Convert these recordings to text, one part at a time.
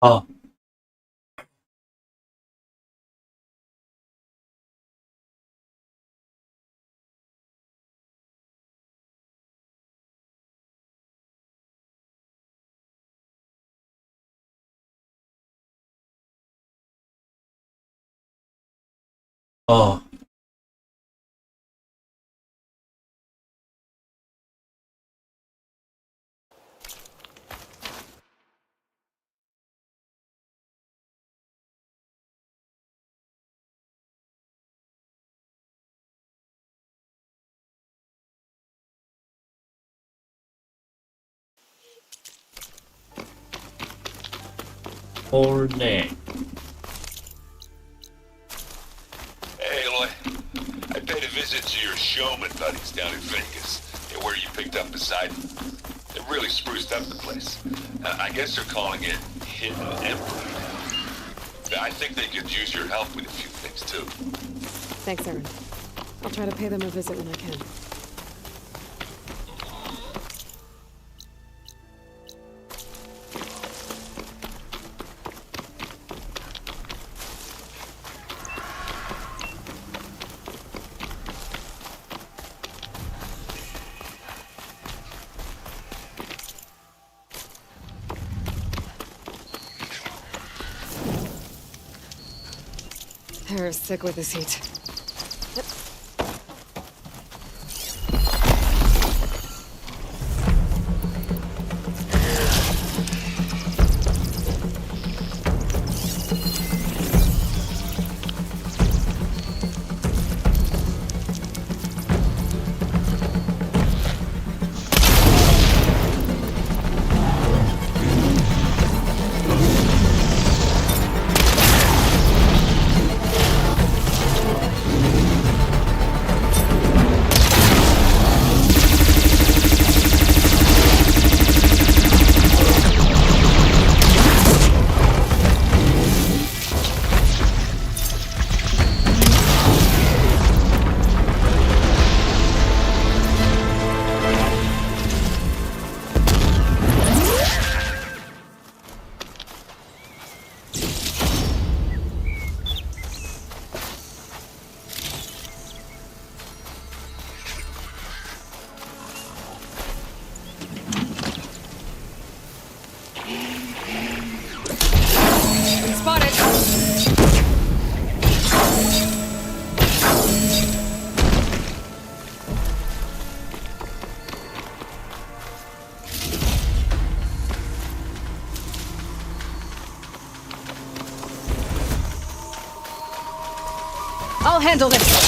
아, 어, 올네. Hey, Eloy. I paid a visit to your showman buddies down in Vegas, where you picked up Poseidon. They really spruced up the place. I guess they're calling it Hidden Emperor. I think they could use your help with a few things, too. Thanks, Aaron. I'll try to pay them a visit when I can. Hair is sick with this heat. I'll handle this.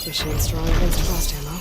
Guess she ain't strong against frost ammo.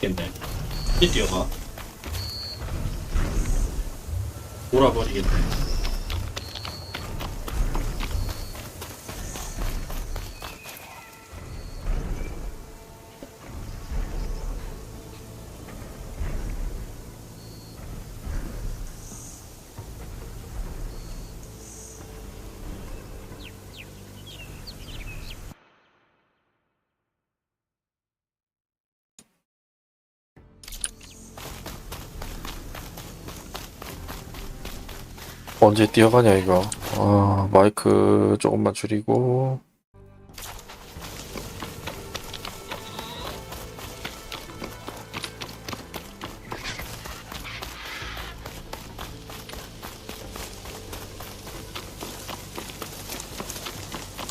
겠네. 이 뛰어가. 돌아버리겠네. 언제 뛰어가냐 이거. 아, 마이크 조금만 줄이고.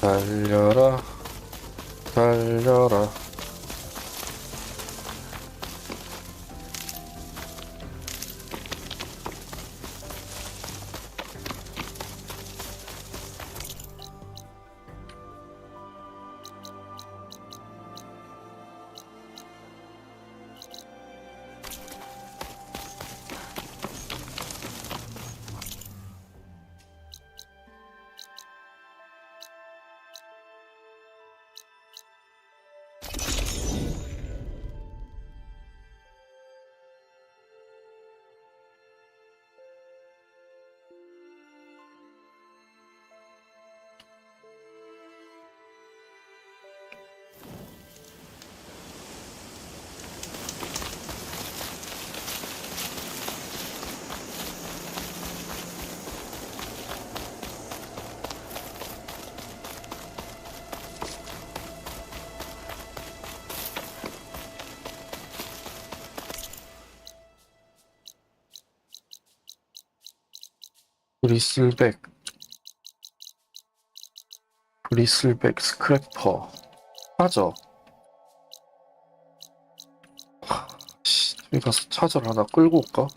달려라 달려라. 브리슬백 스크래퍼 차저. 씨, 여기 가서 차저를 하나 끌고 올까?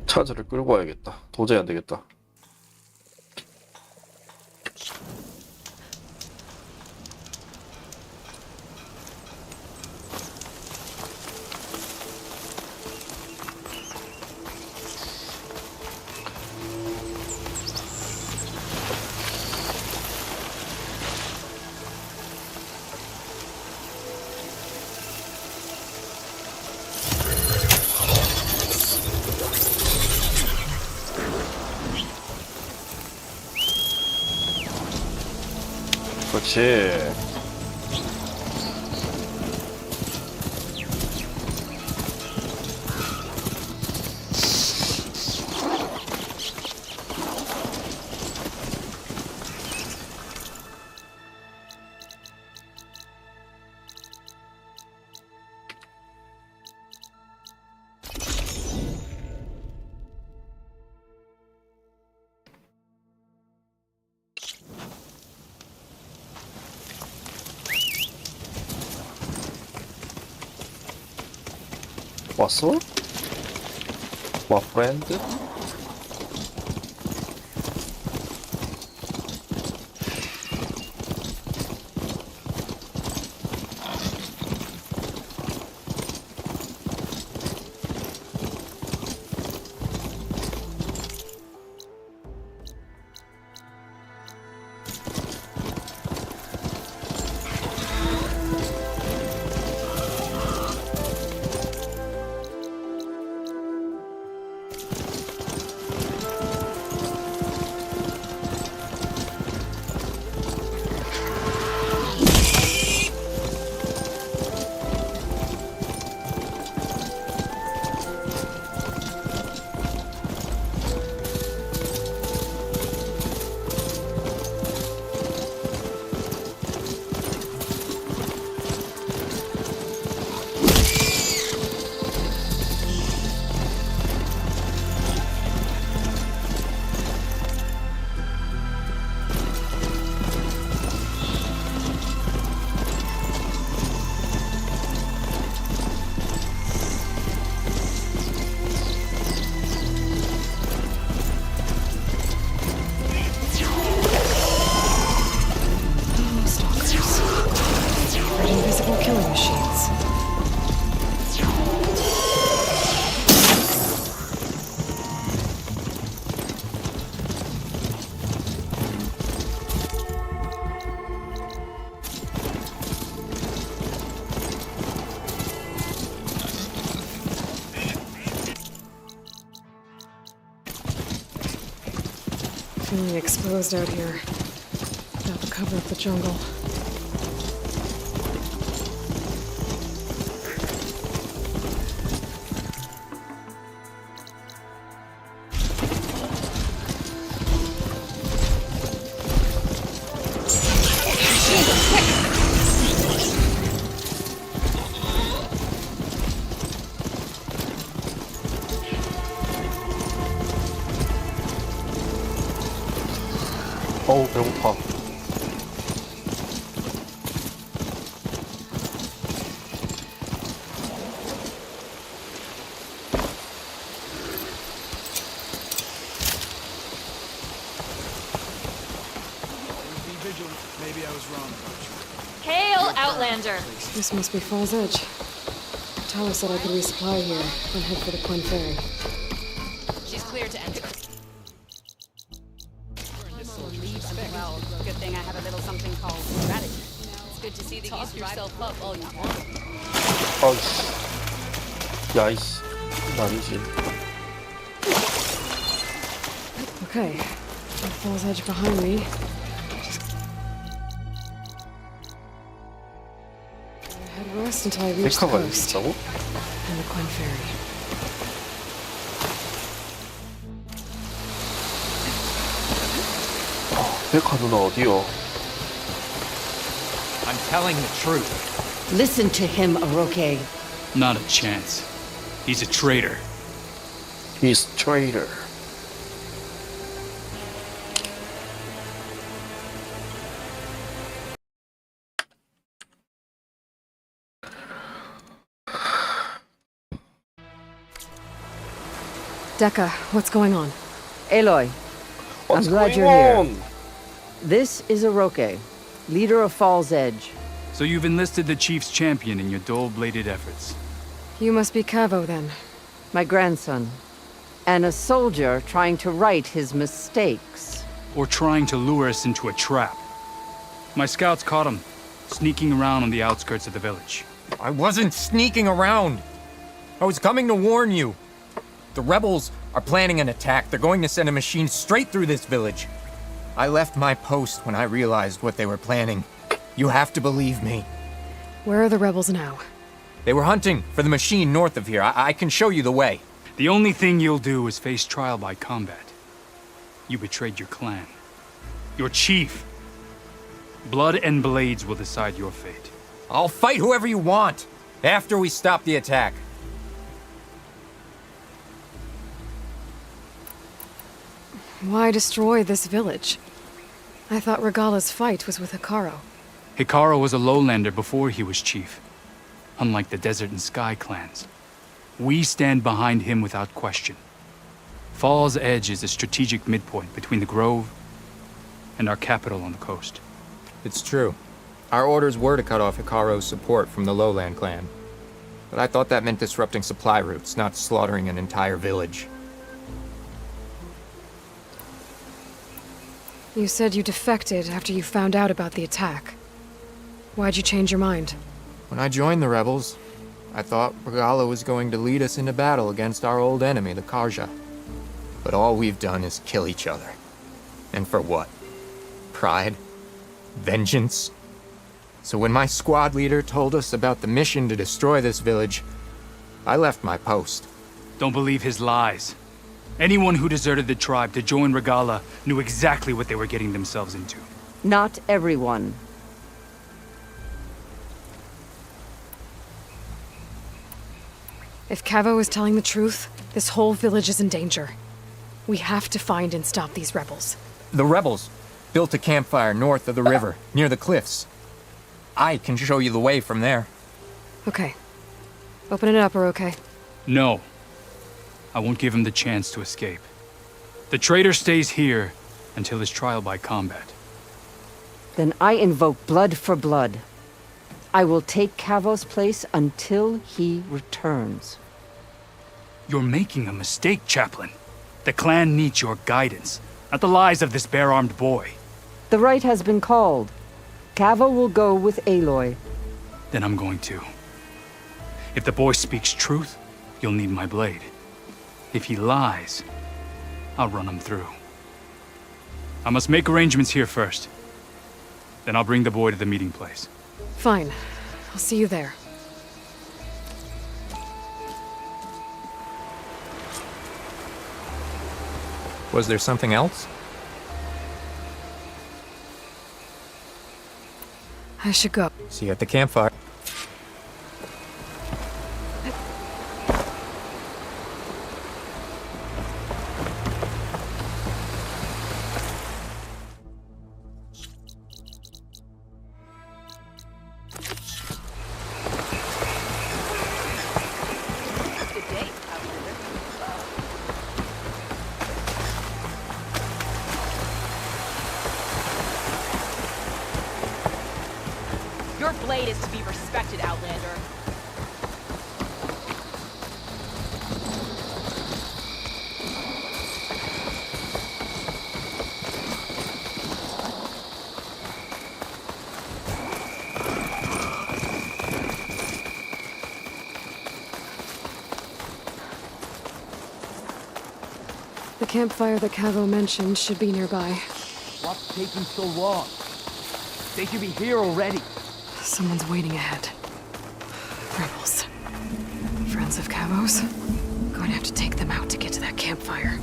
차저를 끌고 와야겠다. 도저히 안 되겠다. 그렇지. 왔어? 와 브랜드? Invisible killing machines. Feeling exposed out here. Got the cover of the jungle. 어우 배고파. Hail, Outlander! This must be Fall's Edge. Tyler said I could resupply here, then head for the Quinn Ferry. She's clear to enter. Well, good thing I have a little something called strategy. It's good to see that you survived yourself up all you can. 아이씨. 야이씨. 아니지. Okay, Fall's Edge behind me. Head west until I reach the 메카가 coast 있다고? and the Quinn Ferry. 메카 누나 어디요? I'm telling the truth. Listen to him, Oroke. Not a chance. He's a traitor. He's traitor. Decca, what's going on? Aloy, What's glad going you're here. on? this is Oroke, leader of Fall's Edge. So you've enlisted the Chief's champion in your dull-bladed efforts. You must be Cavo then. My grandson. And a soldier trying to right his mistakes. Or trying to lure us into a trap. My scouts caught him, sneaking around on the outskirts of the village. I wasn't sneaking around. I was coming to warn you. The rebels are planning an attack. They're going to send a machine straight through this village. I left my post when I realized what they were planning. You have to believe me. Where are the rebels now? They were hunting for the machine north of here. I can show you the way. The only thing you'll do is face trial by combat. You betrayed your clan. Your chief. Blood and blades will decide your fate. I'll fight whoever you want, after we stop the attack. Why destroy this village? I thought Regala's fight was with Hikaru. Hikaru was a lowlander before he was chief. Unlike the Desert and Sky clans. We stand behind him without question. Fall's Edge is a strategic midpoint between the Grove and our capital on the coast. It's true. Our orders were to cut off Hikaru's support from the Lowland clan. But I thought that meant disrupting supply routes, not slaughtering an entire village. You said you defected after you found out about the attack. Why'd you change your mind? When I joined the rebels, I thought Regala was going to lead us into battle against our old enemy, the Karja. But all we've done is kill each other. And for what? Pride? Vengeance? So when my squad leader told us about the mission to destroy this village, I left my post. Don't believe his lies. Anyone who deserted the tribe to join Regala knew exactly what they were getting themselves into. Not everyone. If Cavo is telling the truth, this whole village is in danger. We have to find and stop these rebels. The rebels built a campfire north of the river, near the cliffs. I can show you the way from there. Okay. Open it up, or okay? No. I won't give him the chance to escape. The traitor stays here until his trial by combat. Then I invoke blood for blood. I will take Cavo's place until he returns. You're making a mistake, Chaplain. The clan needs your guidance, not the lies of this bare-armed boy. The right has been called. Cavo will go with Aloy. Then I'm going to. If the boy speaks truth, you'll need my blade. If he lies, I'll run him through. I must make arrangements here first. Then I'll bring the boy to the meeting place. Fine. I'll see you there. Was there something else? I should go. See you at the campfire. Good day, Outlander. Your blade is to be respected, Outlander. The campfire that Cavo mentioned should be nearby. What's taking so long? They should be here already. Someone's waiting ahead. Rebels. Friends of Cavo's. Going to have to take them out to get to that campfire.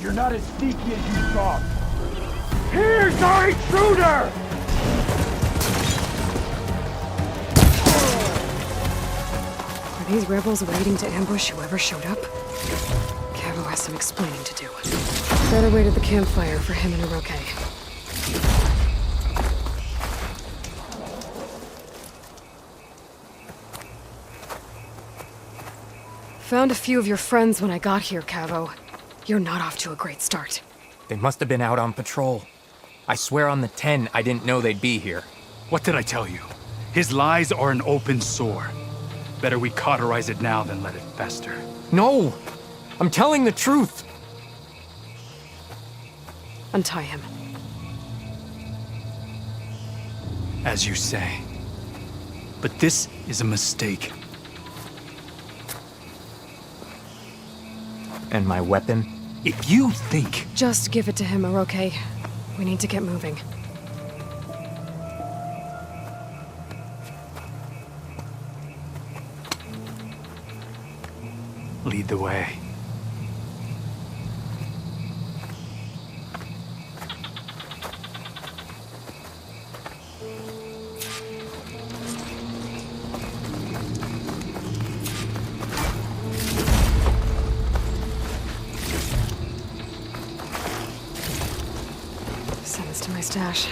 You're not as sneaky as you thought. Here's our intruder! Are these rebels waiting to ambush whoever showed up? Cavo has some explaining to do. Better wait at the campfire for him and Hiroke. Found a few of your friends when I got here, Cavo. You're not off to a great start. They must have been out on patrol. I swear on the 10, I didn't know they'd be here. What did I tell you? His lies are an open sore. Better we cauterize it now than let it fester. No! I'm telling the truth! Untie him. As you say. But this is a mistake. And my weapon? If you think... Just give it to him, Hiroke. We need to get moving. Lead the way. stash.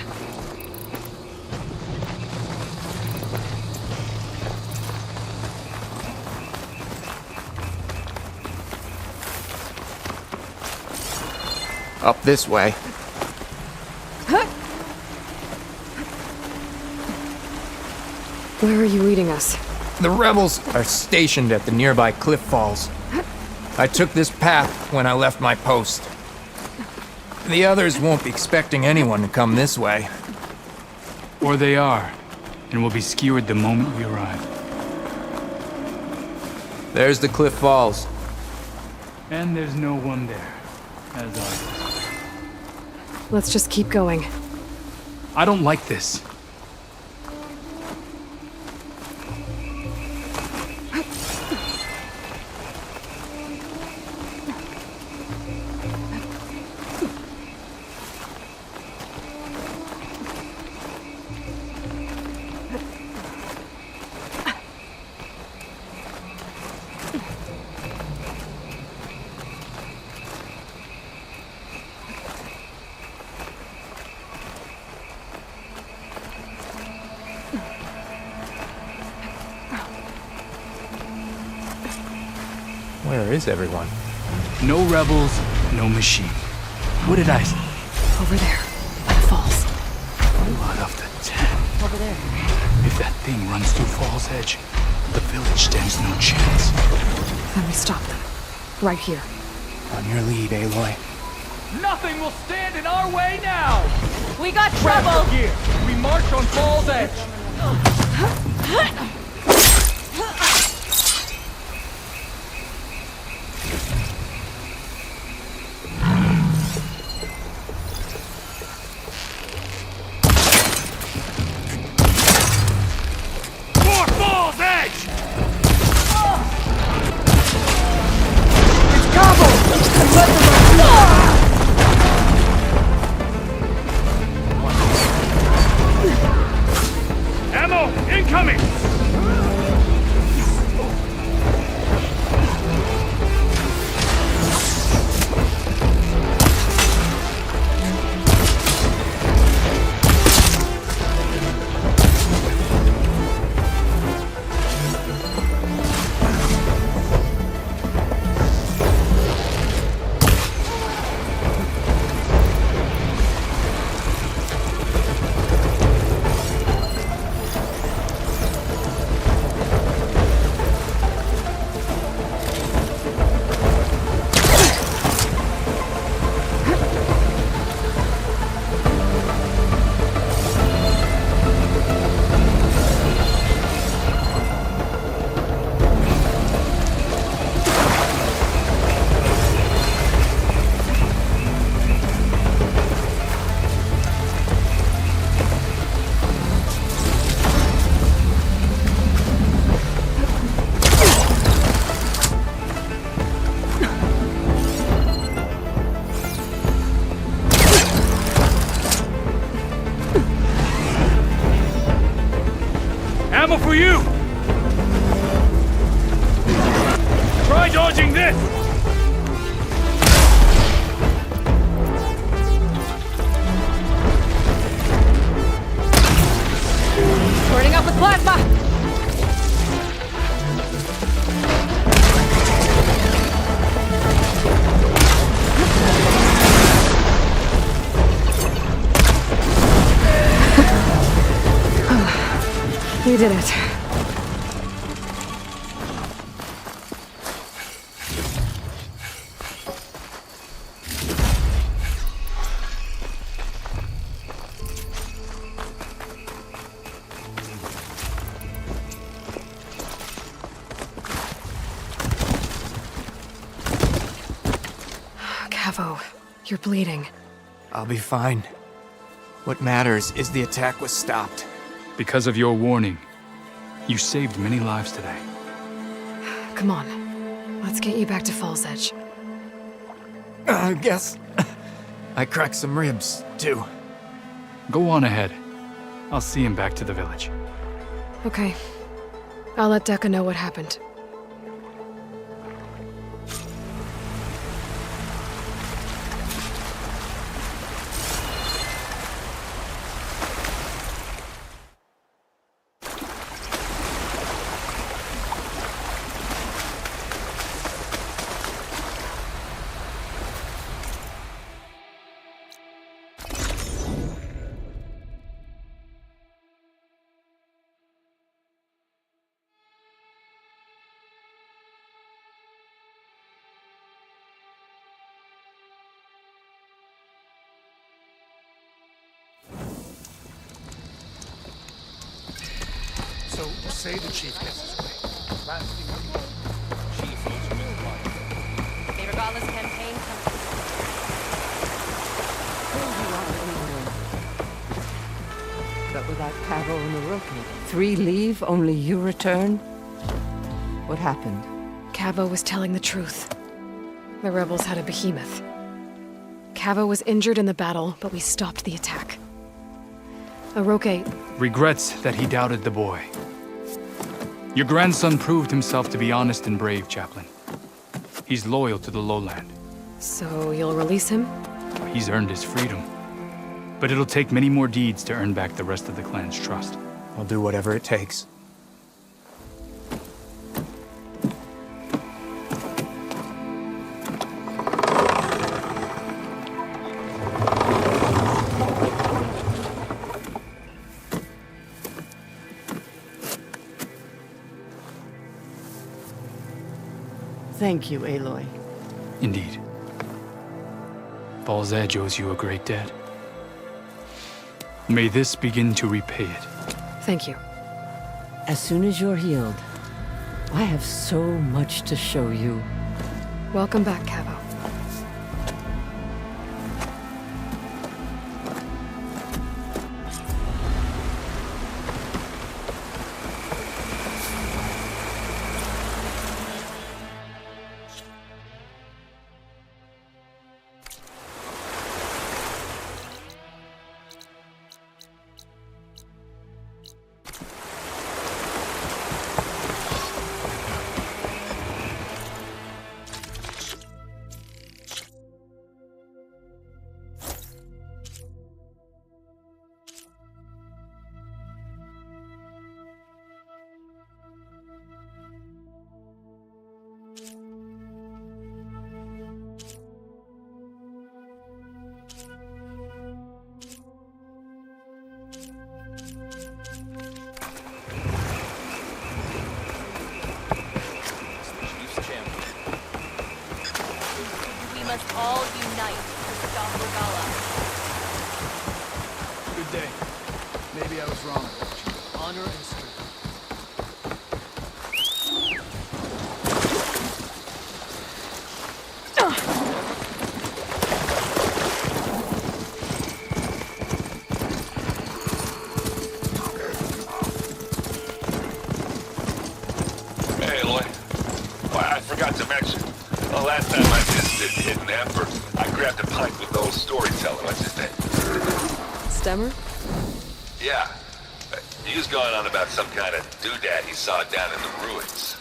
Up this way. Where are you leading us? The rebels are stationed at the nearby cliff falls. I took this path when I left my post. The others won't be expecting anyone to come this way. Or they are, and will be skewered the moment we arrive. There's the cliff falls. And there's no one there, as always. Let's just keep going. I don't like this. Where is everyone? No rebels, no machine. What did I say? Over there, by the falls. Blood of the Ten. Over there. If that thing runs through Fall's Edge, the village stands no chance. Then we stop them. Right here. On your lead, Aloy. Nothing will stand in our way now! We got Grab trouble! your gear! We march on Fall's Edge! For Fall's Edge! It's Cabo! Ammo incoming! Ammo for you! Try dodging this! Burning up with plasma! We did it. Cavo, you're bleeding. I'll be fine. What matters is the attack was stopped. Because of your warning, you saved many lives today. Come on. Let's get you back to Fall's Edge. I guess I cracked some ribs, too. Go on ahead. I'll see him back to the village. Okay. I'll let Decca know what happened. say the chief gets his way. Last thing we need. Chief knows who is lying. A regardless campaign comes. Here you are anyway. But without Cavo and Orochi. 3 leave, only you return? What happened? Cavo was telling the truth. The rebels had a behemoth. Cavo was injured in the battle, but we stopped the attack. Orochi, Regrets that he doubted the boy. Your grandson proved himself to be honest and brave, Chaplain. He's loyal to the lowland. so you'll release him? He's earned his freedom. But it'll take many more deeds to earn back the rest of the clan's trust. I'll do whatever it takes. Thank you, Aloy. Indeed. Baal's Edge owes you a great debt. May this begin to repay it. Thank you. As soon as you're healed, I have so much to show you. Welcome back, Cavo. We must all unite to stop Regala. Good day. Maybe I was wrong. Honor and strength. Hey, Aloy. Well, I forgot to mention. The last time I visited Hidden Ember, I grabbed a pint with the old storyteller. What's his name? Stemmer? Yeah. He was going on about some kind of doodad he saw down in the ruins.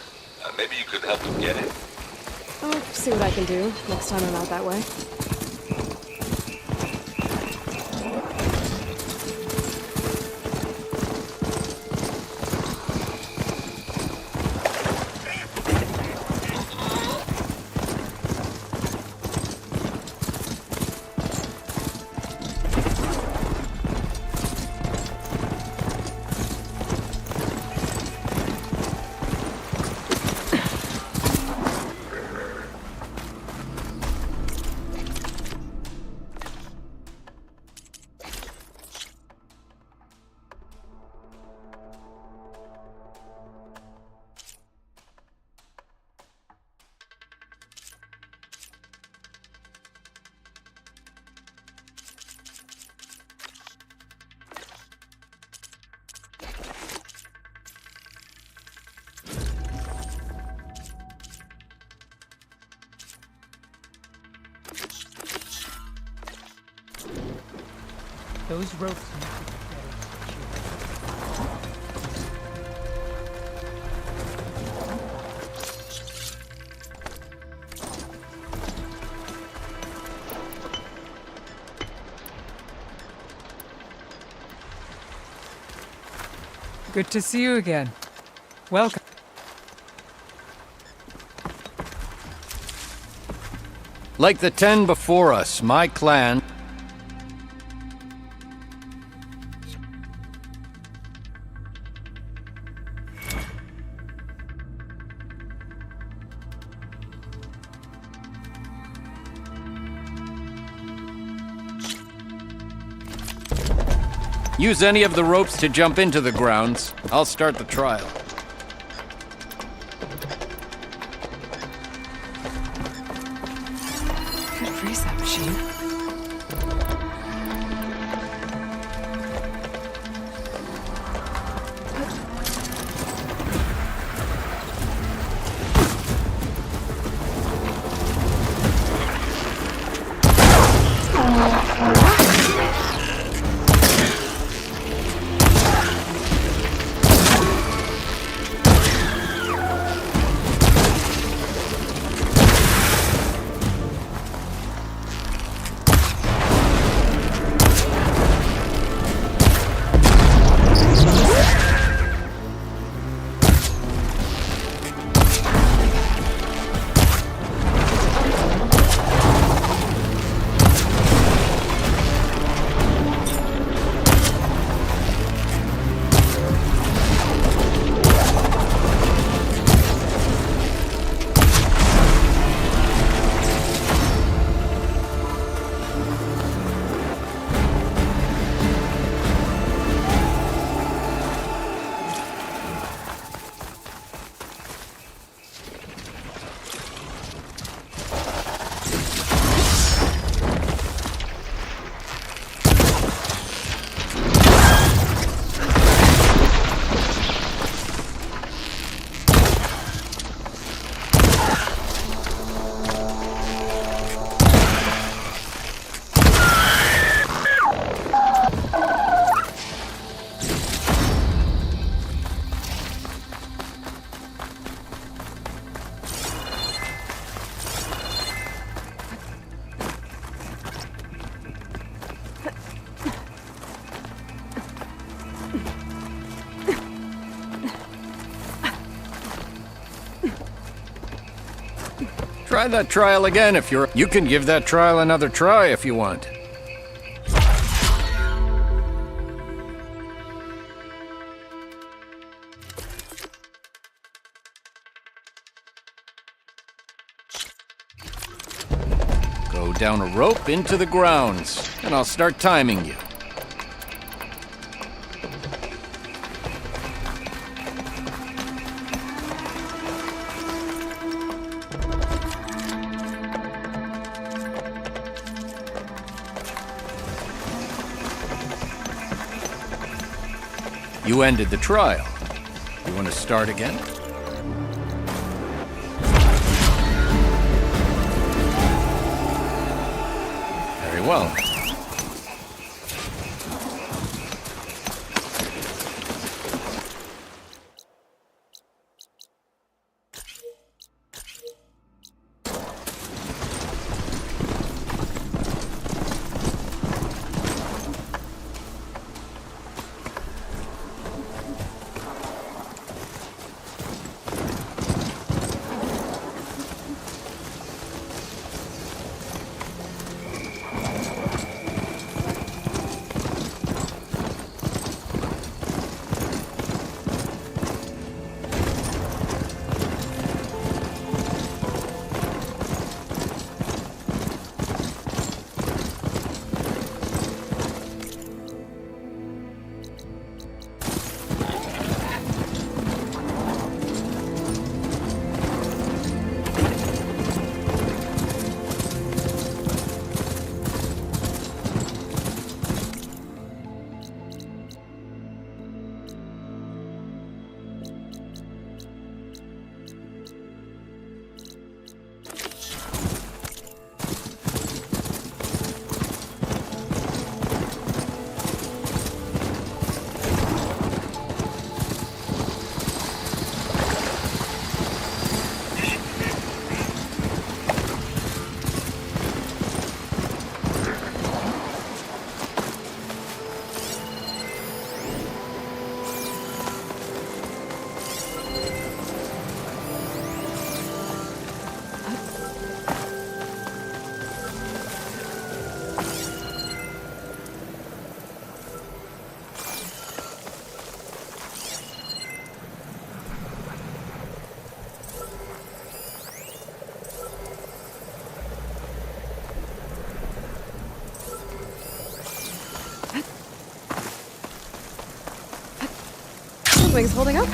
Maybe you could help him get it. I'll see what I can do next time I'm out that way. Those ropes. Good to see you again. Welcome. Like the 10 before us, my clan... Use any of the ropes to jump into the grounds. I'll start the trial. freeze that machine. Try that trial again if you're... You can give that trial another try if you want. Go down a rope into the grounds, and I'll start timing you. You ended the trial. You want to start again? Very well. Wings holding up?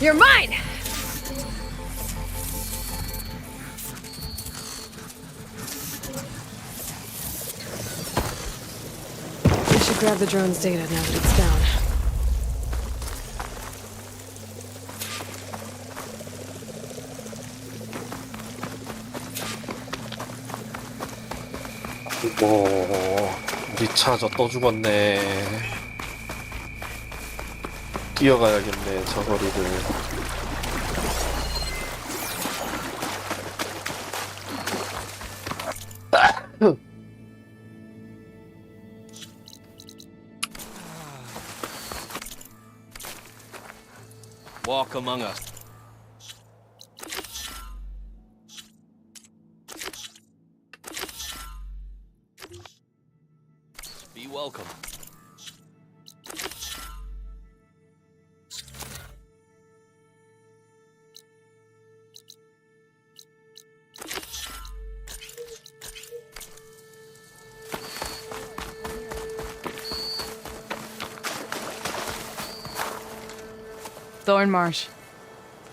You're mine! We should grab the drone's data now that it's down. 우리 차 저 또 죽었네. 뛰어가야겠네, 저 거리를. Walk among us. Be welcome. Thornmarsh.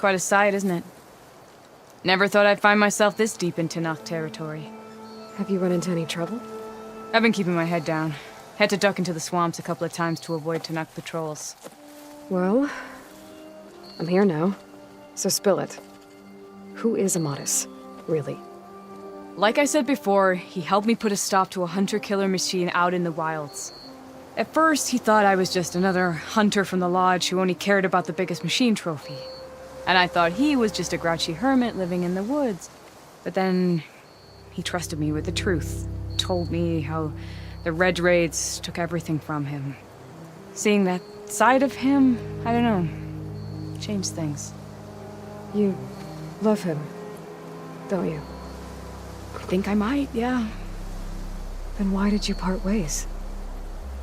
Quite a sight, isn't it? Never thought I'd find myself this deep in Tanakh territory. Have you run into any trouble? I've been keeping my head down. Had to duck into the swamps a couple of times to avoid Tanakh patrols. Well, I'm here now, so spill it. Who is Amatis, really? Like I said before, he helped me put a stop to a hunter-killer machine out in the wilds. At first, he thought I was just another hunter from the lodge who only cared about the biggest machine trophy. And I thought he was just a grouchy hermit living in the woods. But then, he trusted me with the truth. Told me how the Red Raids took everything from him. Seeing that side of him, I don't know, changed things. You love him, don't you? I think I might, yeah. Then why did you part ways?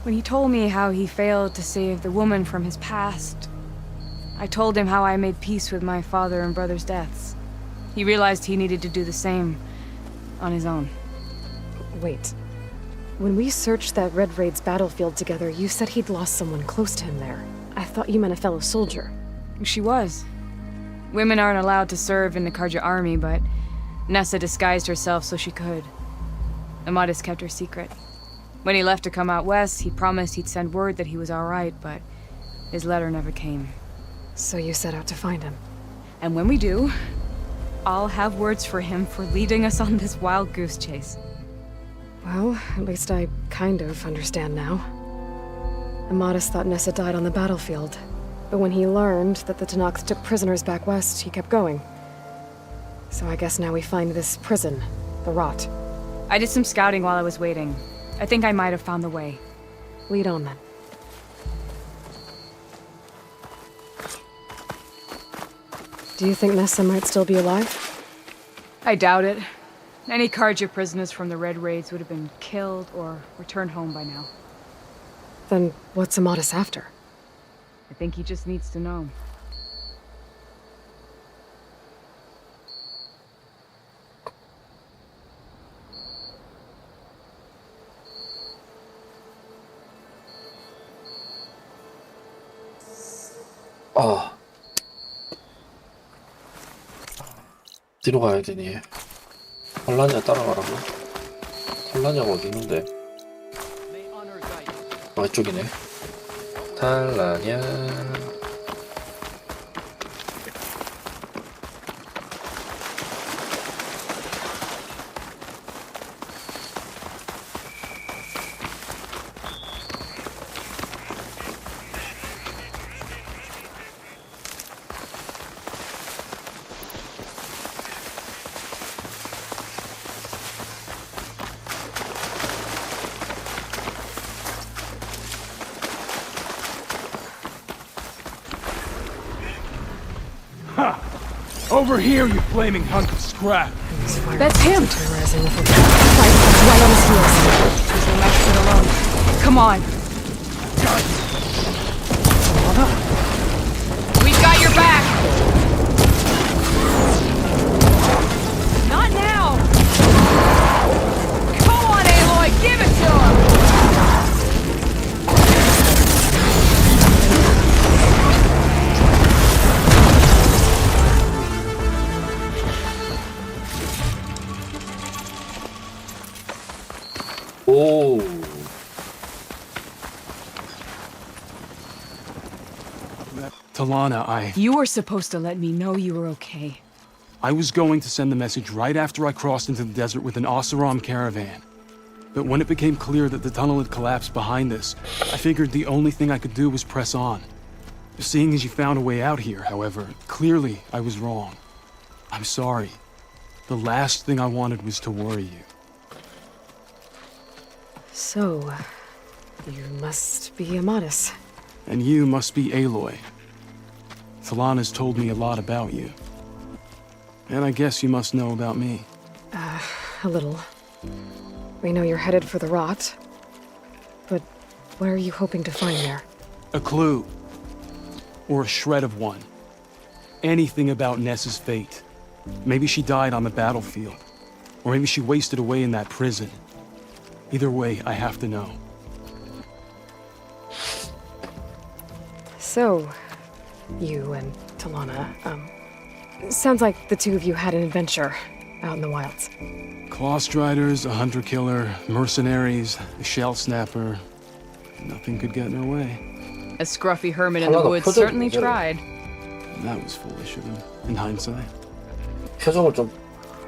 When he told me how he failed to save the woman from his past, I told him how I made peace with my father and brother's deaths. He realized he needed to do the same on his own. Wait. When we searched that Red Raid's battlefield together, you said he'd lost someone close to him there. I thought you meant a fellow soldier. She was. Women aren't allowed to serve in the Karja army, but Nessa disguised herself so she could. Amatis kept her secret. When he left to come out west, he promised he'd send word that he was all right, but his letter never came. So you set out to find him. And when we do, I'll have words for him for leading us on this wild goose chase. Well, at least I kind of understand now. Amatis thought Nessa died on the battlefield, but when he learned that the Tanakhs took prisoners back west, he kept going. So I guess now we find this prison, the Rot. I did some scouting while I was waiting. I think I might have found the way. Lead on, then. Do you think Nessa might still be alive? I doubt it. Any Karja prisoners from the Red Raids would have been killed or returned home by now. Then what's Amatis after? I think he just needs to know. 어디로 가야 되니? 탈라냐 따라가라고? 탈라냐가 어디 있는데? 아, 이쪽이네. 탈라냐. Over here, you flaming hunk of scrap. That's him! Terrorizing with right on his heels. He's no match for it alone. Come on! We've got your back! Not now! Come on, Aloy! Give it to him! 오. Talana, You were supposed to let me know you were okay. I was going to send the message right after I crossed into the desert with an Oseram caravan. But when it became clear that the tunnel had collapsed behind us, I figured the only thing I could do was press on. Seeing as you found a way out here, however, clearly I was wrong. I'm sorry. The last thing I wanted was to worry you. So, you must be Amatis. And you must be Aloy. Talana's told me a lot about you. And I guess you must know about me. A little. We know you're headed for the rot. But what are you hoping to find there? A clue. Or a shred of one. Anything about Ness's fate. Maybe she died on the battlefield. Or maybe she wasted away in that prison. Either way, I have to know. So, you and Talana, sounds like the two of you had an adventure out in the wilds. Clawstriders, a hunter-killer, mercenaries, a shell snapper. Nothing could get in her way. A scruffy hermit in the woods certainly tried. That was foolish of him, in hindsight. 표정을 좀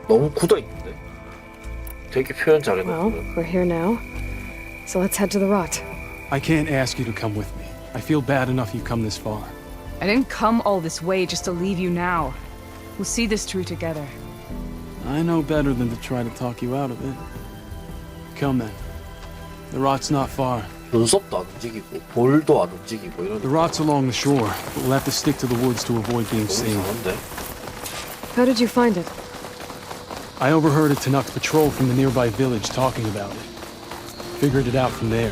너무 굳어 있는데. 되게 표현 Well, 잘해놨거든. we're here now. So let's head to the rot. I can't ask you to come with me. I feel bad enough you come this far. I didn't come all this way just to leave you now. We'll see this through together. I know better than to try to talk you out of it. Come then. The rot's not far. 눈썹도 안 움직이고 볼도 안 움직이고 이런. The rot's along the shore, but we'll have to stick to the woods to avoid being seen. 이상한데? How did you find it? I overheard a Tanakh patrol from the nearby village talking about it. Figured it out from there.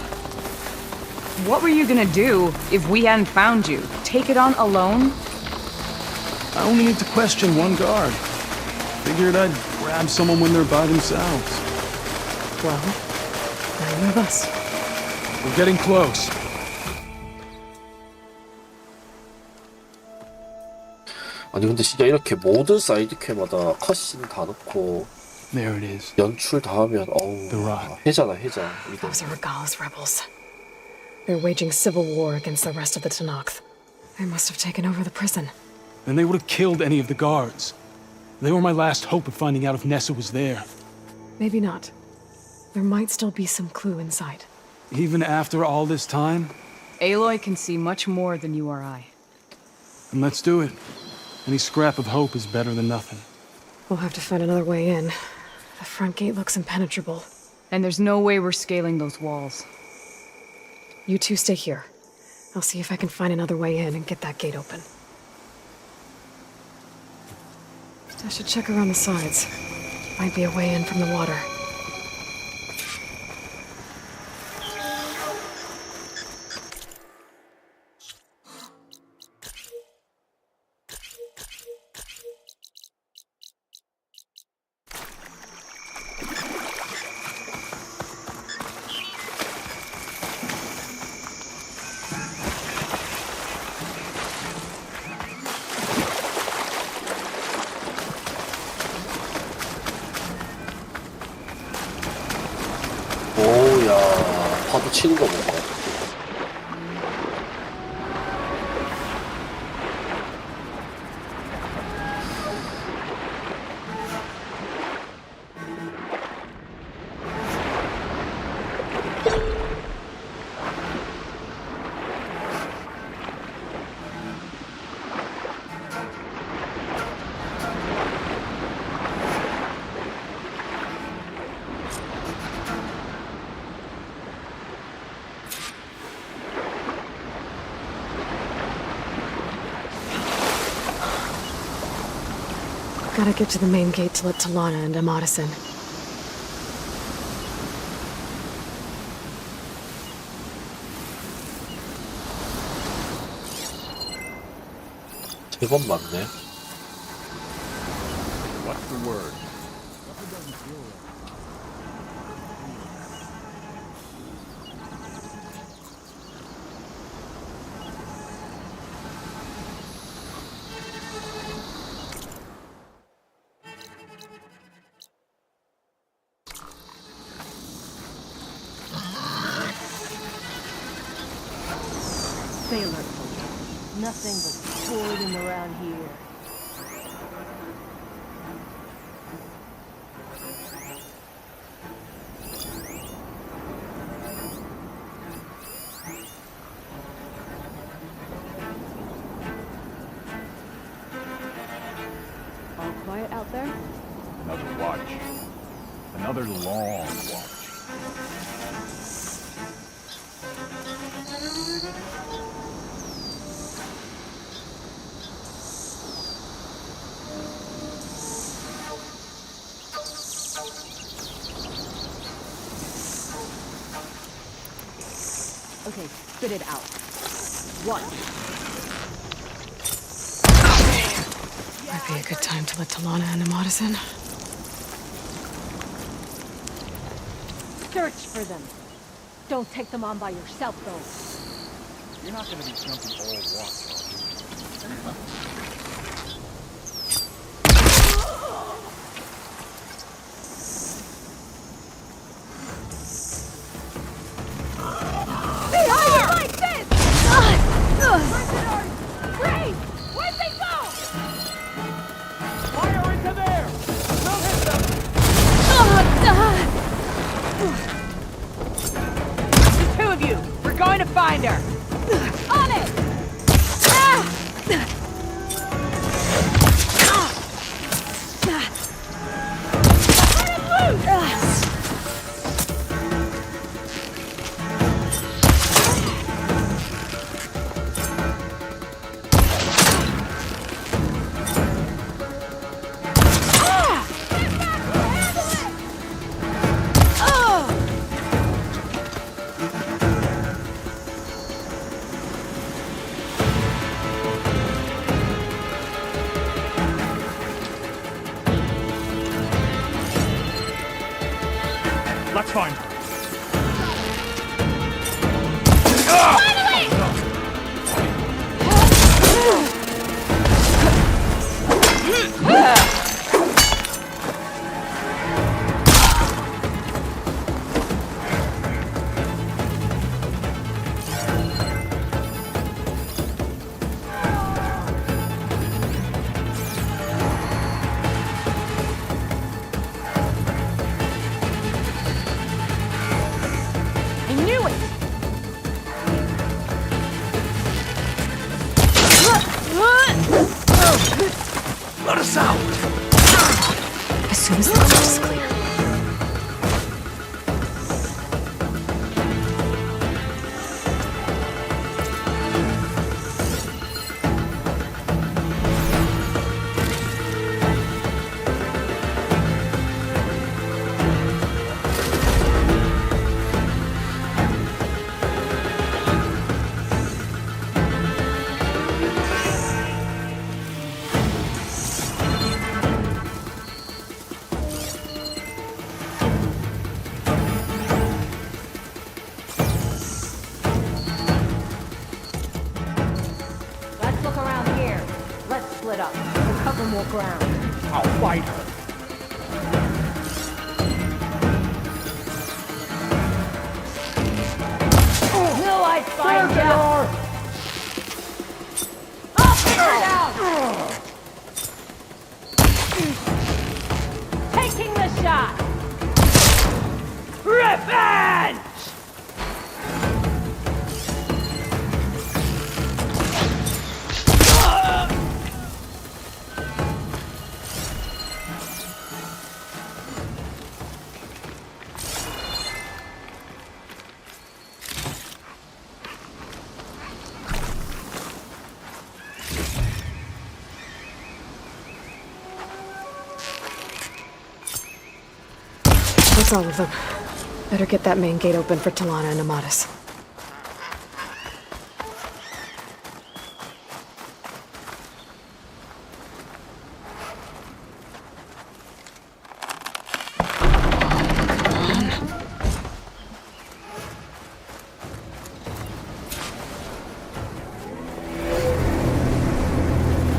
What were you gonna do if we hadn't found you? Take it on alone? I only need to question one guard. Figured I'd grab someone when they're by themselves. Well, now you have us. We're getting close. 아니 근데 진짜 이렇게 모든 사이드캐마다 컷신 다 넣고 There it is. 연출 다 하면 The 어우 rot. 해잖아 해자. 이거. Those are Regal's rebels. They're waging civil war against the rest of the Tanakh. They must have taken over the prison. Then they would have killed any of the guards. They were my last hope of finding out if Nessa was there. Maybe not. There might still be some clue inside. Even after all this time? Aloy can see much more than you or I. And let's do it. Any scrap of hope is better than nothing. We'll have to find another way in. The front gate looks impenetrable. And there's no way we're scaling those walls. You two stay here. I'll see if I can find another way in and get that gate open. I should check around the sides. Might be a way in from the water. 오야 파도 치는 거 뭔가. Gotta get to the main gate to let Talana and Amatis in. 제법 많네. What's the word? nothing but boredom around here. All quiet out there? Another watch. Another long watch. Okay, spit it out. What? Might be a good time to let Talana and Amadas in. Search for them. Don't take them on by yourself, though. You're not gonna be jumping all watch, are you? Let's find her. Let us out! As soon as the coast is clear. Split up and cover more ground. I'll fight her. Will I find ya? I'll figure it out! Taking the shot! Revenge! That's all of them. Better get that main gate open for Talana and Amadas.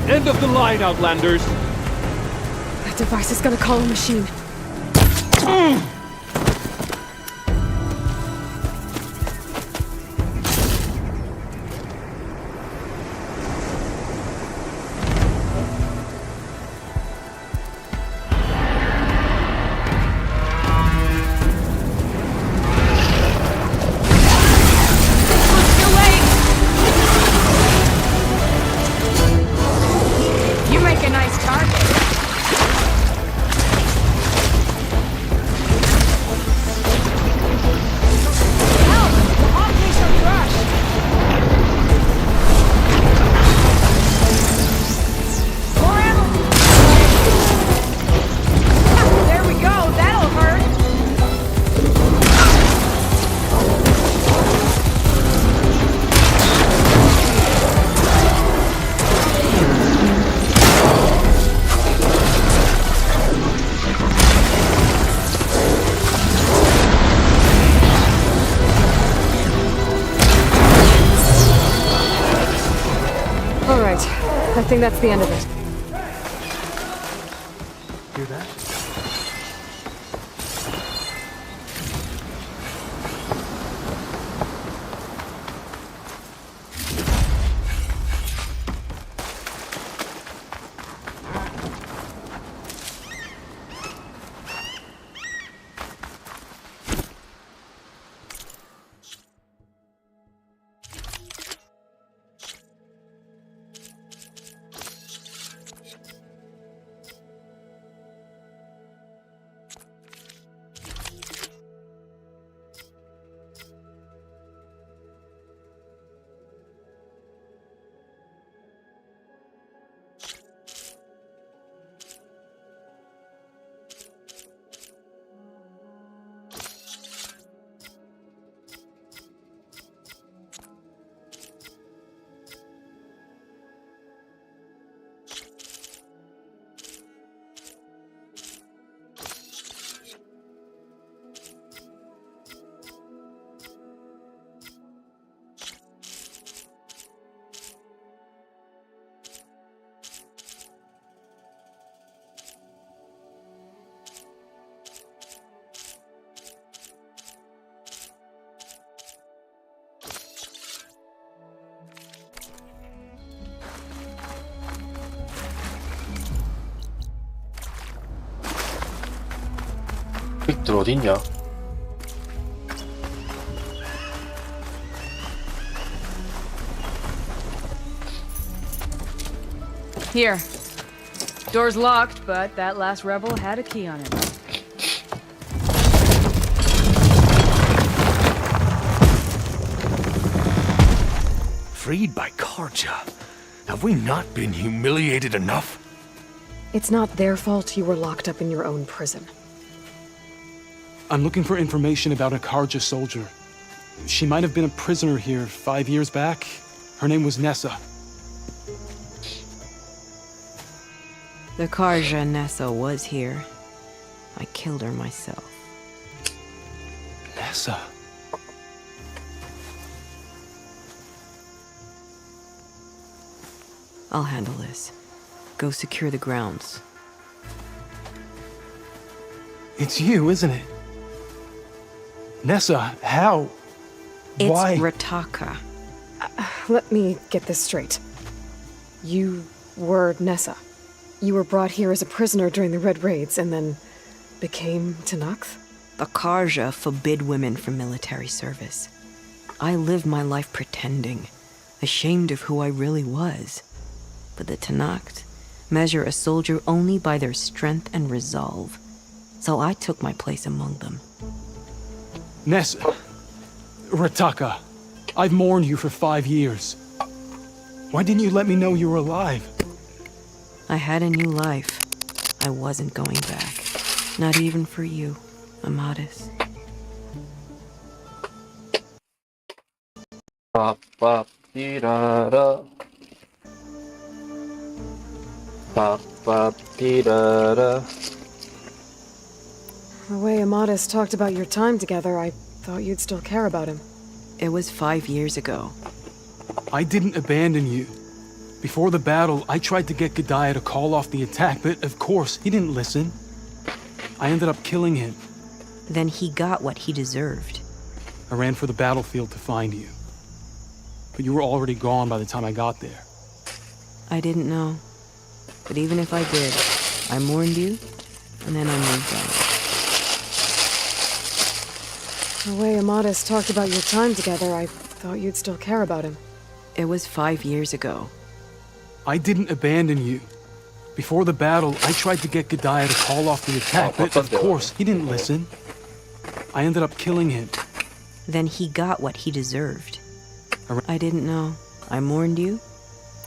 End of the line, Outlanders! That device is gonna call a machine. think that's the end of it. Hear that? 빅들 어딨냐? Here. Door's locked, but that last rebel had a key on it. Freed by Karja. Have we not been humiliated enough? It's not their fault you were locked up in your own prison. I'm looking for information about a Karja soldier. She might have been a prisoner here 5 years back. Her name was Nessa. The Karja Nessa was here. I killed her myself. Nessa? I'll handle this. Go secure the grounds. It's you, isn't it? Nessa, how? It's Why? Rataka. Let me get this straight. You were Nessa. You were brought here as a prisoner during the Red Raids and then became Tenakth? The Karja forbid women from military service. I lived my life pretending, ashamed of who I really was. But the Tenakth measure a soldier only by their strength and resolve. So I took my place among them. Nessa. Rataka. I've mourned you for 5 years. Why didn't you let me know you were alive? I had a new life. I wasn't going back. Not even for you, Amadis. 빠빠삐라라 빠빠삐라라. The way Amadis talked about your time together, I thought you'd still care about him. It was 5 years ago. I didn't abandon you. Before the battle, I tried to get G'daiah to call off the attack, but of course, he didn't listen. I ended up killing him. Then he got what he deserved. I ran for the battlefield to find you. But you were already gone by the time I got there. I didn't know. But even if I did, I mourned you, and then I moved on. The way Amadis talked about your time together, I thought you'd still care about him. It was 5 years ago. I didn't abandon you. Before the battle, I tried to get G'daiah to call off the attack, but of course, he didn't listen. I ended up killing him. Then he got what he deserved. I didn't know. I mourned you.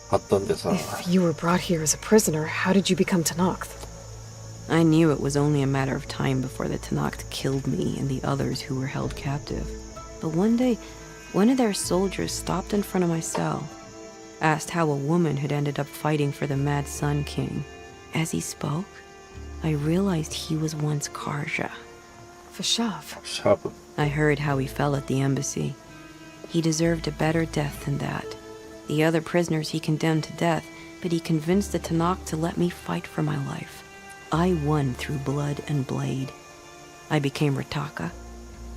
봤던 데서. If you were brought here as a prisoner, how did you become Tenakth? I knew it was only a matter of time before the Tenakth killed me and the others who were held captive. But one day, one of their soldiers stopped in front of my cell, asked how a woman had ended up fighting for the Mad Sun King. As he spoke, I realized he was once Karja. Vashav. 샤브. I heard how he fell at the embassy. He deserved a better death than that. The other prisoners he condemned to death but he convinced the Tanakh to let me fight for my life. I won through blood and blade. I became Rataka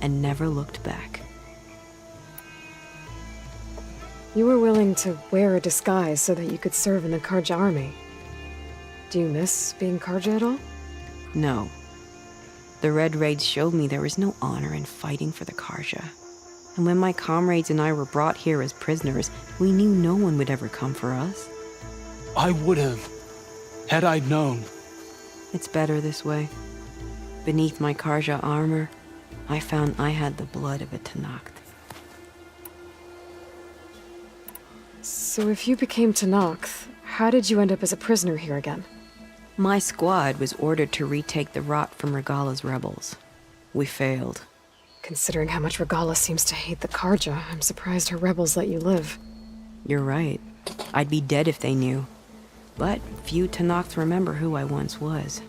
and never looked back. You were willing to wear a disguise so that you could serve in the Karja army. Do you miss being Karja at all? No. The Red Raids showed me there was no honor in fighting for the Karja. And when my comrades and I were brought here as prisoners, we knew no one would ever come for us. I would have, had I known. It's better this way. Beneath my Karja armor, I found I had the blood of a Tanakh. So if you became Tanakh, how did you end up as a prisoner here again? My squad was ordered to retake the Rot from Regala's rebels. We failed. Considering how much Regala seems to hate the Karja, I'm surprised her rebels let you live. You're right. I'd be dead if they knew. But few Tanakhs remember who I once was.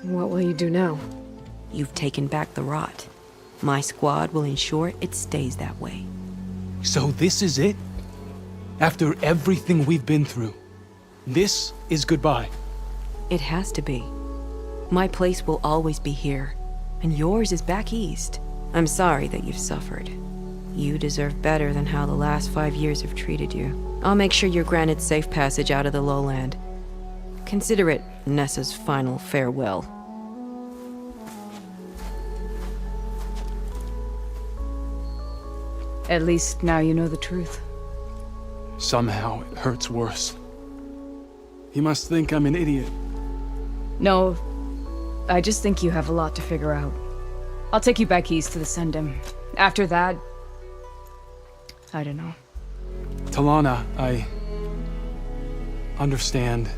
What will you do now? You've taken back the Rot. My squad will ensure it stays that way. So this is it? After everything we've been through, this is goodbye. It has to be. My place will always be here, and yours is back east. I'm sorry that you've suffered. You deserve better than how the last 5 years have treated you. I'll make sure you're granted safe passage out of the lowland. Consider it Nessa's final farewell. At least now you know the truth. Somehow it hurts worse. He must think I'm an idiot. No, I just think you have a lot to figure out. I'll take you back east to the Sendem. After that, I don't know. Talana, I understand.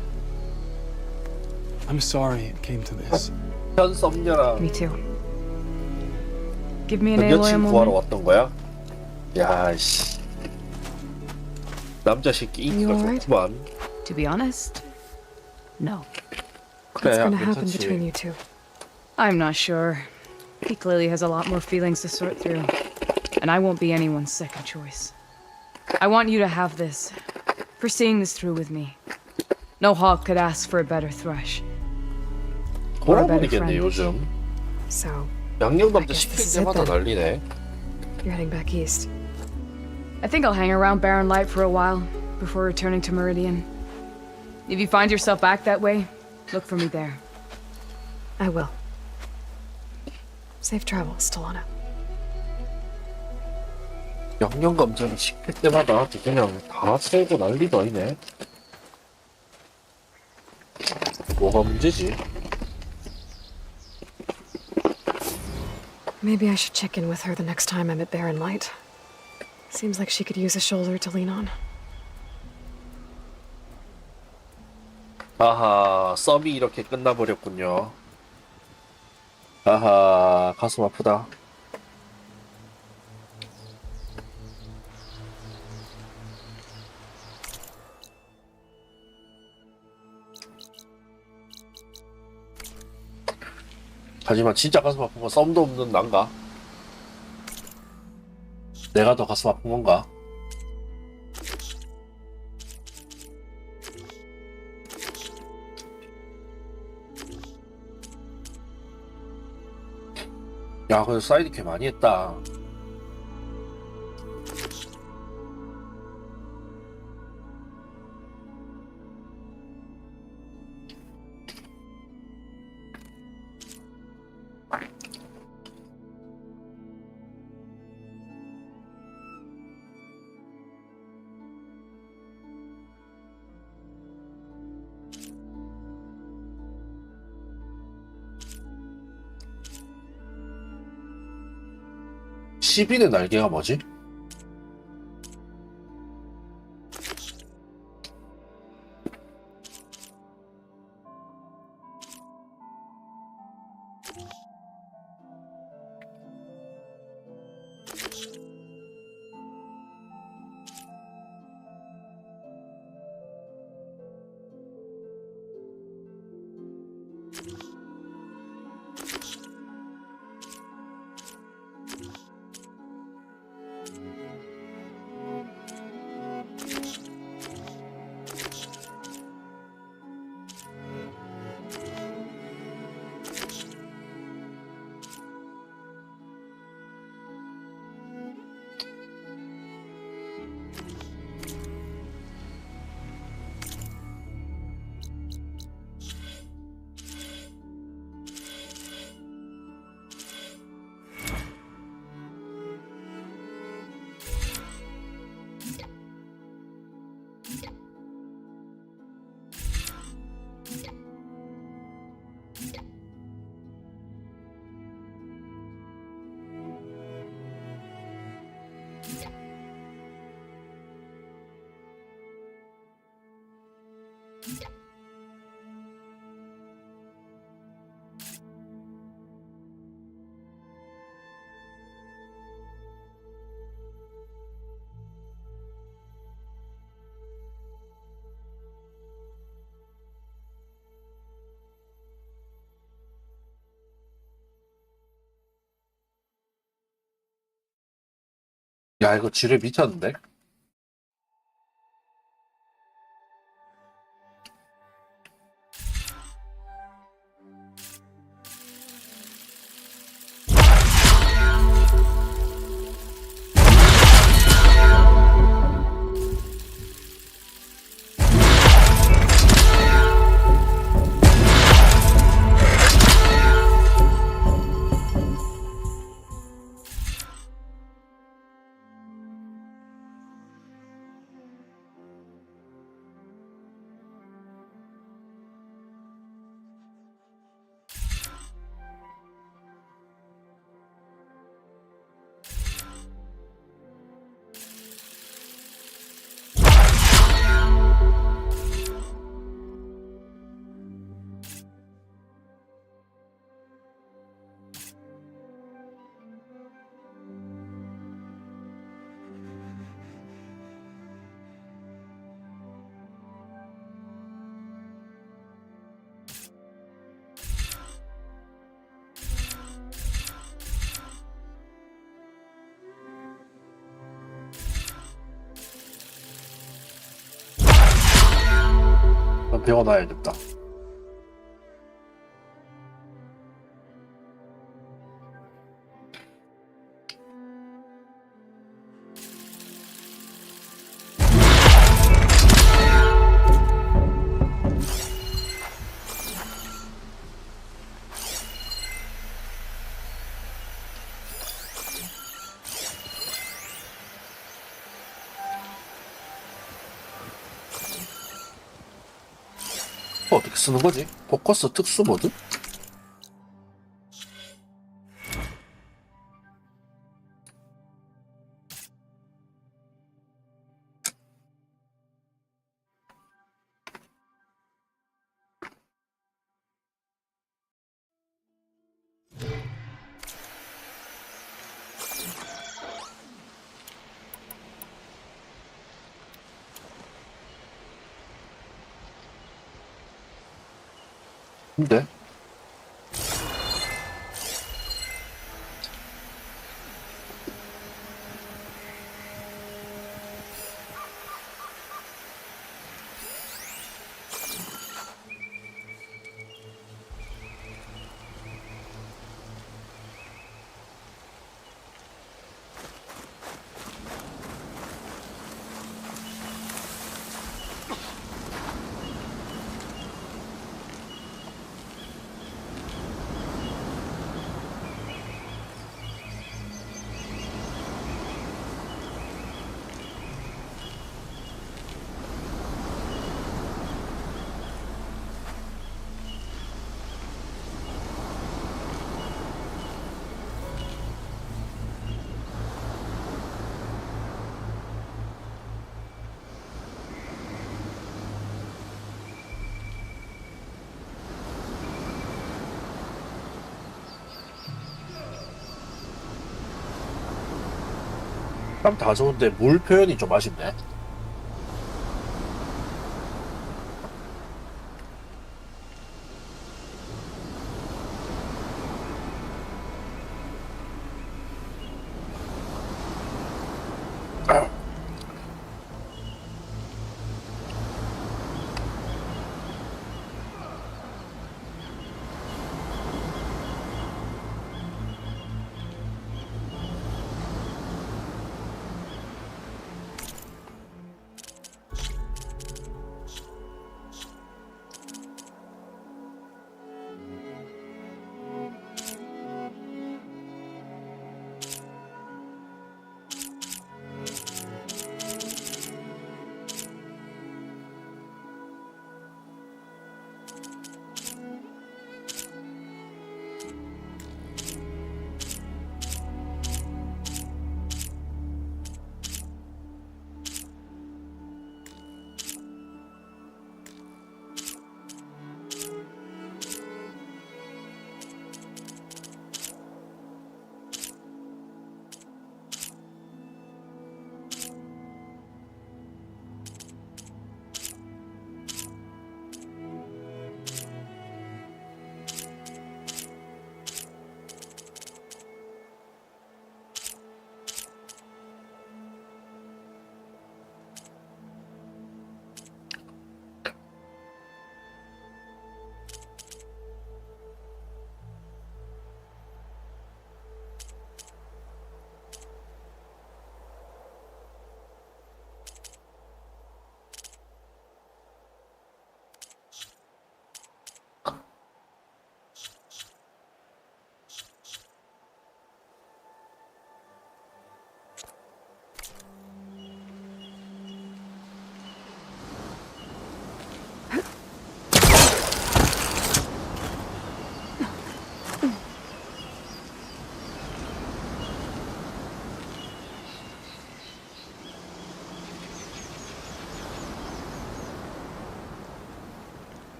I'm sorry it came to this. 현 썸녀랑 Me too. Give me an 그 Aloy 여친 구하러 moment. 왔던 거야? 야, 씨. 남자 새끼 인기가 You alright? 좋구만. To be honest, no. What's 그래, gonna happen between 괜찮지. you two? I'm not sure. He clearly has a lot more feelings to sort through. And I won't be anyone's second choice. I want you to have this. For seeing this through with me. No hawk could ask for a better thrush. Or a better 돌아버리겠네, friend. 요즘. So, 양념감자 guess 시킬 this is it 때마다 then. 난리네. you're heading back east. I think I'll hang around Barren Light for a while, before returning to Meridian. If you find yourself back that way, look for me there. I will. Safe travels, Talana. 양념감자를 시킬 때마다 아주 그냥 다 세고 난리도 아니네. 뭐가 문제지? Maybe I should check in with her the next time I'm at Barren Light. Seems like she could use a shoulder to lean on. 아하, 썸이 이렇게 끝나버렸군요. 아하, 가슴 아프다. 하지만 진짜 가슴 아픈 건 썸도 없는 난가? 내가 더 가슴 아픈 건가? 야, 그래도 사이드캐 많이 했다. 시빈의 날개가 뭐지? 야, 이거 지뢰 미쳤는데? 배워놔야겠다. 어떻게 쓰는 거지? 포커스 특수 모드? 근데 참 다 좋은데 물 표현이 좀 아쉽네.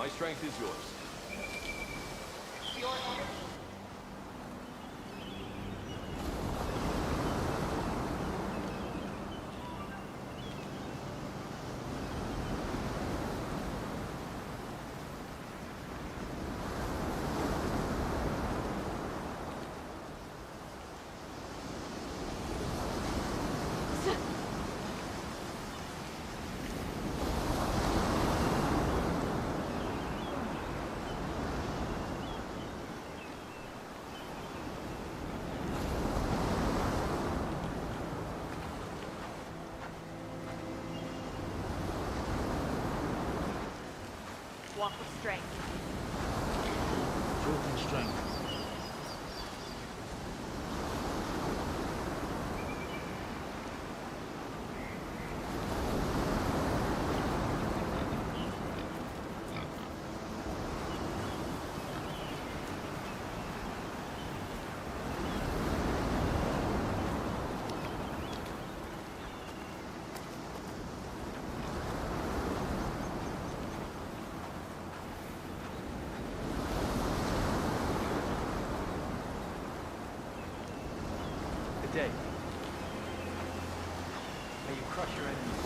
My strength is yours. Walk with strength. Truth and strength. Good day. May you crush your enemies.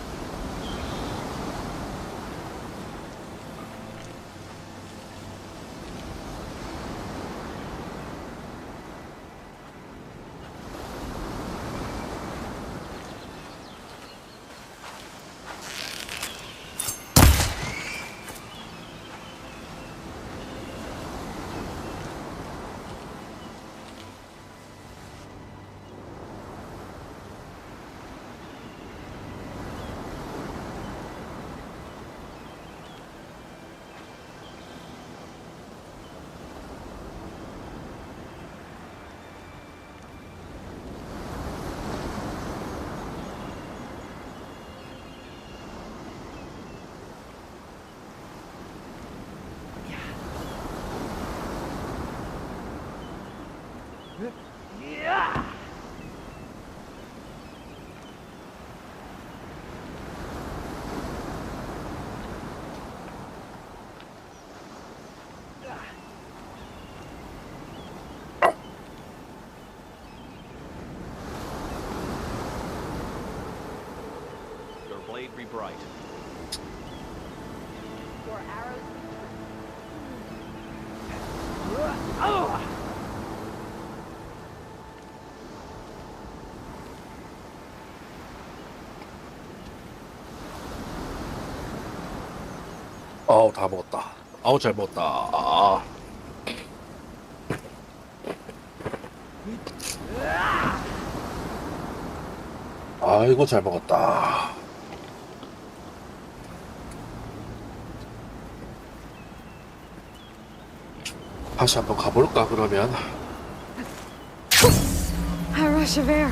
Your blade be bright. Your arrows. 아우 다 먹었다. 아우 잘 먹었다. 아이고 잘 먹었다. 다시 한번 가볼까 그러면. A rush of air.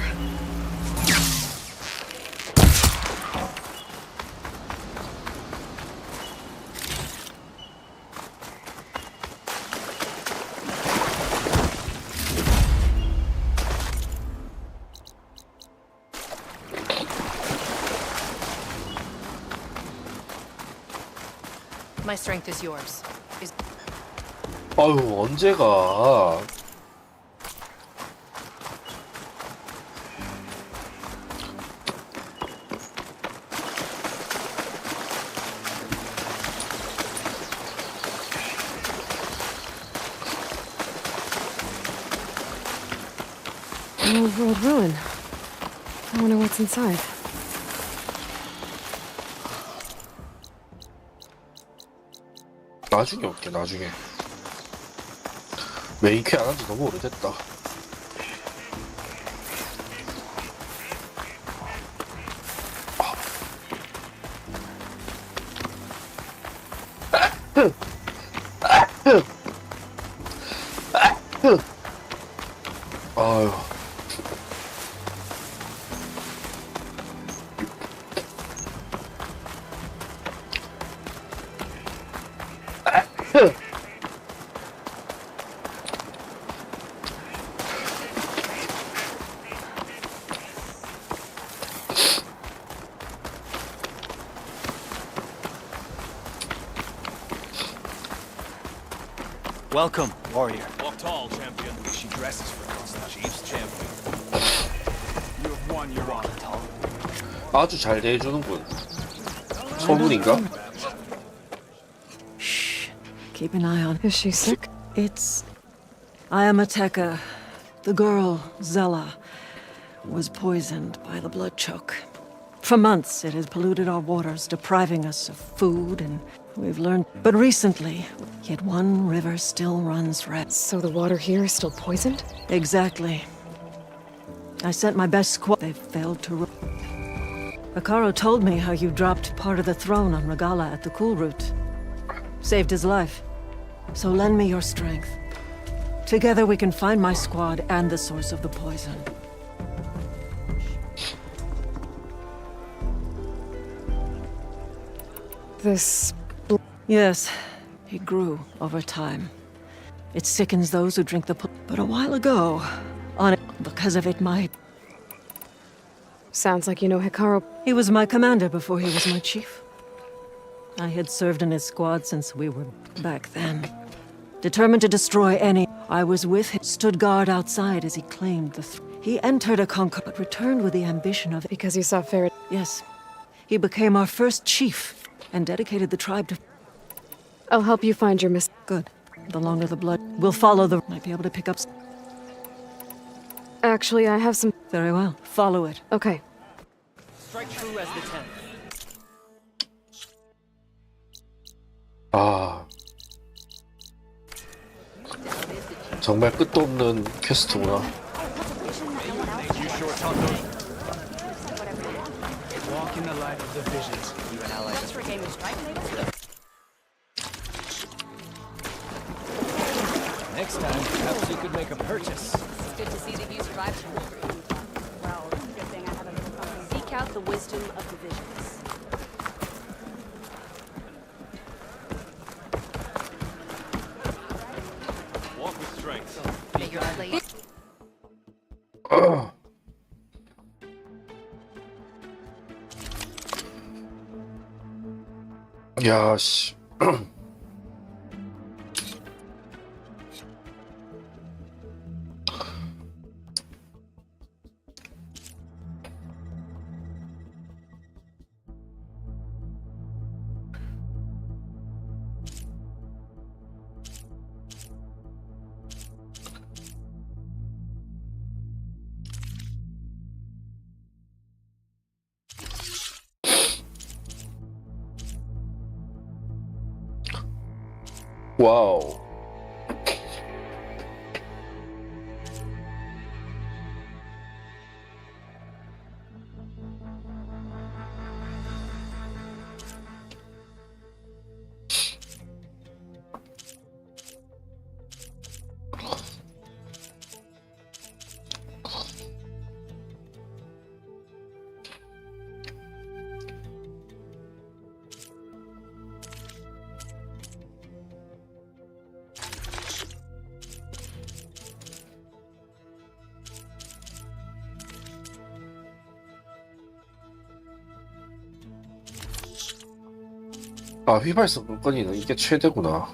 My strength is yours. 아유 언제가. An old world ruin. I wonder what's inside. 나중에 올게 나중에. 메이크 안 한 지 너무 오래됐다. 아유. Welcome, warrior. Walk tall, champion. She dresses for us, Chief's champion. You have won your honor. 아주 잘 대해주는군. 소문인가? Shh. Keep an eye on. Is she sick? It's... I am a Tekka. The girl, Zella, was poisoned by the blood choke. For months, it has polluted our waters, depriving us of food, and we've learned... But recently, yet one river still runs red. So the water here is still poisoned? Exactly. I sent my best squad. They failed to... Hikaru told me how you dropped part of the throne on Regala at the Cool Route. Saved his life. So lend me your strength. Together we can find my squad and the source of the poison. This... Yes, it grew over time. It sickens those who drink the but a while ago, on it, because of it, Sounds like you know Hikaru. He was my commander before he was my chief. I had served in his squad since we were back then. Determined to destroy any... I was with him, stood guard outside as he claimed the He entered a conquer, but returned with the ambition of... Because he saw Farrah. Yes. He became our first chief, and dedicated the tribe to... I'll help you find your miss... Good. The longer the blood... We'll follow the... Might be able to pick up... Actually, I have some... Very well. Follow it. Okay. Strike true as the 10th. 아... 정말 끝도 없는 퀘스트구나. Walk in the light of the visions. You and allies. Just regain your strike, maybe? Next time, perhaps you could make a purchase. It's good to see that you survived. Well, good thing I have a little something. Seek out the wisdom of the visions. Walk with strength. May your blade... 야, 씨. 와우. 아, 휘발성 물건이는 이게 최대구나.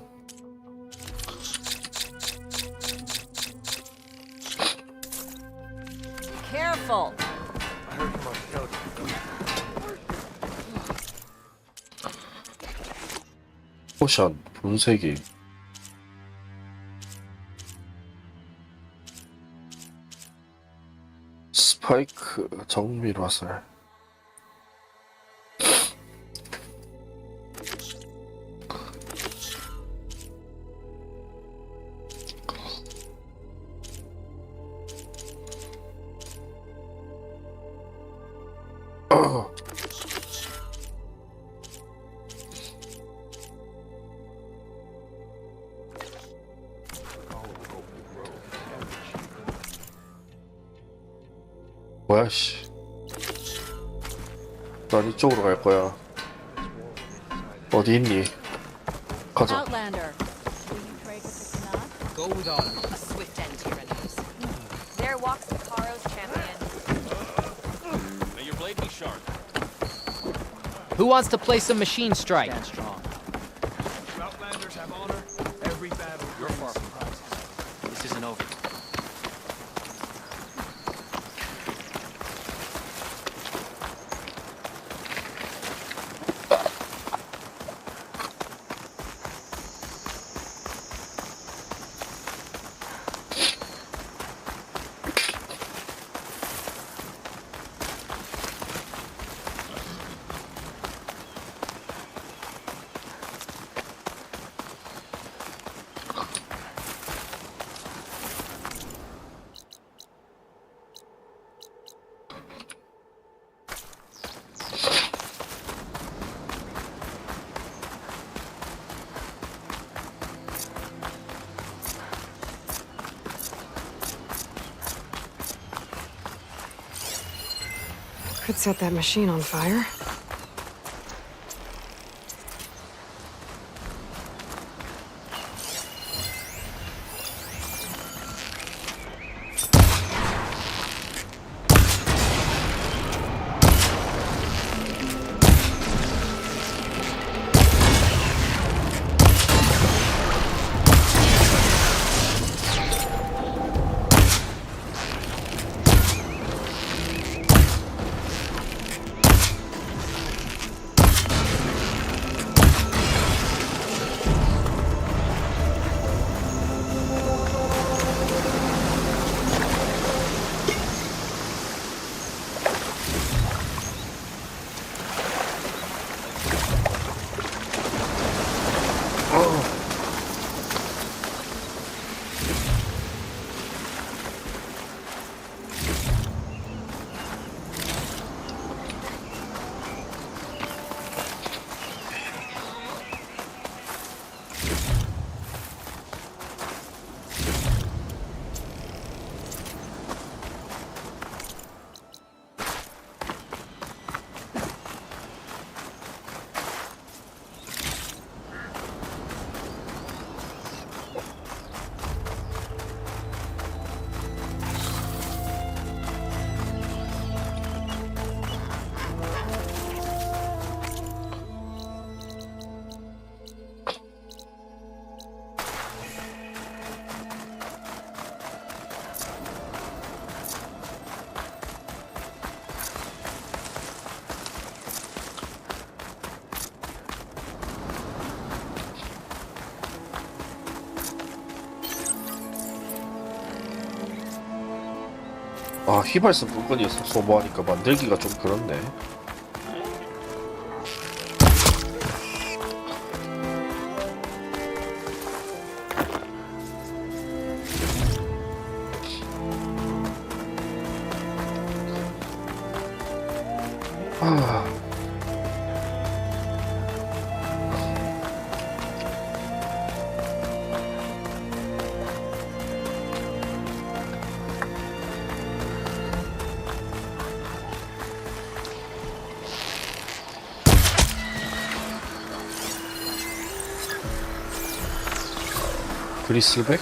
Careful! 포션, 분쇄기. 스파이크, 정밀 화살. 뭐야, 씨. 난 이쪽으로 갈 거야. 어디 있니? 가자. Outlander. Will you pray to Krishna? Go with honor. A swift end to your enemies. There walks Hikaru's champion. May your blade be sharp. Who wants to play some machine strike? Stand strong. Outlanders have honor. Every battle you're far from surprises. This isn't over. Could set that machine on fire. 아, 휘발성 물건이 소모하니까 만들기가 좀 그렇네. 아... 브리슬백?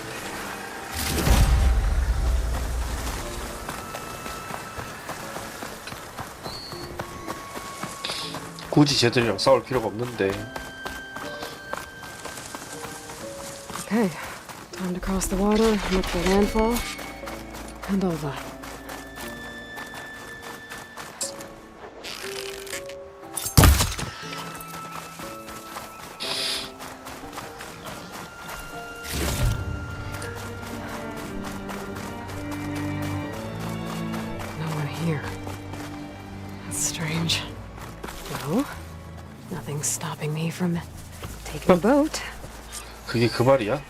굳이 쟤들이랑 싸울 필요가 없는데. Okay, time to cross the water, look for landfall, and all that. No one here. That's strange. No, nothing's stopping me from taking a boat. 그게 그 말이야?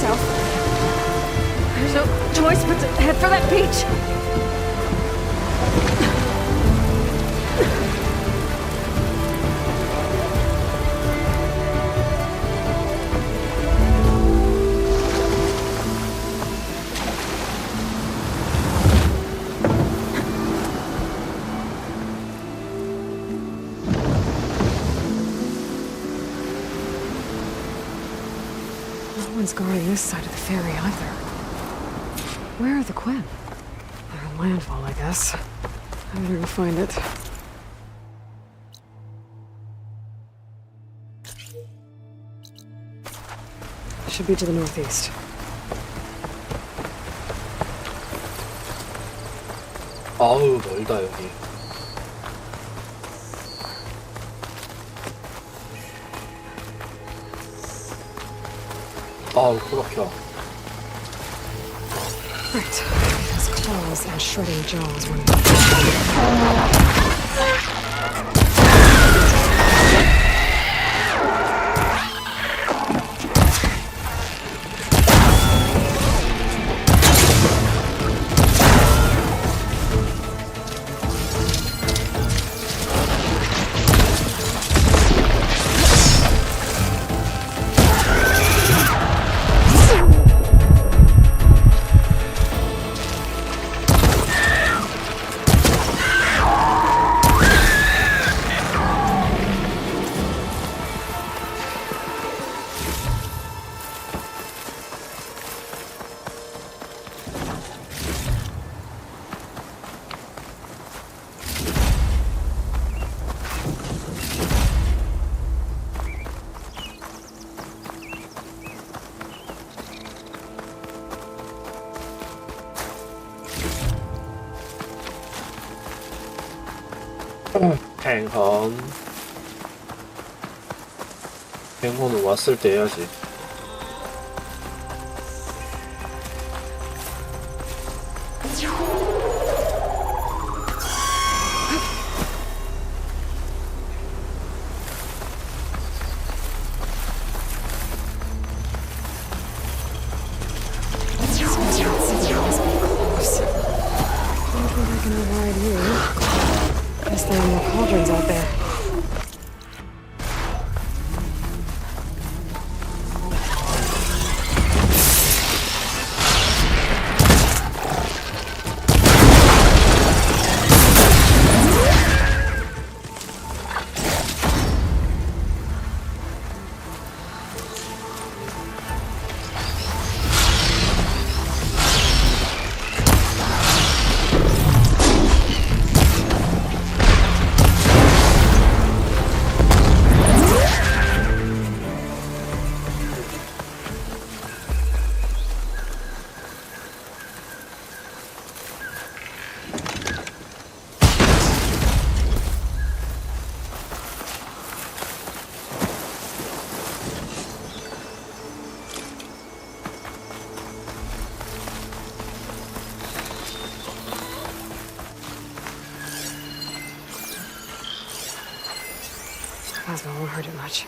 yourself. There's no choice but to head for that beach. No one's guarding this side of the ferry either. Where are the Quinn? They're on landfall, I guess. I better go find it. Should be to the northeast. 아우 멀다 여기. 아우 그렇게. Right. Those claws and shredding jaws were... 뱅헌은 왔을 때 해야지. Guess there are more cauldrons out there. Plasma won't hurt it much.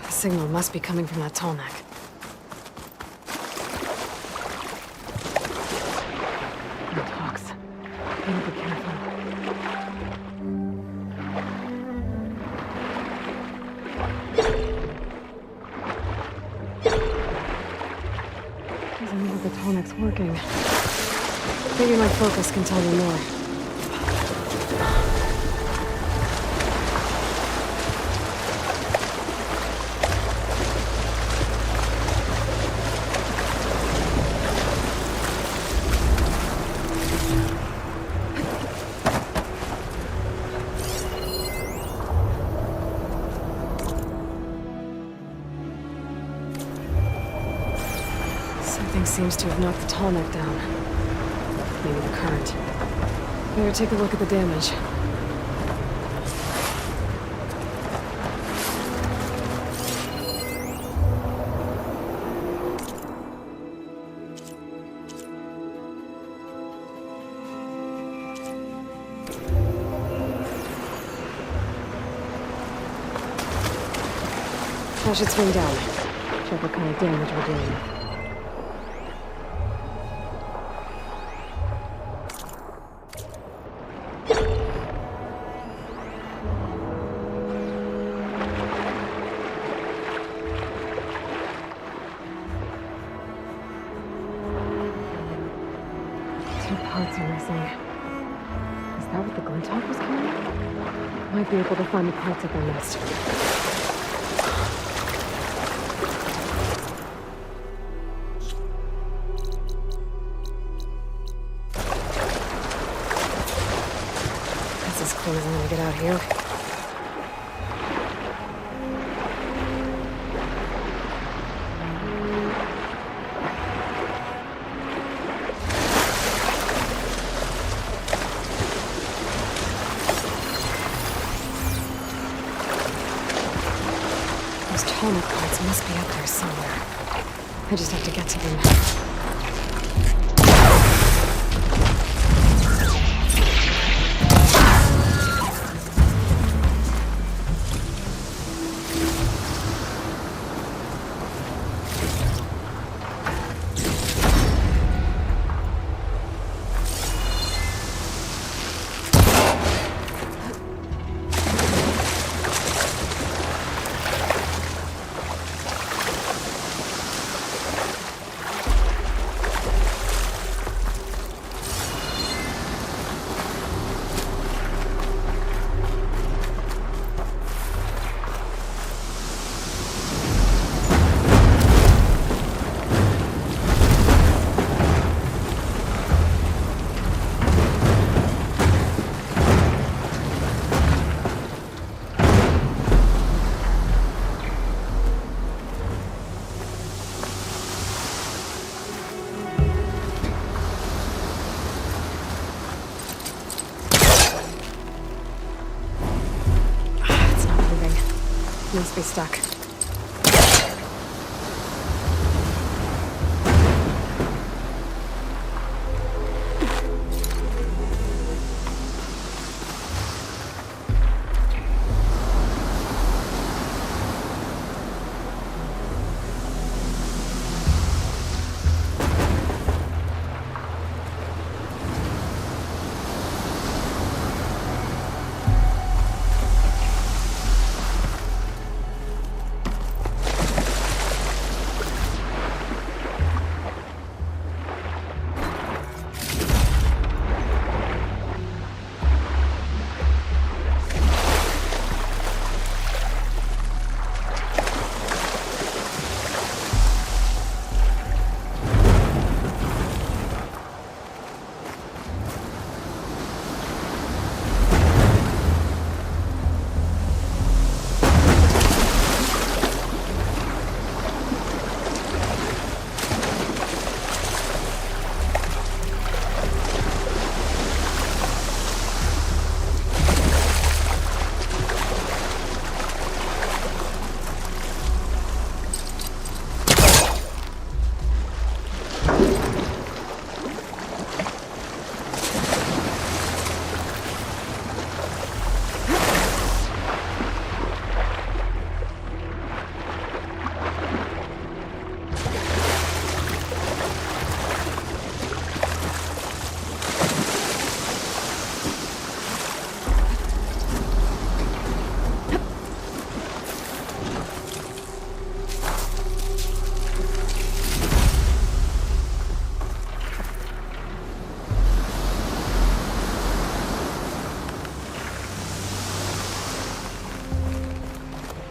The signal must be coming from that tall neck. No talks. Better be careful. Doesn't look like the tall neck's working. Maybe my focus can tell me more. Something seems to have knocked the tall neck down. Maybe the current. Better take a look at the damage. I should swing down. Check what kind of damage we're doing. Two parts are missing. Is that what the Glinthawk was carrying? Might be able to find the parts at their nest. As close as I'm gonna get out here. Those tonic cards must be up there somewhere. I just have to get to them. Must be stuck.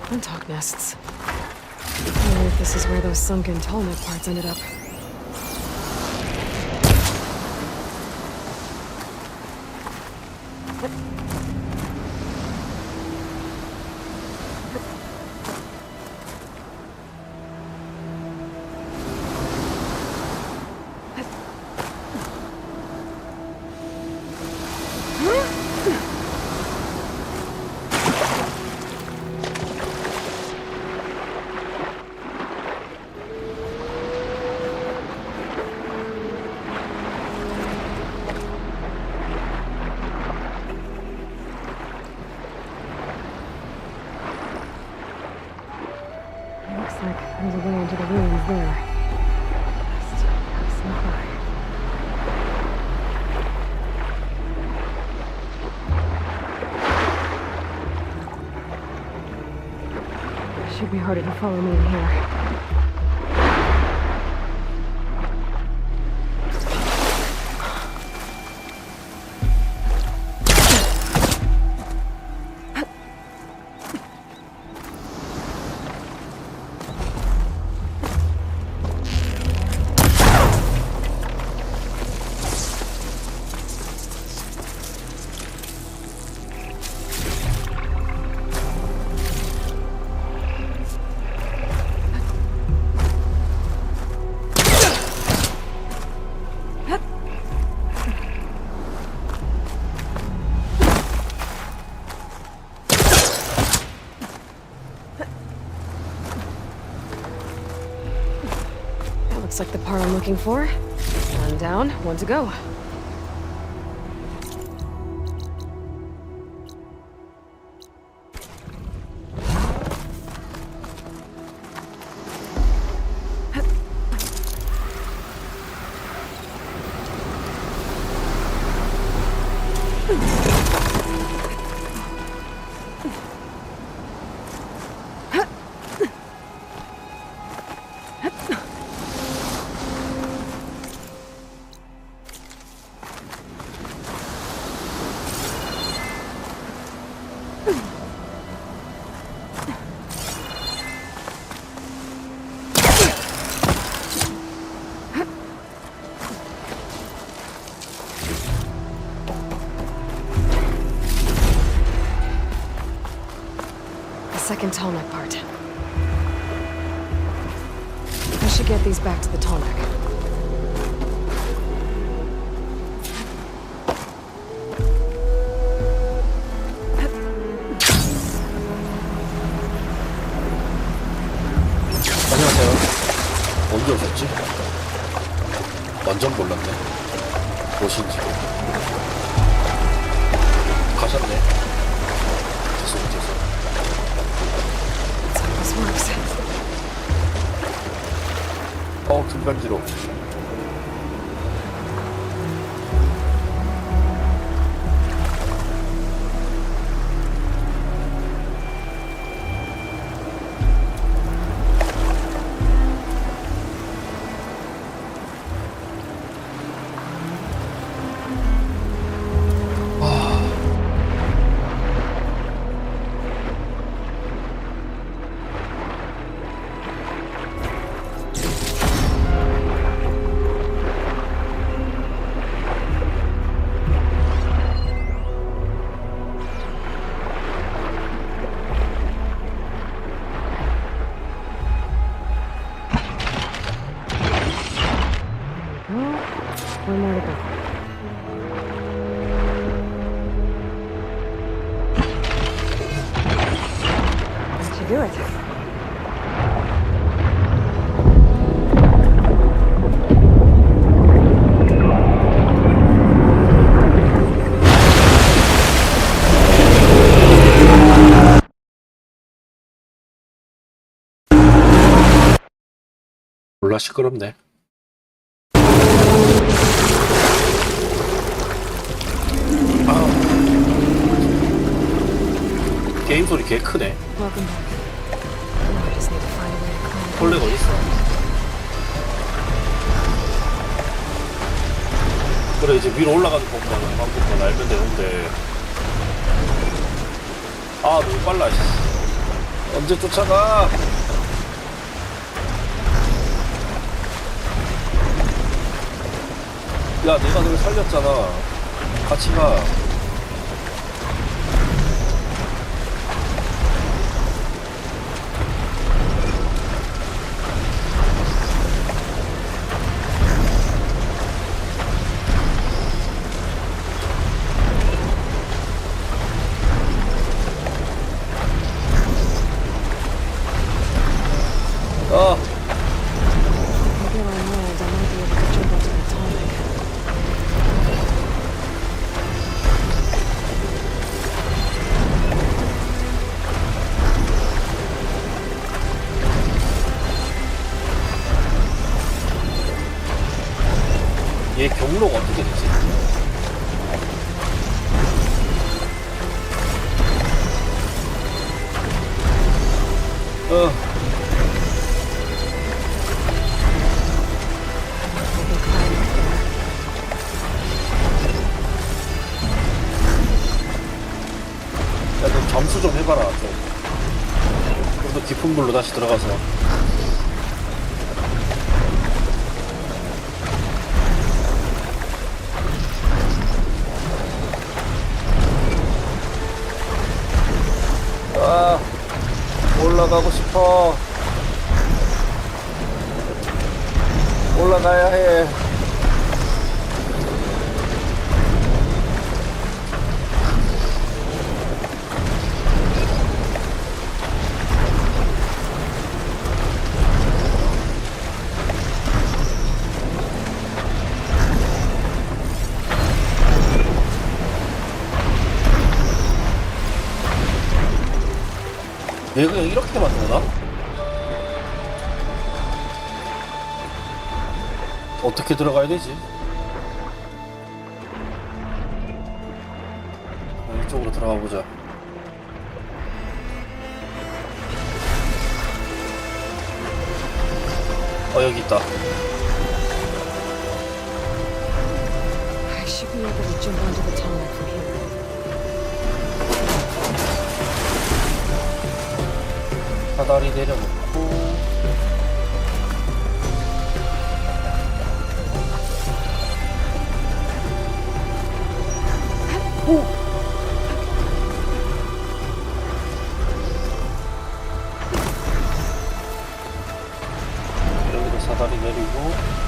Glinthawk nests. I wonder if this is where those sunken tallneck parts ended up. There's a way into the ruins there. Just sneak by. Should be harder to follow me in here. Looks like the part I'm looking for. One down, one to go. Second tallneck part. I should get these back to the tallneck. 안녕하세요. 언제 오셨지? 완전 몰랐네. 무엇인지. 가셨네. 죄송. 금간지로. One more to go. That should do it. 몰라 시끄럽네. 게임 소리 개 크네. 콜렉 어딨어? 그래 이제 위로 올라가는 방법만 알면 되는데. 아 너무 빨라. 언제 쫓아가? 야 내가 너를 살렸잖아. 같이 가. 얘 경로가 어떻게 되지? 야, 너 잠수 좀 해봐라. 좀 더 깊은 물로 다시 들어가서. 아, 올라가고 싶어. 올라가야 해. 얘가 이렇게 만드나? 어떻게 들어가야 되지? 이쪽으로 들어가 보자. 여기 있다. I should be able to jump onto the tunnel from here. 사다리 내려놓고. 오! 여기도 사다리 내리고.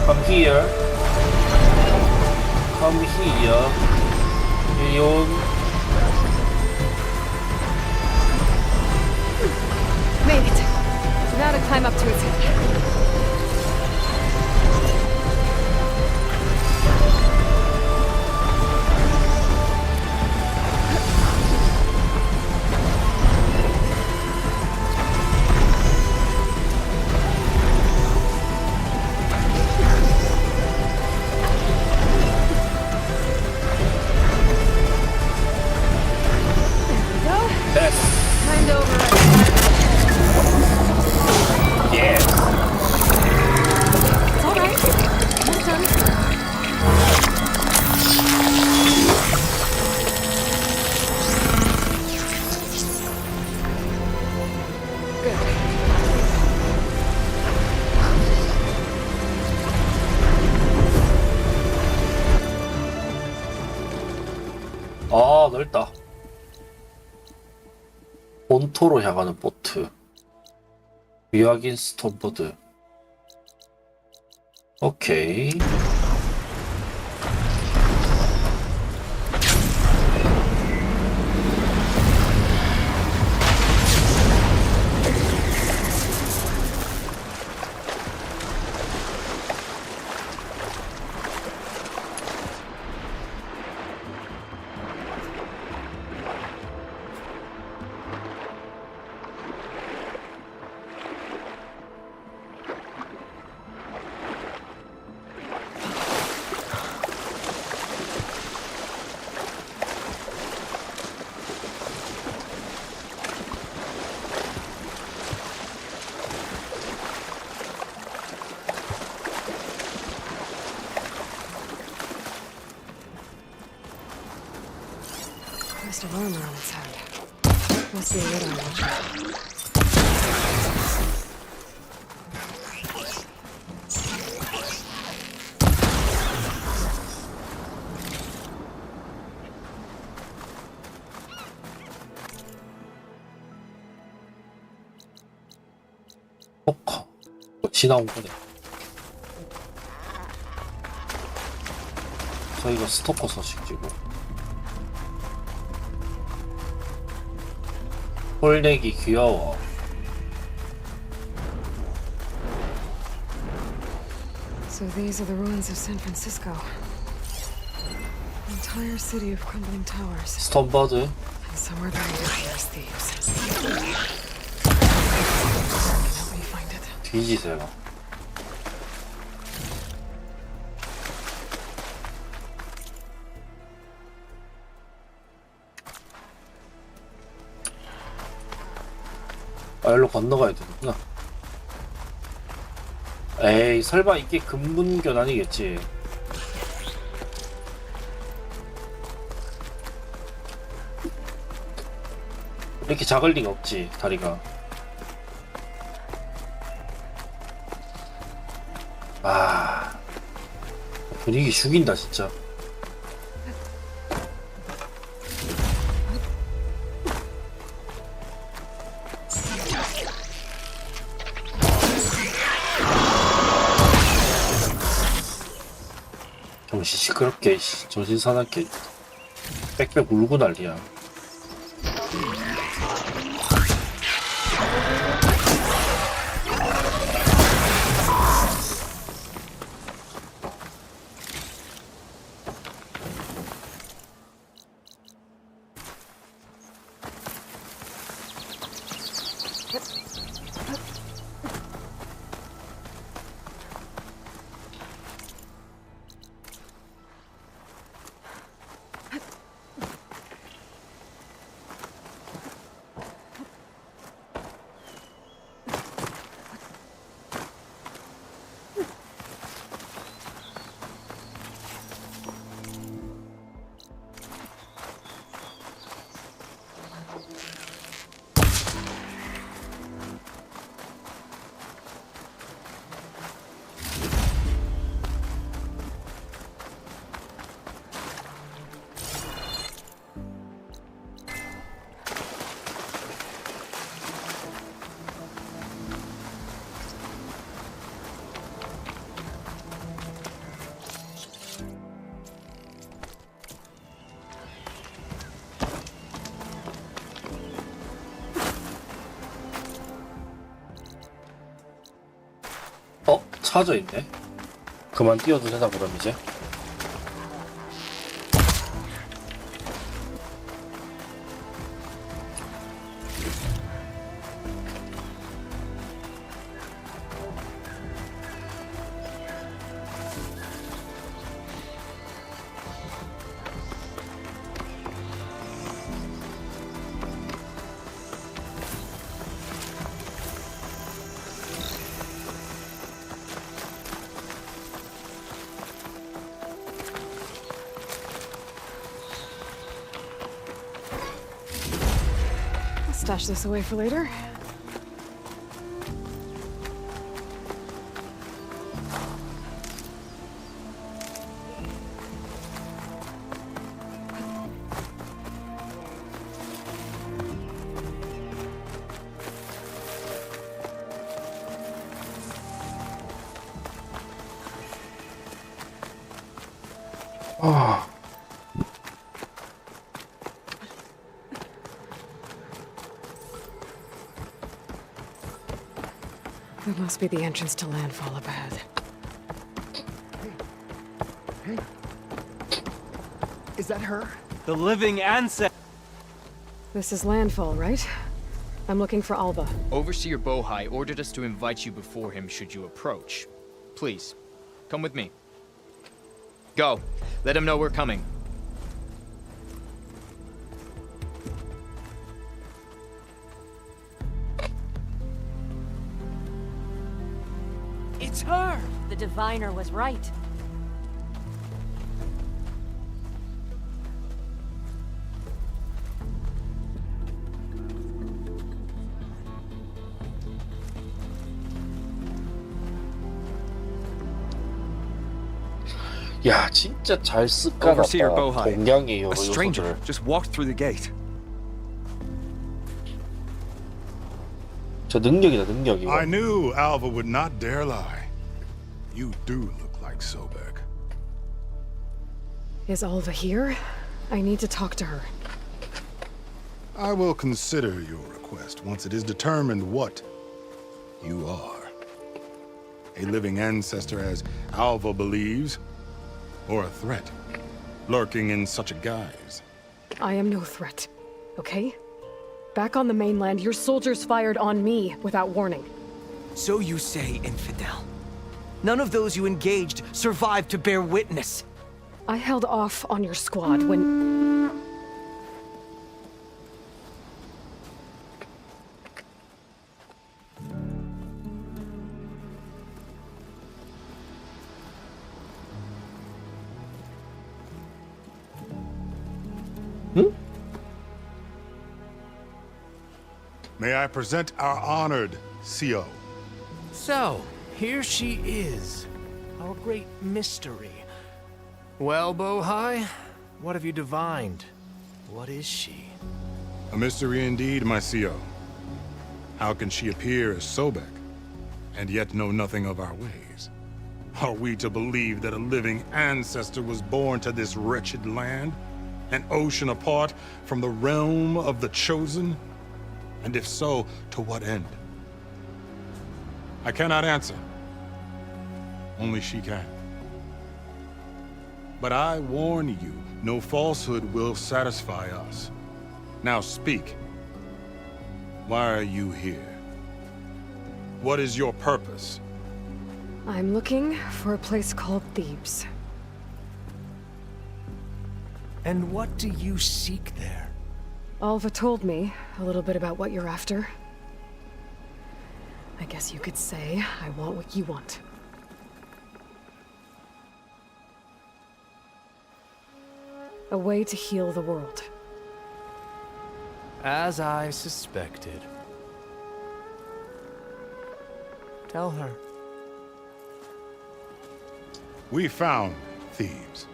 Come here. Come here. Leon. Made it. So now to climb up to its head. Kind over. Yeah. It's all right. Almost done. Good. 아, 넓다. 본토로 향하는 보트. 위확인 스톤보드. 오케이. Crest of armor on its head. Must be a lid on it. 포커. 지나온 거네. 저희가 스토커 서식지고. 홀내기 귀여워. So these are the ruins of San Francisco. An entire city of crumbling towers. 스톤버드. And somewhere buried there's thieves. Nobody find it. 뒤지세요. 아, 여기로 건너가야 되는구나. 에이, 설마 이게 금문교는 아니겠지. 이렇게 작을 리가 없지, 다리가. 아, 분위기 죽인다, 진짜. 정신 시끄럽게, 정신 사납게 빽빽 울고 난리야. 차져 있네. 그만 뛰어도 되나 그럼 이제? Stash this away for later. That must be the entrance to landfall up ahead. Hey. Is that her? The living ancestor. This is landfall, right? I'm looking for Alba. Overseer Bohai ordered us to invite you before him should you approach. Please, come with me. Go. Let him know we're coming. It's her! The diviner was right. 야, 진짜 잘 습관없다. Overseer Bohai. 동양이에요, A stranger 요소들. just walked through the gate. 저 능력이다, 능력 이거. I knew Alva would not dare lie. You do look like Sobek. Is Alva here? I need to talk to her. I will consider your request once it is determined what you are. a living ancestor as Alva believes, or a threat, lurking in such a guise. I am no threat, okay? Back on the mainland, your soldiers fired on me without warning. So you say, infidel. None of those you engaged survived to bear witness. I held off on your squad when... May I present our honored CO? So, here she is. Our great mystery. Well, Bohai, what have you divined? What is she? A mystery indeed, my CO. How can she appear as Sobek, and yet know nothing of our ways? Are we to believe that a living ancestor was born to this wretched land? An ocean apart from the realm of the Chosen? And if so, to what end? I cannot answer. Only she can. But I warn you, no falsehood will satisfy us. Now speak. Why are you here? What is your purpose? I'm looking for a place called Thebes. And what do you seek there? Alva told me a little bit about what you're after. I guess you could say I want what you want. A way to heal the world. As I suspected. Tell her. We found Thebes,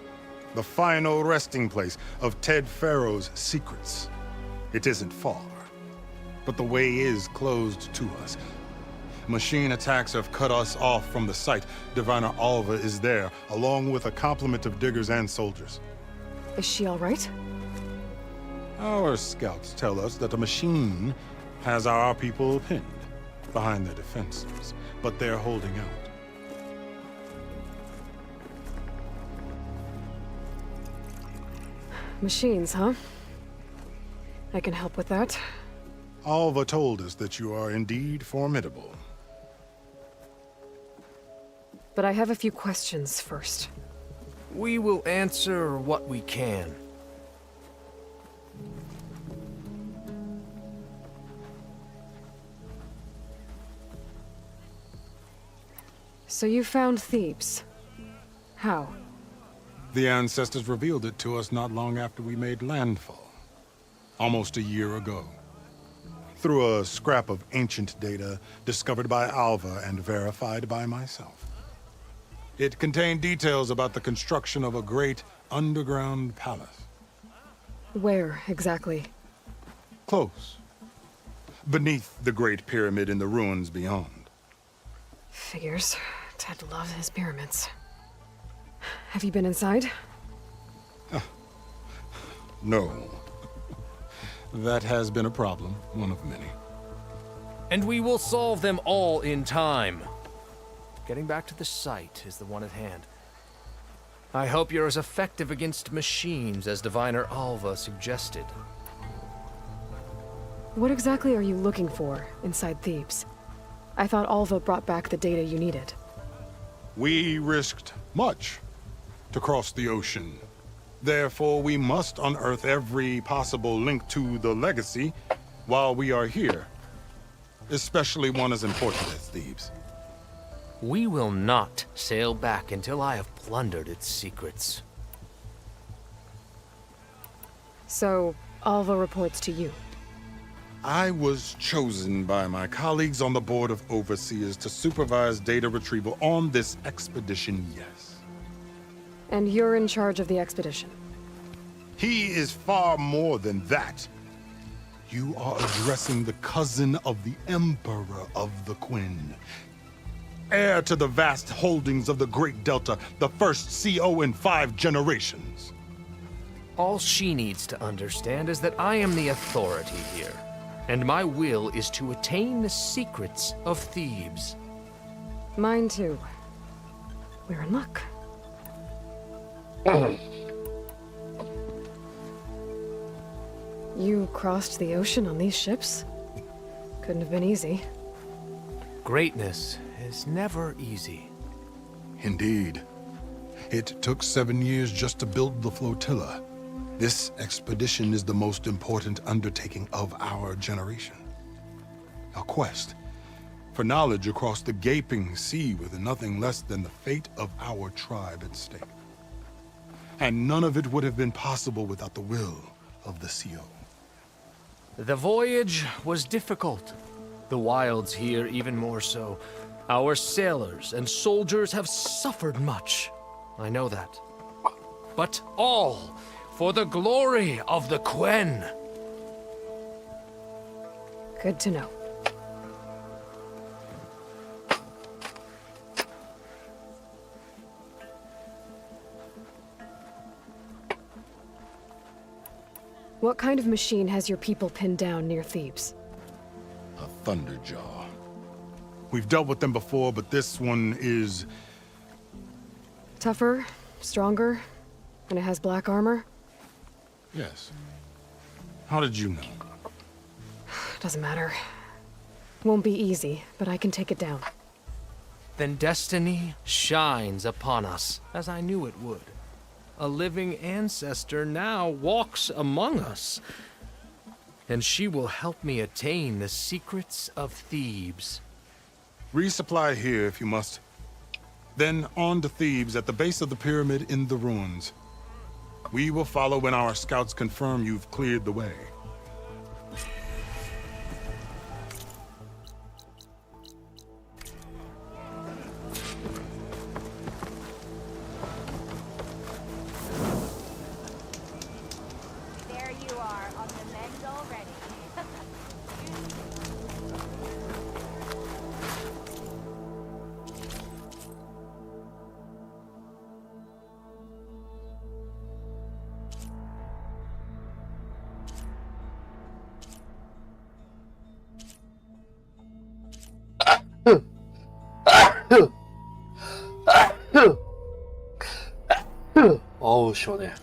the final resting place of Ted Pharaoh's secrets. It isn't far, but the way is closed to us. Machine attacks have cut us off from the site. Diviner Alva is there, along with a complement of diggers and soldiers. Is she all right? Our scouts tell us that a machine has our people pinned behind their defenses, but they're holding out. Machines, huh? I can help with that. Alva told us that you are indeed formidable. But I have a few questions first. We will answer what we can. So you found Thebes. How? The ancestors revealed it to us not long after we made landfall. Almost a year ago. Through a scrap of ancient data discovered by Alva and verified by myself. It contained details about the construction of a great underground palace. Where, exactly? Close. Beneath the Great Pyramid in the ruins beyond. Figures. Ted loves his pyramids. Have you been inside? No. That has been a problem, one of many. And we will solve them all in time. Getting back to the site is the one at hand. I hope you're as effective against machines as Diviner Alva suggested. What exactly are you looking for inside Thebes? I thought Alva brought back the data you needed. We risked much to cross the ocean. Therefore, we must unearth every possible link to the legacy while we are here. Especially one as important as Thebes. We will not sail back until I have plundered its secrets. So, Alva reports to you. I was chosen by my colleagues on the Board of Overseers to supervise data retrieval on this expedition, yes. And you're in charge of the expedition. He is far more than that. You are addressing the cousin of the Emperor of the Quinn. Heir to the vast holdings of the Great Delta, the first CO in 5 generations. All she needs to understand is that I am the authority here, and my will is to attain the secrets of Thebes. Mine too. We're in luck. You crossed the ocean on these ships? Couldn't have been easy. Greatness is never easy. Indeed. It took 7 years just to build the flotilla. This expedition is the most important undertaking of our generation. A quest for knowledge across the gaping sea with nothing less than the fate of our tribe at stake. And none of it would have been possible without the will of the CO. The voyage was difficult. The wilds here even more so. Our sailors and soldiers have suffered much. I know that. But all for the glory of the Quen. Good to know. What kind of machine has your people pinned down near Thebes? A Thunderjaw. We've dealt with them before, but this one is... Tougher, stronger, and it has black armor? Yes. How did you know? Doesn't matter. Won't be easy, but I can take it down. Then destiny shines upon us, as I knew it would. A living ancestor now walks among us, and she will help me attain the secrets of Thebes. Resupply here if you must. Then on to Thebes at the base of the pyramid in the ruins. We will follow when our scouts confirm you've cleared the way. There you are, on the mend already. 어우 시원해.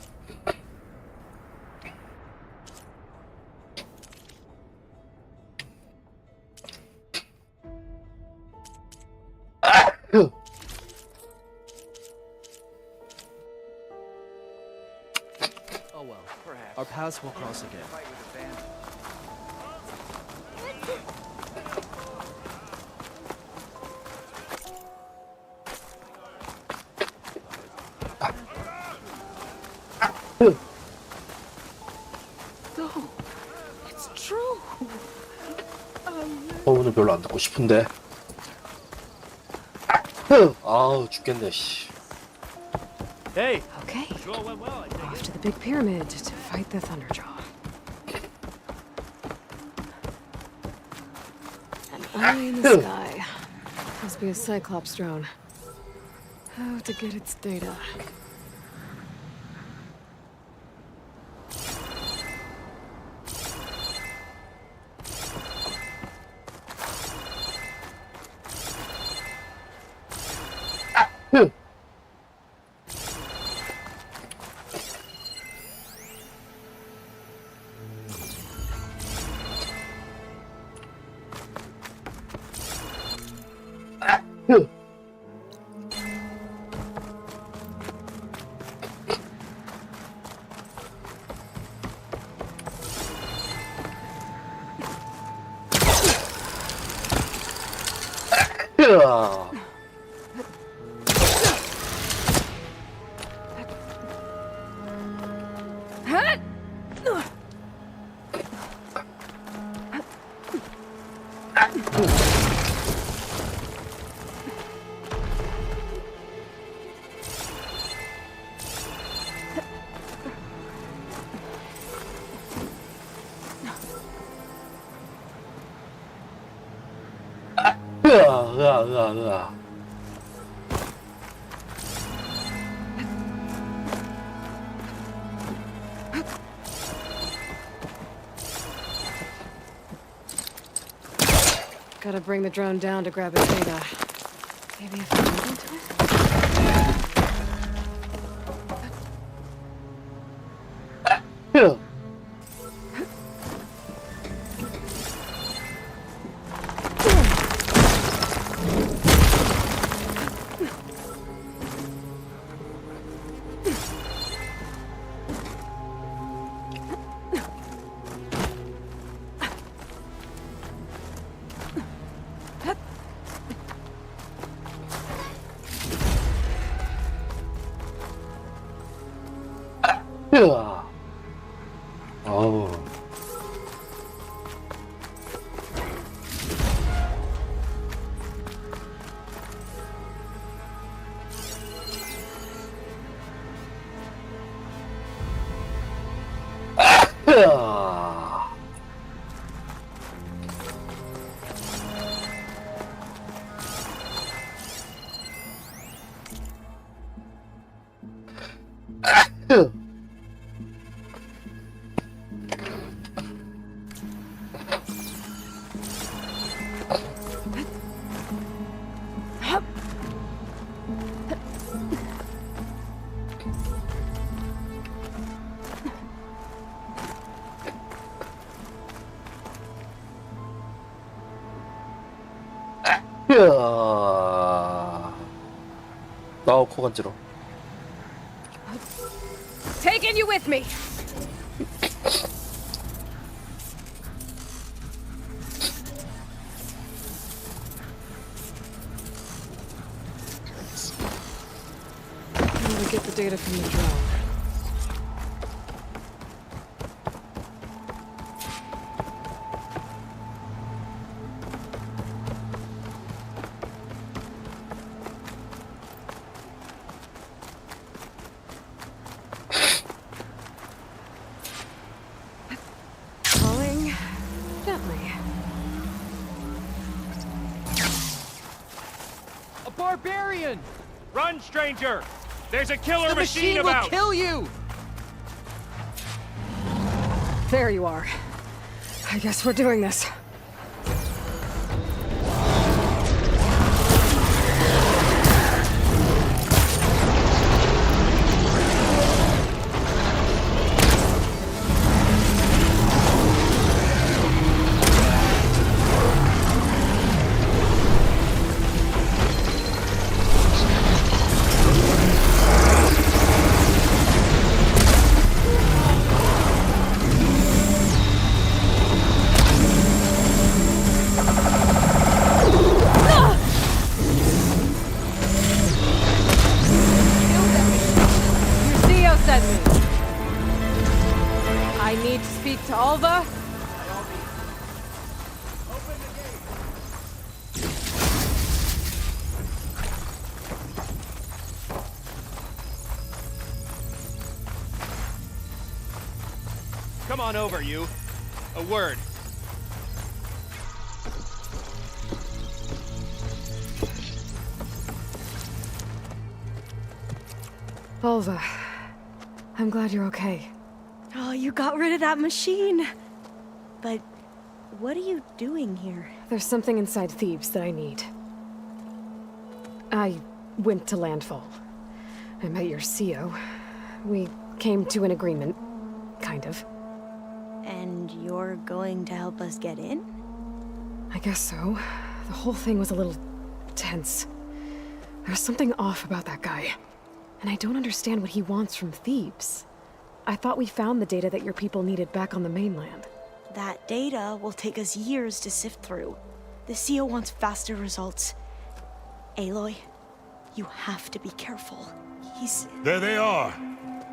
Oh well, perhaps. Our paths will cross again. No, it's true. 소문은 별로 안 듣고 싶은데. 아우 죽겠네 씨. Hey. Okay. Off to the big pyramid to fight the Thunderjaw. An eye in the sky. Must be a Cyclops drone. How to get its data? 으아. 으아. Gotta bring the drone down to grab its data. Maybe if I move into it? Yeah. Yeah. Oh. Yeah. 코 간지러. Taking you with me. I'm gonna get the data from the drone. Falling gently. A barbarian! Run, stranger! There's a killer The machine will about! kill you! There you are. I guess we're doing this. I need to speak to Alva. Come on over, you. A word. Alva, I'm glad you're okay. Oh, you got rid of that machine. But what are you doing here? There's something inside Thebes that I need. I went to landfall. I met your CO. We came to an agreement, kind of. And you're going to help us get in? I guess so. The whole thing was a little tense. There's something off about that guy. And I don't understand what he wants from Thebes. I thought we found the data that your people needed back on the mainland. That data will take us years to sift through. The CO wants faster results. Aloy, you have to be careful. There they are!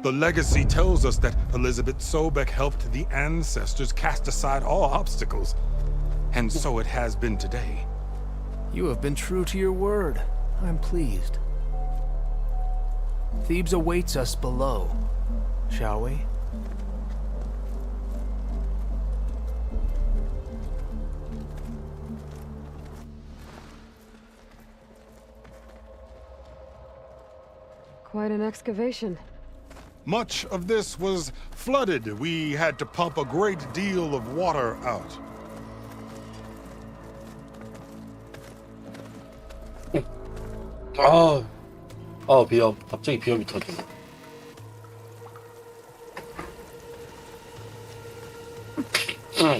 The legacy tells us that Elizabeth Sobek helped the ancestors cast aside all obstacles. And so it has been today. You have been true to your word. I'm pleased. Thebes awaits us below. Shall we? Quite an excavation. Much of this was flooded. We had to pump a great deal of water out. 비염. 갑자기 비염이 터지네.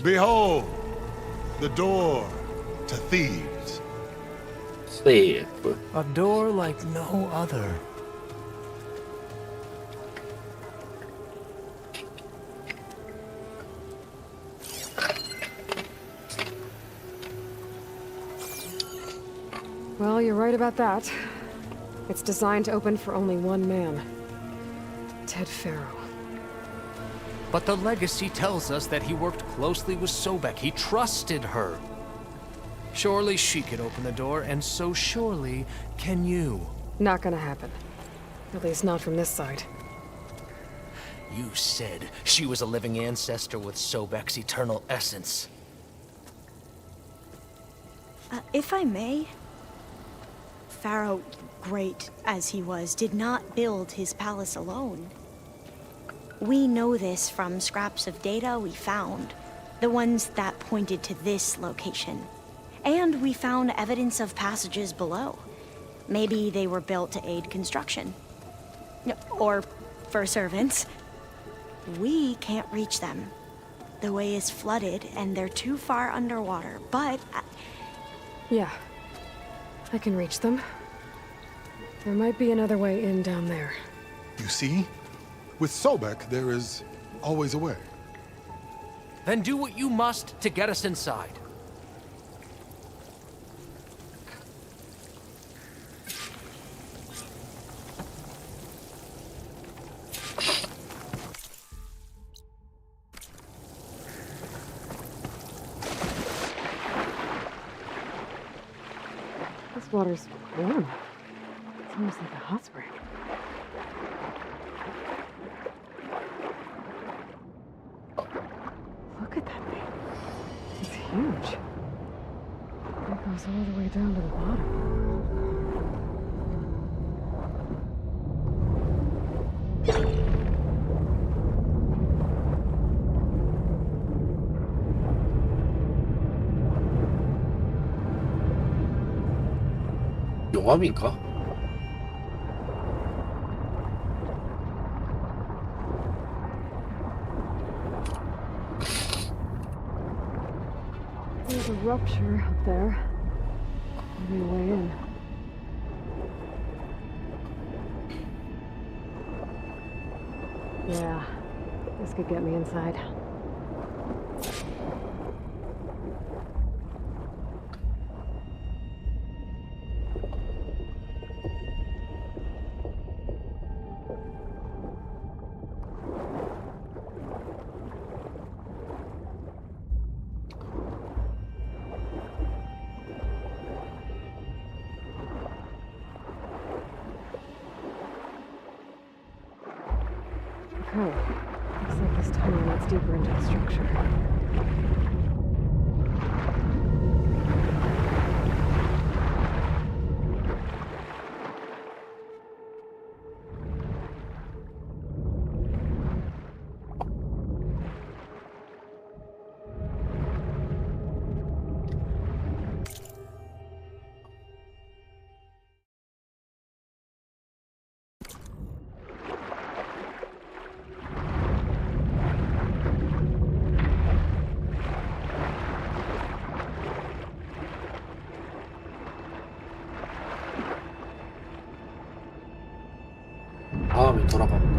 Behold, the door to Thebes. Safe. A door like no other. Well, you're right about that. It's designed to open for only one man. Ted Farrow. But the legacy tells us that he worked closely with Sobek. He trusted her. Surely she can open the door, and so surely can you. Not gonna happen. At least not from this side. You said she was a living ancestor with Sobek's eternal essence. If I may, Pharaoh, great as he was, did not build his palace alone. We know this from scraps of data we found, the ones that pointed to this location. And we found evidence of passages below. Maybe they were built to aid construction. Or for servants. We can't reach them. The way is flooded and they're too far underwater, but... Yeah. I can reach them. There might be another way in down there. You see? With Sobek, there is always a way. Then do what you must to get us inside. This water's warm. It's almost like a hot spring. Look at that thing. It's huge. It goes all the way down to the bottom. 용암인가? There's a rupture up there. Maybe a way in. Yeah, this could get me inside. Okay, looks like this tunnel leads deeper into the structure. 다음에 돌아가면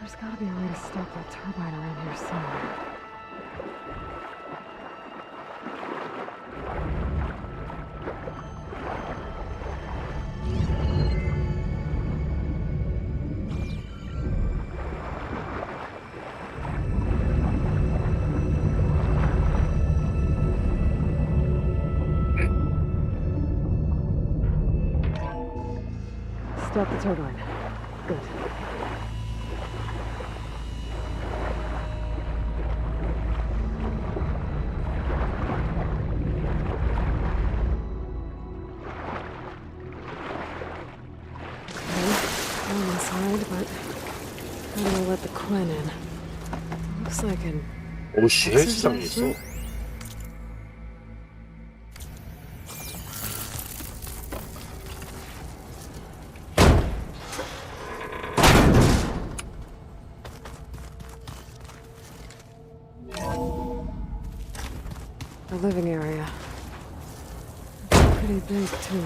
There's gotta be a way to stop that turbine around here somewhere. stop the turbine. Good. I'm inside, but I'm gonna let the Quen in. Looks like an 오씨 헬스장이 있어. the living area. Pretty big, too.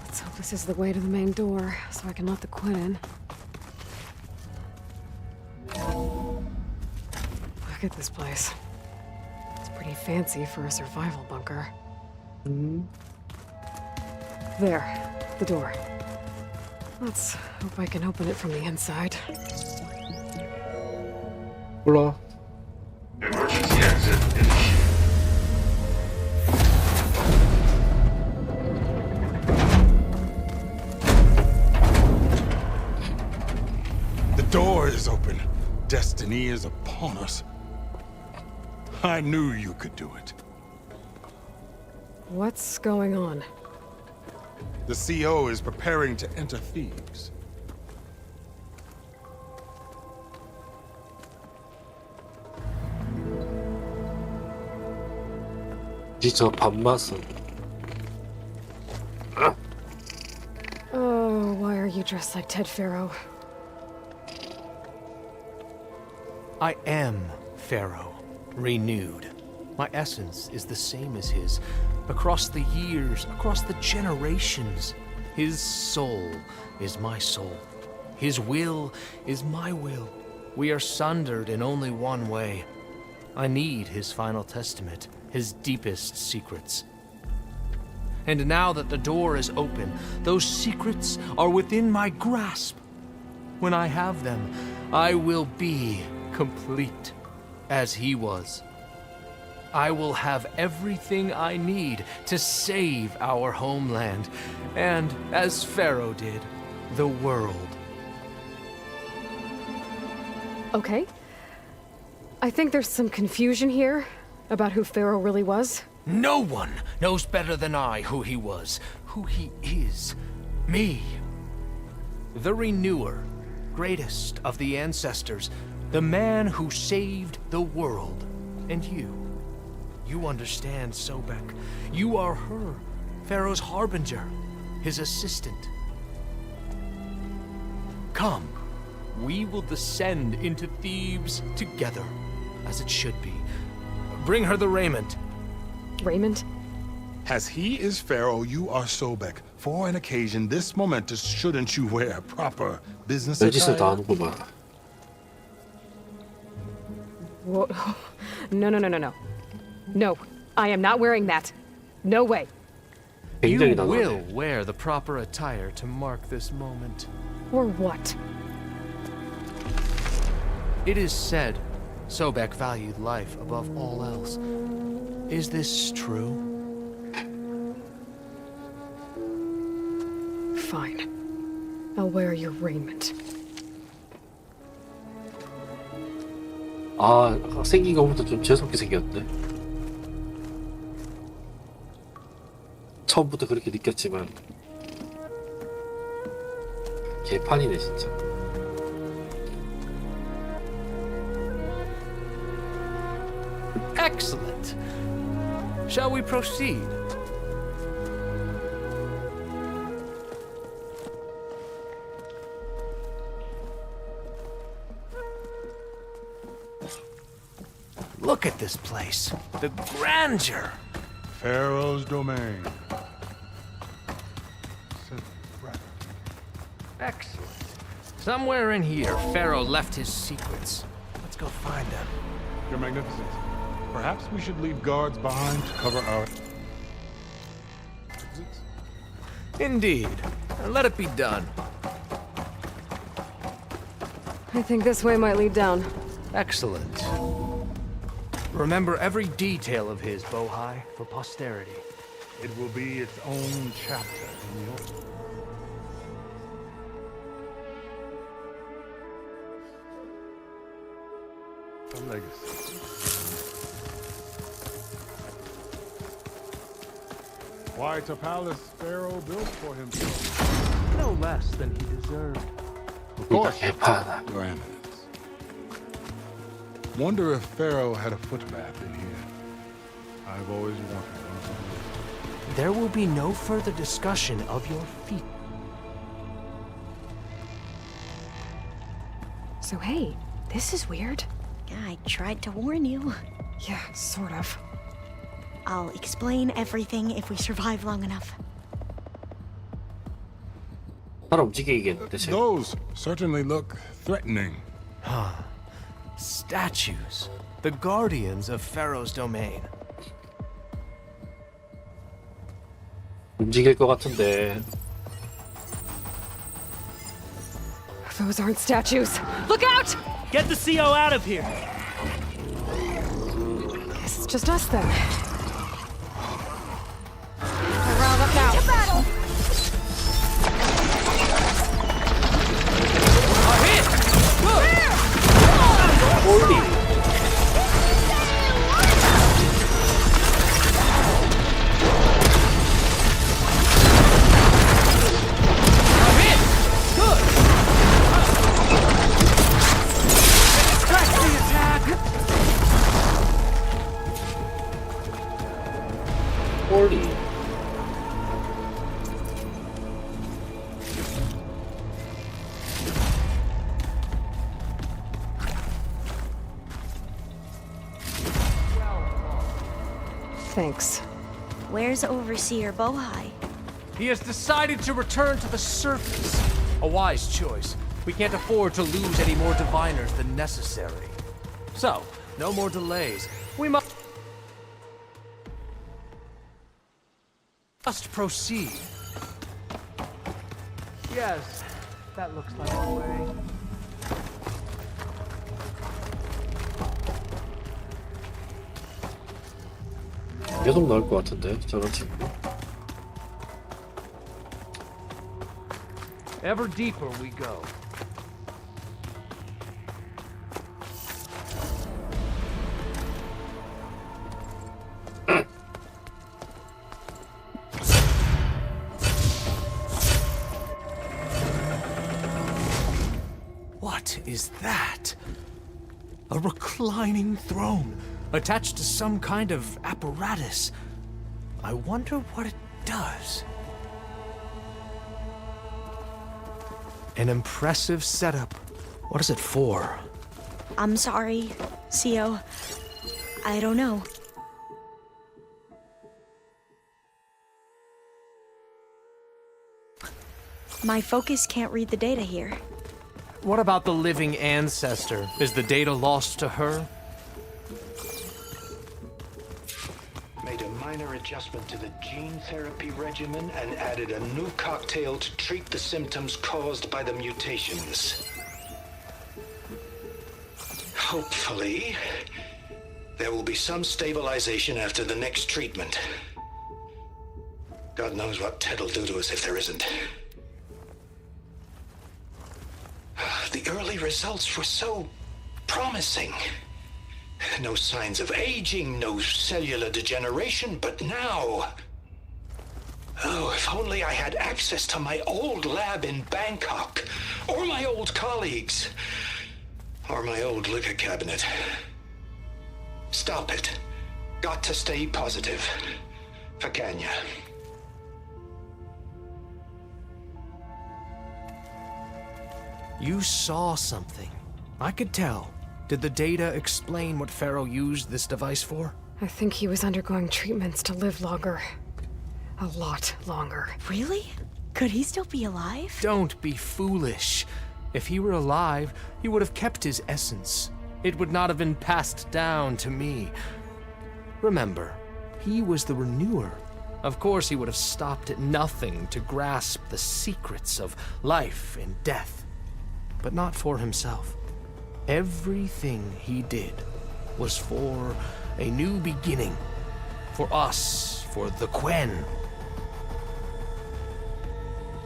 Let's hope this is the way to the main door, so I can let the Quen in. Look at this place. It's pretty fancy for a survival bunker. There, the door. Let's hope I can open it from the inside. 몰라. Emergency exit initiated. The door is open. Destiny is upon us. I knew you could do it. What's going on? The CO is preparing to enter Thebes. 진짜 밥맛은. Oh, why are you dressed like Ted Pharaoh? I am Pharaoh, renewed. My essence is the same as his. Across the years, across the generations, his soul is my soul. His will is my will. We are sundered in only one way. I need his final testament, his deepest secrets. And now that the door is open, those secrets are within my grasp. When I have them, I will be complete, as he was. I will have everything I need to save our homeland, and, as Pharaoh did, the world. Okay. I think there's some confusion here about who Pharaoh really was. No one knows better than I who he was, who he is. Me. The Renewer, greatest of the ancestors, the man who saved the world. And you. You understand, Sobek. You are her, Pharaoh's harbinger, his assistant. Come, we will descend into Thebes together, as it should be. Bring her the raiment. Raiment? As he is Pharaoh, you are Sobek. For an occasion this momentous, shouldn't you wear proper business 별짓을 다 attire? 하는구만. Whoa. No. No, I am not wearing that. No way. You 굉장히 나가네. will wear the proper attire to mark this moment. Or what? It is said Sobek valued life above all else. Is this true? Fine. I'll wear your raiment. 아, 생긴 것부터 좀 재수없게 생겼네. 처음부터 그렇게 느꼈지만. 개판이네 진짜. Excellent. Shall we proceed? Look at this place. The grandeur. Pharaoh's domain. Excellent. Somewhere in here, Pharaoh left his secrets. Let's go find them. Your Magnificence, perhaps we should leave guards behind to cover our exits? Indeed. Let it be done. I think this way might lead down. Excellent. Remember every detail of his, Bohai, for posterity. It will be its own chapter in your... A legacy. Quite a palace Pharaoh built for himself. No less than he deserved. Of course, Your Eminence. Wonder if Pharaoh had a footbath in here. I've always wanted one. There will be no further discussion of your feet. So hey, this is weird. Yeah, I tried to warn you. Yeah, sort of. I'll explain everything if we survive long enough. Those certainly look threatening. Huh. Statues. The guardians of Pharaoh's domain. 움직일 것 같은데. Those aren't statues. Look out! Get the CO out of here! Guess it's just us then. Round up now. To battle! Holy. Holy. Thanks. Where's Overseer Bohai? He has decided to return to the surface. A wise choice. We can't afford to lose any more diviners than necessary. So, no more delays. We must proceed. Yes, that looks like the way. 계속 나올 것 같은데 저런 친구. Ever deeper we go. What is that? A reclining throne, attached to some kind of apparatus. I wonder what it does. An impressive setup. What is it for? I'm sorry, CO. I don't know. My focus can't read the data here. What about the living ancestor? Is the data lost to her? Made a minor adjustment to the gene therapy regimen and added a new cocktail to treat the symptoms caused by the mutations. Hopefully, there will be some stabilization after the next treatment. God knows what Ted'll do to us if there isn't. The early results were so promising. No signs of aging, no cellular degeneration, but now... Oh, if only I had access to my old lab in Bangkok. or my old colleagues, or my old liquor cabinet. Stop it. Got to stay positive. Vakanya. You saw something. I could tell. Did the data explain what Pharaoh used this device for? I think he was undergoing treatments to live longer. A lot longer. Really? Could he still be alive? Don't be foolish. If he were alive, he would have kept his essence. It would not have been passed down to me. Remember, he was the renewer. Of course, he would have stopped at nothing to grasp the secrets of life and death. But not for himself. Everything he did was for a new beginning. For us, for the Quen.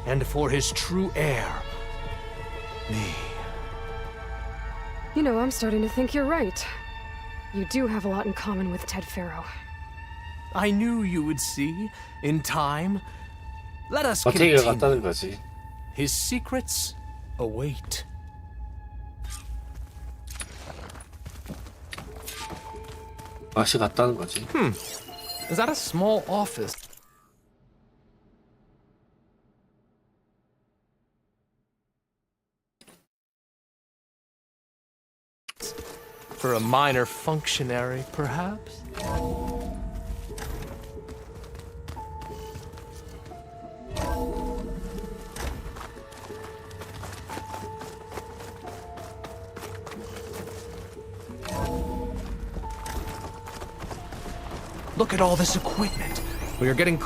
And for his true heir, me. You know, I'm starting to think you're right. You do have a lot in common with Ted Pharaoh. I knew you would see, in time. Let us 어떻게 continue. 갔다는 거지? His secrets await. 맛이 갔다는 거지. Is that a small office? For a minor functionary, perhaps? Look at all this equipment. We are getting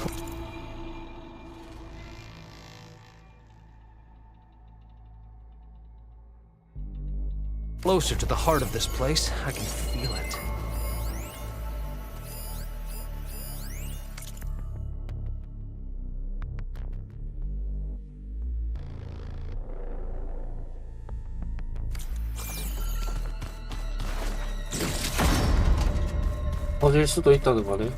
closer to the heart of this place. I can feel it. 어딜 수도 있다는 거네.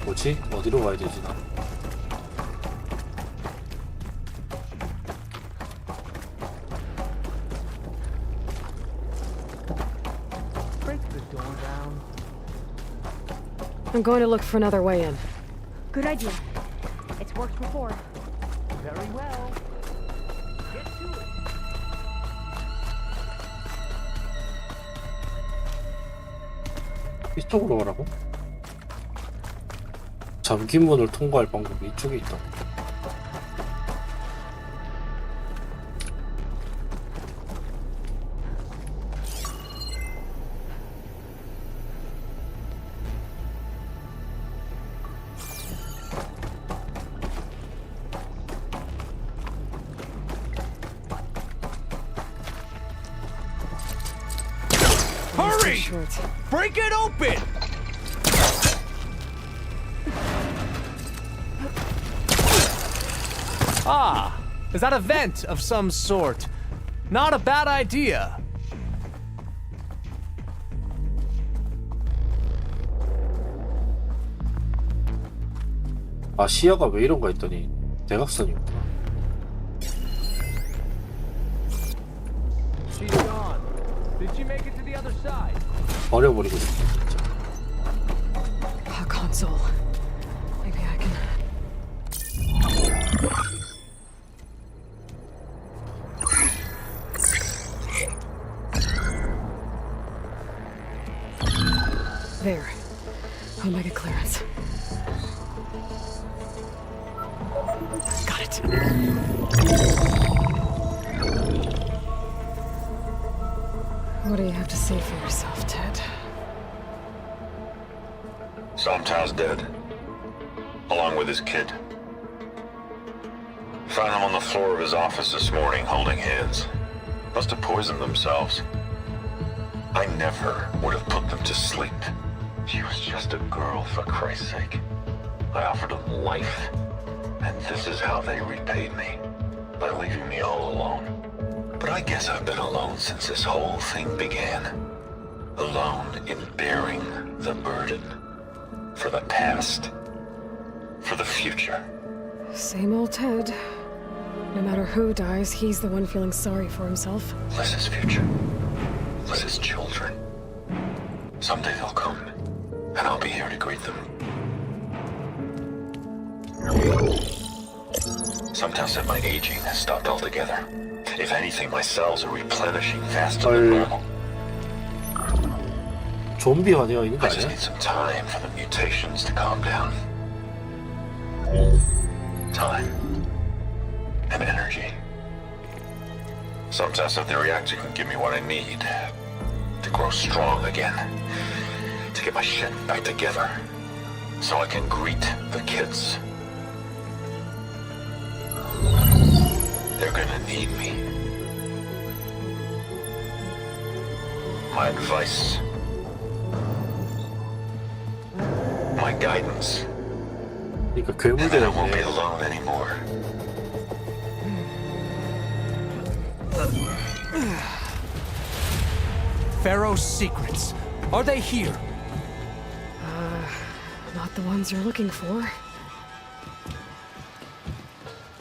뭐지? 어디로 가야 되지 나? I'm going to look for another way in. Good idea. It's worked before. Very well. Get to it. 이쪽으로 가라고? 잠긴 문을 통과할 방법이 이쪽에 있다. Hurry! Break it open! Ah, is that a vent of some sort? Not a bad idea. 아 시야가 왜 이런가 했더니 대각선이었구나. She's gone. Did she make it to the other side? 버려버리고 싶어 진짜. A console. Maybe I can. There. Omega clearance. Got it. What do you have to say for yourself, Ted? Sometimes dead. along with his kid. Found him on the floor of his office this morning, holding hands. Must have poisoned themselves. I never would have put them to sleep. She was just a girl, for Christ's sake. I offered them life, and this is how they repaid me, by leaving me all alone. But I guess I've been alone since this whole thing began. Alone in bearing the burden. For the past. For the future. Same old Ted. No matter who dies, he's the one feeling sorry for himself. Liz's future. Liz's children. Someday they'll come, and I'll be here to greet them. Some tests said my aging has stopped altogether. If anything, my cells are replenishing faster than normal. 좀비화되어 있는 거 I just 아니야? need some time for the mutations to calm down. Time. And energy. Some tests said the reactor can give me what I need to grow strong again. To get my shit back together. So I can greet the kids. They're gonna need me. My advice. My guidance. 그러니까 And then I won't be alone anymore. Pharaoh's secrets. Are they here? Not the ones you're looking for.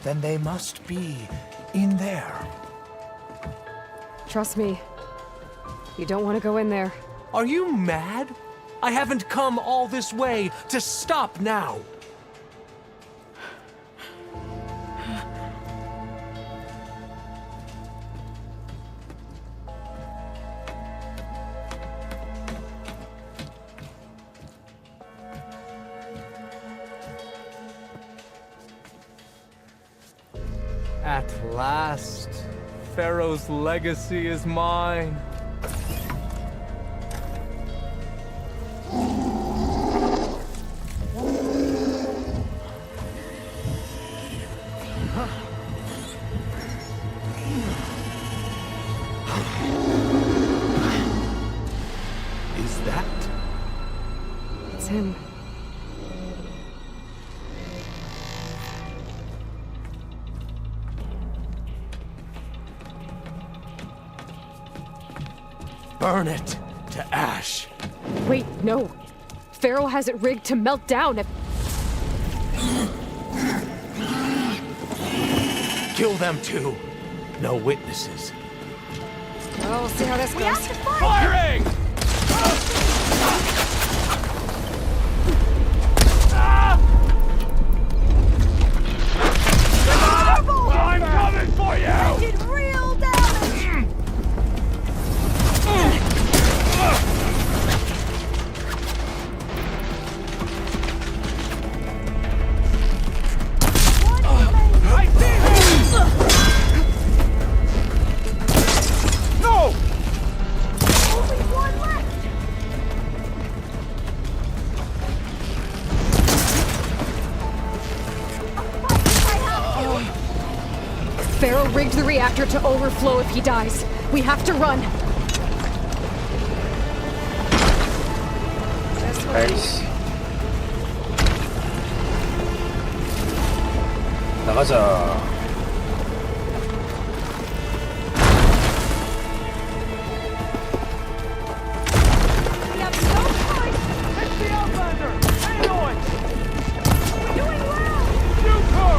Then they must be in there. Trust me. You don't want to go in there. Are you mad? I haven't come all this way to stop now. At last, Pharaoh's legacy is mine. Is that? It's him. Burn it to ash. Wait, no. Pharaoh has it rigged to melt down if... Kill them too. No witnesses. Well, we'll see how this goes. Firing! I'm coming for you! I did real damage! I see him! No! Only one left! Pharaoh rigged the reactor to overflow if he dies. We have to run. 아이씨. 나가자. We have no choice! It's the Outlander! Hang on! Doing well! Super!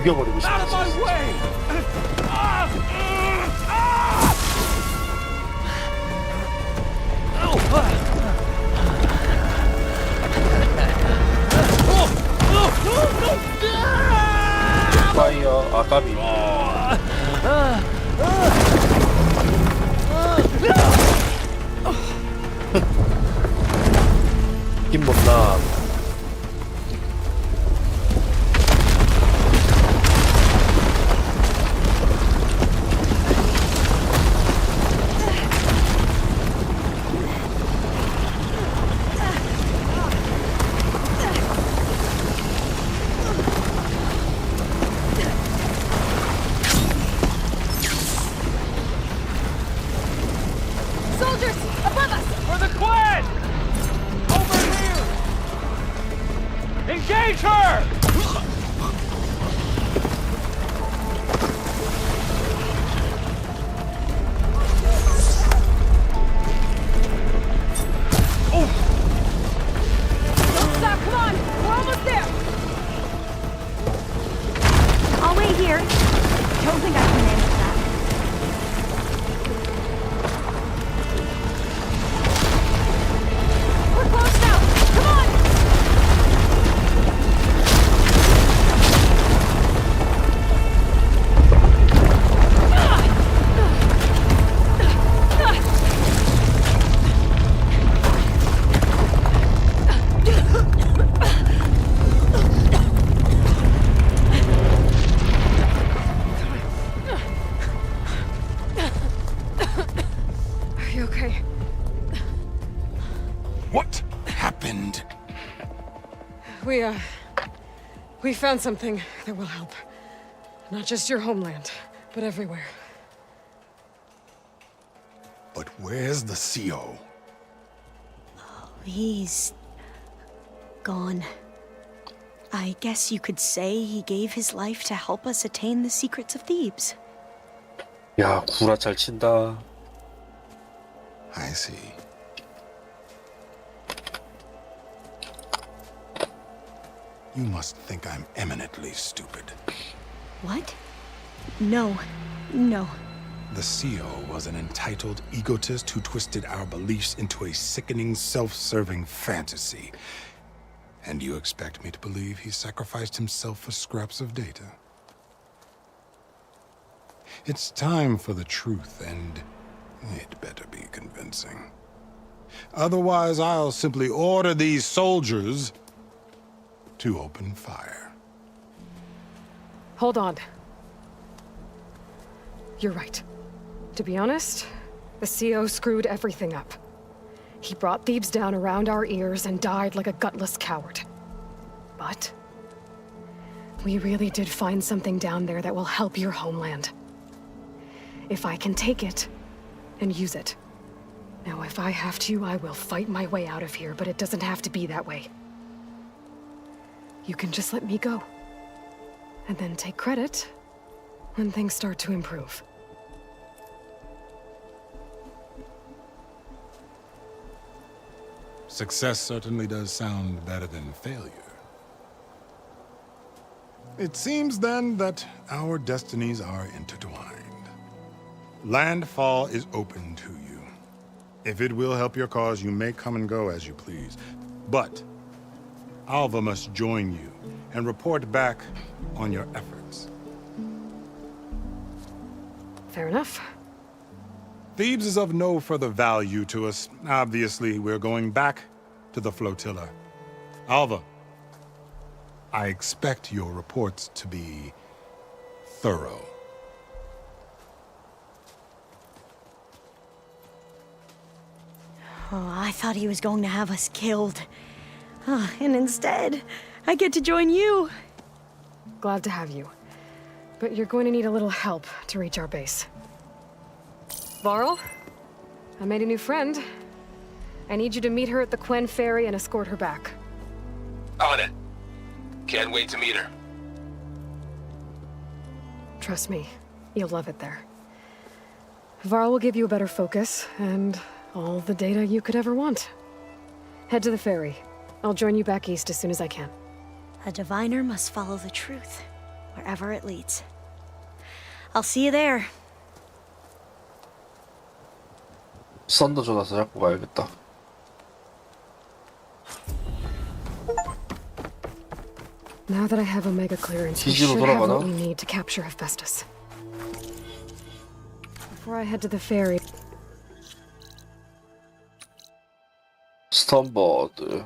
죽여버리고 싶어. Out of my way! 파이어 아까비. 힘 못나. Soldiers, above us! For the Queen! Over here! Engage her! Don't stop, come on! We're almost there! I'll wait here. Don't think I can manage that. We're close now! Come on! Are you okay? What happened? We found something that will help. Not just your homeland, but everywhere. But where's the CO? He's gone. I guess you could say he gave his life to help us attain the secrets of Thebes. 야, 구라 잘 친다. I see. You must think I'm eminently stupid. What? No. No. The CO was an entitled egotist who twisted our beliefs into a sickening, self-serving fantasy. And you expect me to believe he sacrificed himself for scraps of data? It's time for the truth, and it better be convincing. Otherwise, I'll simply order these soldiers to open fire. Hold on. You're right. To be honest, the CO screwed everything up. He brought Thebes down around our ears and died like a gutless coward. But we really did find something down there that will help your homeland. If I can take it and use it. Now, if I have to, I will fight my way out of here, but it doesn't have to be that way. You can just let me go. And then take credit when things start to improve. Success certainly does sound better than failure. It seems then that our destinies are intertwined. Landfall is open to you. If it will help your cause, you may come and go as you please. But Alva must join you and report back on your efforts. Fair enough. Thebes is of no further value to us. Obviously, we're going back to the flotilla. Alva, I expect your reports to be thorough. Oh, I thought he was going to have us killed. And instead, I get to join you. Glad to have you. But you're going to need a little help to reach our base. Varl, I made a new friend. I need you to meet her at the Quen Ferry and escort her back. On it. Can't wait to meet her. Trust me, you'll love it there. Varl will give you a better focus, and all the data you could ever want. Head to the ferry. I'll join you back east as soon as I can. A diviner must follow the truth. wherever it leads. I'll see you there. 썬더 전화서 잡고 가야겠다. Now that I have Omega clearance, we 기지로 should have 돌아가나? what we need to capture Hephaestus. Before I head to the ferry, 스턴버드.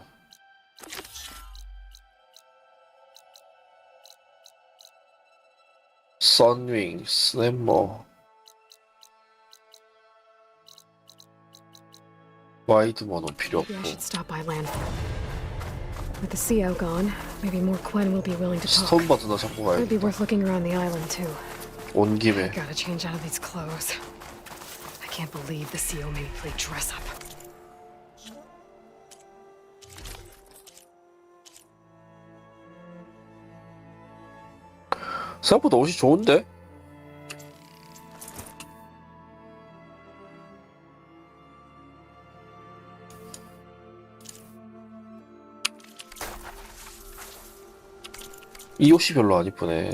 선윙, 스냅머. 와이드먼은 필요 maybe I 없고. should stop by landfall. With the CO gone, maybe more Quen will be willing to talk. 스턴버드나 잡고 It'd be 가야겠다. worth looking around the island too. 온 김에. Gotta change out of these clothes. I can't believe the CO made me play dress up. 생각보다 옷이 좋은데? 이 옷이 별로 안 이쁘네.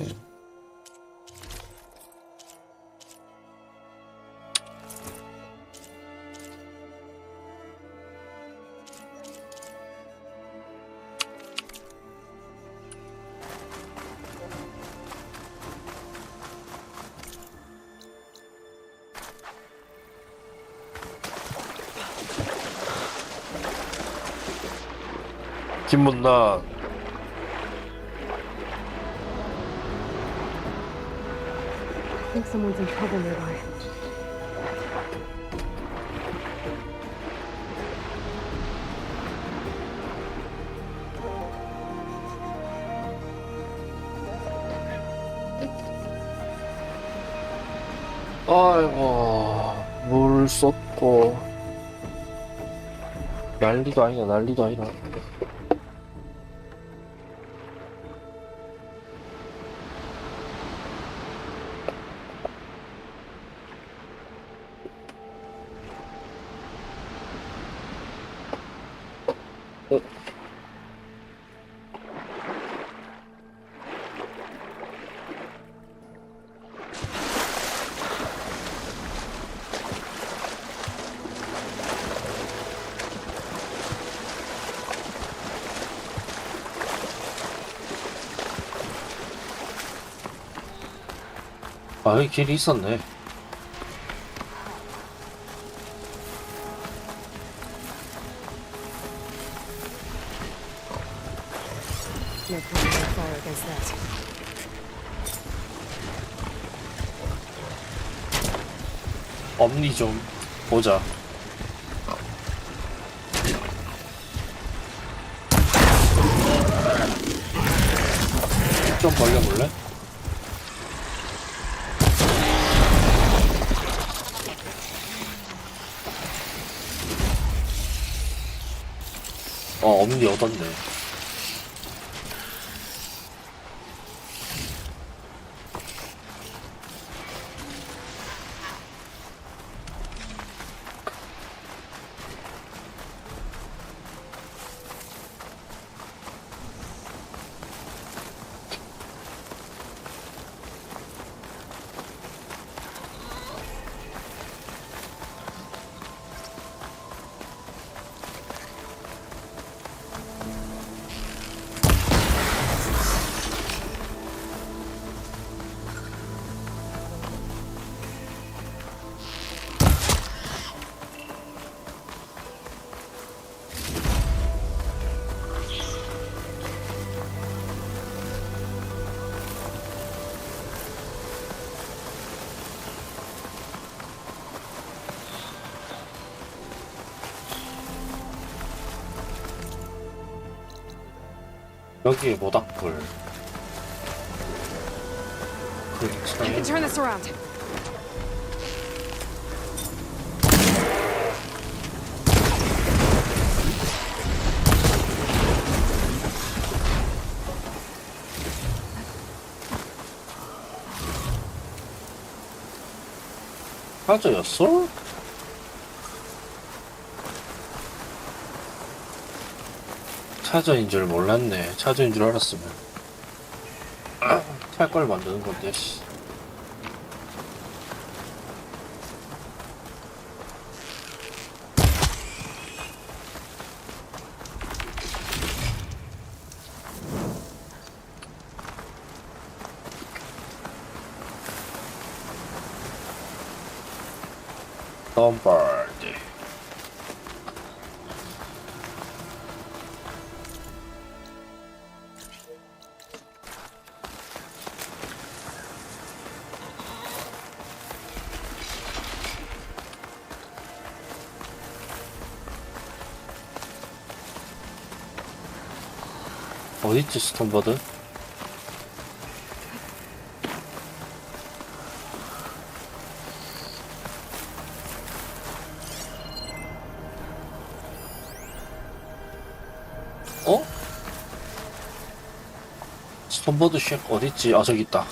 김문나. I think someone's in trouble nearby. 아이고, 물 쏟고. 난리도 아니야, 난리도 아니야. 아, 여기 길이 있었네. No point in fire against that. 엄니 좀 보자. 좀 벌려볼래? 엄니 얻었네. 여기에 모닥불. I can turn this around. 사저였어? 차저인 줄 몰랐네. 차저인 줄 알았으면 탈 걸 만드는 건데, 씨. 덤버드. 어딨지, 스톤버드? 어? 스톤버드 쉑 어딨지? 아, 저기 있다.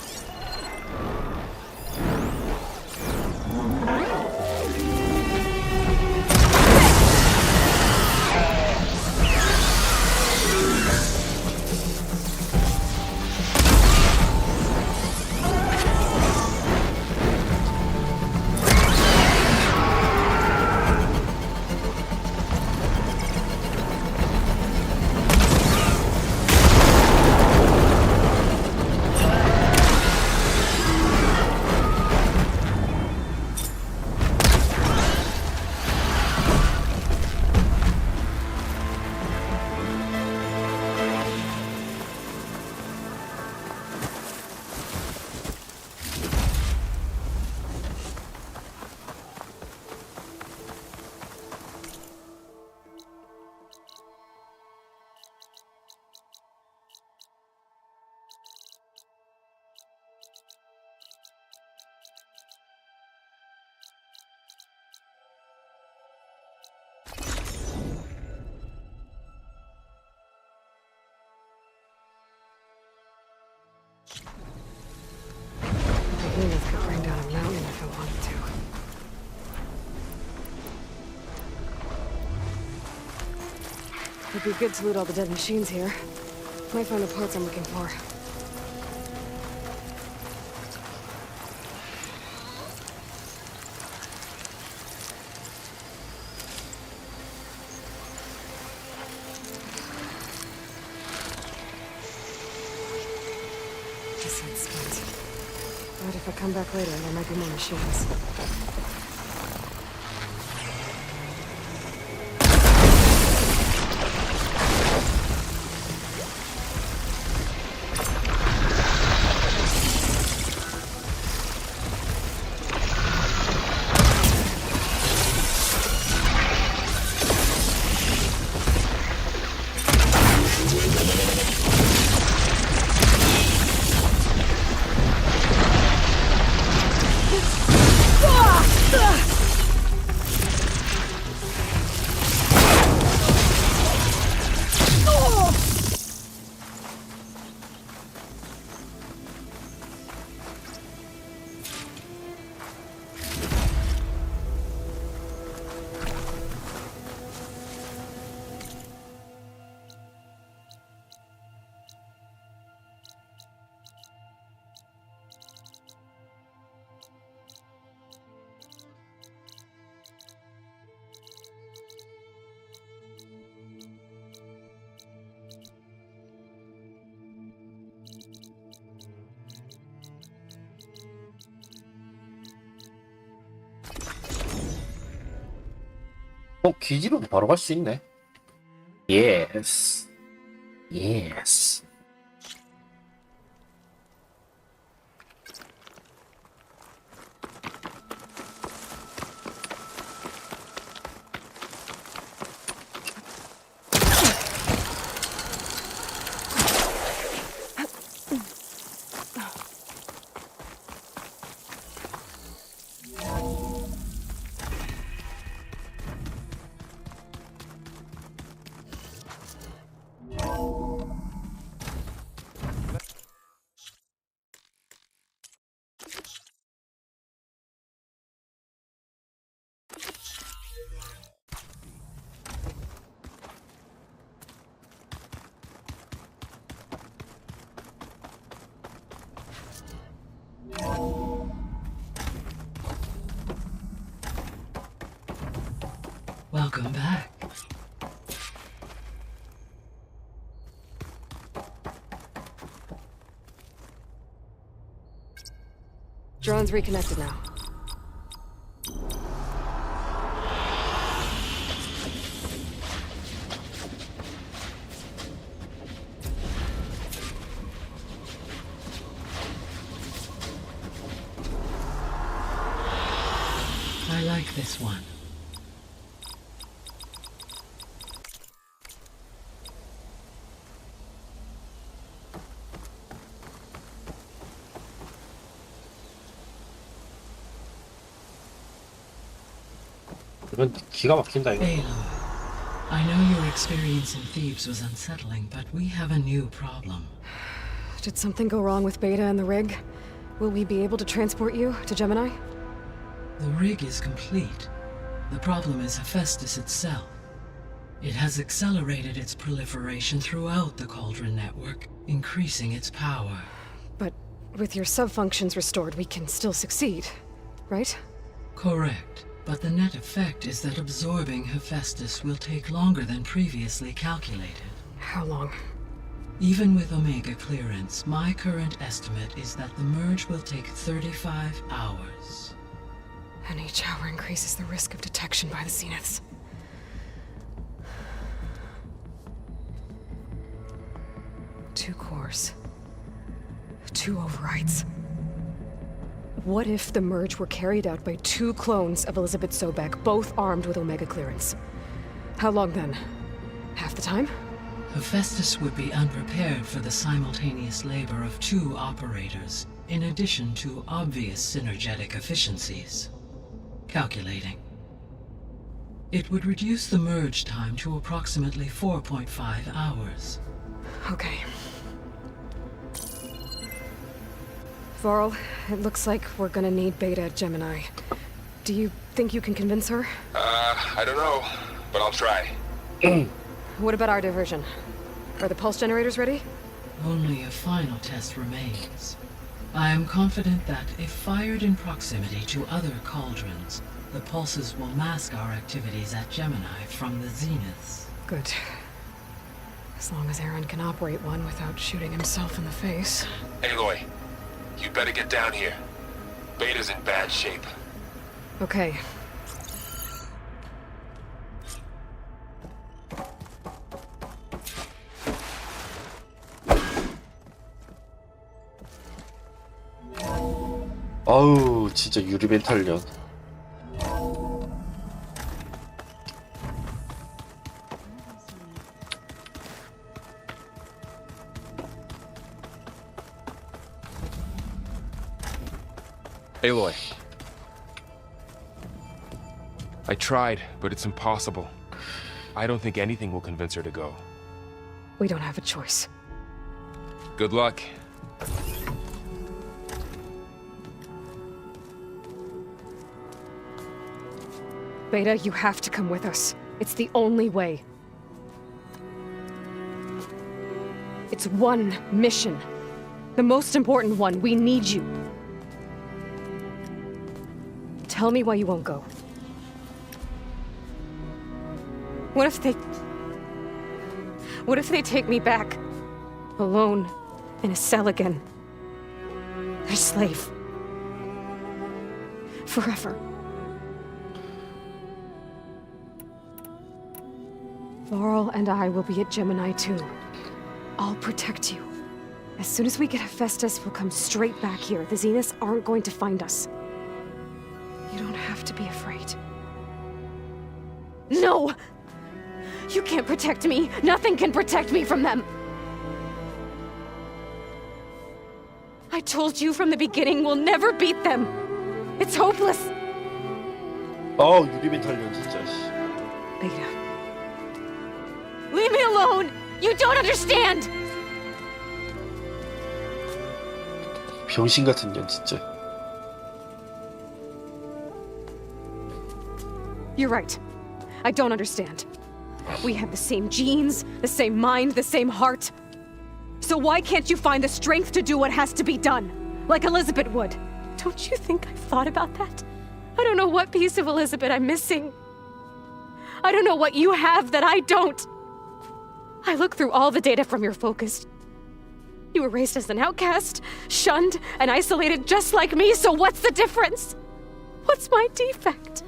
The Behemoth could bring down a mountain if it wanted to. It'd be good to loot all the dead machines here. Might find the parts I'm looking for. This one's spent. But if I come back later, there might be more machines. 기지로도 바로 갈 수 있네. 예스. 예스. Welcome back. Drone's reconnected now. I like this one. 이건 기가 막힌다 이거. Aloy, I know your experience in Thebes was unsettling, but we have a new problem. Did something go wrong with Beta and the rig? Will we be able to transport you to Gemini? The rig is complete. The problem is Hephaestus itself. It has accelerated its proliferation throughout the Cauldron network, increasing its power. But with your sub-functions restored, we can still succeed, right? Correct. But the net effect is that absorbing Hephaestus will take longer than previously calculated. How long? Even with Omega clearance, my current estimate is that the merge will take 35 hours. And each hour increases the risk of detection by the Zeniths. Two cores. Two overrides. What if the merge were carried out by two clones of Elizabeth Sobek, both armed with Omega clearance? How long then? Half the time? Hephaestus would be unprepared for the simultaneous labor of two operators, in addition to obvious synergetic efficiencies. Calculating. It would reduce the merge time to approximately 4.5 hours. Okay. Varl, it looks like we're gonna need Beta at Gemini. Do you think you can convince her? I don't know, but I'll try. What about our diversion? Are the pulse generators ready? Only a final test remains. I am confident that if fired in proximity to other cauldrons, the pulses will mask our activities at Gemini from the Zeniths. Good. As long as Aaron can operate one without shooting himself in the face. Aloy, you better get down here. Beta's in bad shape. Okay. 아우 진짜 유리 멘탈련. Aloy. I tried, but it's impossible. I don't think anything will convince her to go. We don't have a choice. Good luck. Beta, you have to come with us. It's the only way. It's one mission. The most important one. We need you. Tell me why you won't go. What if they take me back? Alone, in a cell again. A slave. Forever. Varl and I will be at Gemini too. I'll protect you. As soon as we get Hephaestus, we'll come straight back here. The Zeniths aren't going to find us. You don't have to be afraid. No! You can't protect me! Nothing can protect me from them! I told you from the beginning, we'll never beat them! It's hopeless! 유리 멘탈련 진짜. Beta. Leave me alone! You don't understand! 병신 같은 년 진짜. You're right. I don't understand. We have the same genes, the same mind, the same heart. So why can't you find the strength to do what has to be done? Like Elizabeth would. Don't you think I've thought about that? I don't know what piece of Elizabeth I'm missing. I don't know what you have that I don't. I looked through all the data from your focus. You were raised as an outcast, shunned, and isolated just like me, so what's the difference? What's my defect?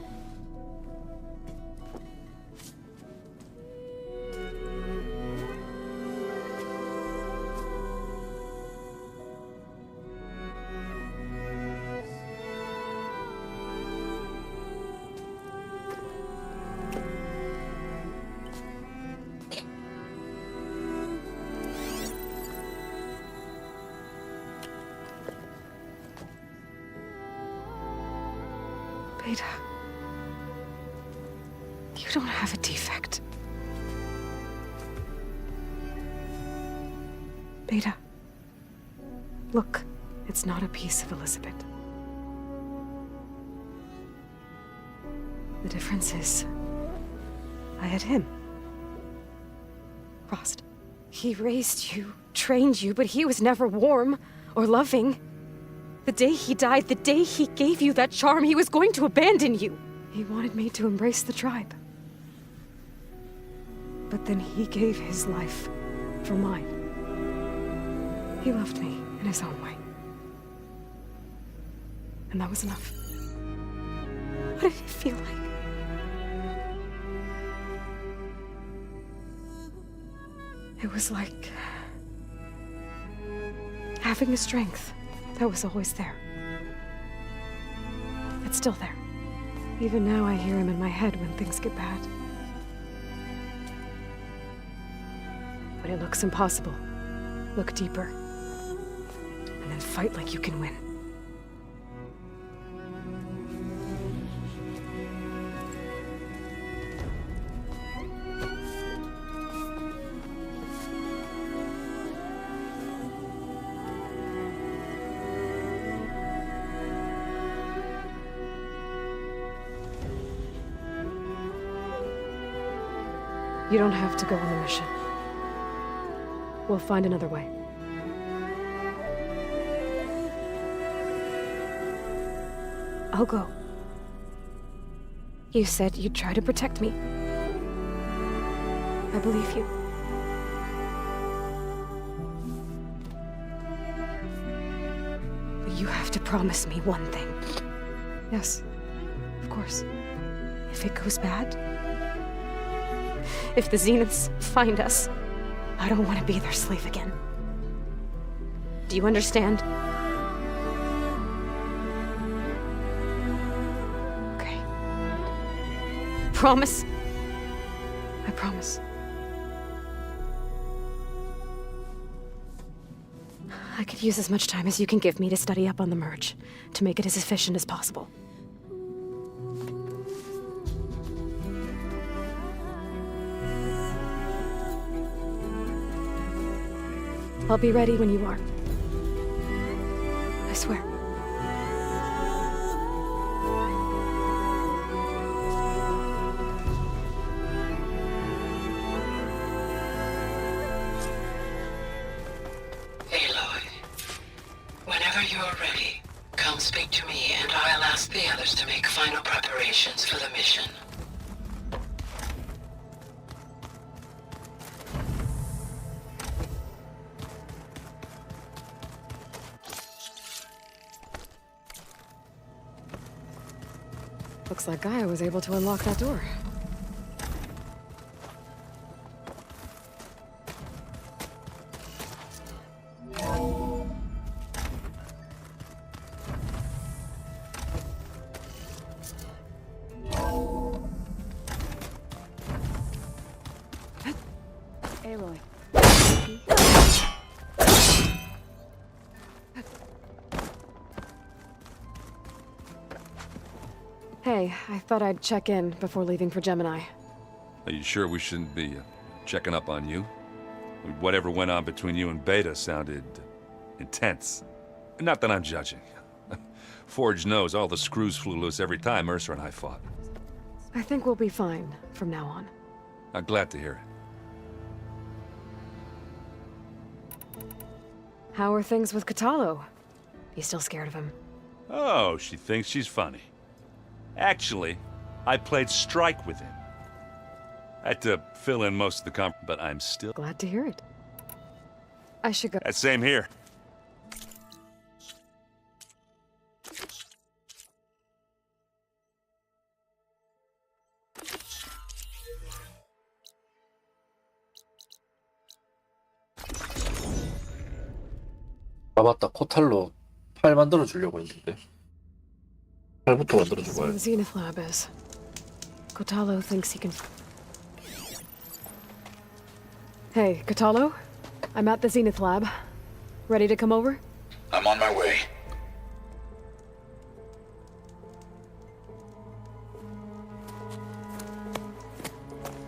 Beta, you don't have a defect. Beta, look, it's not a piece of Elizabeth. The difference is, I had him. Frost. He raised you, trained you, but he was never warm or loving. The day he died, the day he gave you that charm, he was going to abandon you. He wanted me to embrace the tribe. But then he gave his life for mine. He loved me in his own way. And that was enough. What did it feel like? It was like having a strength that was always there. It's still there. Even now I hear him in my head when things get bad. When it looks impossible, look deeper. And then fight like you can win. You don't have to go on the mission. We'll find another way. I'll go. You said you'd try to protect me. I believe you. But you have to promise me one thing. Yes, of course. If it goes bad, if the Zeniths find us, I don't want to be their slave again. Do you understand? Okay. Promise? I promise. I could use as much time as you can give me to study up on the merge, to make it as efficient as possible. I'll be ready when you are. I swear. Aloy, whenever you're ready, come speak to me and I'll ask the others to make final preparations for the mission. Looks like Gaia was able to unlock that door. Aloy. Hey, I thought I'd check in before leaving for Gemini. Are you sure we shouldn't be checking up on you? Whatever went on between you and Beta sounded intense. Not that I'm judging. Forge knows all the screws flew loose every time Mercer and I fought. I think we'll be fine from now on. I'm glad to hear it. How are things with Katalo? You still scared of him? Oh, she thinks she's funny. Actually, I played strike with him. I had to fill in most of the but I'm still... Glad to hear it. I should go. Same here. 아 맞다, 코탈로 팔 만들어 주려고 했는데 팔부터 만들어 That's 주고 where the Zenith lab is. Kotalo thinks he can... Hey, Kotalo? I'm at the Zenith lab. Ready to come over? I'm on my way.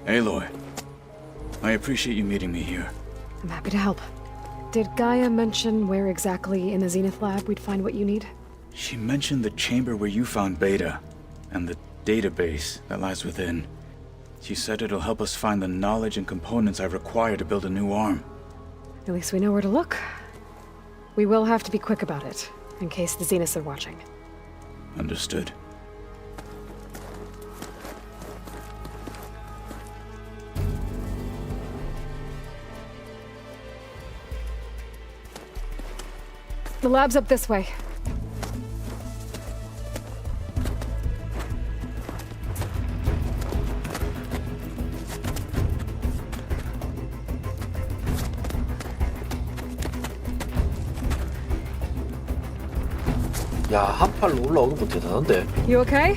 Aloy, I appreciate you meeting me here. I'm happy to help. Did Gaia mention where exactly in the Zenith lab we'd find what you need? She mentioned the chamber where you found Beta, and the database that lies within. She said it'll help us find the knowledge and components I require to build a new arm. At least we know where to look. We will have to be quick about it, in case the Zeniths are watching. Understood. The lab's up this way. 야, 한 팔로 올라오는 거 대단한데. You okay?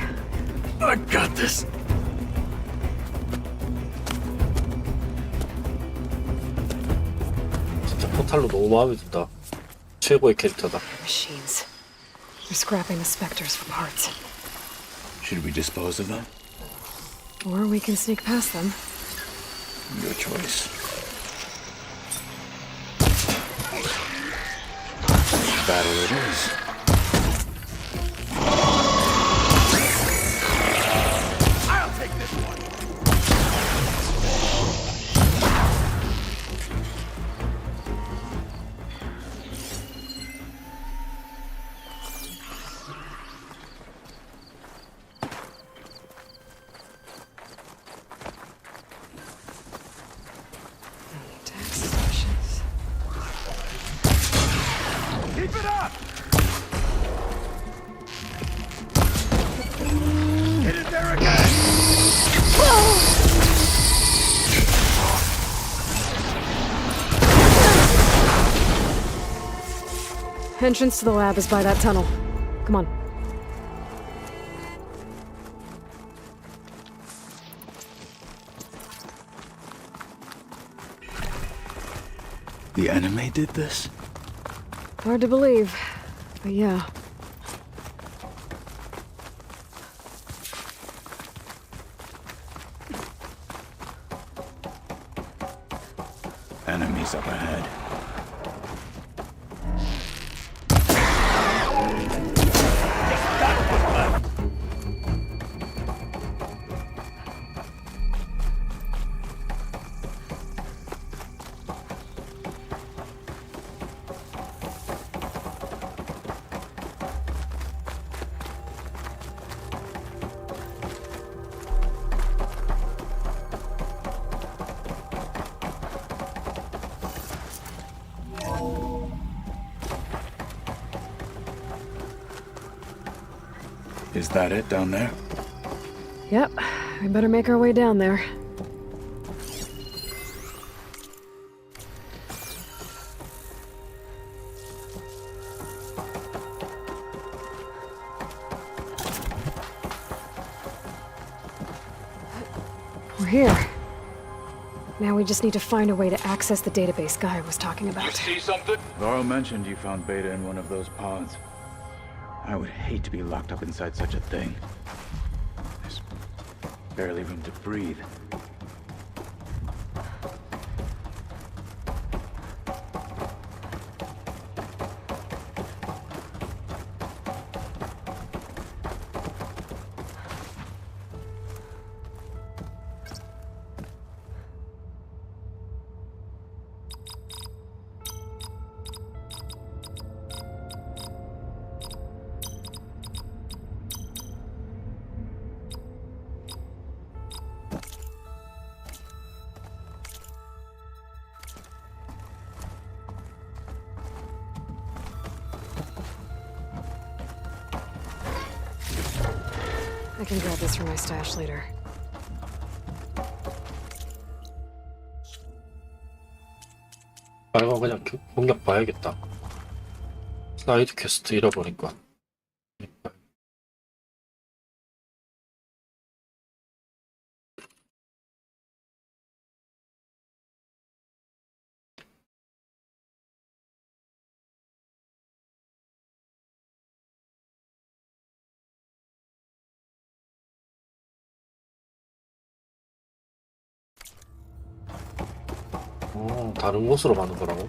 I got this. 진짜 포탈로 너무 마음에 든다. 최고의 캐릭터다. Machines. They're scrapping the specters for parts. Should we dispose of them? Or we can sneak past them. Your choice. Battle it is. I'll take this one. Keep it up! Get in there again! Entrance to the lab is by that tunnel. Come on. The anime did this? Hard to believe, but yeah. Enemies up ahead. Is that it down there? Yep, we better make our way down there. We're here. Now we just need to find a way to access the database Gaia was talking about. See something? Varl mentioned you found Beta in one of those pods. I would hate to be locked up inside such a thing. There's barely room to breathe. I can grab this from my stash later. 이거 그냥 공략 봐야겠다. 사이드 퀘스트 잃어버리니까. 다른 곳으로 가는 거라고?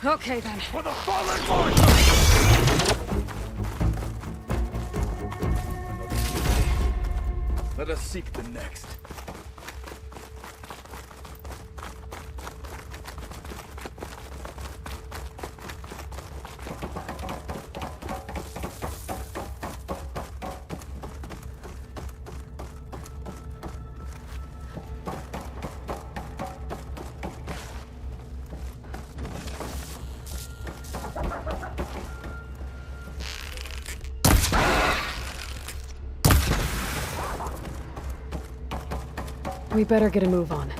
Okay then. For the fallen marshal! Let us seek the next. We better get a move on.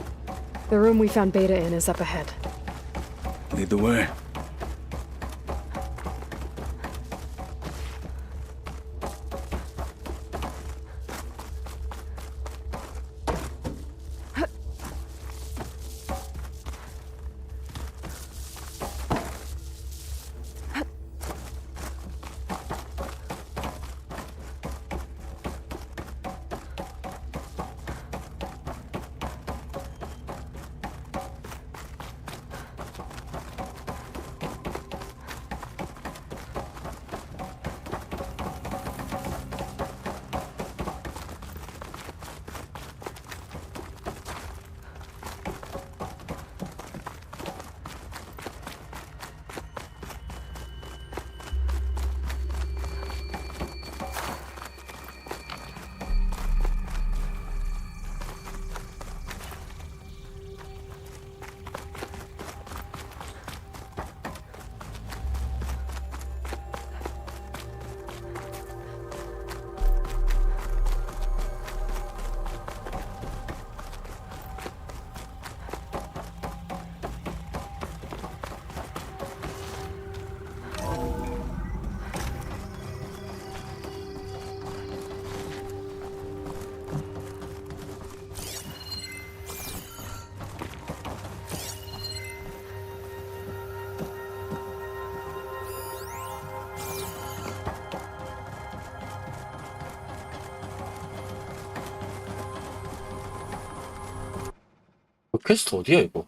The room we found Beta in is up ahead. Lead the way. 퀘스트 어디야 이거?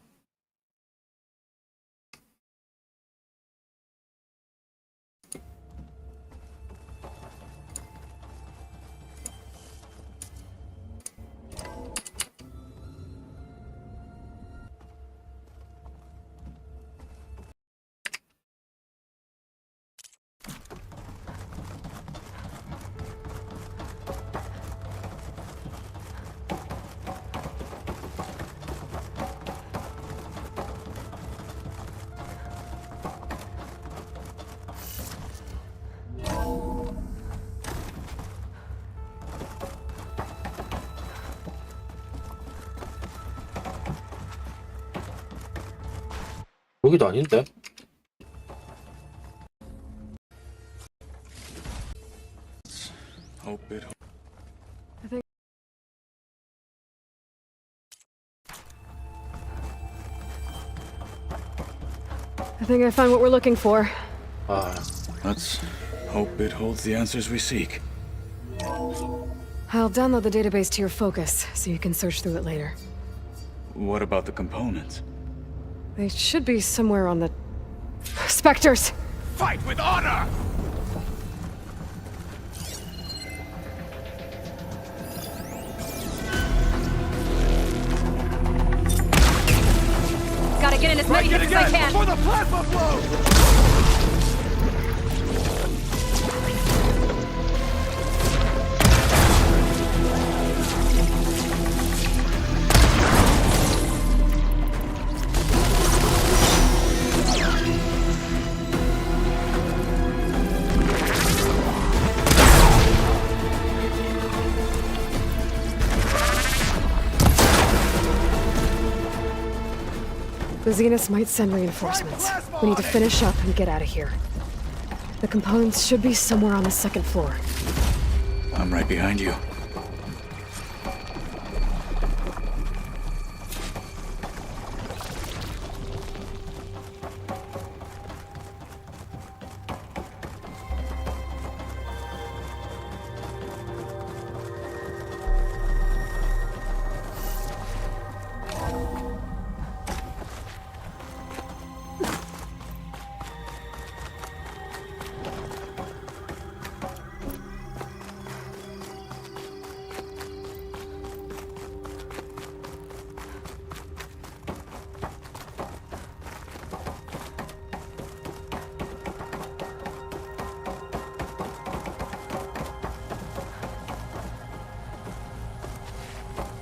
여기도 아닌데? Hope it. I think I found what we're looking for. Let's hope it holds the answers we seek. I'll download the database to your Focus, so you can search through it later. What about the components? They should be somewhere on the... Spectres! Fight with honor! Gotta get in as many hits as I can. Before the plasma blows! The Zeniths might send reinforcements. We need to finish up and get out of here. The components should be somewhere on the second floor. I'm right behind you.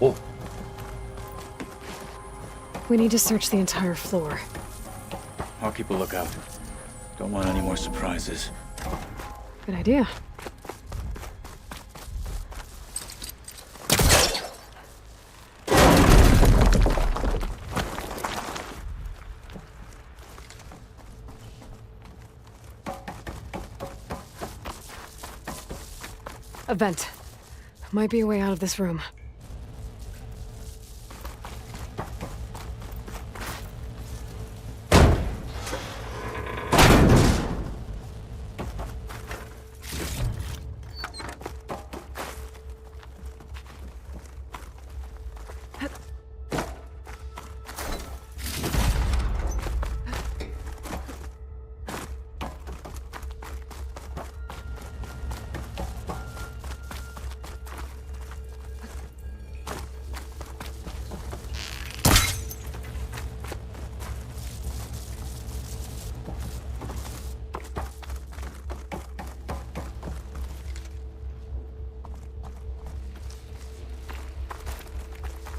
Oh. We need to search the entire floor. I'll keep a lookout. Don't want any more surprises. Good idea. A vent. Might be a way out of this room.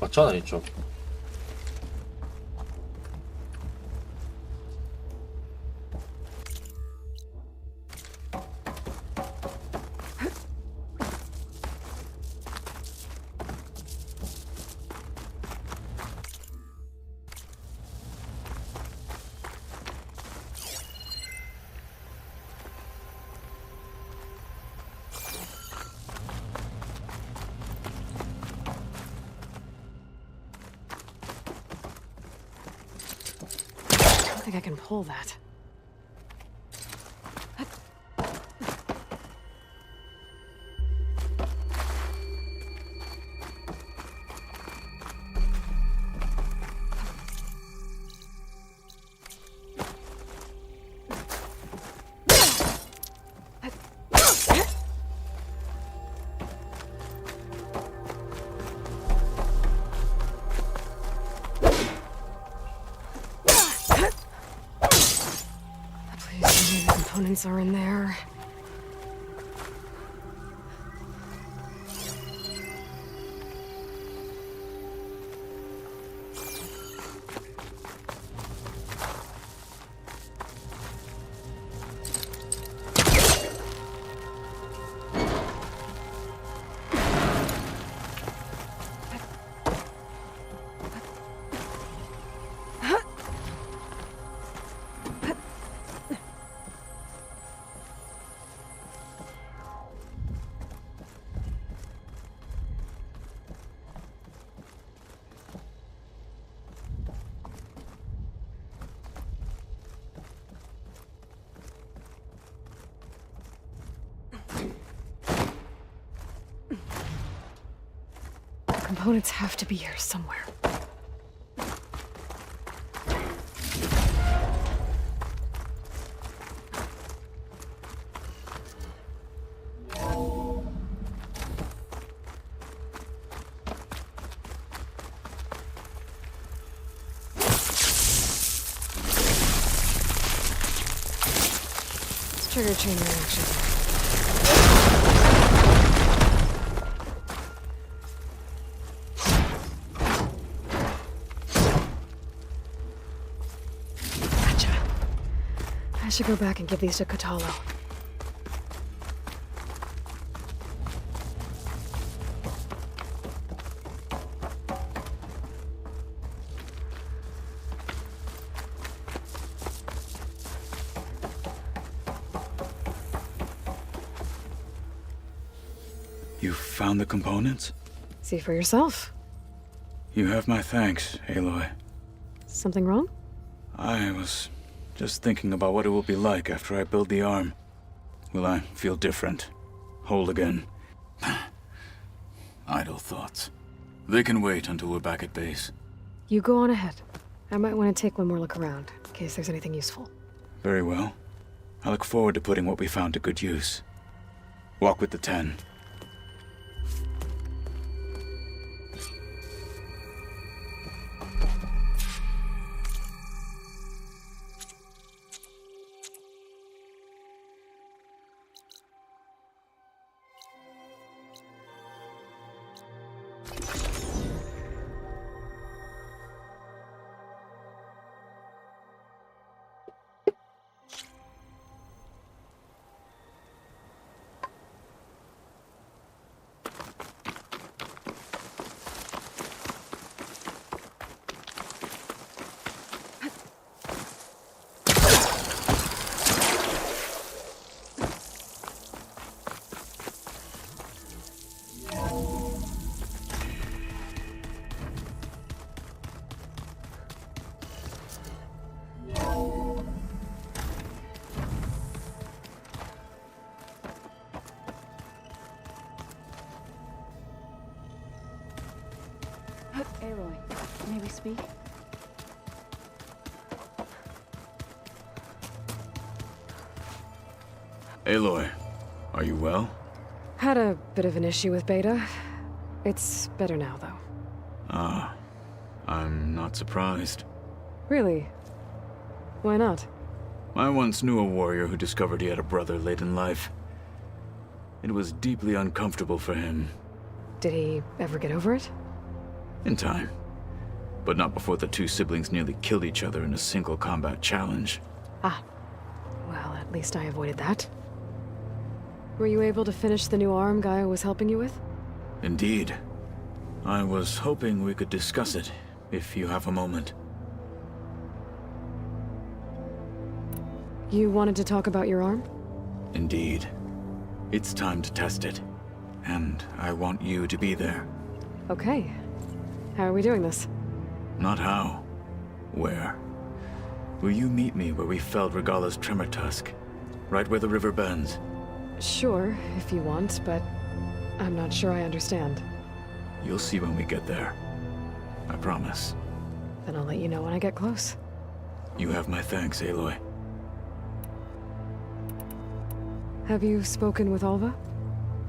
맞잖아 이쪽. I think I can pull that. Components are in there. components have to be here somewhere. Let's trigger chain reaction. I should go back and give these to Katalo. You found the components? See for yourself. You have my thanks, Aloy. Something wrong? I was just thinking about what it will be like after I build the arm. Will I feel different? Whole again? Idle thoughts. They can wait until we're back at base. You go on ahead. I might want to take one more look around, in case there's anything useful. Very well. I look forward to putting what we found to good use. Walk with the 10. Aloy, may we speak? Aloy, are you well? Had a bit of an issue with Beta. It's better now, though. Ah, I'm not surprised. Really? Why not? I once knew a warrior who discovered he had a brother late in life. It was deeply uncomfortable for him. Did he ever get over it? In time. But not before the two siblings nearly killed each other in a single combat challenge. Ah. Well, at least I avoided that. Were you able to finish the new arm Gaia was helping you with? Indeed. I was hoping we could discuss it, if you have a moment. You wanted to talk about your arm? Indeed. It's time to test it. And I want you to be there. Okay. How are we doing this? Not how. Where? Will you meet me where we felled Regala's tremor tusk? Right where the river bends? Sure, if you want, but I'm not sure I understand. You'll see when we get there. I promise. Then I'll let you know when I get close. You have my thanks, Aloy. Have you spoken with Alva?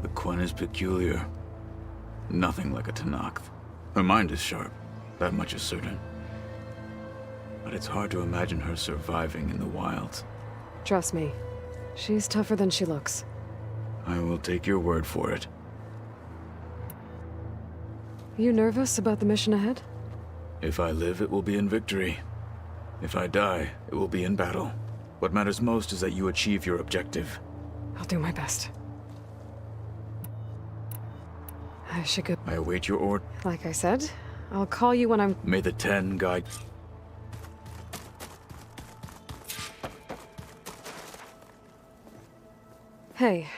The Quen is peculiar. Nothing like a Tenakth. Her mind is sharp, that much is certain. But it's hard to imagine her surviving in the wilds. Trust me, she's tougher than she looks. I will take your word for it. You nervous about the mission ahead? If I live, it will be in victory. If I die, it will be in battle. What matters most is that you achieve your objective. I'll do my best. I should go. I await your order. Like I said, I'll call you when I'm... May the 10 guide... Hey,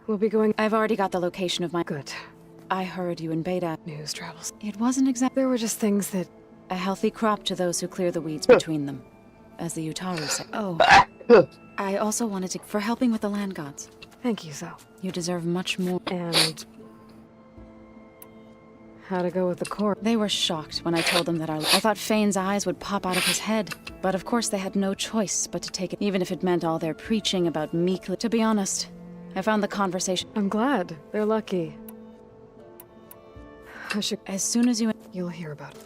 we'll be going... I've already got the location of my... Good. I heard you in Beta. News travels. It wasn't exactly... There were just things that... A healthy crop to those who clear the weeds between them, as the Utaru say. Oh. I also wanted to... For helping with the land gods. Thank you, Zo. You deserve much more. And... How to go with the core? They were shocked when I told them that I thought Fane's eyes would pop out of his head. But of course they had no choice but to take it, even if it meant all their preaching about meekly. To be honest, I found the conversation. I'm glad. They're lucky. I should... As soon as You'll hear about it.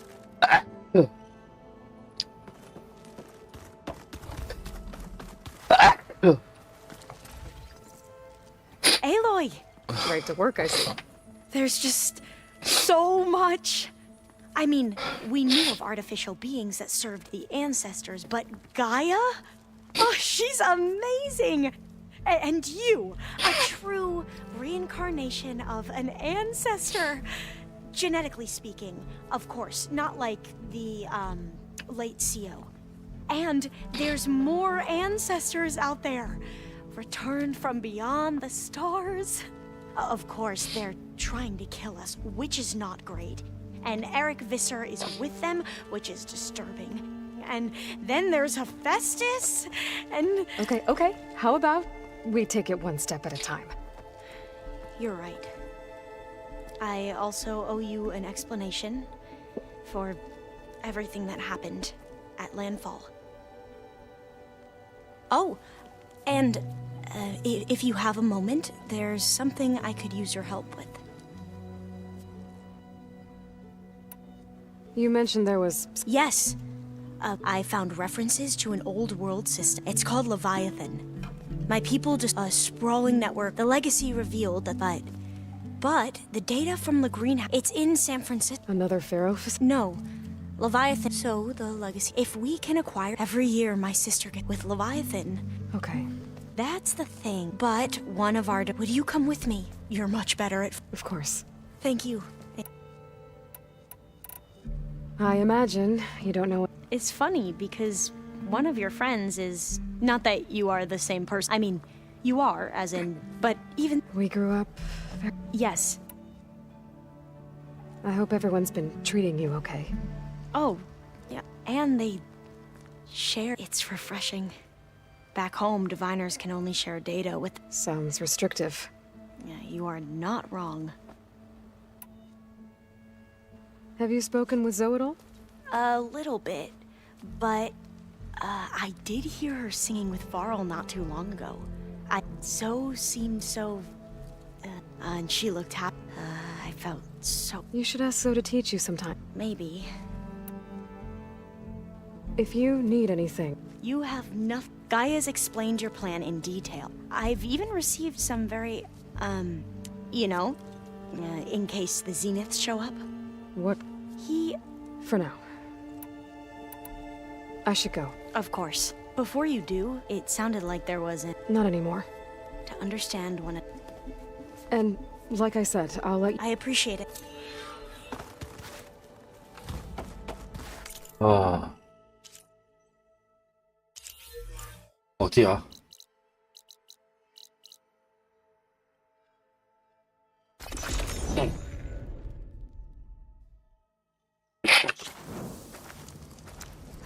Aloy! Right to work, I see. There's just so much. I mean, we knew of artificial beings that served the ancestors, but Gaia? Oh, she's amazing! And you, a true reincarnation of an ancestor. Genetically speaking, of course, not like the, late CO. And there's more ancestors out there, returned from beyond the stars. Of course, they're trying to kill us, which is not great. And Eric Visser is with them, which is disturbing. And then there's Hephaestus, and... Okay. How about we take it one step at a time? You're right. I also owe you an explanation for everything that happened at Landfall. Oh, and if you have a moment, there's something I could use your help with. You mentioned there was... Yes. I found references to an old world system. It's called Leviathan. My people just a sprawling network. The legacy revealed that, but the data from the greenhouse, it's in San Francisco. Another Pharaoh? No. Leviathan. So, the legacy. If we can acquire every year my sister gets with Leviathan. Okay. That's the thing. But one of our... Would you come with me? You're much better at... Of course. Thank you. I imagine you don't know... It's funny because one of your friends is... Not that you are the same person. I mean, you are, as in... But even... We grew up... Yes. I hope everyone's been treating you okay. Oh, yeah. And they share... It's refreshing. Back home, diviners can only share data with... Sounds restrictive. Yeah, you are not wrong. Have you spoken with Zoe at all? A little bit, but I did hear her singing with Varl not too long ago. Zoe seemed so... and she looked happy. I felt so... You should ask Zoe to teach you sometime. Maybe. If you need anything... You have nothing... Gaia's explained your plan in detail. I've even received some very, you know, in case the Zeniths show up. What? For now. I should go. Of course. Before you do, it sounded like there wasn't... Not anymore. To understand when it... And, like I said, I'll let you... I appreciate it. 어디야?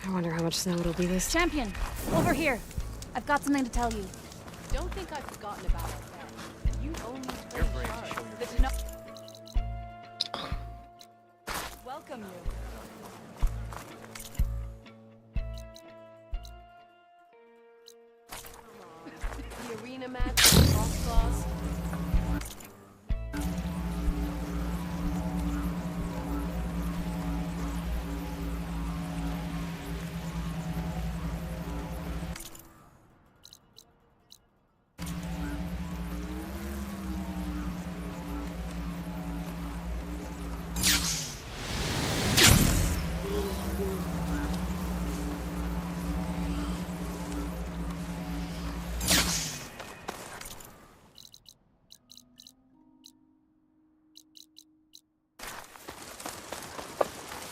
I wonder how much snow it'll be this... Champion, over here. I've got something to tell you. Don't think I've forgotten about our plan. You owe me Your brain to show your the welcome you. The arena match, cross claws.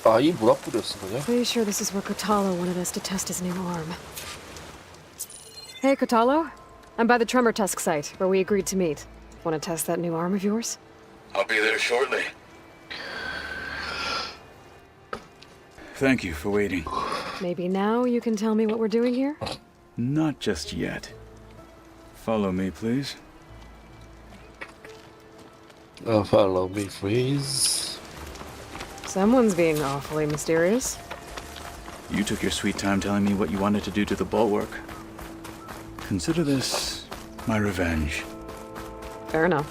아, 이 무락불이었어, 그냥? Pretty sure this is where Kotalo wanted us to test his new arm. Hey, Kotalo. I'm by the Tremor Tusk site, where we agreed to meet. Want to test that new arm of yours? I'll be there shortly. Thank you for waiting. Maybe now you can tell me what we're doing here? Not just yet. Follow me, please. Follow me, please. Someone's being awfully mysterious. You took your sweet time telling me what you wanted to do to the bulwark. Consider this my revenge. Fair enough.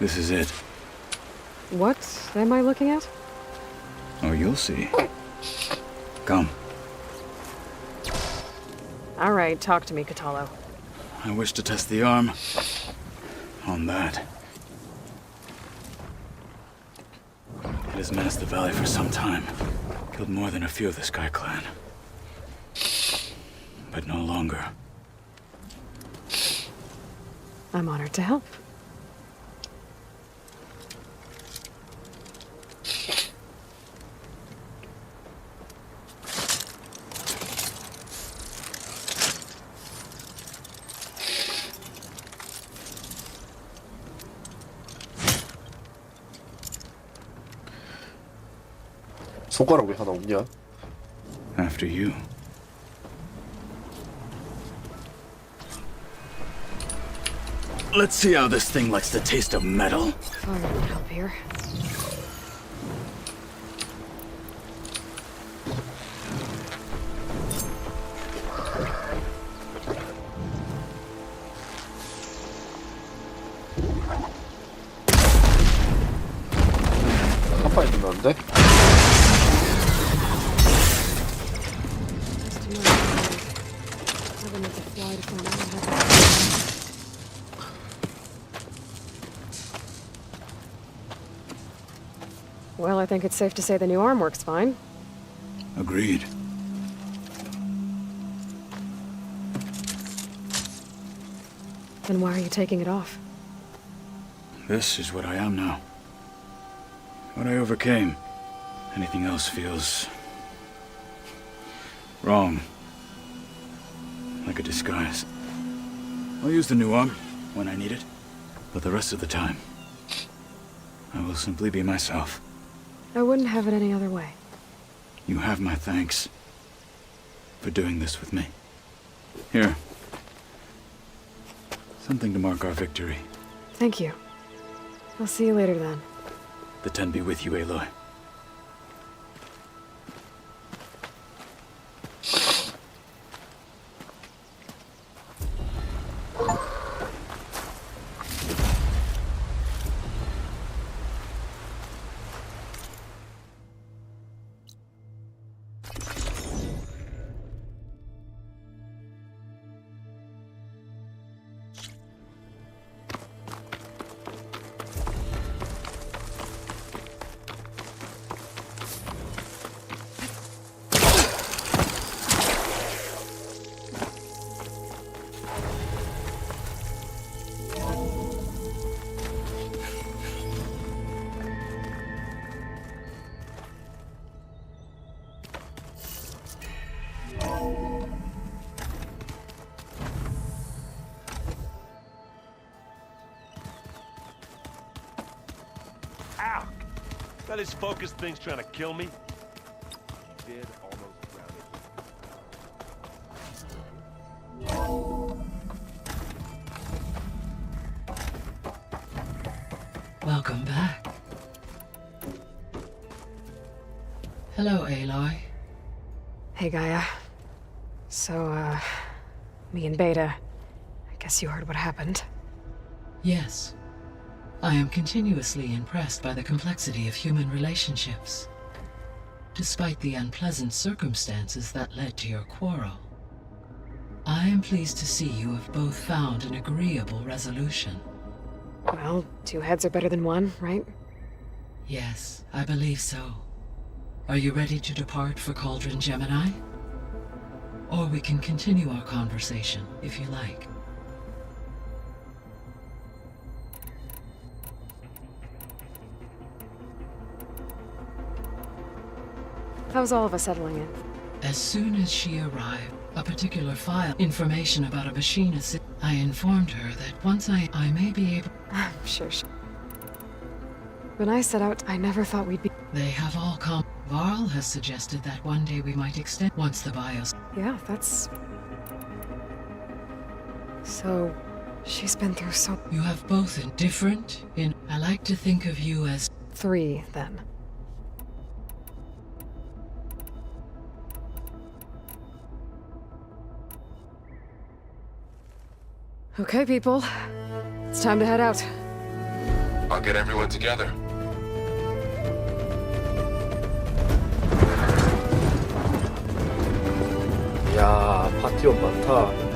This is it. What am I looking at? Oh, you'll see. Come. All right, talk to me, Katalo. I wish to test the arm on that. It has menaced the valley for some time. Killed more than a few of the Sky Clan. But no longer. I'm honored to help. 손가락 왜 하나 없냐? After you. Let's see how this thing likes the taste of metal. Fire would help here. 한 발이 끝났는데? Well, I think it's safe to say the new arm works fine. Agreed. Then why are you taking it off? This is what I am now. What I overcame. Anything else feels wrong. Like a disguise. I'll use the new arm when I need it, but the rest of the time, I will simply be myself. I wouldn't have it any other way. You have my thanks for doing this with me. Here. Something to mark our victory. Thank you. I'll see you later then. The Ten be with you, Aloy. Ow! That this focus thing's trying to kill me. Dead almost grounded. Welcome back. Hello, Aloy. Hey, Gaia. So, me and Beta, I guess you heard what happened. Yes. I am continuously impressed by the complexity of human relationships. Despite the unpleasant circumstances that led to your quarrel, I am pleased to see you have both found an agreeable resolution. Well, two heads are better than one, right? Yes, I believe so. Are you ready to depart for Cauldron Gemini? Or we can continue our conversation, if you like. How's all of us settling in? As soon as she arrived, a particular file, information about a machine I informed her that once I may be able... I'm sure she... When I set out, I never thought we'd be... They have all come. Varl has suggested that one day we might extend once the BIOS... Yeah, that's... So, she's been through so... You have both been different in... I like to think of you as... 3, then. Okay, people. It's time to head out. I'll get everyone together. 야, 파티원 많다.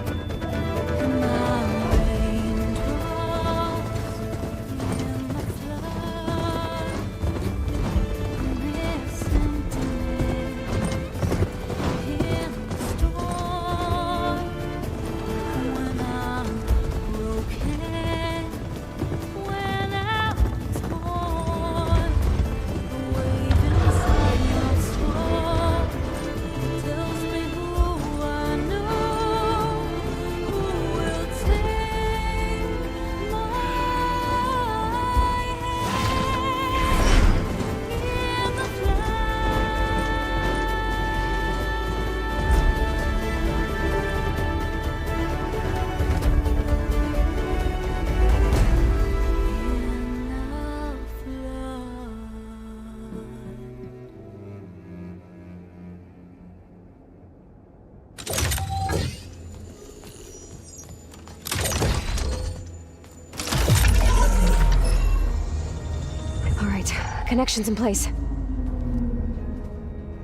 Connections in place.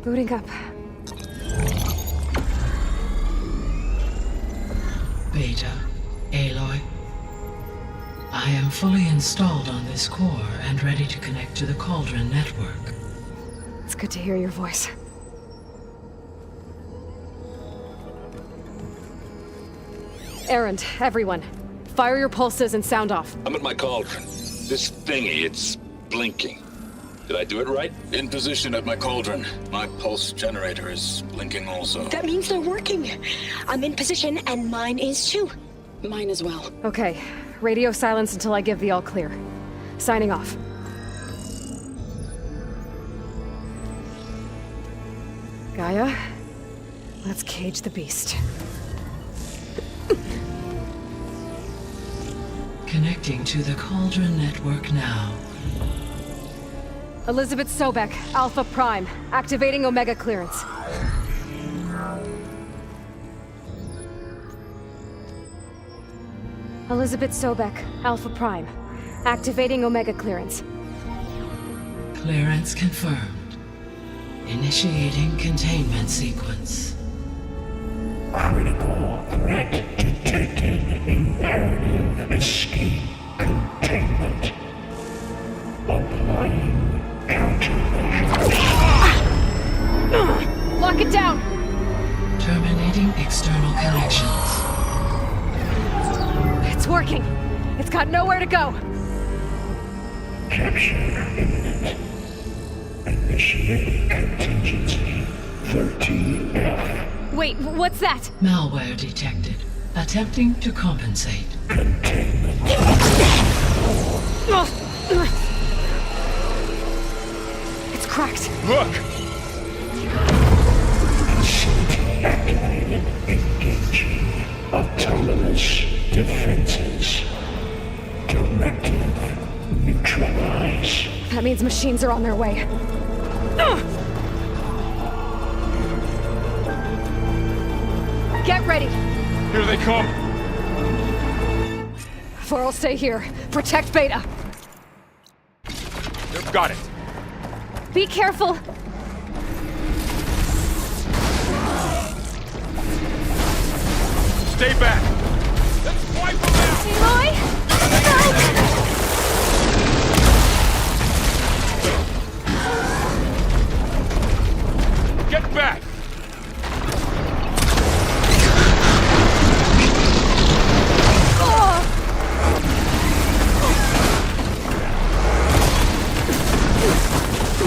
Booting up. Beta, Aloy. I am fully installed on this core and ready to connect to the Cauldron network. It's good to hear your voice. Errand, everyone. Fire your pulses and sound off. I'm at my cauldron. This thingy, it's blinking. Did I do it right? In position at my cauldron. My pulse generator is blinking also. That means they're working. I'm in position, and mine is too. Mine as well. Okay. Radio silence until I give the all clear. Signing off. Gaia, let's cage the beast. Connecting to the Cauldron network now. Elizabeth Sobek, Alpha Prime, activating Omega clearance. Elizabeth Sobek, Alpha Prime, activating Omega clearance. Clearance confirmed. Initiating containment sequence. Critical threat detected. Imperative escape containment. Applying countermeasures. Lock it down! Terminating external connections. It's working. It's got nowhere to go. Capture imminent. Initiating contingency 13F. Wait, what's that? Malware detected. Attempting to compensate. Containment. It's cracked. Look! Facility activated. Engaging autonomous defenses. Directive neutralize. That means machines are on their way. Get ready! Here they come! For'll stay here. Protect Beta. They've got it. Be careful! Stay back! Let's wipe them out! Aloy! Get back!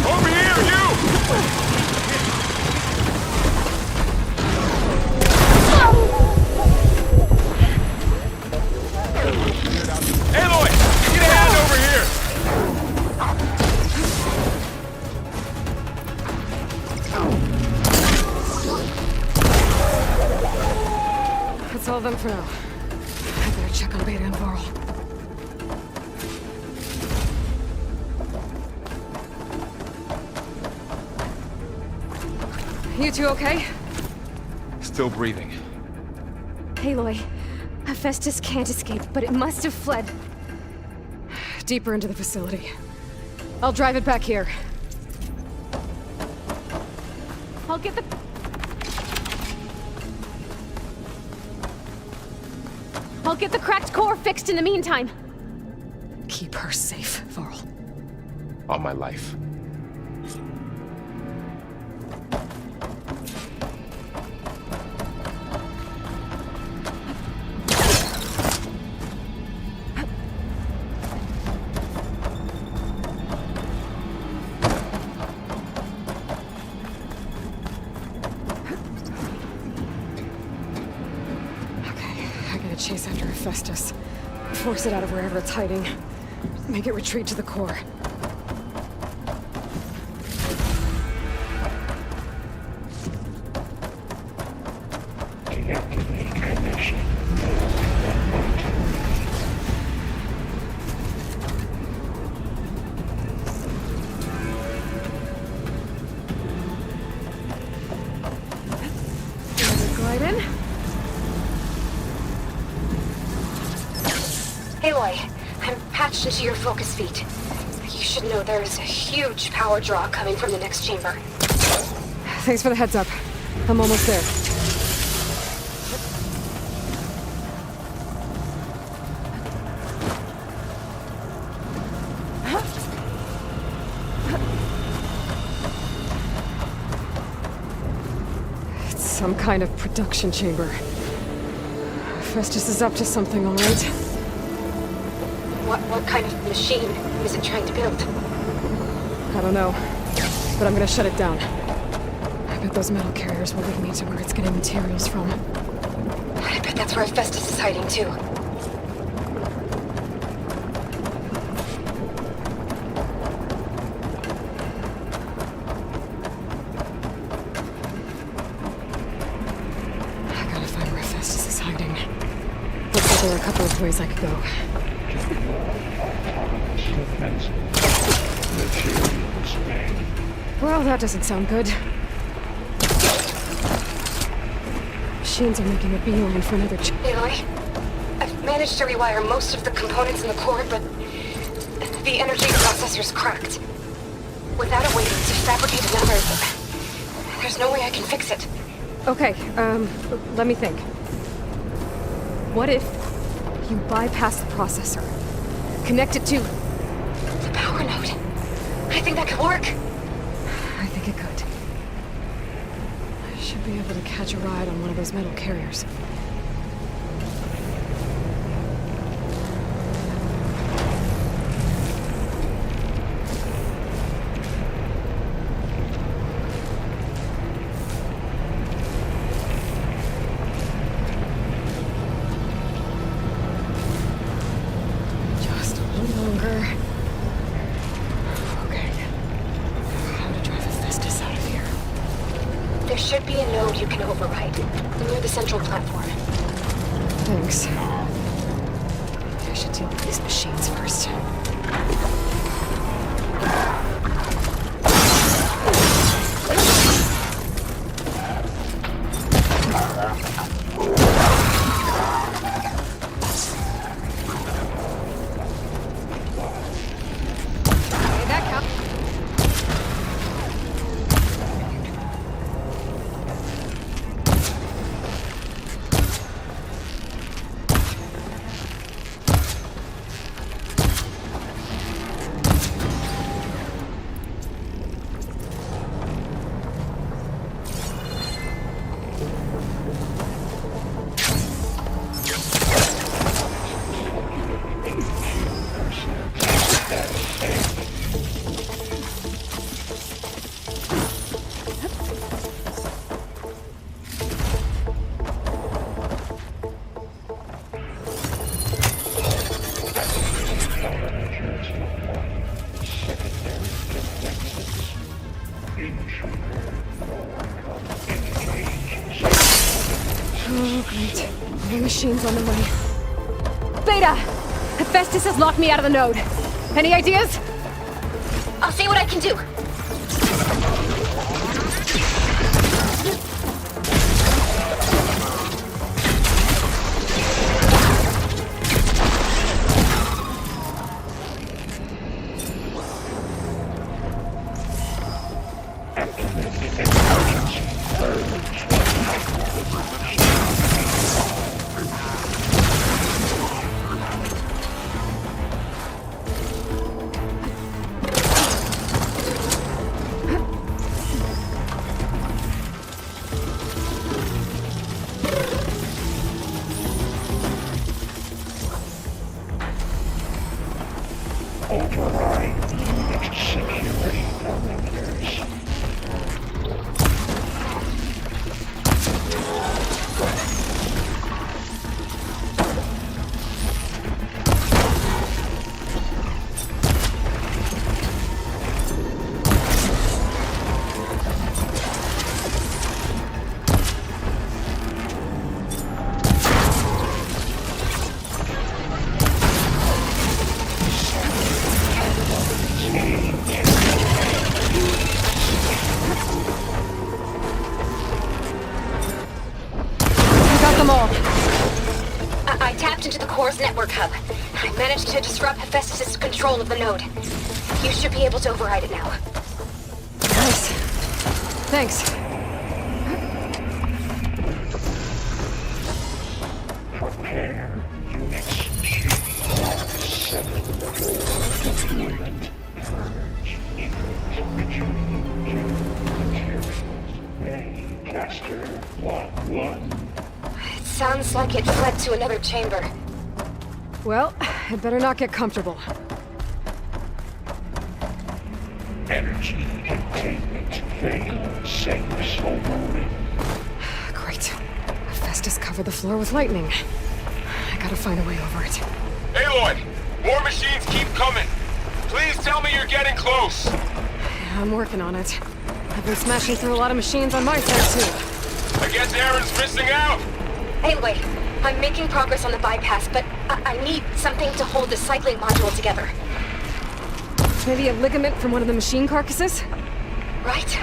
Over here, you! Aloy! Get a hand over here! That's all of them for now. check on Beta and Varl. You two okay? Still breathing. Aloy, Hephaestus can't escape, but it must have fled. Deeper into the facility. I'll drive it back here. I'll get the... I'll get the cracked core fixed in the meantime. Keep her safe, Varl. On my life. Chase after Hephaestus. Force it out of wherever it's hiding. Make it retreat to the core. Glide in. Aloy, I'm patched into your focus feed. You should know there's a huge power draw coming from the next chamber. Thanks for the heads up. I'm almost there. It's some kind of production chamber. Festus is up to something, all right. What kind of machine is it trying to build? I don't know, but I'm gonna shut it down. I bet those metal carriers will lead me to where it's getting materials from. I bet that's where Hephaestus is hiding too. I gotta find where Hephaestus is hiding. Looks like there are a couple of ways I could go. Well, that doesn't sound good. Machines are making a beeline for another Aloy, I've managed to rewire most of the components in the core, but the energy processor's cracked. Without a way to fabricate another, there's no way I can fix it. Okay, let me think. What if you bypass the processor? Connect it to... the power node. I think that could work. I think it could. I should be able to catch a ride on one of those metal carriers. Just a little longer. Okay. How to drive Hephaestus out of here. There should be a node you can override near the central platform. Thanks. I should deal with these machines first. Oh, great. More machines on the way. Beta! Hephaestus has locked me out of the node. Any ideas? I'll see what I can do. Override security parameters. I tapped into the core's network hub. I managed to disrupt Hephaestus' control of the node. You should be able to override it now. Nice. Thanks. Prepare units G7 deployment. Purge Caster 1-1. Sounds like it fled to another chamber. Well, I'd better not get comfortable. Energy containment failed. Safe overloading. Great. Hephaestus covered the floor with lightning. I gotta find a way over it. Aloy! More machines keep coming! Please tell me you're getting close! Yeah, I'm working on it. I've been smashing through a lot of machines on my side, too. I guess Aaron's missing out! Anyway, I'm making progress on the bypass, but I need something to hold the cycling module together. Maybe a ligament from one of the machine carcasses? Right?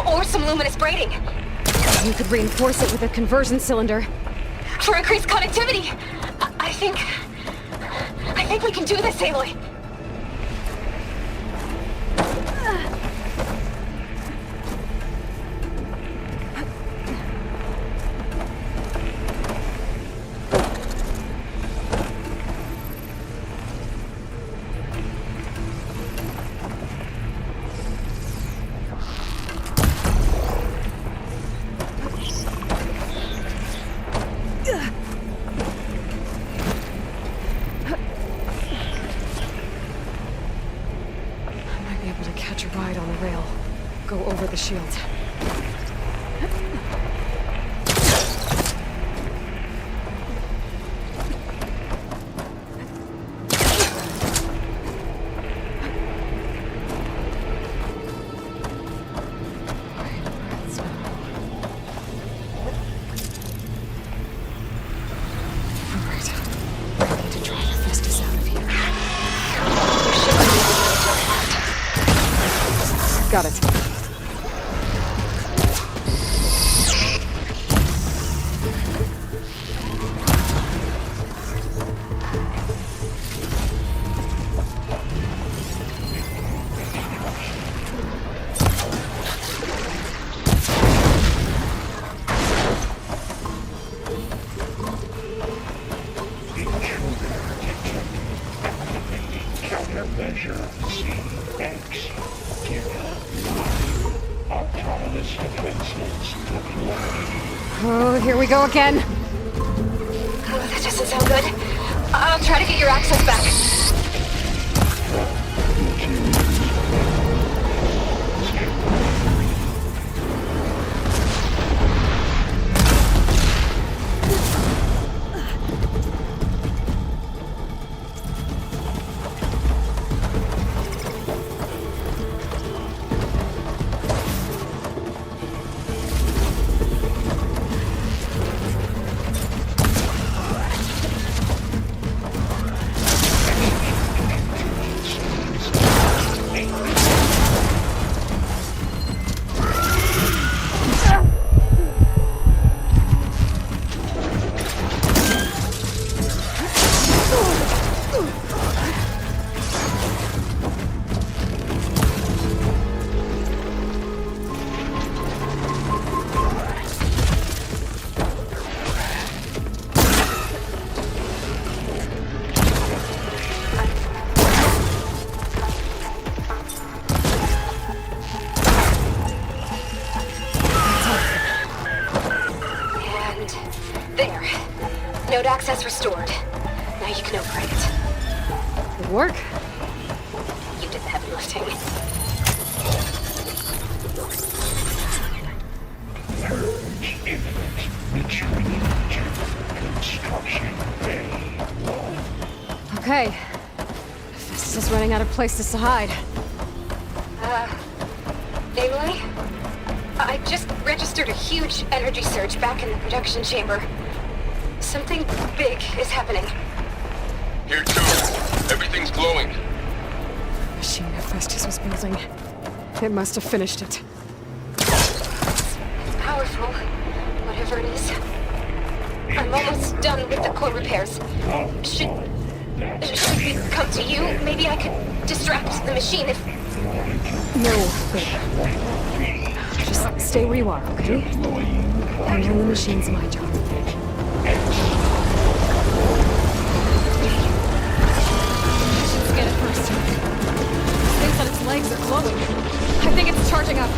Or some luminous braiding. You could reinforce it with a conversion cylinder. For increased connectivity! I think we can do this, Aloy. Go over the shield. Got it. Countermeasure CX. Autonomous defenses deployed. Oh, here we go again. Oh, that doesn't sound good. I'll try to get your access back. is restored. Now you can operate it. Good work. You did the heavy lifting. Purge imminent. Retreat to construction bay 1. Okay. Festus is running out of places to hide. Aloy? I just registered a huge energy surge back in the production chamber. Something big is happening. Here too. Everything's glowing. The machine Hephaestus was building. It must have finished it. It's powerful, whatever it is. I'm almost done with the core repairs. Should we come to you? Maybe I could distract the machine if... No, just stay where you are, okay? Handling the machine's my job. Let's get it first. This thing's on its legs are glowing. I think it's charging up.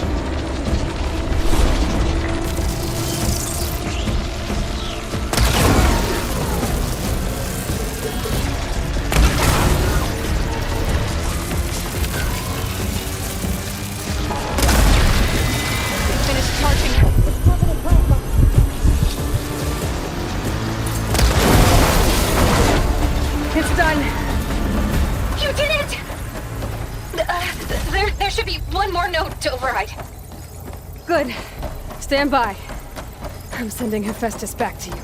It's done. You did it! There should be one more node to override. Good. Stand by. I'm sending Hephaestus back to you.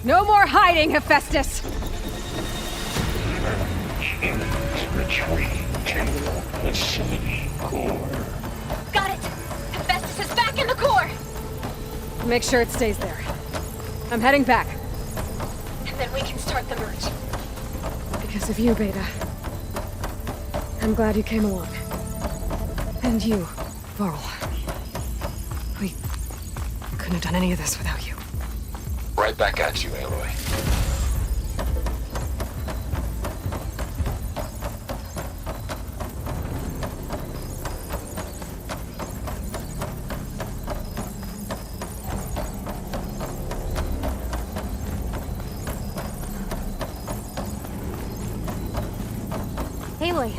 No more hiding, Hephaestus! Retreat to facility core. Got it! Hephaestus is back in the core! Make sure it stays there. I'm heading back. And then we can start the merge. Because of you, Beta. I'm glad you came along. And you, Varl. We couldn't have done any of this without you. Right back at you, Aloy. Aloy,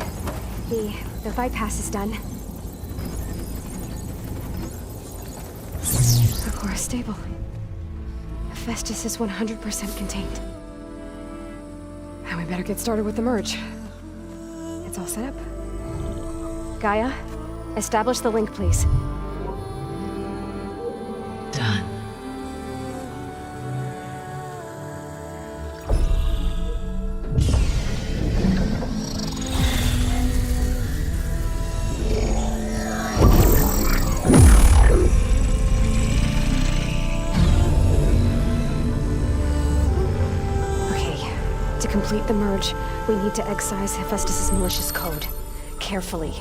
the bypass is done. The core is stable. Hephaestus is 100% contained. And we better get started with the merge. It's all set up. Gaia, establish the link, please. Done. To complete the merge, we need to excise Hephaestus' malicious code. Carefully.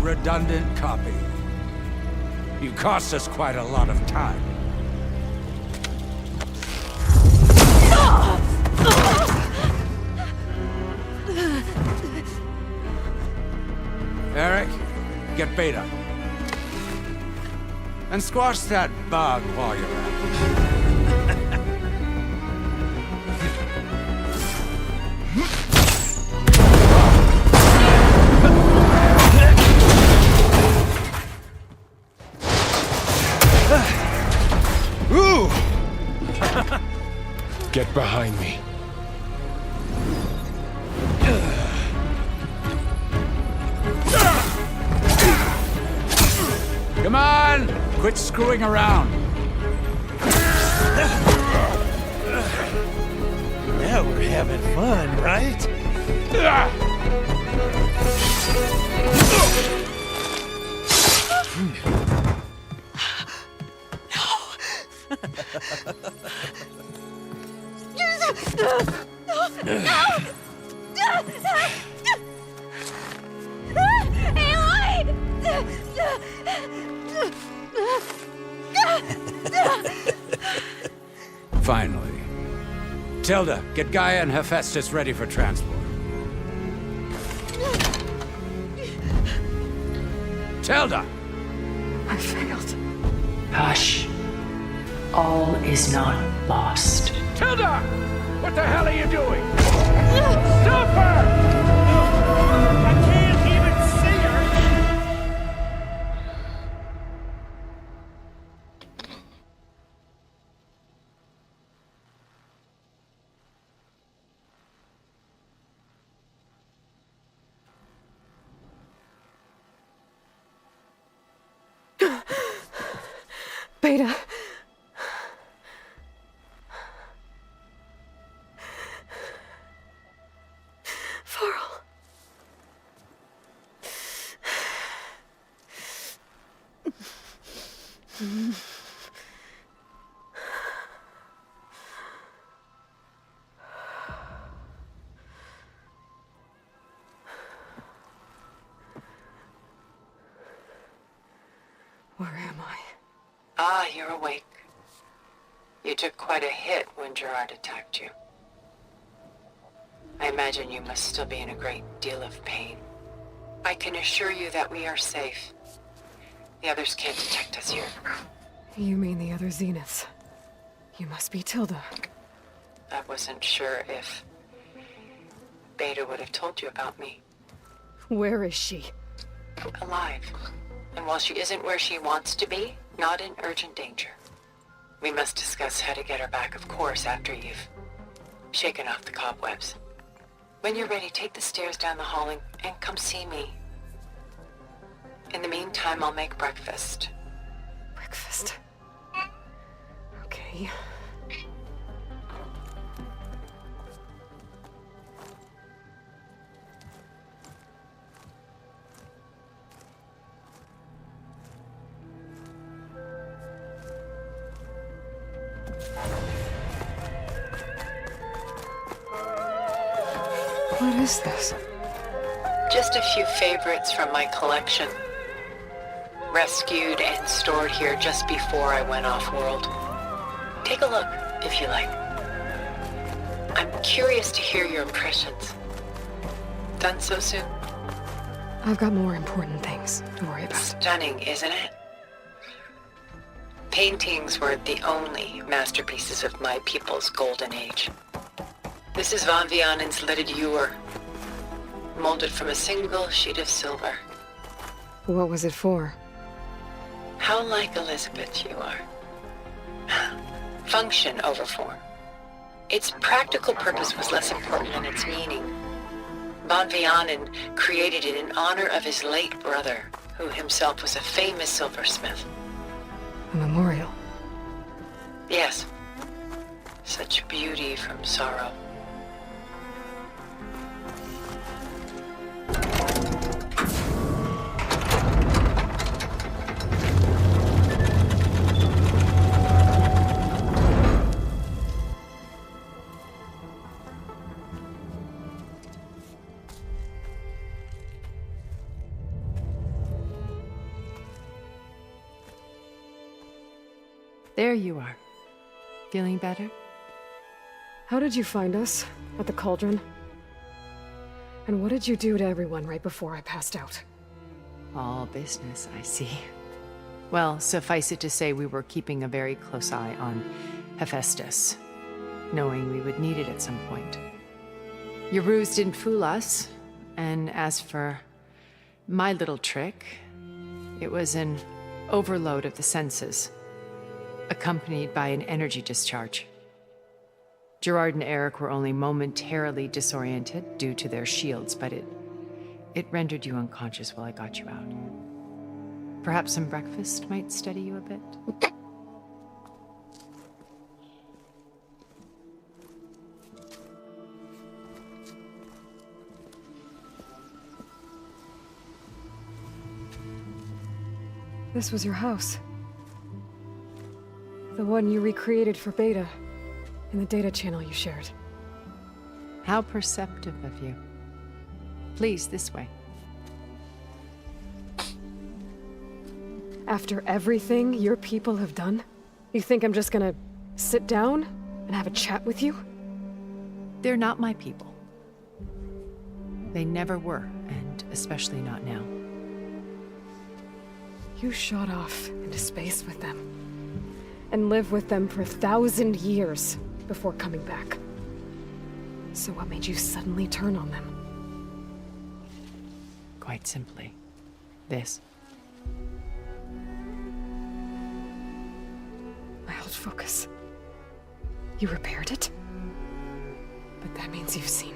Redundant copy. You cost us quite a lot of time. Eric, get Beta. And squash that bug while you're at it. Ooh! Get behind me. Come on! Quit screwing around. Now we're having fun, right? Finally. Tilda, get Gaia and Hephaestus ready for transport. Tilda! I failed. Hush. All is not lost. Tilda! What the hell are you doing? Stop her! I can't even see her! Beta. Farrell. Where am I? Ah, you're awake. You took quite a hit when Gerard attacked you. I imagine you must still be in a great deal of pain. I can assure you that we are safe. The others can't detect us here. You mean the other Zeniths? You must be Tilda. I wasn't sure if Beta would have told you about me. Where is she? Alive. And while she isn't where she wants to be, not in urgent danger. We must discuss how to get her back, of course, after you've shaken off the cobwebs. When you're ready, take the stairs down the hall and come see me. In the meantime, I'll make breakfast. Breakfast. Okay. What is this? Just a few favorites from my collection. Rescued and stored here just before I went off-world. Take a look, if you like. I'm curious to hear your impressions. Done so soon? I've got more important things to worry about. Stunning, isn't it? Paintings were the only masterpieces of my people's golden age. This is Von Vianen's lidded ewer, molded from a single sheet of silver. What was it for? How like Elizabeth you are. Function over form. Its practical purpose was less important than its meaning. Von Vianen created it in honor of his late brother, who himself was a famous silversmith. A memorial. Yes. Such beauty from sorrow. There you are. Feeling better? How did you find us? At the cauldron? And what did you do to everyone right before I passed out? All business, I see. Well, suffice it to say we were keeping a very close eye on Hephaestus, knowing we would need it at some point. Your ruse didn't fool us, and as for my little trick, it was an overload of the senses, accompanied by an energy discharge. Gerard and Eric were only momentarily disoriented due to their shields, but it rendered you unconscious while I got you out. Perhaps some breakfast might steady you a bit? This was your house. The one you recreated for Beta, in the data channel you shared. How perceptive of you. Please, this way. After everything your people have done, you think I'm just gonna sit down and have a chat with you? They're not my people. They never were, and especially not now. You shot off into space with them, and lived with them for 1,000 years before coming back. So what made you suddenly turn on them? Quite simply, this. My old focus. You repaired it? But that means you've seen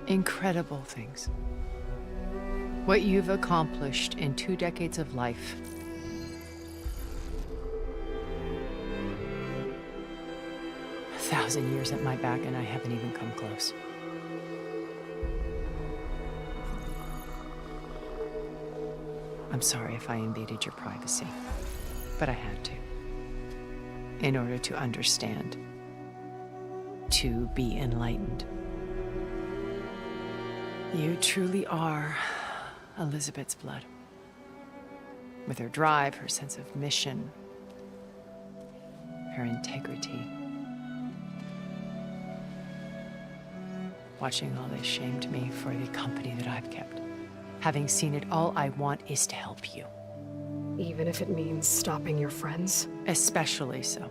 incredible things. What you've accomplished in 2 decades of life. A 1,000 years at my back and I haven't even come close. I'm sorry if I invaded your privacy, but I had to. In order to understand. To be enlightened. You truly are Elizabeth's blood. With her drive, her sense of mission, her integrity. Watching all this shamed me for the company that I've kept. Having seen it, all I want is to help you. Even if it means stopping your friends? Especially so.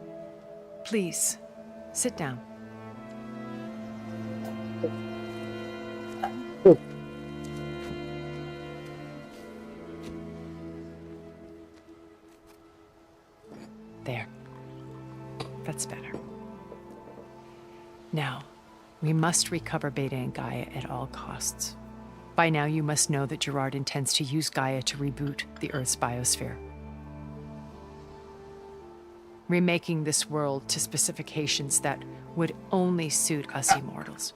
Please, sit down. There. That's better. Now, we must recover Beta and Gaia at all costs. By now, you must know that Gerard intends to use Gaia to reboot the Earth's biosphere. Remaking this world to specifications that would only suit us immortals.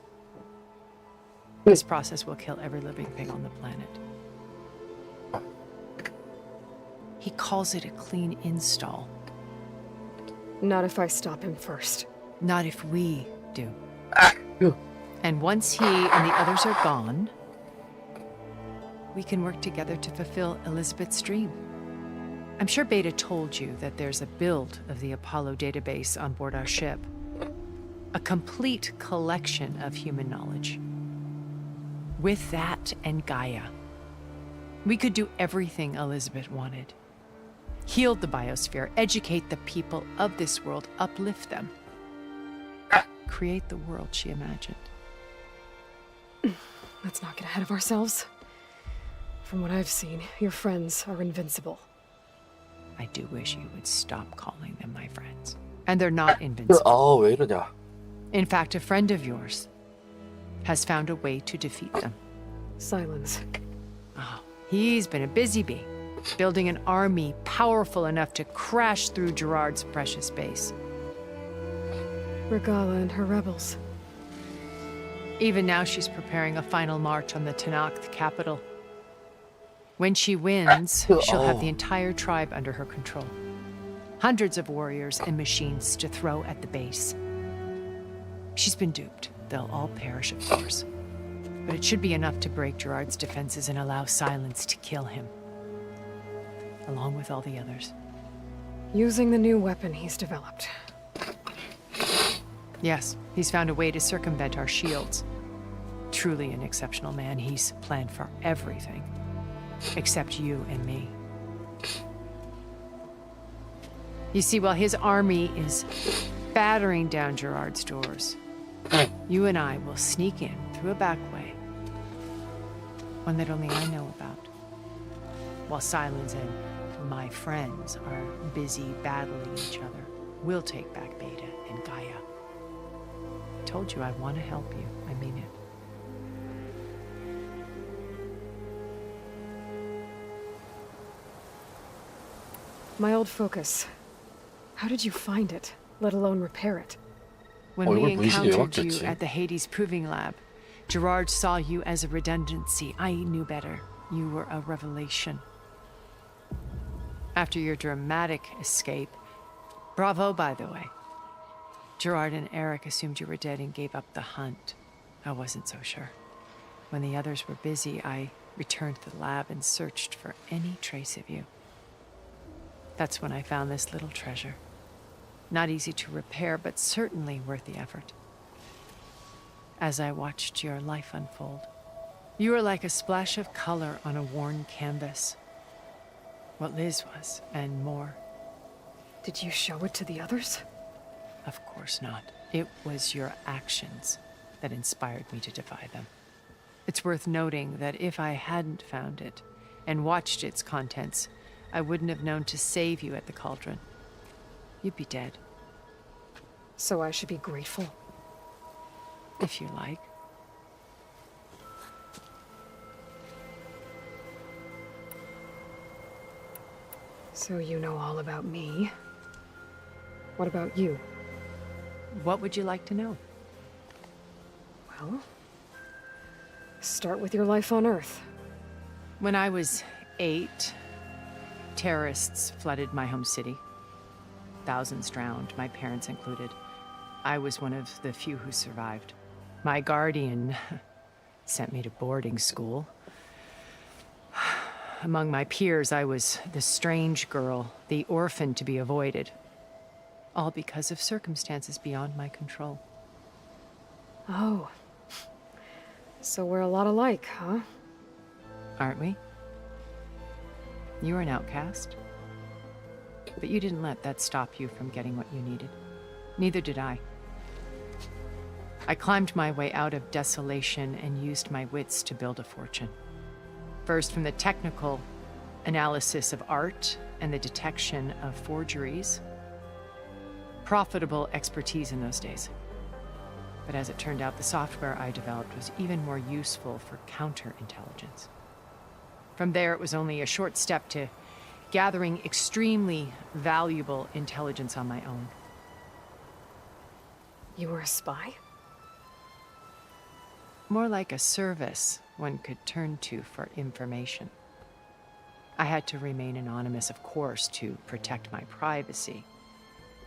This process will kill every living thing on the planet. He calls it a clean install. Not if I stop him first. Not if we do. And once he and the others are gone, we can work together to fulfill Elizabeth's dream. I'm sure Beta told you that there's a build of the Apollo database on board our ship. A complete collection of human knowledge. With that and Gaia, we could do everything Elizabeth wanted. Heal the biosphere, educate the people of this world, uplift them. Create the world she imagined. Let's not get ahead of ourselves. From what I've seen, your friends are invincible. I do wish you would stop calling them my friends. And they're not invincible. 왜 이러냐? In fact, a friend of yours has found a way to defeat them. Silence. Oh, he's been a busy bee, building an army powerful enough to crash through Gerard's precious base. Regala and her rebels. Even now, she's preparing a final march on the Tenakth capital. When she wins, she'll have the entire tribe under her control. Hundreds of warriors and machines to throw at the base. She's been duped. They'll all perish, of course. But it should be enough to break Gerard's defenses and allow Silence to kill him. Along with all the others. Using the new weapon he's developed. Yes, he's found a way to circumvent our shields. Truly an exceptional man. He's planned for everything. except you and me. You see, while his army is battering down Gerard's doors, you and I will sneak in through a back way, one that only I know about, while Silence and my friends are busy battling each other. We'll take back Beta and Gaia. I told you I want to help you. I mean it. My old focus. How did you find it, let alone repair it? When we encountered you at the Hades Proving Lab, Gerard saw you as a redundancy. I knew better. You were a revelation. After your dramatic escape, bravo, by the way, Gerard and Eric assumed you were dead and gave up the hunt. I wasn't so sure. When the others were busy, I returned to the lab and searched for any trace of you. That's when I found this little treasure. Not easy to repair, but certainly worth the effort. As I watched your life unfold, you were like a splash of color on a worn canvas. What Liz was, and more. Did you show it to the others? Of course not. It was your actions that inspired me to defy them. It's worth noting that if I hadn't found it and watched its contents, I wouldn't have known to save you at the cauldron. You'd be dead. So I should be grateful? If you like. So you know all about me. What about you? What would you like to know? Well, start with your life on Earth. When I was 8, terrorists flooded my home city. Thousands drowned, my parents included. I was one of the few who survived. My guardian sent me to boarding school. Among my peers, I was the strange girl, the orphan to be avoided. All because of circumstances beyond my control. Oh. So we're a lot alike, huh? Aren't we? You were an outcast. But you didn't let that stop you from getting what you needed. Neither did I. I climbed my way out of desolation and used my wits to build a fortune. First, from the technical analysis of art and the detection of forgeries. Profitable expertise in those days. But as it turned out, the software I developed was even more useful for counterintelligence. From there, it was only a short step to gathering extremely valuable intelligence on my own. You were a spy? More like a service one could turn to for information. I had to remain anonymous, of course, to protect my privacy.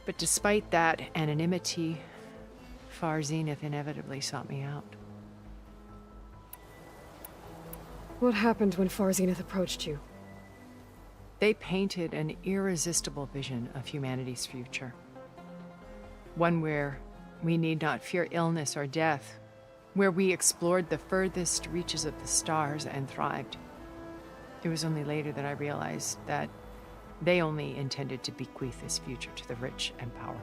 But despite that anonymity, Far Zenith inevitably sought me out. What happened when Far Zenith approached you? They painted an irresistible vision of humanity's future. One where we need not fear illness or death, where we explored the furthest reaches of the stars and thrived. It was only later that I realized that they only intended to bequeath this future to the rich and powerful.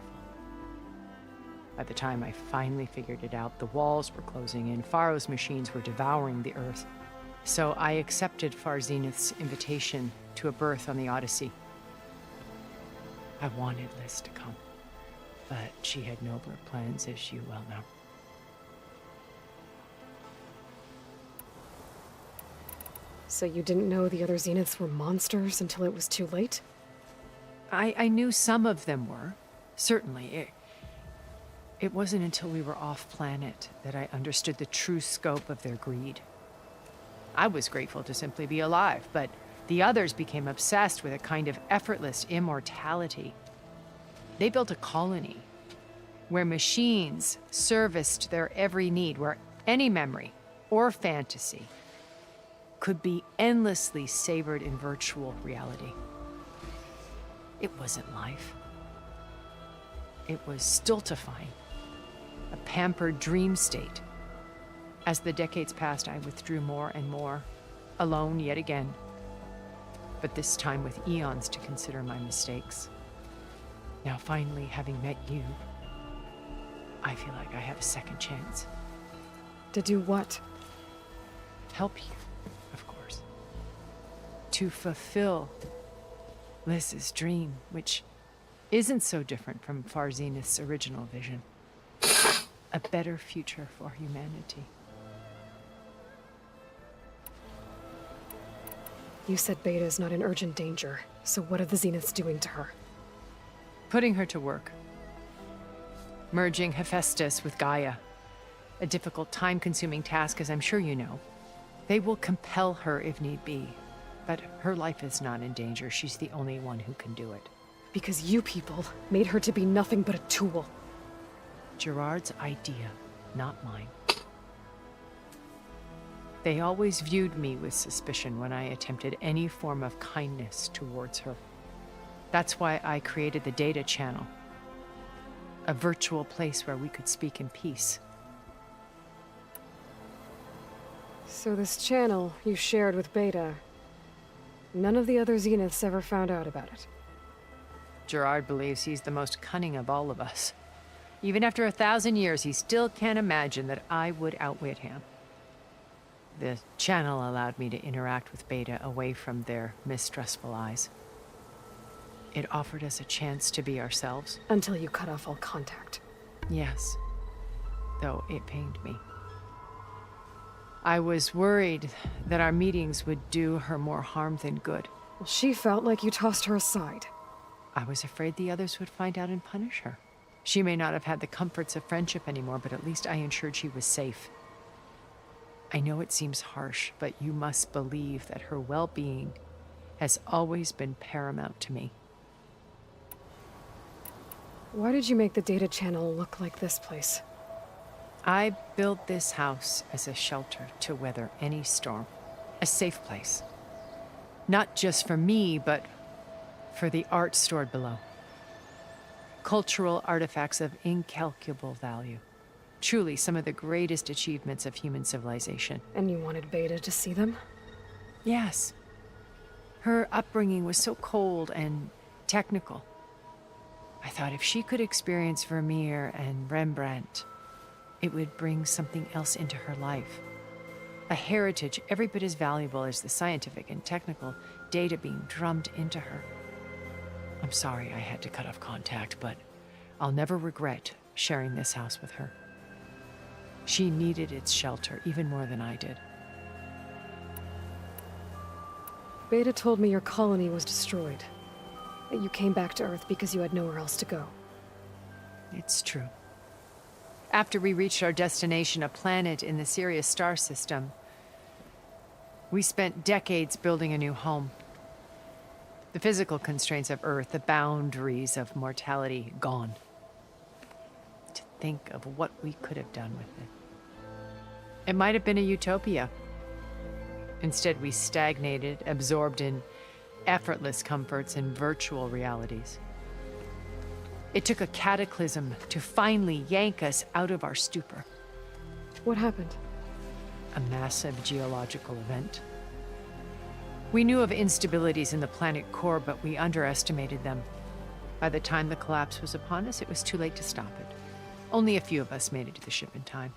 By the time I finally figured it out, the walls were closing in, Pharaoh's machines were devouring the Earth. So I accepted Far Zenith's invitation to a berth on the Odyssey. I wanted Liz to come, but she had nobler plans, as you well know. So you didn't know the other Zeniths were monsters until it was too late? I knew some of them were, certainly. It wasn't until we were off-planet that I understood the true scope of their greed. I was grateful to simply be alive, but the others became obsessed with a kind of effortless immortality. They built a colony where machines serviced their every need, where any memory or fantasy could be endlessly savored in virtual reality. It wasn't life. It was stultifying, a pampered dream state. As the decades passed, I withdrew more and more, alone yet again, but this time with eons to consider my mistakes. Now finally, having met you, I feel like I have a second chance. To do what? Help you, of course. To fulfill Liz's dream, which isn't so different from Far Zenith's original vision. A better future for humanity. You said Beta is not in urgent danger, so what are the Zeniths doing to her? Putting her to work. Merging Hephaestus with Gaia. A difficult, time-consuming task, as I'm sure you know. They will compel her if need be. But her life is not in danger. She's the only one who can do it. Because you people made her to be nothing but a tool. Gerard's idea, not mine. They always viewed me with suspicion when I attempted any form of kindness towards her. That's why I created the data channel. A virtual place where we could speak in peace. So this channel you shared with Beta, none of the other Zeniths ever found out about it. Gerard believes he's the most cunning of all of us. Even after 1,000 years, he still can't imagine that I would outwit him. The channel allowed me to interact with Beta away from their mistrustful eyes. It offered us a chance to be ourselves. Until you cut off all contact. Yes, though it pained me. I was worried that our meetings would do her more harm than good. Well, she felt like you tossed her aside. I was afraid the others would find out and punish her. She may not have had the comforts of friendship anymore, but at least I ensured she was safe. I know it seems harsh, but you must believe that her well-being has always been paramount to me. Why did you make the data channel look like this place? I built this house as a shelter to weather any storm. A safe place. Not just for me, but for the art stored below. Cultural artifacts of incalculable value. Truly some of the greatest achievements of human civilization. And you wanted Beta to see them? Yes. Her upbringing was so cold and technical. I thought if she could experience Vermeer and Rembrandt, it would bring something else into her life. A heritage every bit as valuable as the scientific and technical data being drummed into her. I'm sorry I had to cut off contact, but I'll never regret sharing this house with her. She needed its shelter even more than I did. Beta told me your colony was destroyed. That you came back to Earth because you had nowhere else to go. It's true. After we reached our destination, a planet in the Sirius star system, we spent decades building a new home. The physical constraints of Earth, the boundaries of mortality, gone. To think of what we could have done with it. It might have been a utopia. Instead, we stagnated, absorbed in effortless comforts and virtual realities. It took a cataclysm to finally yank us out of our stupor. What happened? A massive geological event. We knew of instabilities in the planet core, but we underestimated them. By the time the collapse was upon us, it was too late to stop it. Only a few of us made it to the ship in time.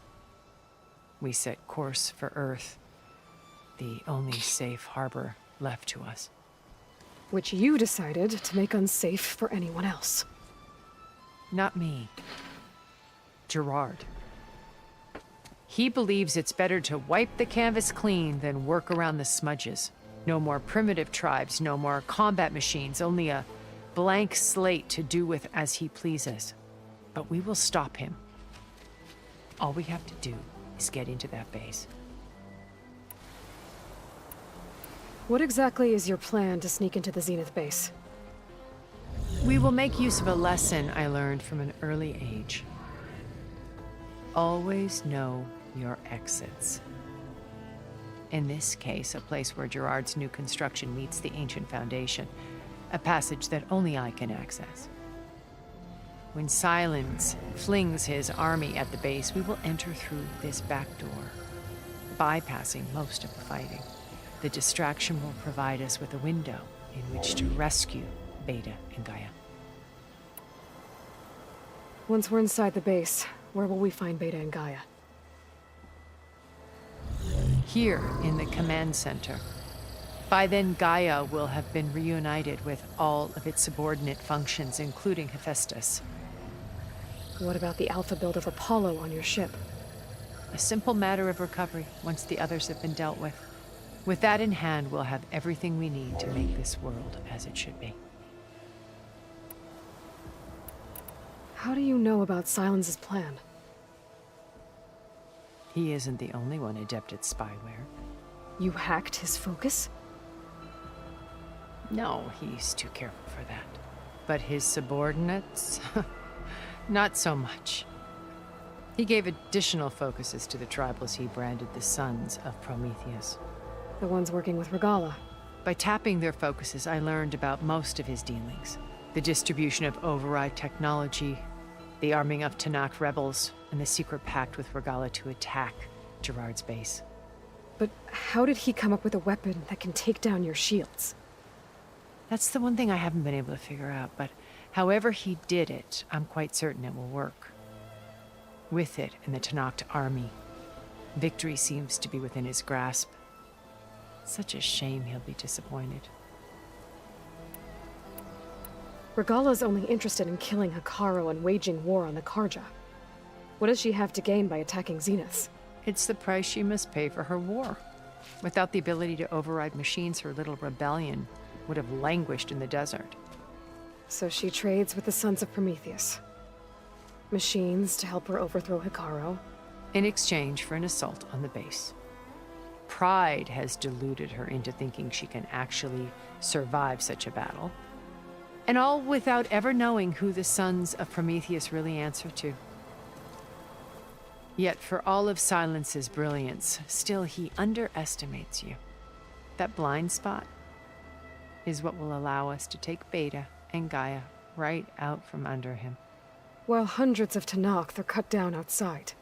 We set course for Earth, the only safe harbor left to us. Which you decided to make unsafe for anyone else. Not me. Gerard. He believes it's better to wipe the canvas clean than work around the smudges. No more primitive tribes, no more combat machines, only a blank slate to do with as he pleases. But we will stop him. All we have to do is get into that base. What exactly is your plan to sneak into the Zenith base? We will make use of a lesson I learned from an early age. Always know your exits. In this case, a place where Gerard's new construction meets the ancient foundation, a passage that only I can access. When Silence flings his army at the base, we will enter through this back door, bypassing most of the fighting. The distraction will provide us with a window in which to rescue Beta and Gaia. Once we're inside the base, where will we find Beta and Gaia? Here in the command center. By then, Gaia will have been reunited with all of its subordinate functions, including Hephaestus. What about the Alpha build of Apollo on your ship? A simple matter of recovery once the others have been dealt with. With that in hand, we'll have everything we need to make this world as it should be. How do you know about Silence's plan? He isn't the only one adept at spyware. You hacked his focus? No, he's too careful for that. But his subordinates? Not so much. He gave additional focuses to the tribals he branded the Sons of Prometheus. The ones working with Regala. By tapping their focuses, I learned about most of his dealings. The distribution of override technology, the arming of Tanakh rebels, and the secret pact with Regala to attack Gerard's base. But how did he come up with a weapon that can take down your shields? That's the one thing I haven't been able to figure out, but however he did it, I'm quite certain it will work. With it and the Tanakh army, victory seems to be within his grasp. Such a shame he'll be disappointed. Regala's only interested in killing Hekarro and waging war on the Karja. What does she have to gain by attacking Zenith? It's the price she must pay for her war. Without the ability to override machines, her little rebellion would have languished in the desert. So she trades with the Sons of Prometheus. Machines to help her overthrow Hekarro. In exchange for an assault on the base. Pride has deluded her into thinking she can actually survive such a battle. And all without ever knowing who the Sons of Prometheus really answer to. Yet for all of Silence's brilliance, still he underestimates you. That blind spot is what will allow us to take Beta and Gaia right out from under him. While hundreds of Tanakh are cut down outside.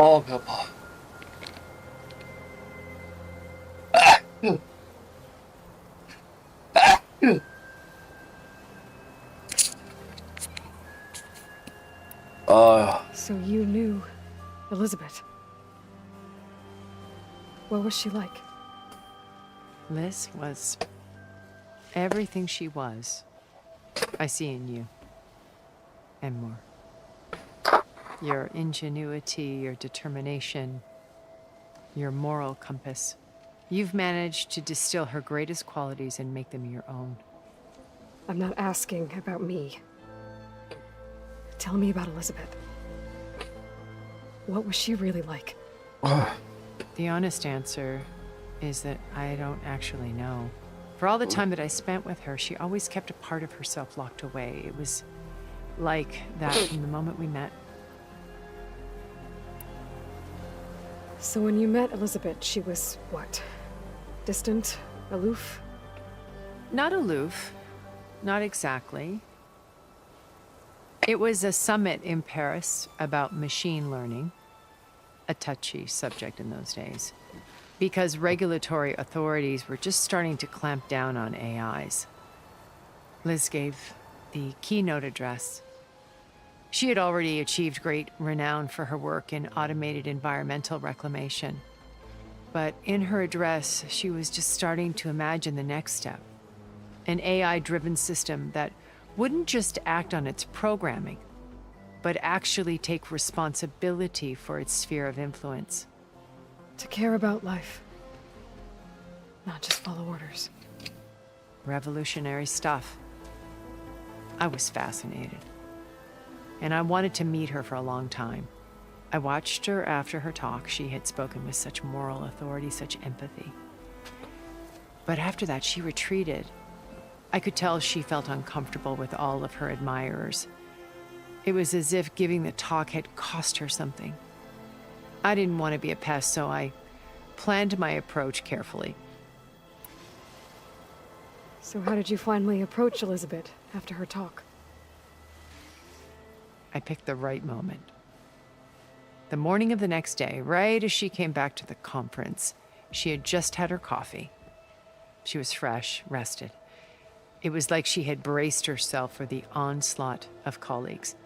배 아파. So you knew Elizabeth. What was she like? Liz was everything she was. I see in you. And more. Your ingenuity, your determination, your moral compass. You've managed to distill her greatest qualities and make them your own. I'm not asking about me. Tell me about Elizabeth. What was she really like? The honest answer is that I don't actually know. For all the time that I spent with her, she always kept a part of herself locked away. It was like that from the moment we met. So when you met Elizabeth, she was what? Distant? Aloof? Not aloof. Not exactly. It was a summit in Paris about machine learning, a touchy subject in those days, because regulatory authorities were just starting to clamp down on AIs. Liz gave the keynote address. She had already achieved great renown for her work in automated environmental reclamation. But in her address, she was just starting to imagine the next step, an AI-driven system that wouldn't just act on its programming, but actually take responsibility for its sphere of influence. To care about life. Not just follow orders. Revolutionary stuff. I was fascinated. And I wanted to meet her for a long time. I watched her after her talk. She had spoken with such moral authority, such empathy. But after that, she retreated. I could tell she felt uncomfortable with all of her admirers. It was as if giving the talk had cost her something. I didn't want to be a pest, so I planned my approach carefully. So how did you finally approach Elizabeth after her talk? I picked the right moment. The morning of the next day, right as she came back to the conference, she had just had her coffee. She was fresh, rested. It was like she had braced herself for the onslaught of colleagues.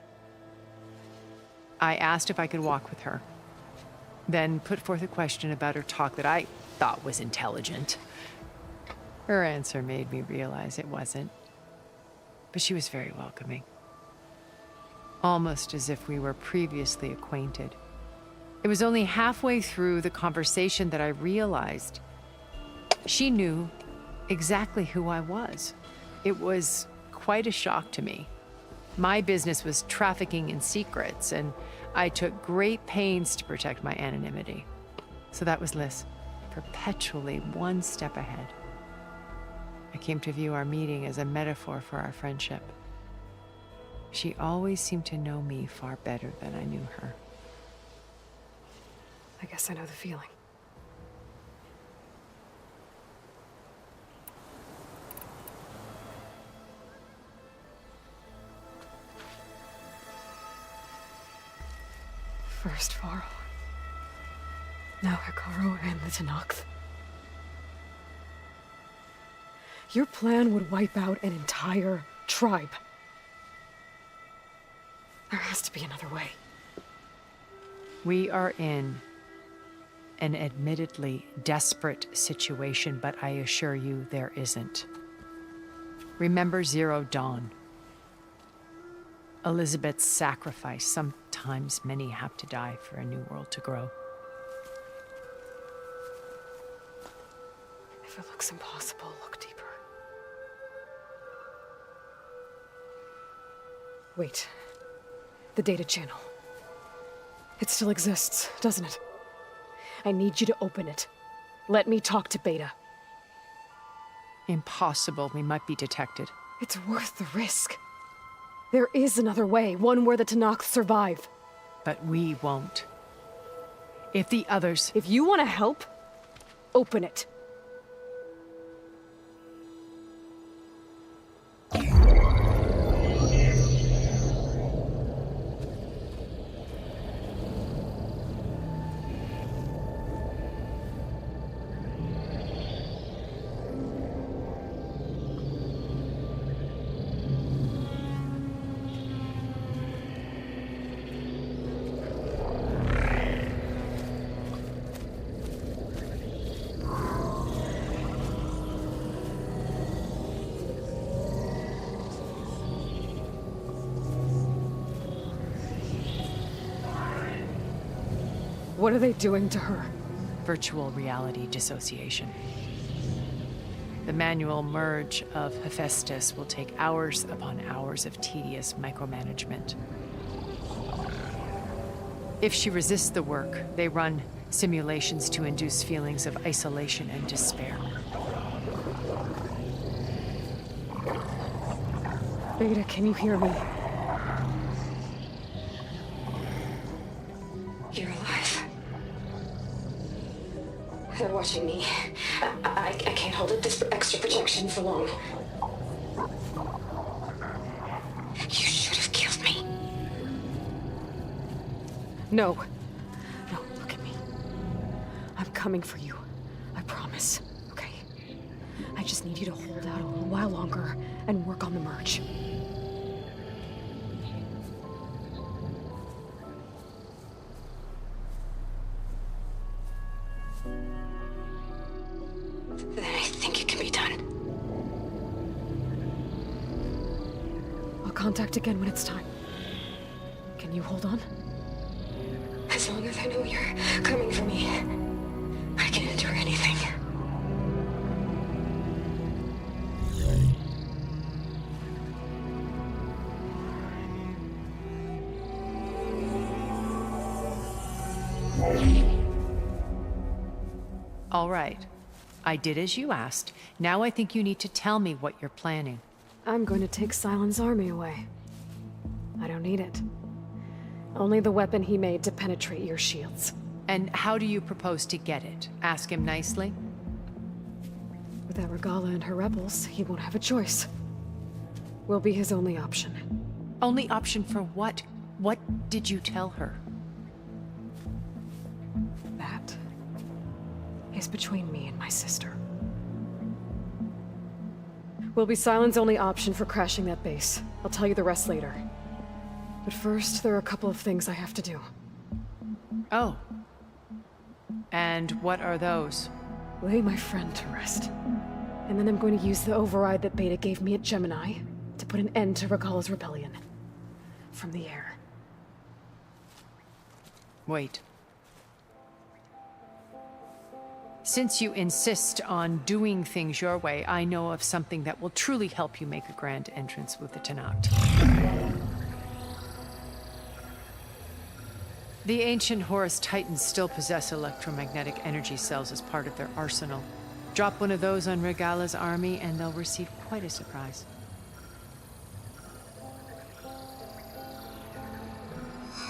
I asked if I could walk with her, then put forth a question about her talk that I thought was intelligent. Her answer made me realize it wasn't, but she was very welcoming. Almost as if we were previously acquainted. It was only halfway through the conversation that I realized she knew exactly who I was. It was quite a shock to me. My business was trafficking in secrets, and I took great pains to protect my anonymity. So that was Liz, perpetually one step ahead. I came to view our meeting as a metaphor for our friendship. She always seemed to know me far better than I knew her. I guess I know the feeling. First Varl. Now Hikaru and the Tenakth. Your plan would wipe out an entire tribe. There has to be another way. We are in an admittedly desperate situation, but I assure you there isn't. Remember Zero Dawn. Elizabeth's sacrifice. Sometimes many have to die for a new world to grow. If it looks impossible, look deeper. Wait. The data channel. It still exists, doesn't it? I need you to open it. Let me talk to Beta. Impossible. We might be detected. It's worth the risk. There is another way, one where the Tenakth survive. But we won't. If the others... If you want to help, open it. What are they doing to her? Virtual reality dissociation. The manual merge of Hephaestus will take hours upon hours of tedious micromanagement. If she resists the work, they run simulations to induce feelings of isolation and despair. Beta, can you hear me? You're alive. They're watching me. I can't hold up this extra protection for long. You should have killed me. No. No, look at me. I'm coming for you. I promise. Okay? I just need you to hold out a little while longer and work on the merge. Then I think it can be done. I'll contact again when it's time. Can you hold on? As long as I know you're coming for me, I can endure anything. All right. I did as you asked. Now I think you need to tell me what you're planning. I'm going to take Silent's army away. I don't need it. Only the weapon he made to penetrate your shields. And how do you propose to get it? Ask him nicely? Without Regala and her rebels, he won't have a choice. We'll be his only option. Only option for what? What did you tell her? That is between me and my sister. Will be Silent's only option for crashing that base. I'll tell you the rest later. But first, there are a couple of things I have to do. Oh. And what are those? Lay my friend to rest. And then I'm going to use the override that Beta gave me at Gemini to put an end to Regala's rebellion. From the air. Wait. Since you insist on doing things your way, I know of something that will truly help you make a grand entrance with the Tenakth. The ancient Horus Titans still possess electromagnetic energy cells as part of their arsenal. Drop one of those on Regala's army and they'll receive quite a surprise.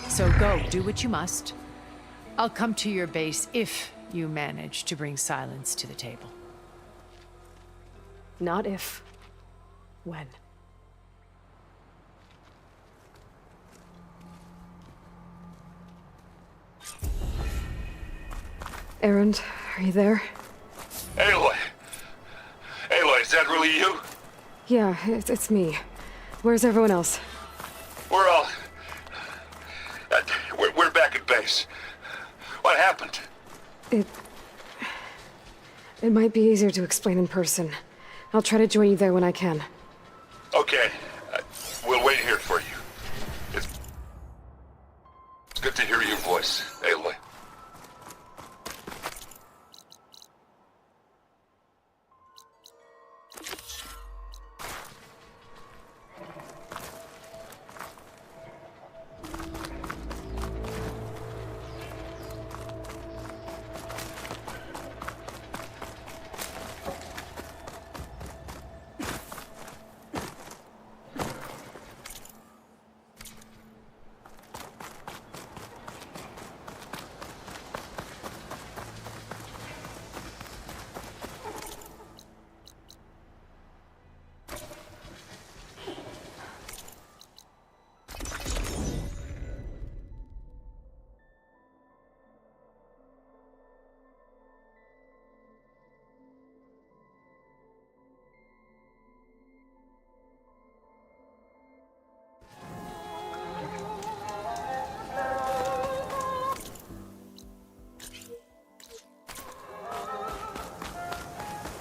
So go, do what you must. I'll come to your base if you manage to bring Silence to the table. Not if. When. Erend, are you there? Aloy! Aloy, is that really you? Yeah, it's me. Where's everyone else? We're all... we're back at base. What happened? It might be easier to explain in person. I'll try to join you there when I can. Okay. We'll wait here for you. It's good to hear your voice, Aloy.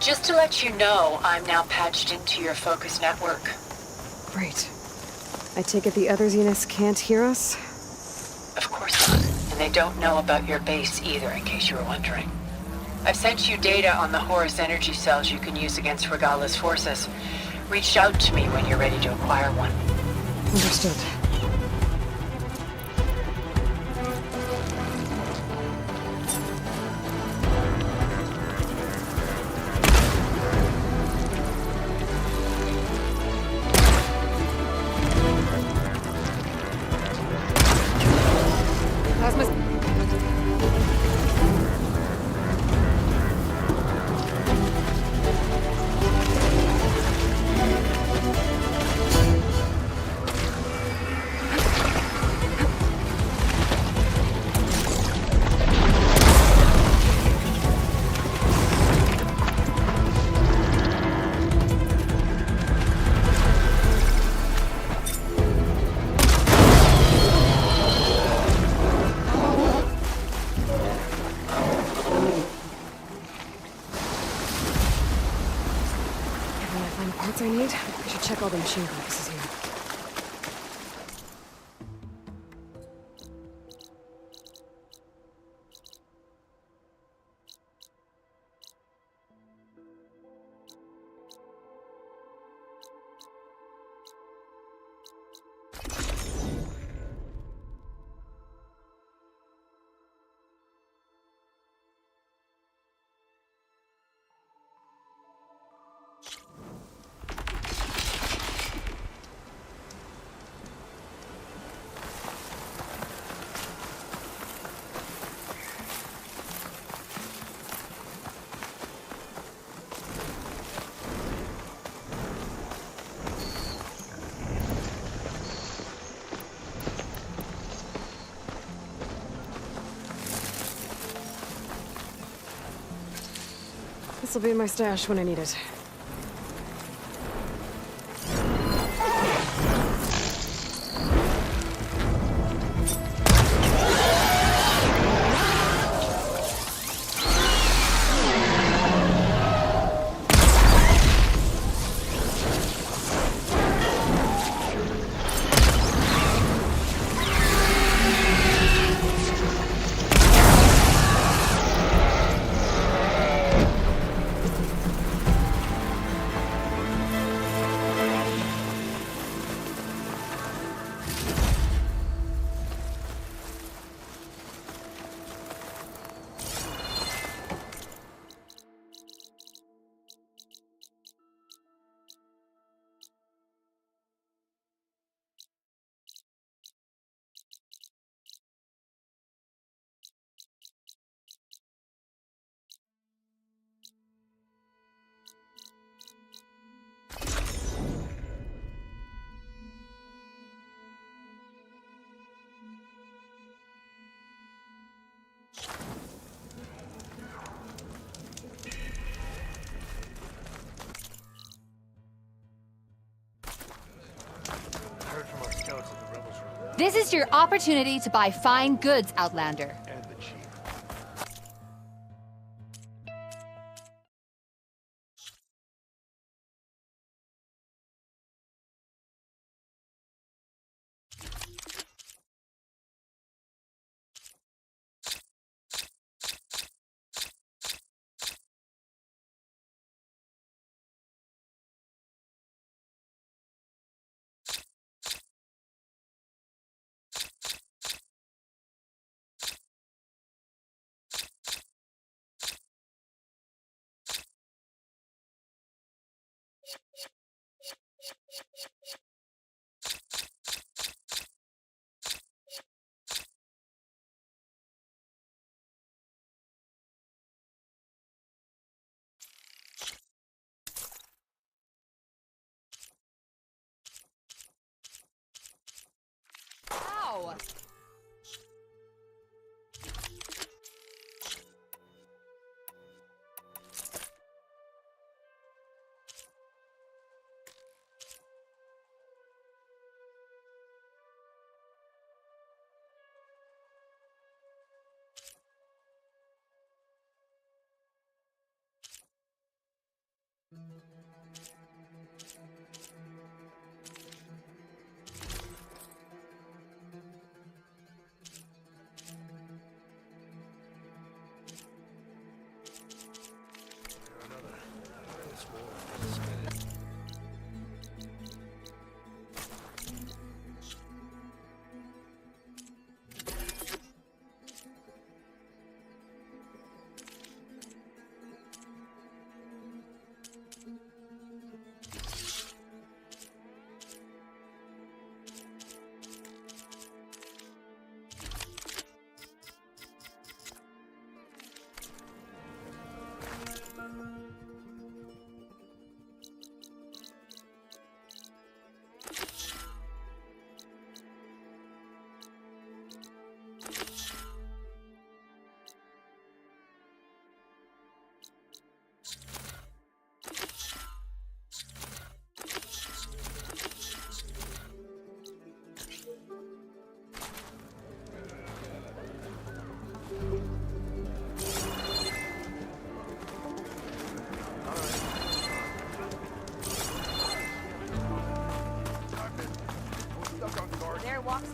Just to let you know, I'm now patched into your focus network. Great. I take it the other Zeniths can't hear us? Of course not. And They don't know about your base either, in case you were wondering. I've sent you data on the Horus energy cells you can use against Regala's forces. Reach out to me when you're ready to acquire one. Understood. Plasma's... When I find the parts I need, I should check all the machine carcasses here. This'll be in my stash when I need it. This is your opportunity to buy fine goods, Outlander. Ow!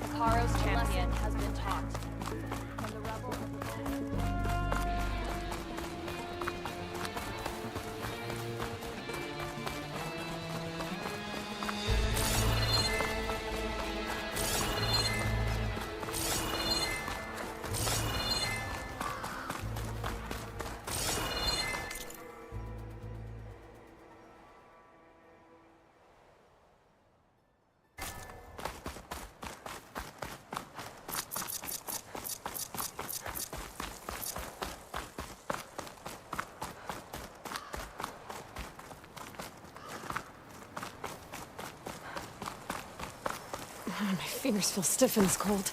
Hikaro's champion has been taught. From the rebels. My fingers feel stiff in this cold.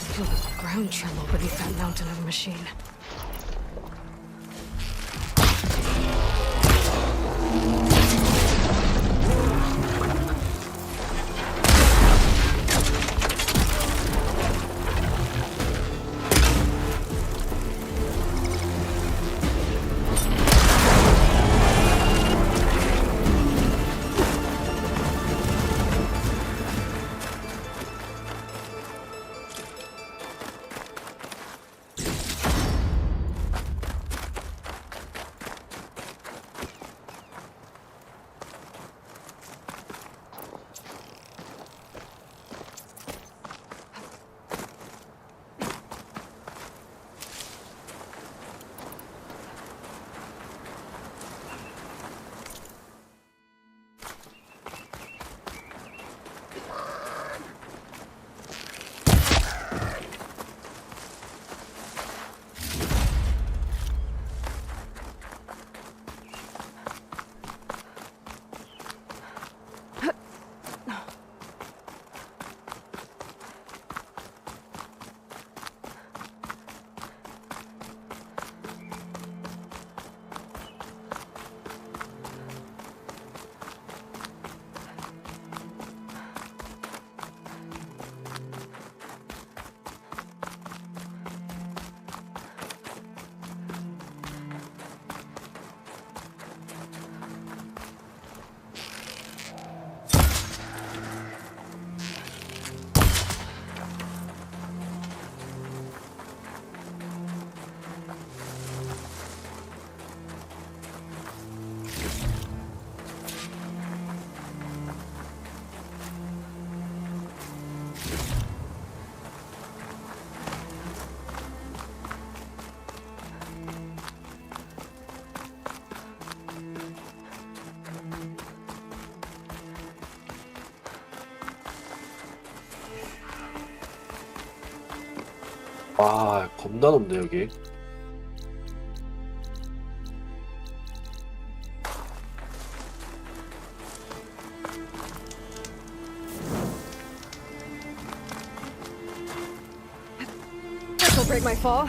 I feel the ground tremble beneath that mountain of a machine. 아, 겁나 높네 여기. This'll break my fall.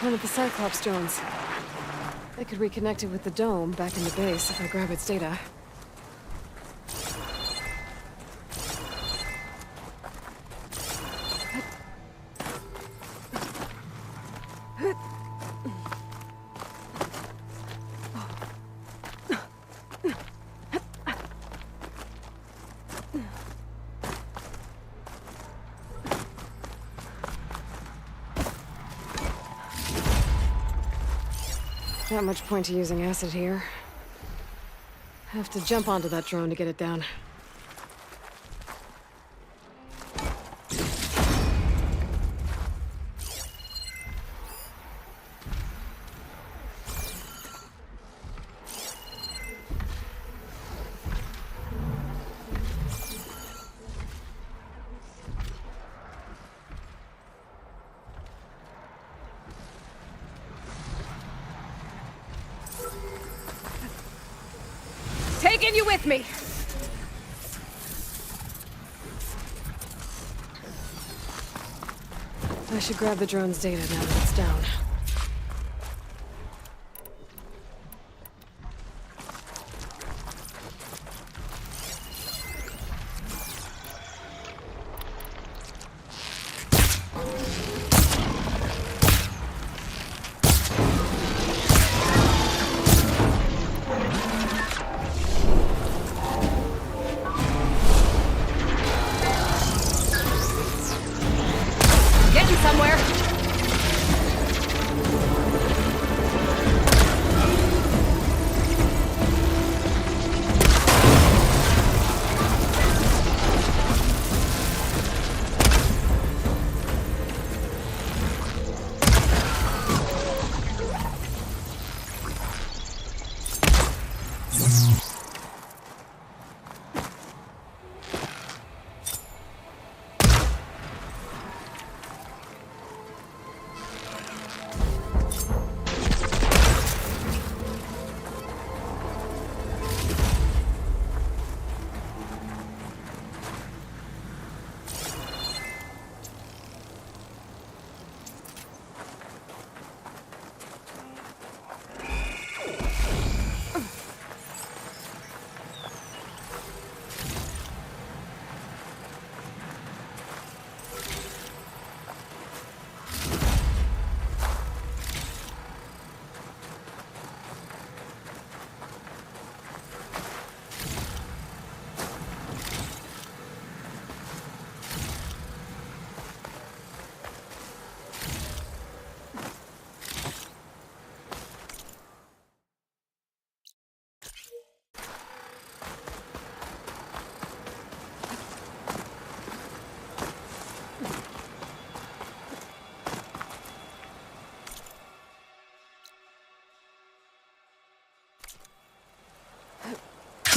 One of the Cyclops drones. I could reconnect it with the dome back in the base if I grab its data. Not much point to using acid here. Have to jump onto that drone to get it down. Taking you with me! I should grab the drone's data now that it's down. Getting somewhere!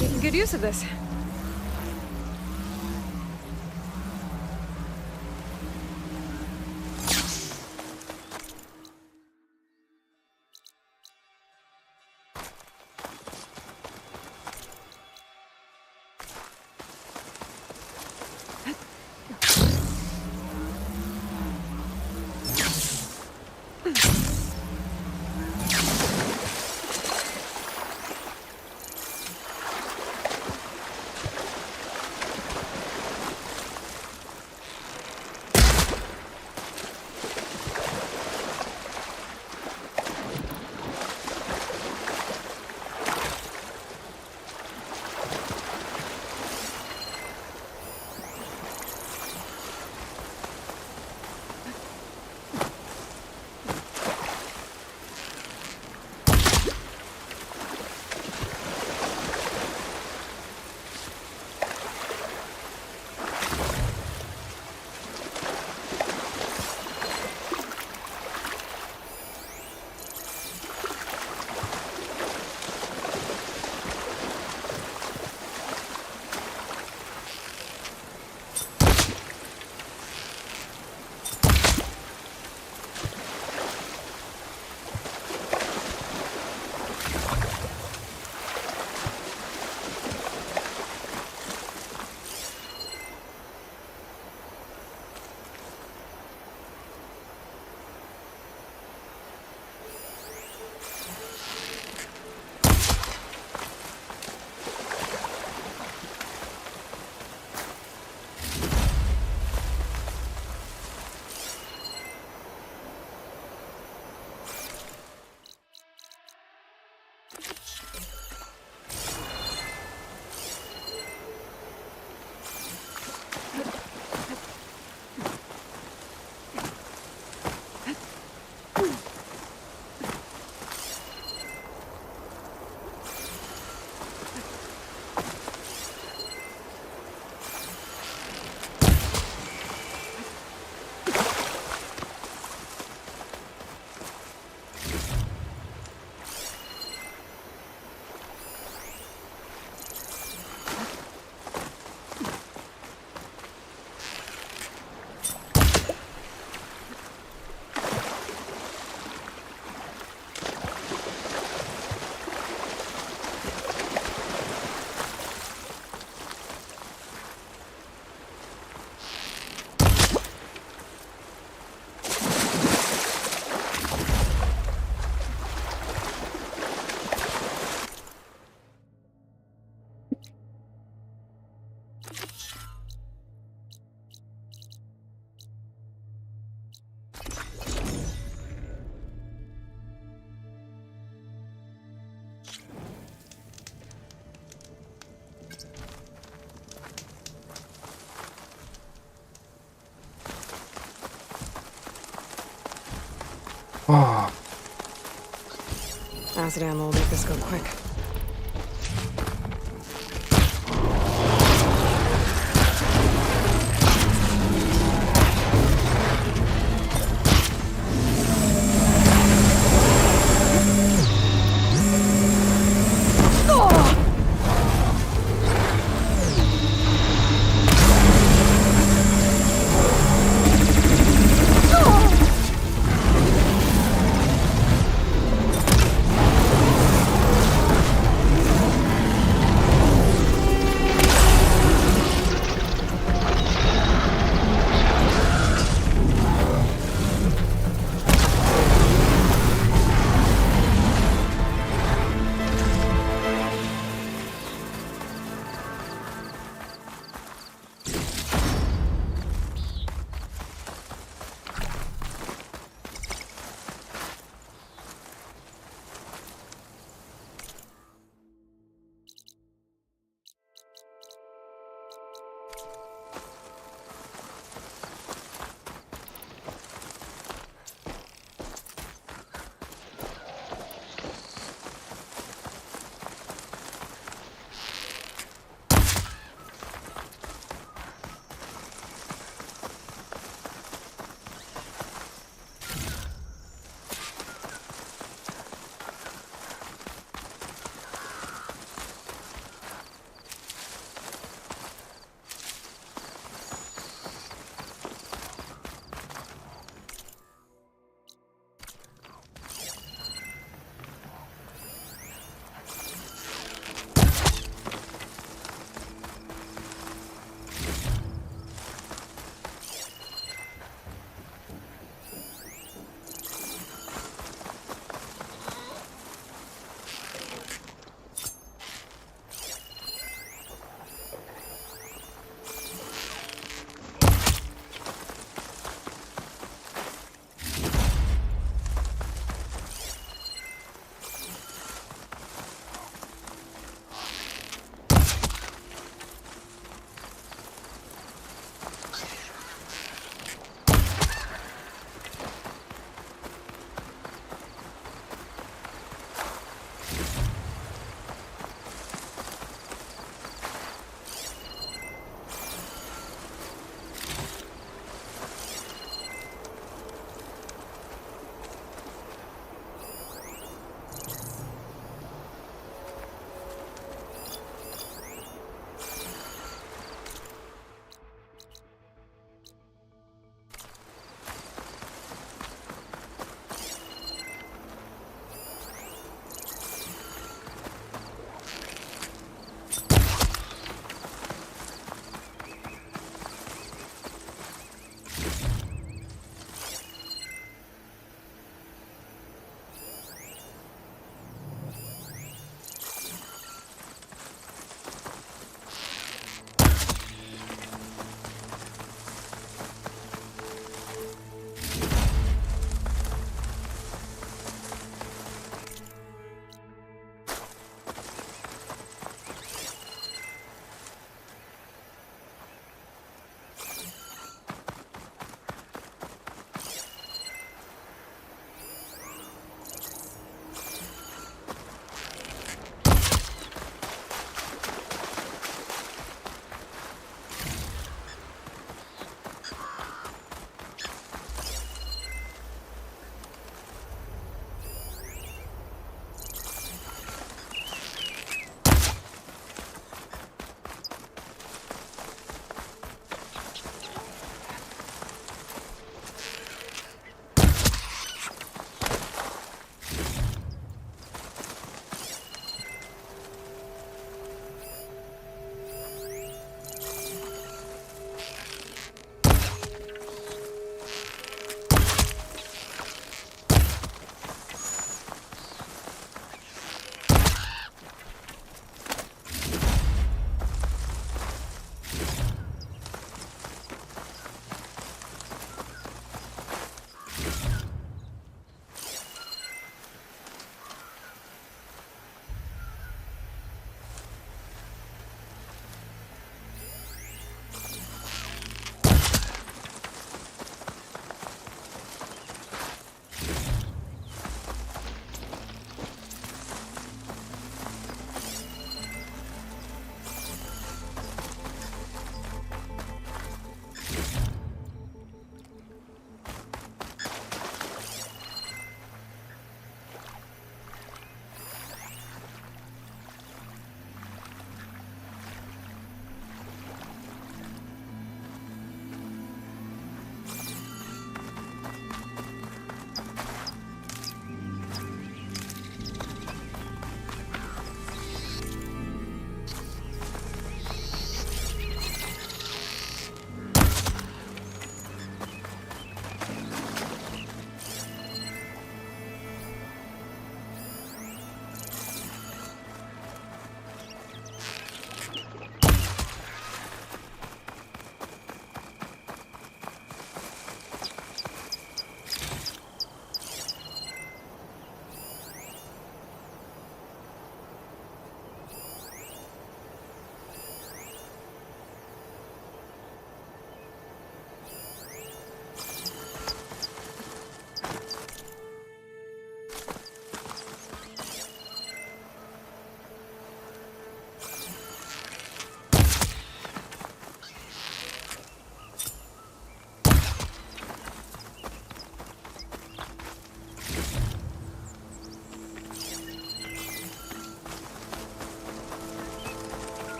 Making good use of this. Acid ammo will make this go quick.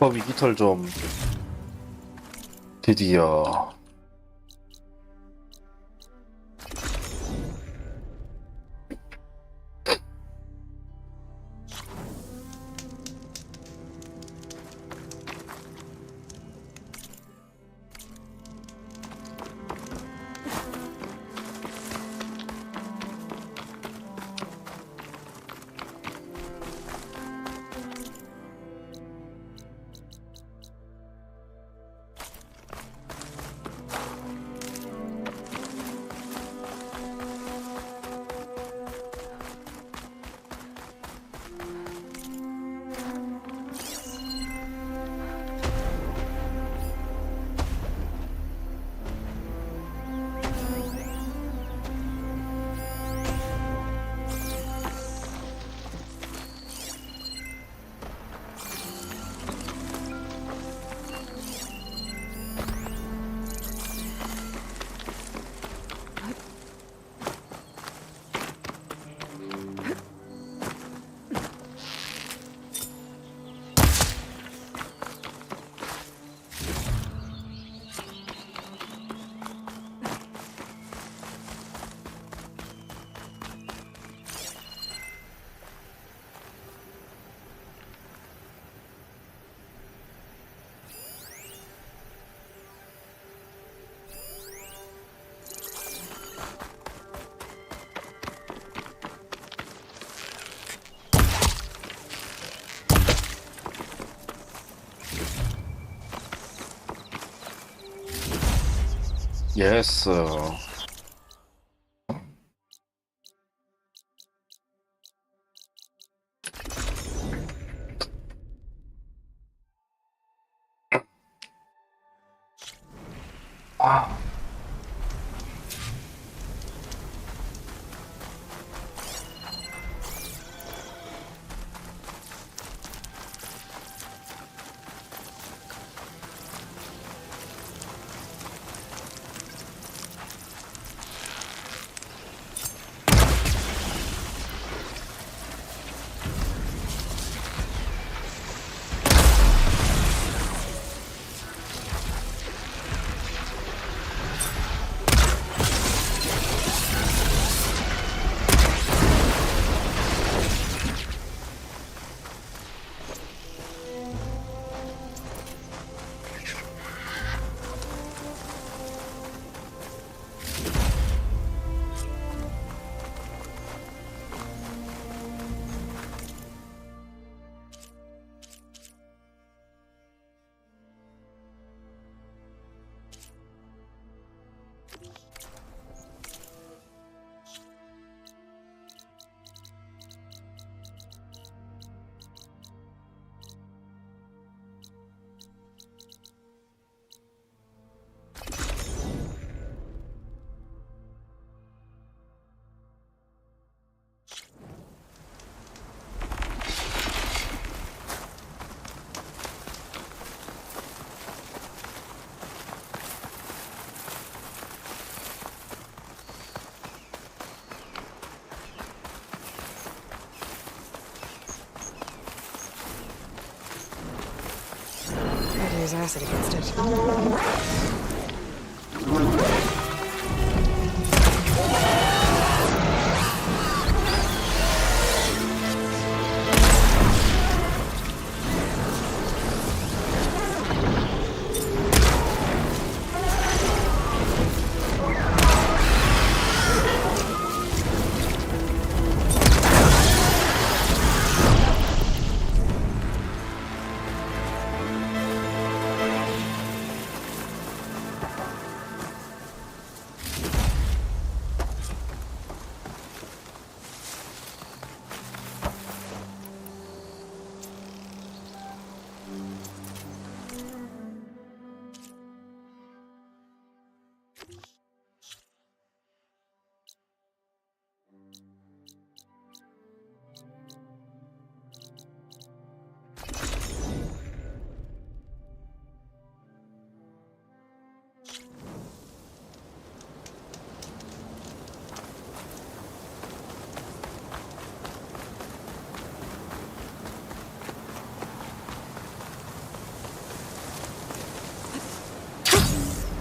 위기털 좀 드디어. 예스. 아. Use acid against it.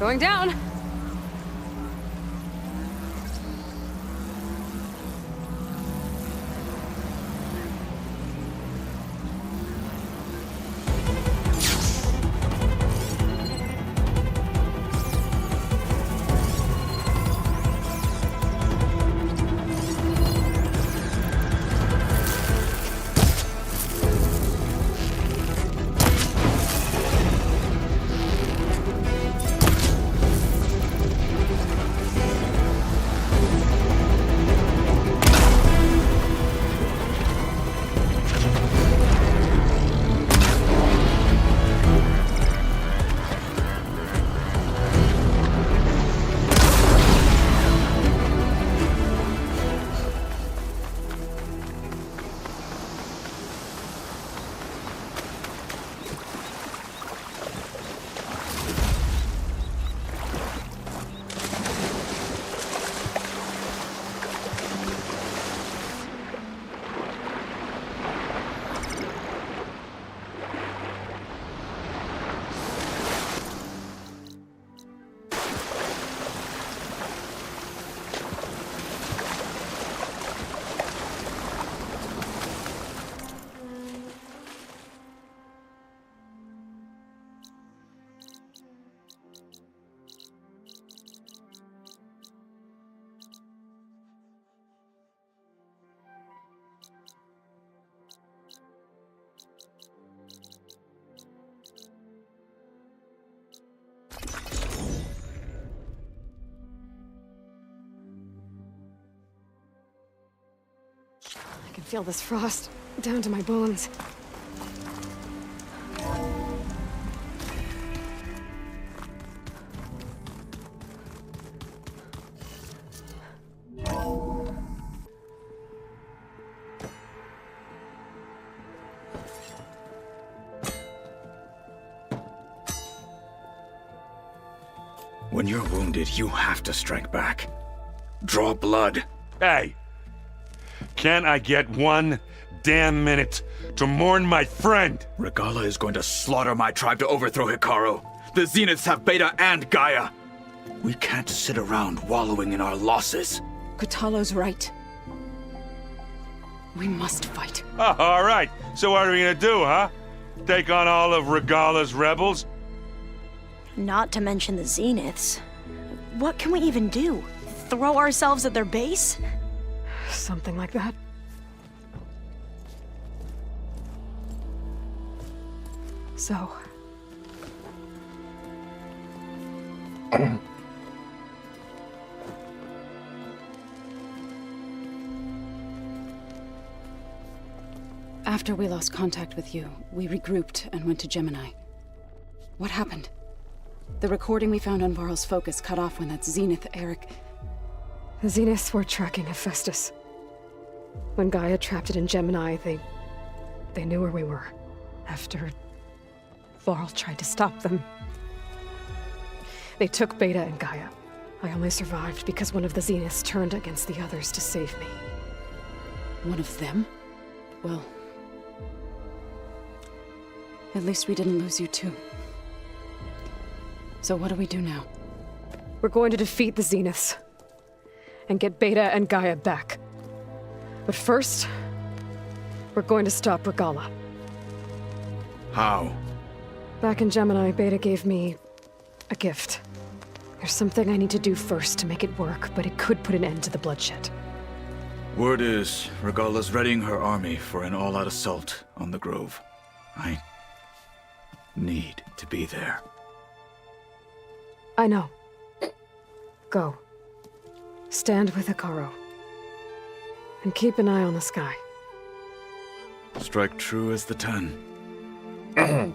Going down. I can feel this frost down to my bones. When you're wounded, you have to strike back. Draw blood. Hey! Can't I get 1 damn minute to mourn my friend? Regala is going to slaughter my tribe to overthrow Hikaru. The Zeniths have Beta and Gaia. We can't sit around wallowing in our losses. Kutalo's right. We must fight. Oh, all right. So what are we gonna do, huh? Take on all of Regala's rebels? Not to mention the Zeniths. What can we even do? Throw ourselves at their base? Something like that. So... After we lost contact with you, we regrouped and went to Gemini. What happened? The recording we found on Varl's focus cut off when that Zenith Eric... The Zeniths were tracking Hephaestus. When Gaia trapped it in Gemini, they knew where we were. After Varl tried to stop them. They took Beta and Gaia. I only survived because one of the Zeniths turned against the others to save me. One of them? Well... at least we didn't lose you too. So what do we do now? We're going to defeat the Zeniths. And get Beta and Gaia back. But first, we're going to stop Regala. How? Back in Gemini, Beta gave me a gift. There's something I need to do first to make it work, but it could put an end to the bloodshed. Word is, Regala's readying her army for an all-out assault on the Grove. I need to be there. I know. Go. Stand with Hikaru. And keep an eye on the sky. Strike true as the 10.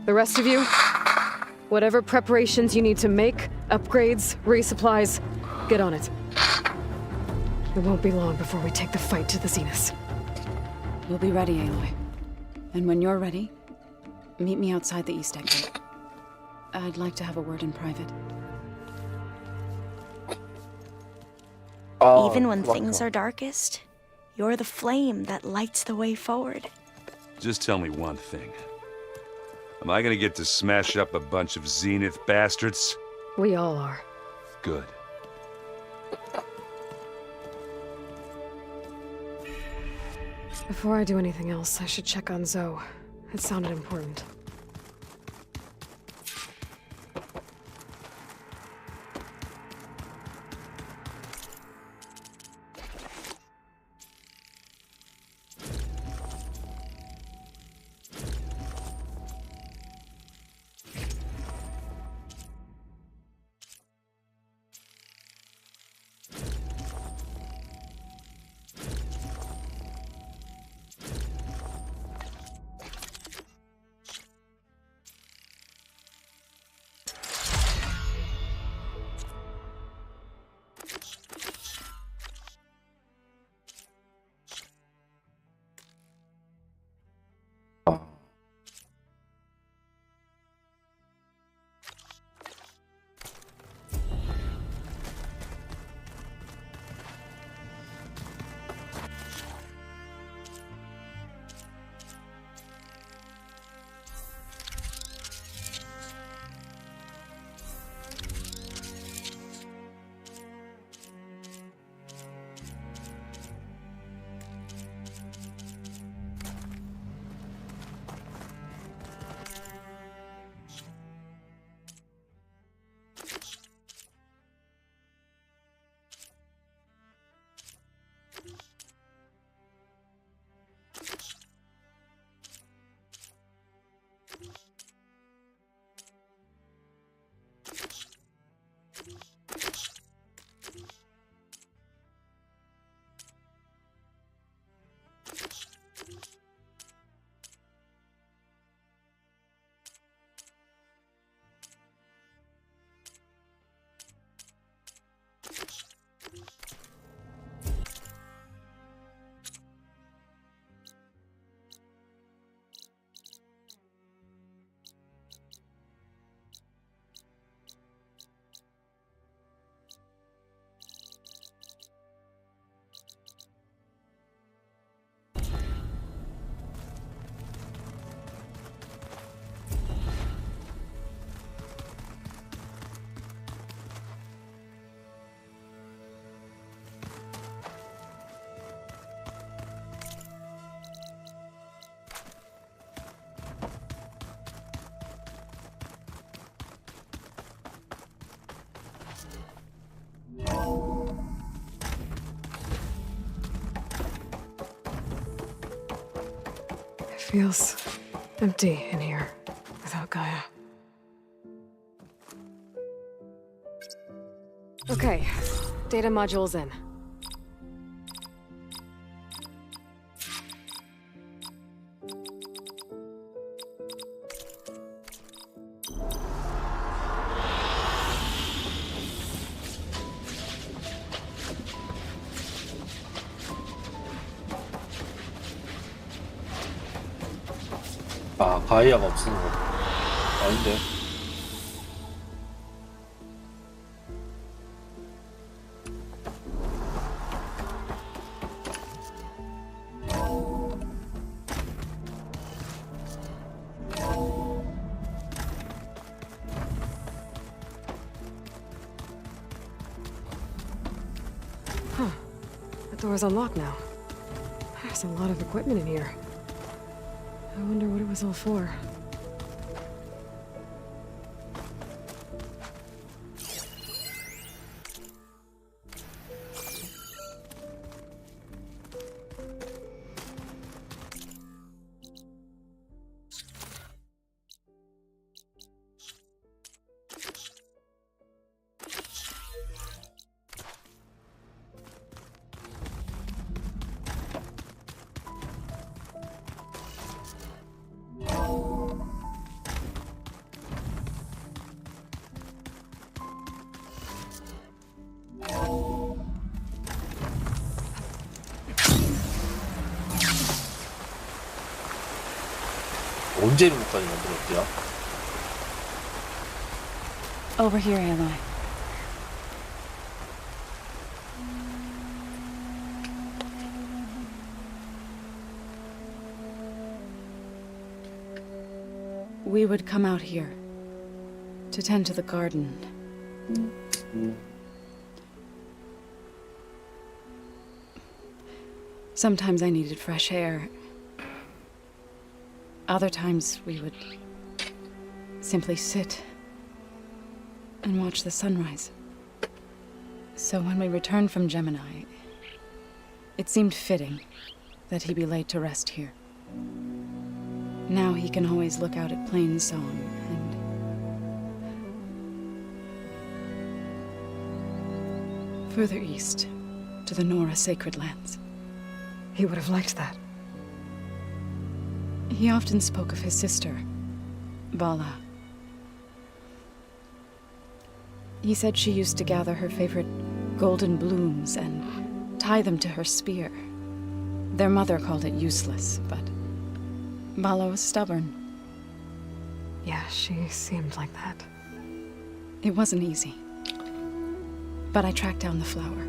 The rest of you, whatever preparations you need to make, upgrades, resupplies, get on it. It won't be long before we take the fight to the Zeniths. We'll be ready, Aloy. And when you're ready, meet me outside the East Exit. I'd like to have a word in private. Even when things are darkest, you're the flame that lights the way forward. Just tell me one thing. Am I gonna get to smash up a bunch of Zenith bastards? We all are. Good. Before I do anything else, I should check on Zoe. It sounded important. It feels empty in here without Gaia. Okay, data module's in. 아, 가이아가 없는 거. 아닌데. Huh. The door's unlocked now. There's a lot of equipment in here. I wonder what it was all for. 언제 이런 것까지 만들었대요? Over here, Aloy. we would come out here to tend to the garden. Sometimes I needed fresh air. Other times we would simply sit and watch the sunrise. So when we returned from Gemini, it seemed fitting that he be laid to rest here. Now he can always look out at Plainsong and further east to the Nora Sacred Lands. He would have liked that. He often spoke of his sister, Vala. He said she used to gather her favorite golden blooms and tie them to her spear. Their mother called it useless, but Vala was stubborn. Yeah, she seemed like that. It wasn't easy. But I tracked down the flower.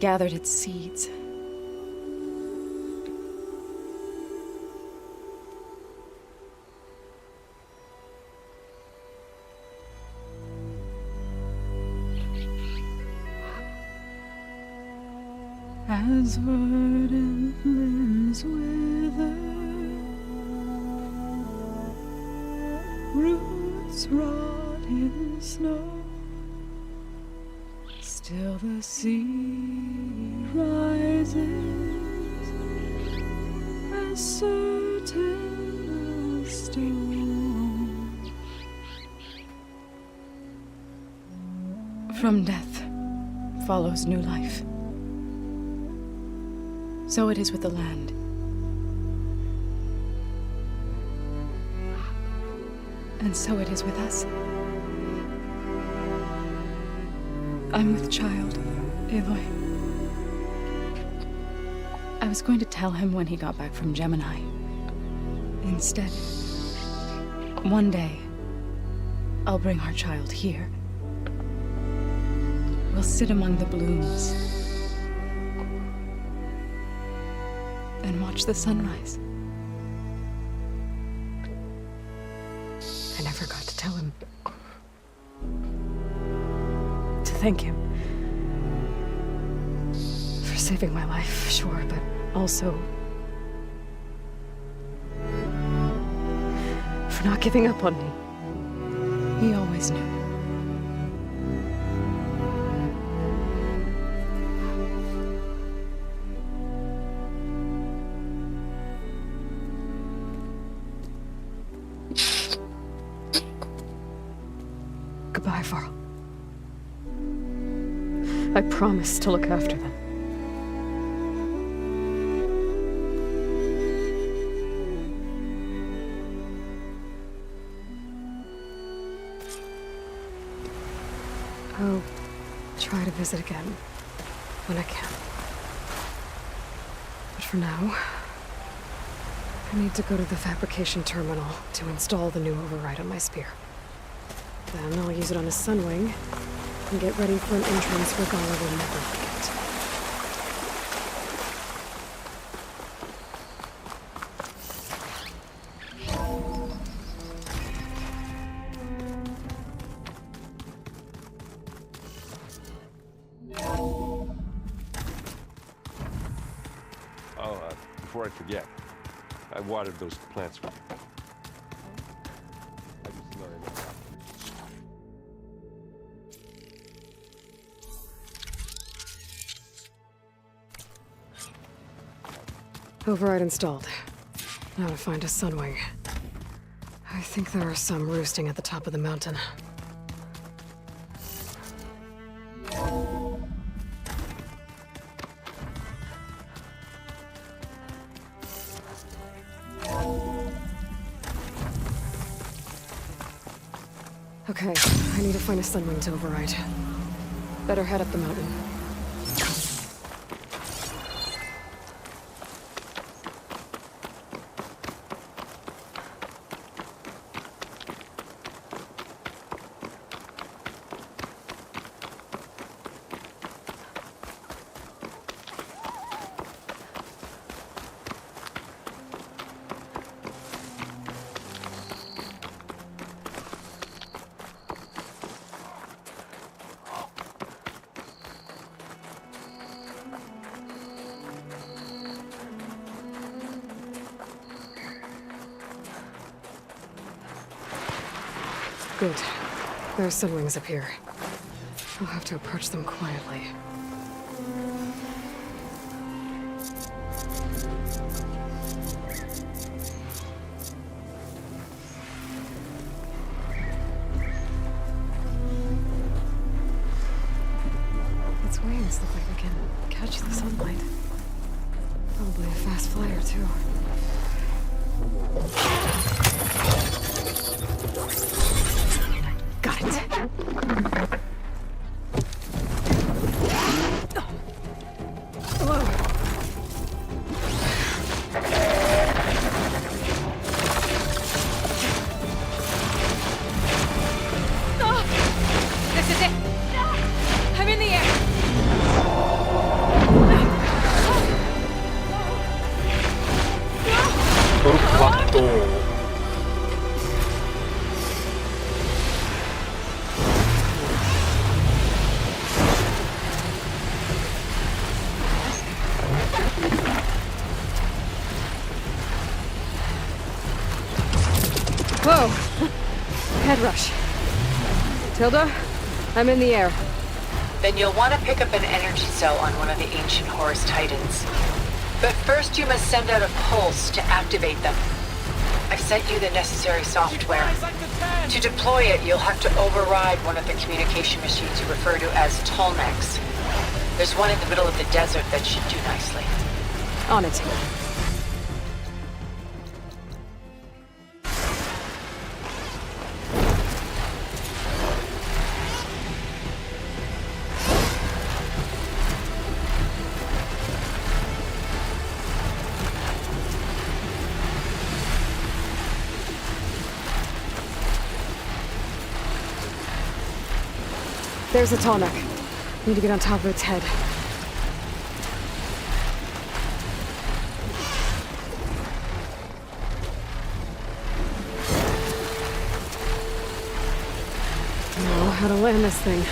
Gathered its seeds. As verdant limbs wither, roots rot in snow, still the sea rises, as certain as stone. From death follows new life. So it is with the land. And so it is with us. I'm with child, Aloy. I was going to tell him when he got back from Gemini. Instead, one day, I'll bring our child here. We'll sit among the blooms and watch the sunrise. I never got to tell him. To thank him. For saving my life, sure, but also for not giving up on me. He always knew. Goodbye, Varl. I promise to look after them. I'll try to visit again when I can. But for now, I need to go to the fabrication terminal to install the new override on my spear. Then I'll use it on a sunwing and get ready for an entrance where Gala will never forget. Oh, before I forget, I watered those plants for you. I just learned about them. Override installed. Now to find a sunwing. I think there are some roosting at the top of the mountain. Okay, I need to find a sunwing to override. Better head up the mountain. Good. There are sunwings up here. I'll have to approach them quietly. Its wings look like they can catch the sunlight. Probably a fast flyer, too. Got it. Whoa. This is it! I'm in the air! Whoa! Head rush. Tilda, I'm in the air. Then you'll want to pick up an energy cell on one of the ancient Horus Titans. But first you must send out a pulse to activate them. I've sent you the necessary software. To deploy it, you'll have to override one of the communication machines you refer to as Tolmecs. There's one in the middle of the desert that should do nicely. On it. There's a Tolmec. Need to get on top of its head. Know how to land this thing.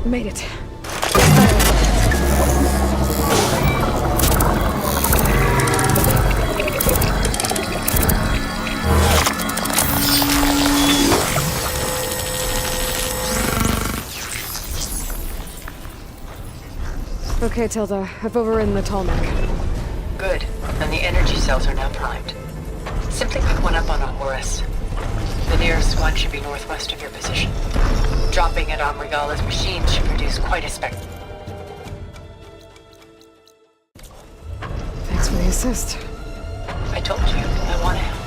Made it. Okay, Tilda. I've overridden the Tolmec. Good. And the energy cells are now primed. Simply pick one up on a Horus. The nearest one should be northwest of your position. Dropping it on Regala's machine should produce quite a spectacle. Thanks for the assist. I told you, I want to help.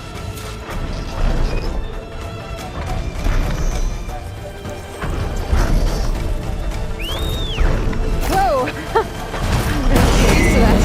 Whoa! I'm gonna get used to that.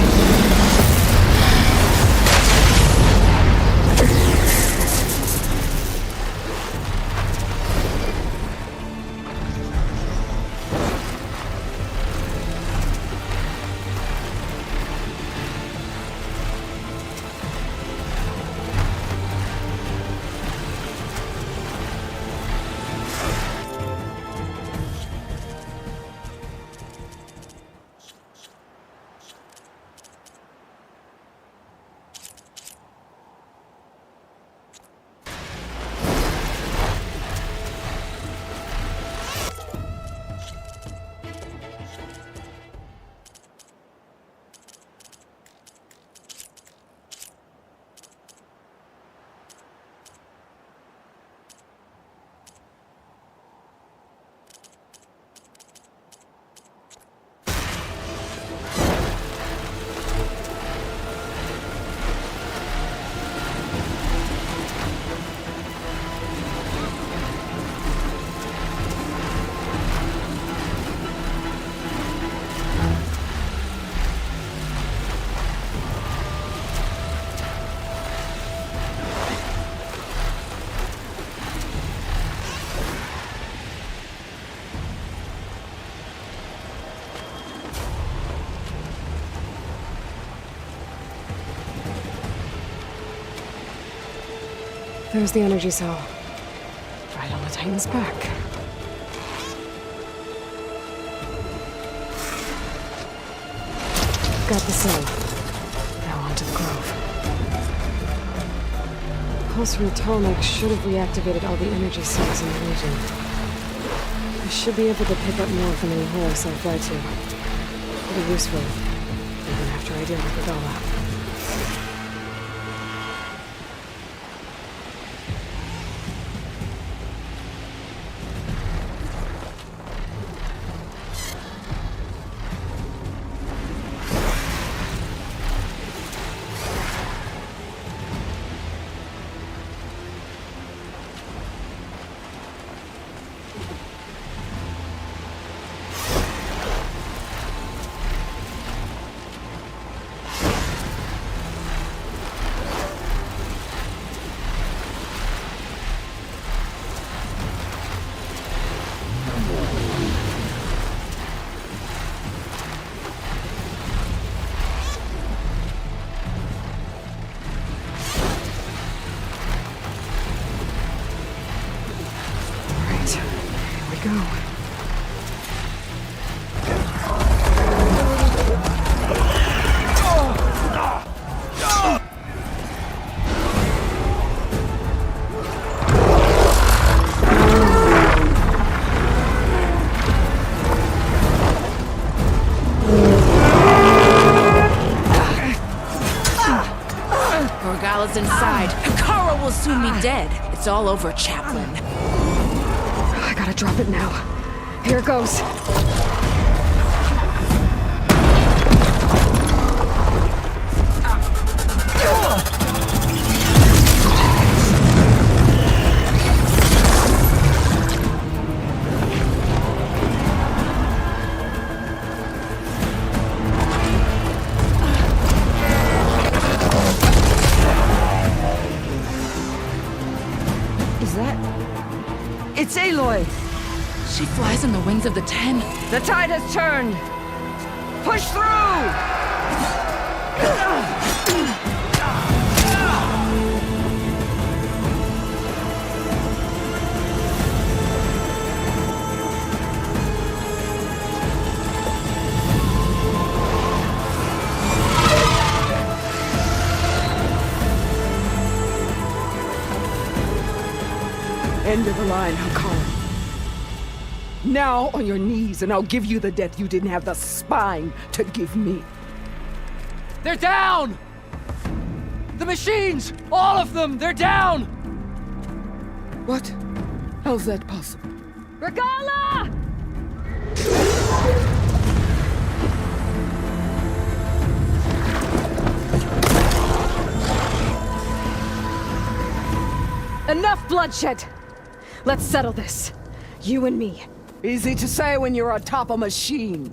There's the energy cell. Right on the Titan's back. Got the cell. Now on to the Grove. Pulse from Tolmec should have reactivated all the energy cells in the region. I should be able to pick up more from any Horus I fly to. It'll be useful, even after I deal with Regala. Regala's inside. Kara will soon be dead. It's all over, Chaplain. I gotta drop it now. Here it goes. It's Aloy! She flies on the wings of the Ten. The tide has turned! Push through! End of the line, Hakari. Now on your knees, and I'll give you the death you didn't have the spine to give me. They're down! The machines! All of them! They're down! What? How's that possible? Regala! Enough bloodshed! Let's settle this. You and me. Easy to say when you're atop a machine.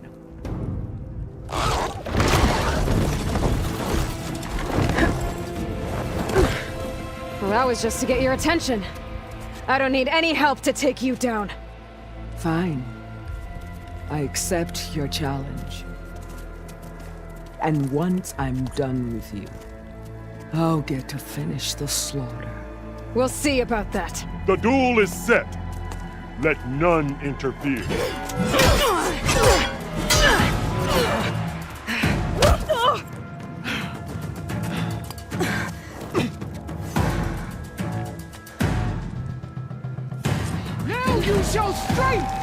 Well, that was just to get your attention. I don't need any help to take you down. Fine. I accept your challenge. And once I'm done with you, I'll get to finish the slaughter. We'll see about that. The duel is set. Let none interfere. Now you show strength!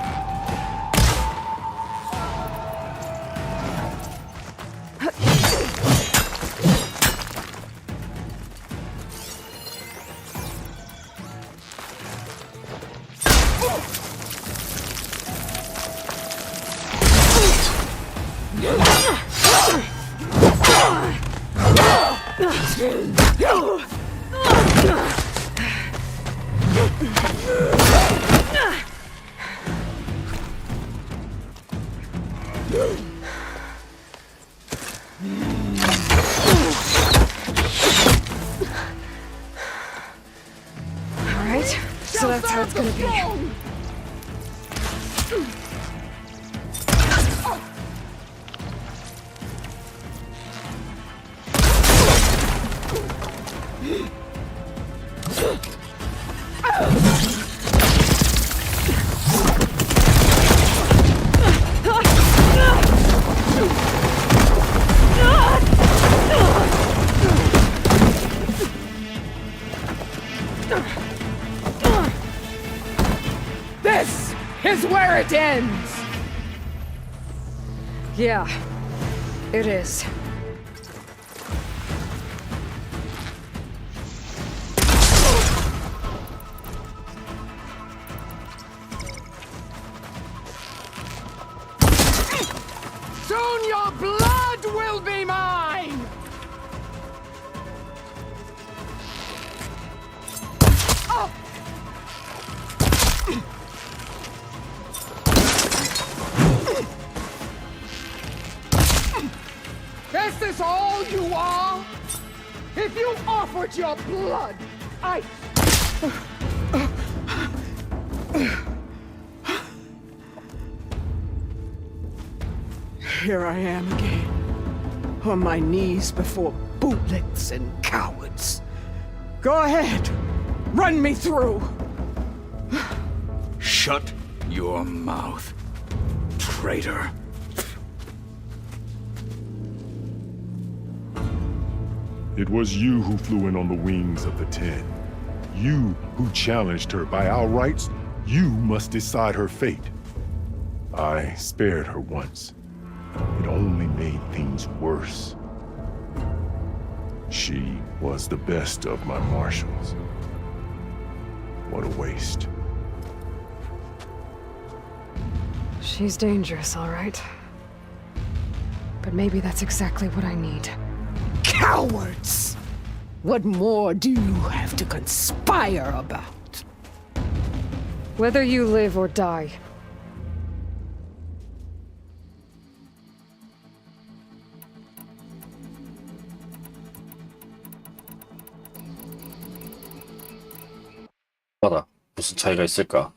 Alright, so that's how it's gonna be. This is where it ends! Yeah, it is. Soon your blood will be mine! Oh! Is this all you are? If you offered your blood, I... Here I am again, on my knees before bootlicks and cowards. Go ahead, run me through. Shut your mouth, traitor. It was you who flew in on the wings of the 10. You who challenged her by our rights. You must decide her fate. I spared her once. It only made things worse. She was the best of my marshals. What a waste. She's dangerous, all right. But maybe that's exactly what I need. Cowards! What more do you have to conspire about? Whether you live or die. 봐라. 무슨 차이가 있을까?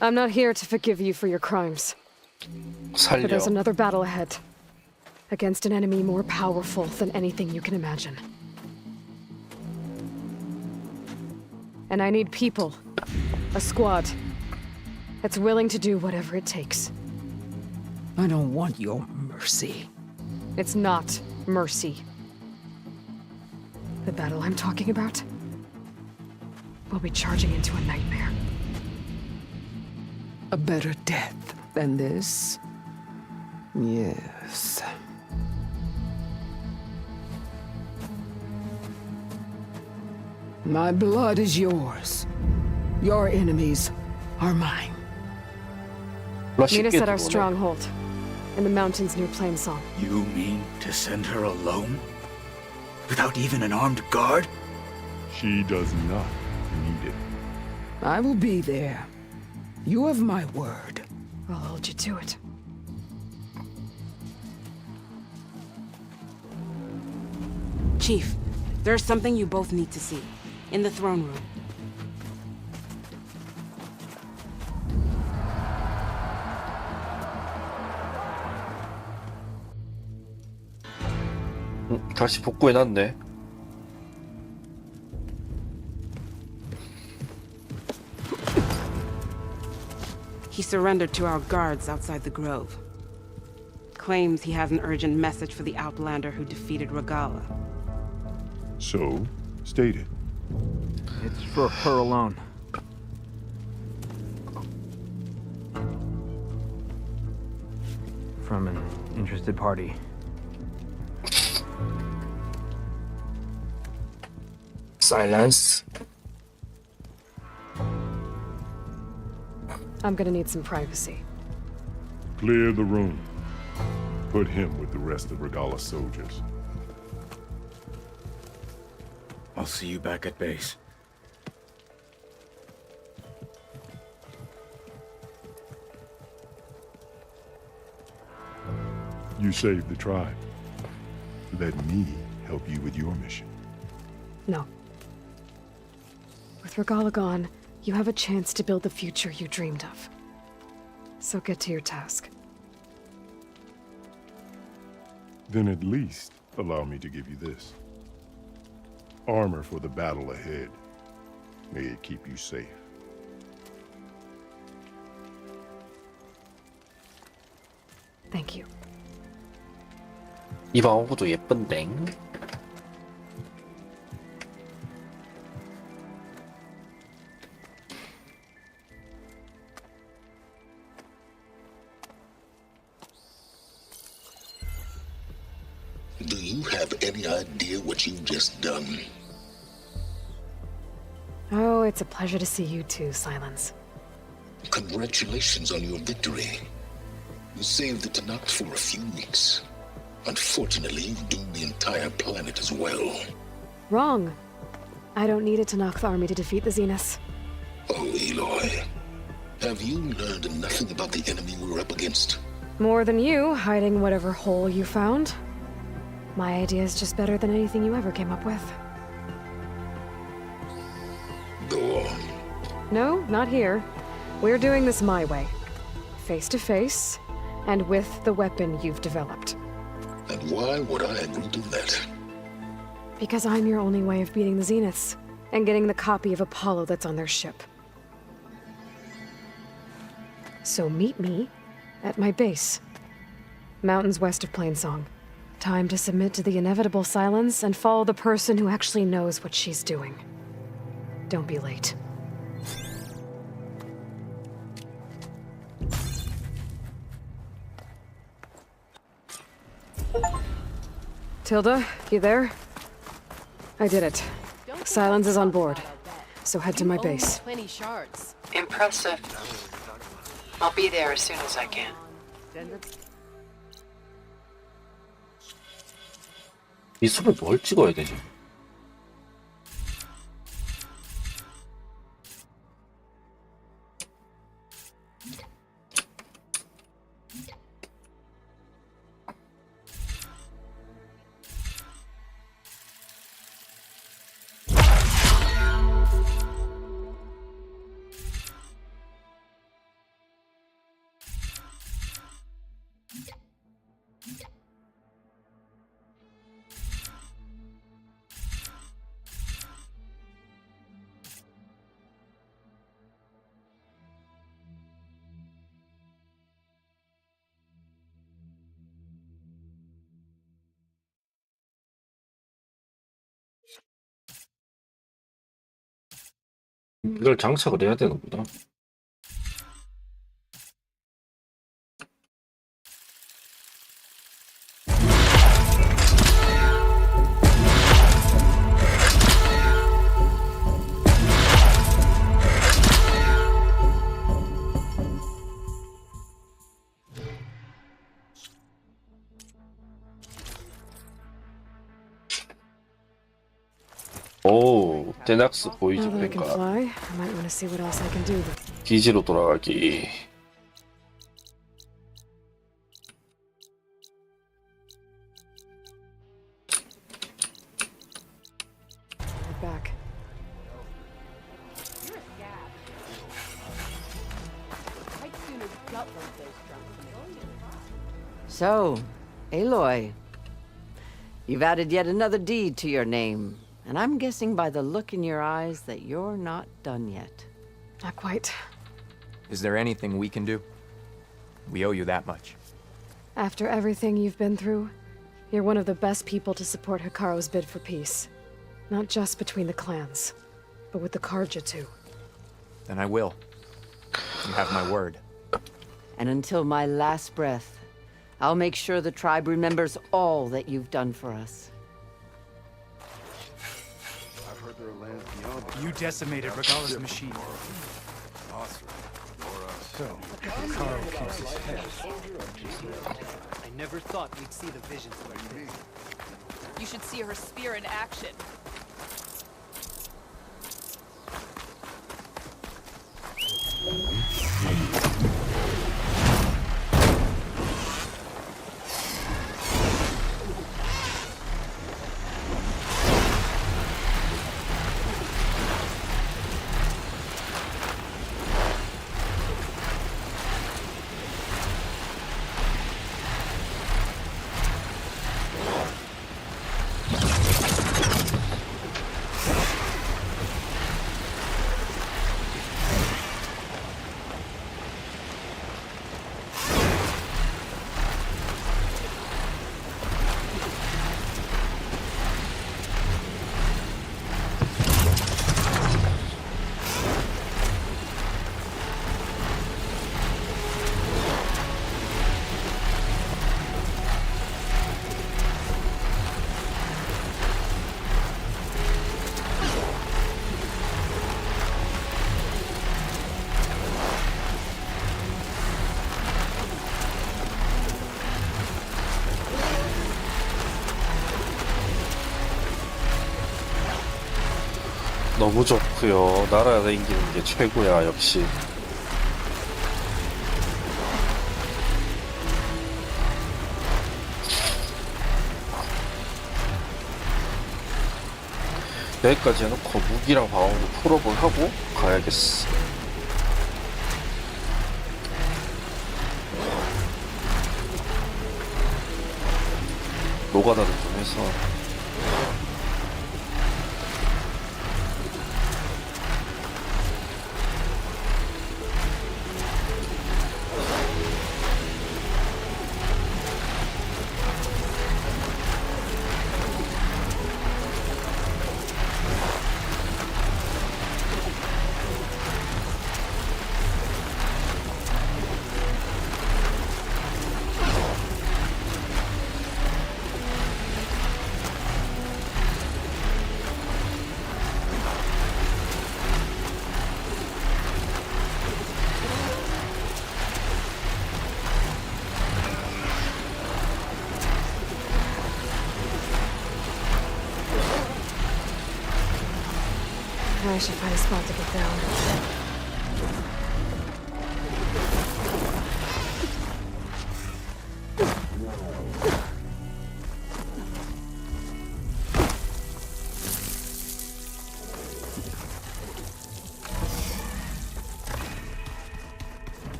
I'm not here to forgive you for your crimes. But there's another battle ahead. Against an enemy more powerful than anything you can imagine. And I need people. A squad. That's willing to do whatever it takes. I don't want your mercy. It's not mercy. The battle I'm talking about? We'll be charging into a nightmare. A better death than this? Yes. My blood is yours. Your enemies are mine. Meet us at our stronghold, in the mountains near Plainsong. You mean to send her alone? Without even an armed guard? She does not need it. I will be there. You have my word. I'll hold you to it. Chief, there's something you both need to see. In the throne room. 다시 복구해놨네. He surrendered to our guards outside the grove. Claims he has an urgent message for the Outlander who defeated Regala. So, state it. It's for her alone. From an interested party. Silence. I'm gonna need some privacy. Clear the room. Put him with the rest of Regala's soldiers. I'll see you back at base. You saved the tribe. Let me help you with your mission. No. With Regala gone, you have a chance to build the future you dreamed of. So get to your task. Then at least allow me to give you this. Armor for the battle ahead. May it keep you safe. Thank you. 이 방어구도 예쁜데. Do you have any idea what you've just done? Oh, it's a pleasure to see you too, Silence. Congratulations on your victory. You saved the Tanakh for a few weeks. Unfortunately, you've doomed the entire planet as well. Wrong. I don't need a Tanakh army to defeat the Zeniths. Oh, Aloy. Have you learned nothing about the enemy we're up against? More than you, hiding whatever hole you found. My idea is just better than anything you ever came up with. Go on. No, not here. We're doing this my way. Face to face, and with the weapon you've developed. And why would I agree to that? Because I'm your only way of beating the Zeniths, and getting the copy of Apollo that's on their ship. So meet me at my base. Mountains west of Plainsong. Time to submit to the inevitable silence and follow the person who actually knows what she's doing. Don't be late. Tilda, you there? I did it. Silence is on board, so head to my base. 20 shards. Impressive. I'll be there as soon as I can. 이 숲을 뭘 찍어야 되지? 이걸 장착을 해야 되는구나. 오, 데낙스 보이즈 Now that I can 뱅가. fly, I might want to see what else I can do. 기지로 돌아가기. Head back. You're a scab. I'd sooner gut one of those drunks. So, Aloy, you've added yet another deed to your name, and I'm guessing by the look in your eyes that you're not done yet. Not quite. Is there anything we can do? We owe you that much. After everything you've been through, you're one of the best people to support Hikaru's bid for peace. Not just between the clans, but with the Karja too. Then I will. You have my word. And until my last breath, I'll make sure the tribe remembers all that you've done for us. I've heard there are lands beyond. You decimated Regala's machine. So, Carl keeps his head. I never thought we'd see the visions like this. You should see her spear in action. 너무 좋고요. 날아다니는 게 최고야, 역시. 여기까지 해놓고 무기랑 방어도 풀업을 하고 가야겠어. 노가다를 좀 해서. I should find a spot to get down.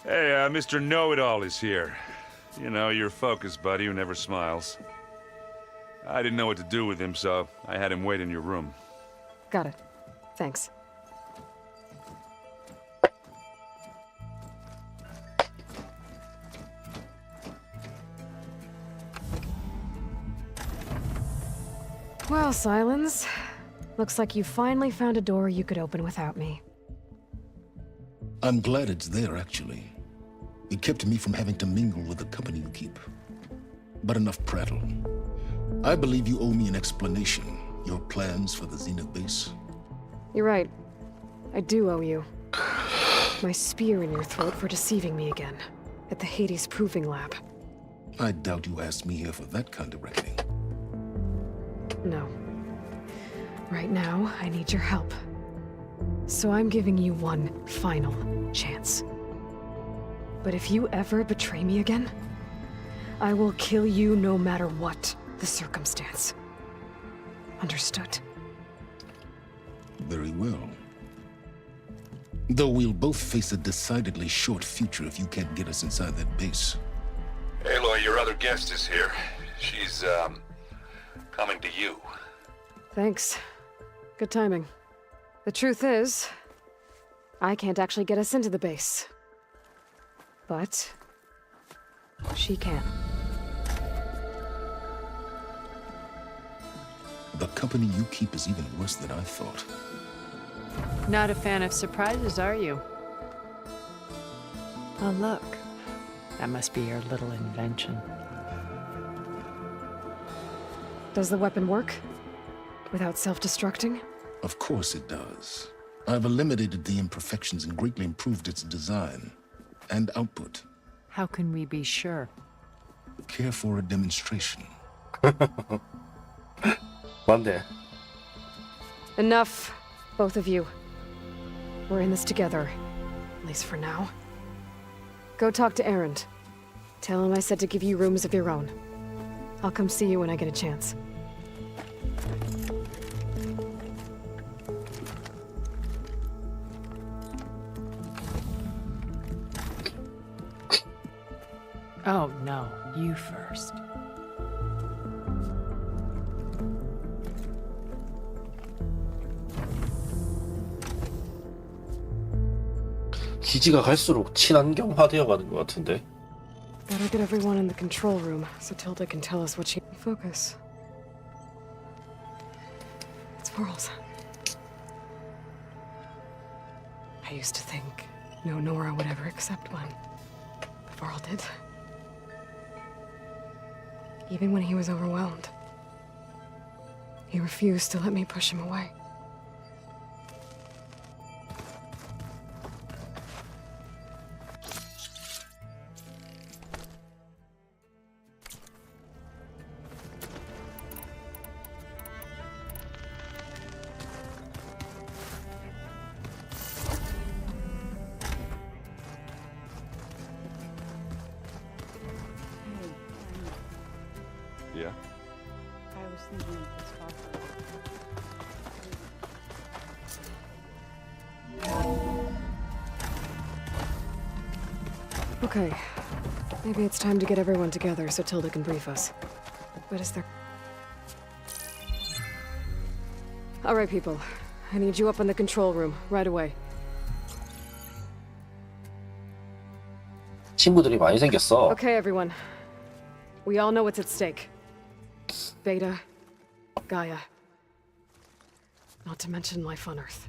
Hey, Mr. Know-It-All is here. You know, your focus buddy who never smiles. I didn't know what to do with him, so I had him wait in your room. Got it. Thanks. Well, Silence. Looks like you finally found a door you could open without me. I'm glad it's there, actually. It kept me from having to mingle with the company you keep. But enough prattle. I believe you owe me an explanation. Your plans for the Zenith base. You're right. I do owe you. My spear in your throat for deceiving me again. At the Hades Proving Lab. I doubt you asked me here for that kind of reckoning. No. Right now, I need your help. So I'm giving you one final chance. But if you ever betray me again, I will kill you no matter what the circumstance. Understood? Very well. Though we'll both face a decidedly short future if you can't get us inside that base. Aloy, your other guest is here. She's, coming to you. Thanks. Good timing. The truth is, I can't actually get us into the base. But she can. The company you keep is even worse than I thought. Not a fan of surprises, are you? Oh, look. That must be your little invention. Does the weapon work? Without self-destructing? Of course it does. I've eliminated the imperfections and greatly improved its design and output. How can we be sure? Care for a demonstration? 맞네. Enough, both of you. We're in this together, at least for now. Go talk to Erend. Tell him I said to give you rooms of your own. I'll come see you when I get a chance. Oh, no. You first. 기지가 갈수록 친환경화되어 가는 것 같은데. Better get everyone in the control room so Tilda can tell us what she... Focus. It's pearls. I used to think no Nora would ever accept one. But Varl did. Even when he was overwhelmed. He refused to let me push him away. Yeah? I was thinking if it's possible. Okay. Maybe it's time to get everyone together so Tilda can brief us. But is there... All right, people. I need you up in the control room, right away. 친구들이 많이 생겼어. Okay, everyone. We all know what's at stake. Beta, Gaia. Not to mention life on Earth.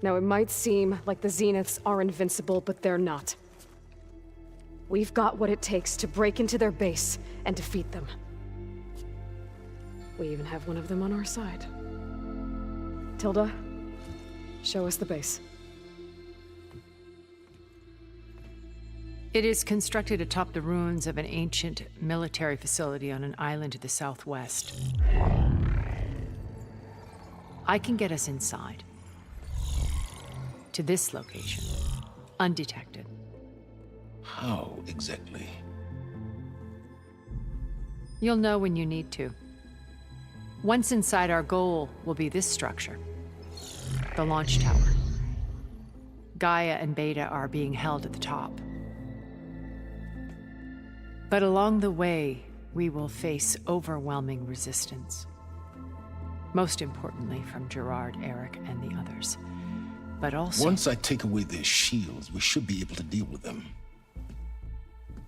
Now, it might seem like the Zeniths are invincible, but they're not. We've got what it takes to break into their base and defeat them. We even have one of them on our side. Tilda, show us the base. It is constructed atop the ruins of an ancient military facility on an island to the southwest. I can get us inside. To this location. Undetected. How exactly? You'll know when you need to. Once inside, our goal will be this structure. The launch tower. Gaia and Beta are being held at the top. But along the way, we will face overwhelming resistance. Most importantly from Gerard, Eric, and the others. But also... Once I take away their shields, we should be able to deal with them.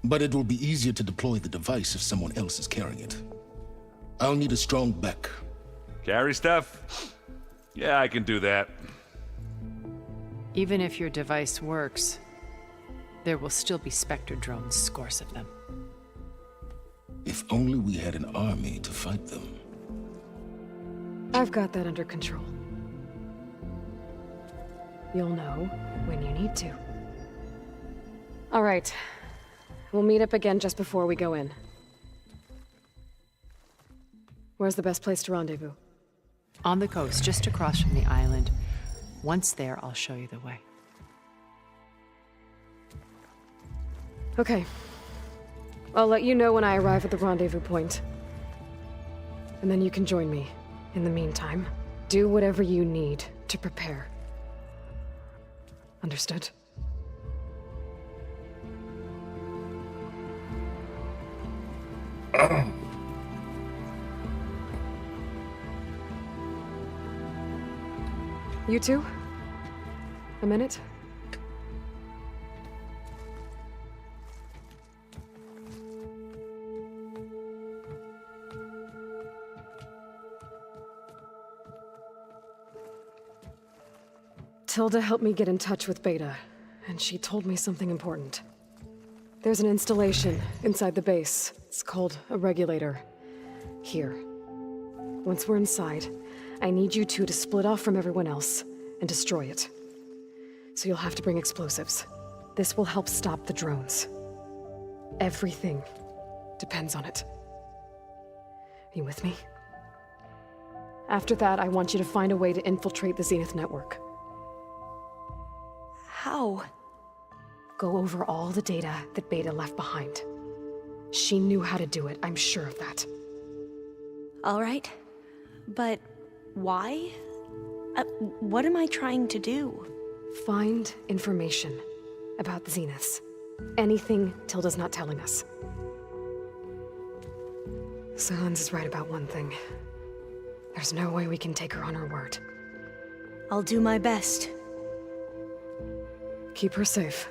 But it will be easier to deploy the device if someone else is carrying it. I'll need a strong back. Carry stuff? Yeah, I can do that. Even if your device works, there will still be Spectre drones, scores of them. If only we had an army to fight them. I've got that under control. You'll know when you need to. All right. We'll meet up again just before we go in. Where's the best place to rendezvous? On the coast, just across from the island. Once there, I'll show you the way. Okay. I'll let you know when I arrive at the rendezvous point. And then you can join me. In the meantime, do whatever you need to prepare. Understood? You two? A minute? Tilda helped me get in touch with Beta, and she told me something important. There's an installation inside the base. It's called a regulator. Here. Once we're inside, I need you two to split off from everyone else and destroy it. So you'll have to bring explosives. This will help stop the drones. Everything depends on it. Are you with me? After that, I want you to find a way to infiltrate the Zenith network. How? Go over all the data that Beta left behind. She knew how to do it, I'm sure of that. All right. But why? What am I trying to do? Find information about the Zeniths. Anything Tilda's not telling us. Sans is right about one thing. There's no way we can take her on her word. I'll do my best. Keep her safe,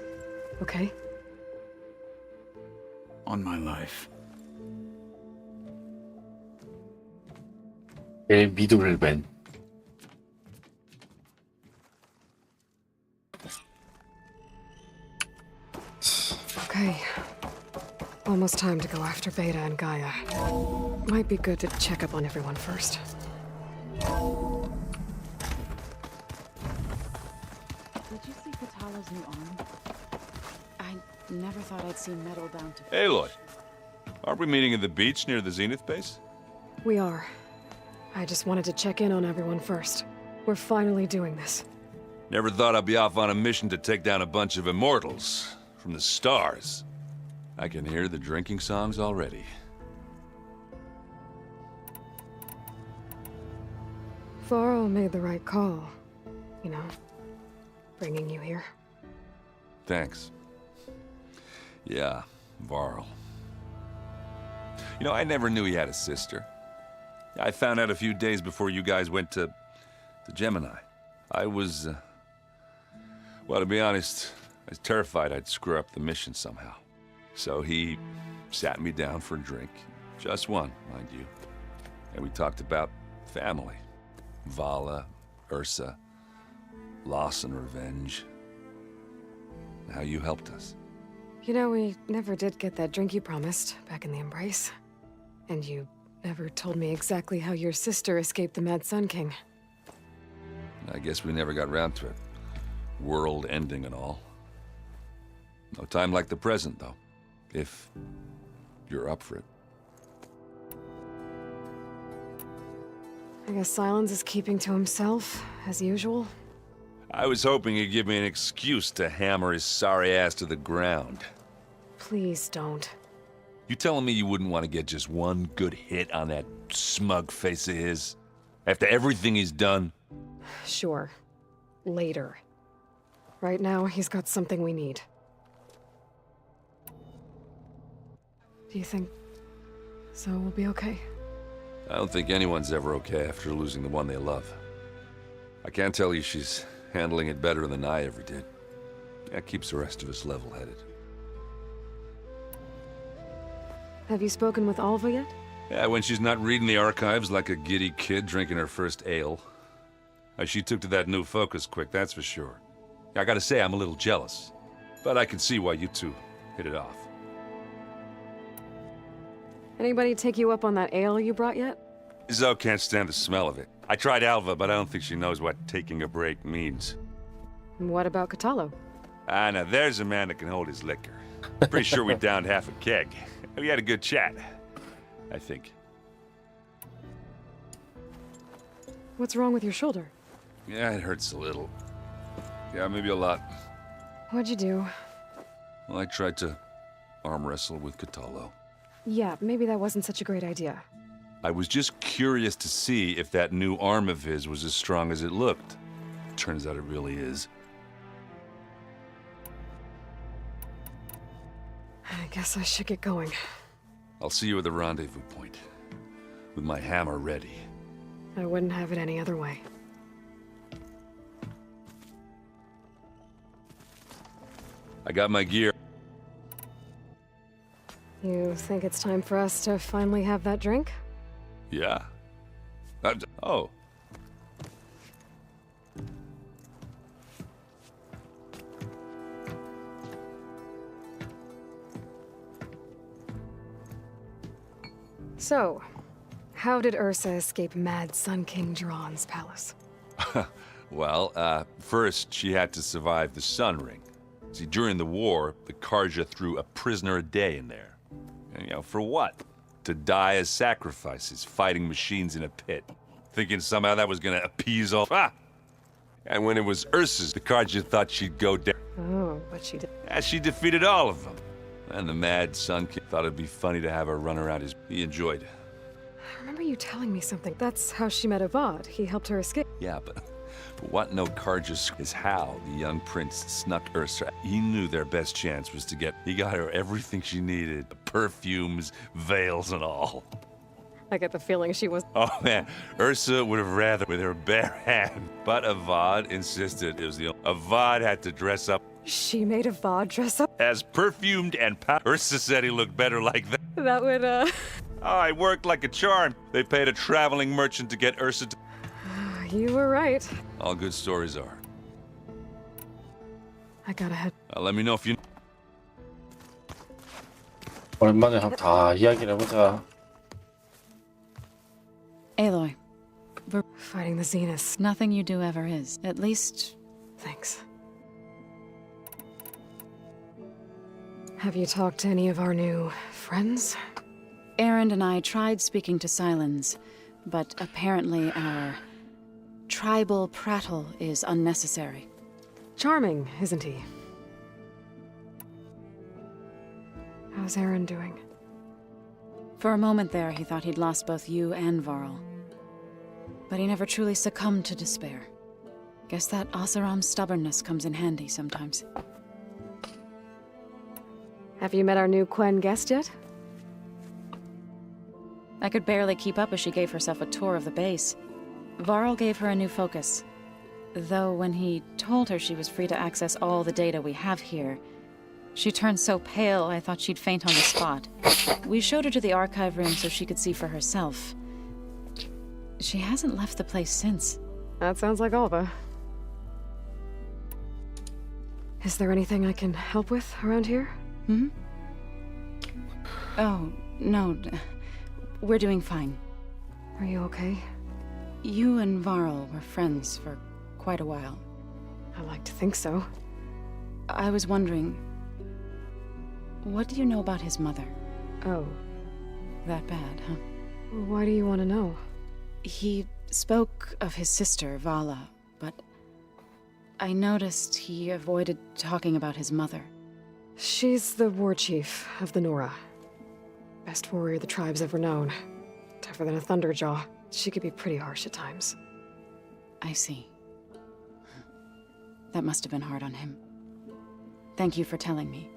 okay? On my life. 내 믿음을 맨. Okay. Almost time to go after Beta and Gaia. Might be good to check up on everyone first. Did you see Katala's new arm? I never thought I'd see metal bound to... Aloy, aren't we meeting at the beach near the Zenith base? We are. I just wanted to check in on everyone first. We're finally doing this. Never thought I'd be off on a mission to take down a bunch of immortals from the stars. I can hear the drinking songs already. Varl made the right call. You know, bringing you here. Thanks. Yeah, Varl. You know, I never knew he had a sister. I found out a few days before you guys went to Gemini. I was, well, to be honest, I was terrified I'd screw up the mission somehow. So he sat me down for a drink. Just one, mind you. And we talked about family. Vala, Ursa, loss and revenge. And how you helped us. You know, we never did get that drink you promised back in the Embrace. And you never told me exactly how your sister escaped the Mad Sun King. I guess we never got round to it. World ending and all. No time like the present, though. If you're up for it. I guess Silence is keeping to himself, as usual. I was hoping he'd give me an excuse to hammer his sorry ass to the ground. Please don't. You telling me you wouldn't want to get just one good hit on that smug face of his? After everything he's done? Sure. Later. Right now, he's got something we need. Do you think so will be okay? I don't think anyone's ever okay after losing the one they love. I can't tell you she's handling it better than I ever did. That keeps the rest of us level-headed. Have you spoken with Alva yet? Yeah, when she's not reading the archives like a giddy kid drinking her first ale. She took to that new focus quick, that's for sure. I gotta say, I'm a little jealous. But I can see why you two hit it off. Anybody take you up on that ale you brought yet? Zoe can't stand the smell of it. I tried Alva, but I don't think she knows what taking a break means. What about Catalo? Ah, now there's a man that can hold his liquor. Pretty sure we downed half a keg. We had a good chat, I think. What's wrong with your shoulder? Yeah, it hurts a little. Yeah, maybe a lot. What'd you do? Well, I tried to arm wrestle with Catalo. Yeah, maybe that wasn't such a great idea. I was just curious to see if that new arm of his was as strong as it looked. Turns out it really is. I guess I should get going. I'll see you at the rendezvous point, with my hammer ready. I wouldn't have it any other way. I got my gear. You think it's time for us to finally have that drink? Yeah. Oh. So, how did Ursa escape Mad Sun King Jiran's palace? Well, first she had to survive the Sun Ring. See, during the war, the Karja threw a prisoner a day in there. And, you know, for what? To die as sacrifices, fighting machines in a pit. Thinking somehow that was gonna appease all... Ah! And when it was Ursa's, the Karja thought she'd go down. Oh, but she did. And she defeated all of them. And the Mad Sun King thought it'd be funny to have her run around his... He enjoyed it. I remember you telling me something. That's how she met Avad. He helped her escape. Yeah, but what no Karja is how the young prince snuck Ursa. He knew their best chance was to get... He got her everything she needed. Perfumes, veils, and all. I get the feeling she was... Oh man, Ursa would have rather with her bare hand. But Avad insisted it was the... Avad had to dress up. She made Avad dress up? As perfumed and Ursa said he looked better like that. That would, Oh, it worked like a charm. They paid a traveling merchant to get Ursa to... You were right. All good stories are. I gotta head. Let me know if you... 얼마나 한번 다 이야기를 해보자. Aloy, we're fighting the Zeniths. Nothing you do ever is. At least... Thanks. Have you talked to any of our new friends? Erend and I tried speaking to Silence, but apparently our tribal prattle is unnecessary. Charming, isn't he? How's Erend doing? For a moment there, he thought he'd lost both you and Varl. But he never truly succumbed to despair. Guess that Oseram's stubbornness comes in handy sometimes. Have you met our new Quen guest yet? I could barely keep up as she gave herself a tour of the base. Varl gave her a new focus. Though when he told her she was free to access all the data we have here, she turned so pale I thought she'd faint on the spot. We showed her to the archive room so she could see for herself. She hasn't left the place since. That sounds like Alva. Is there anything I can help with around here? Hmm? Oh, no. We're doing fine. Are you okay? You and Varl were friends for quite a while. I like to think so. I was wondering, what do you know about his mother? Oh. That bad, huh? Why do you want to know? He spoke of his sister, Vala, but I noticed he avoided talking about his mother. She's the war chief of the Nora. Best warrior the tribe's ever known. Tougher than a Thunderjaw. She could be pretty harsh at times. I see. That must have been hard on him. Thank you for telling me.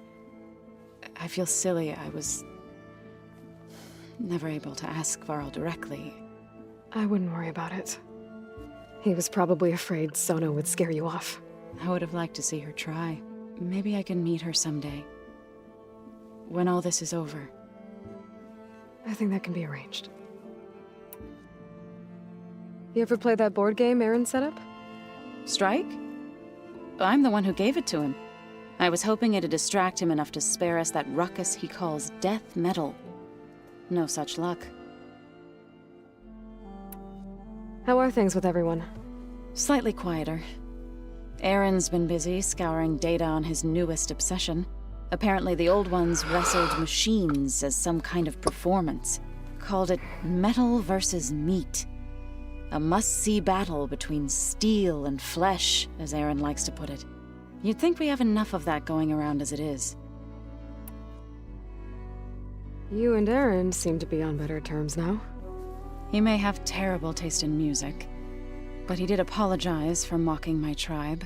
I feel silly I was never able to ask Varl directly. I wouldn't worry about it. He was probably afraid Sona would scare you off. I would have liked to see her try. Maybe I can meet her someday. When all this is over. I think that can be arranged. You ever play that board game Aaron set up? Strike? I'm the one who gave it to him. I was hoping it'd distract him enough to spare us that ruckus he calls death metal. No such luck. How are things with everyone? Slightly quieter. Aaron's been busy scouring data on his newest obsession. Apparently the old ones wrestled machines as some kind of performance. Called it metal versus meat. A must-see battle between steel and flesh, as Aaron likes to put it. You'd think we have enough of that going around as it is. You and Aaron seem to be on better terms now. He may have terrible taste in music, but he did apologize for mocking my tribe.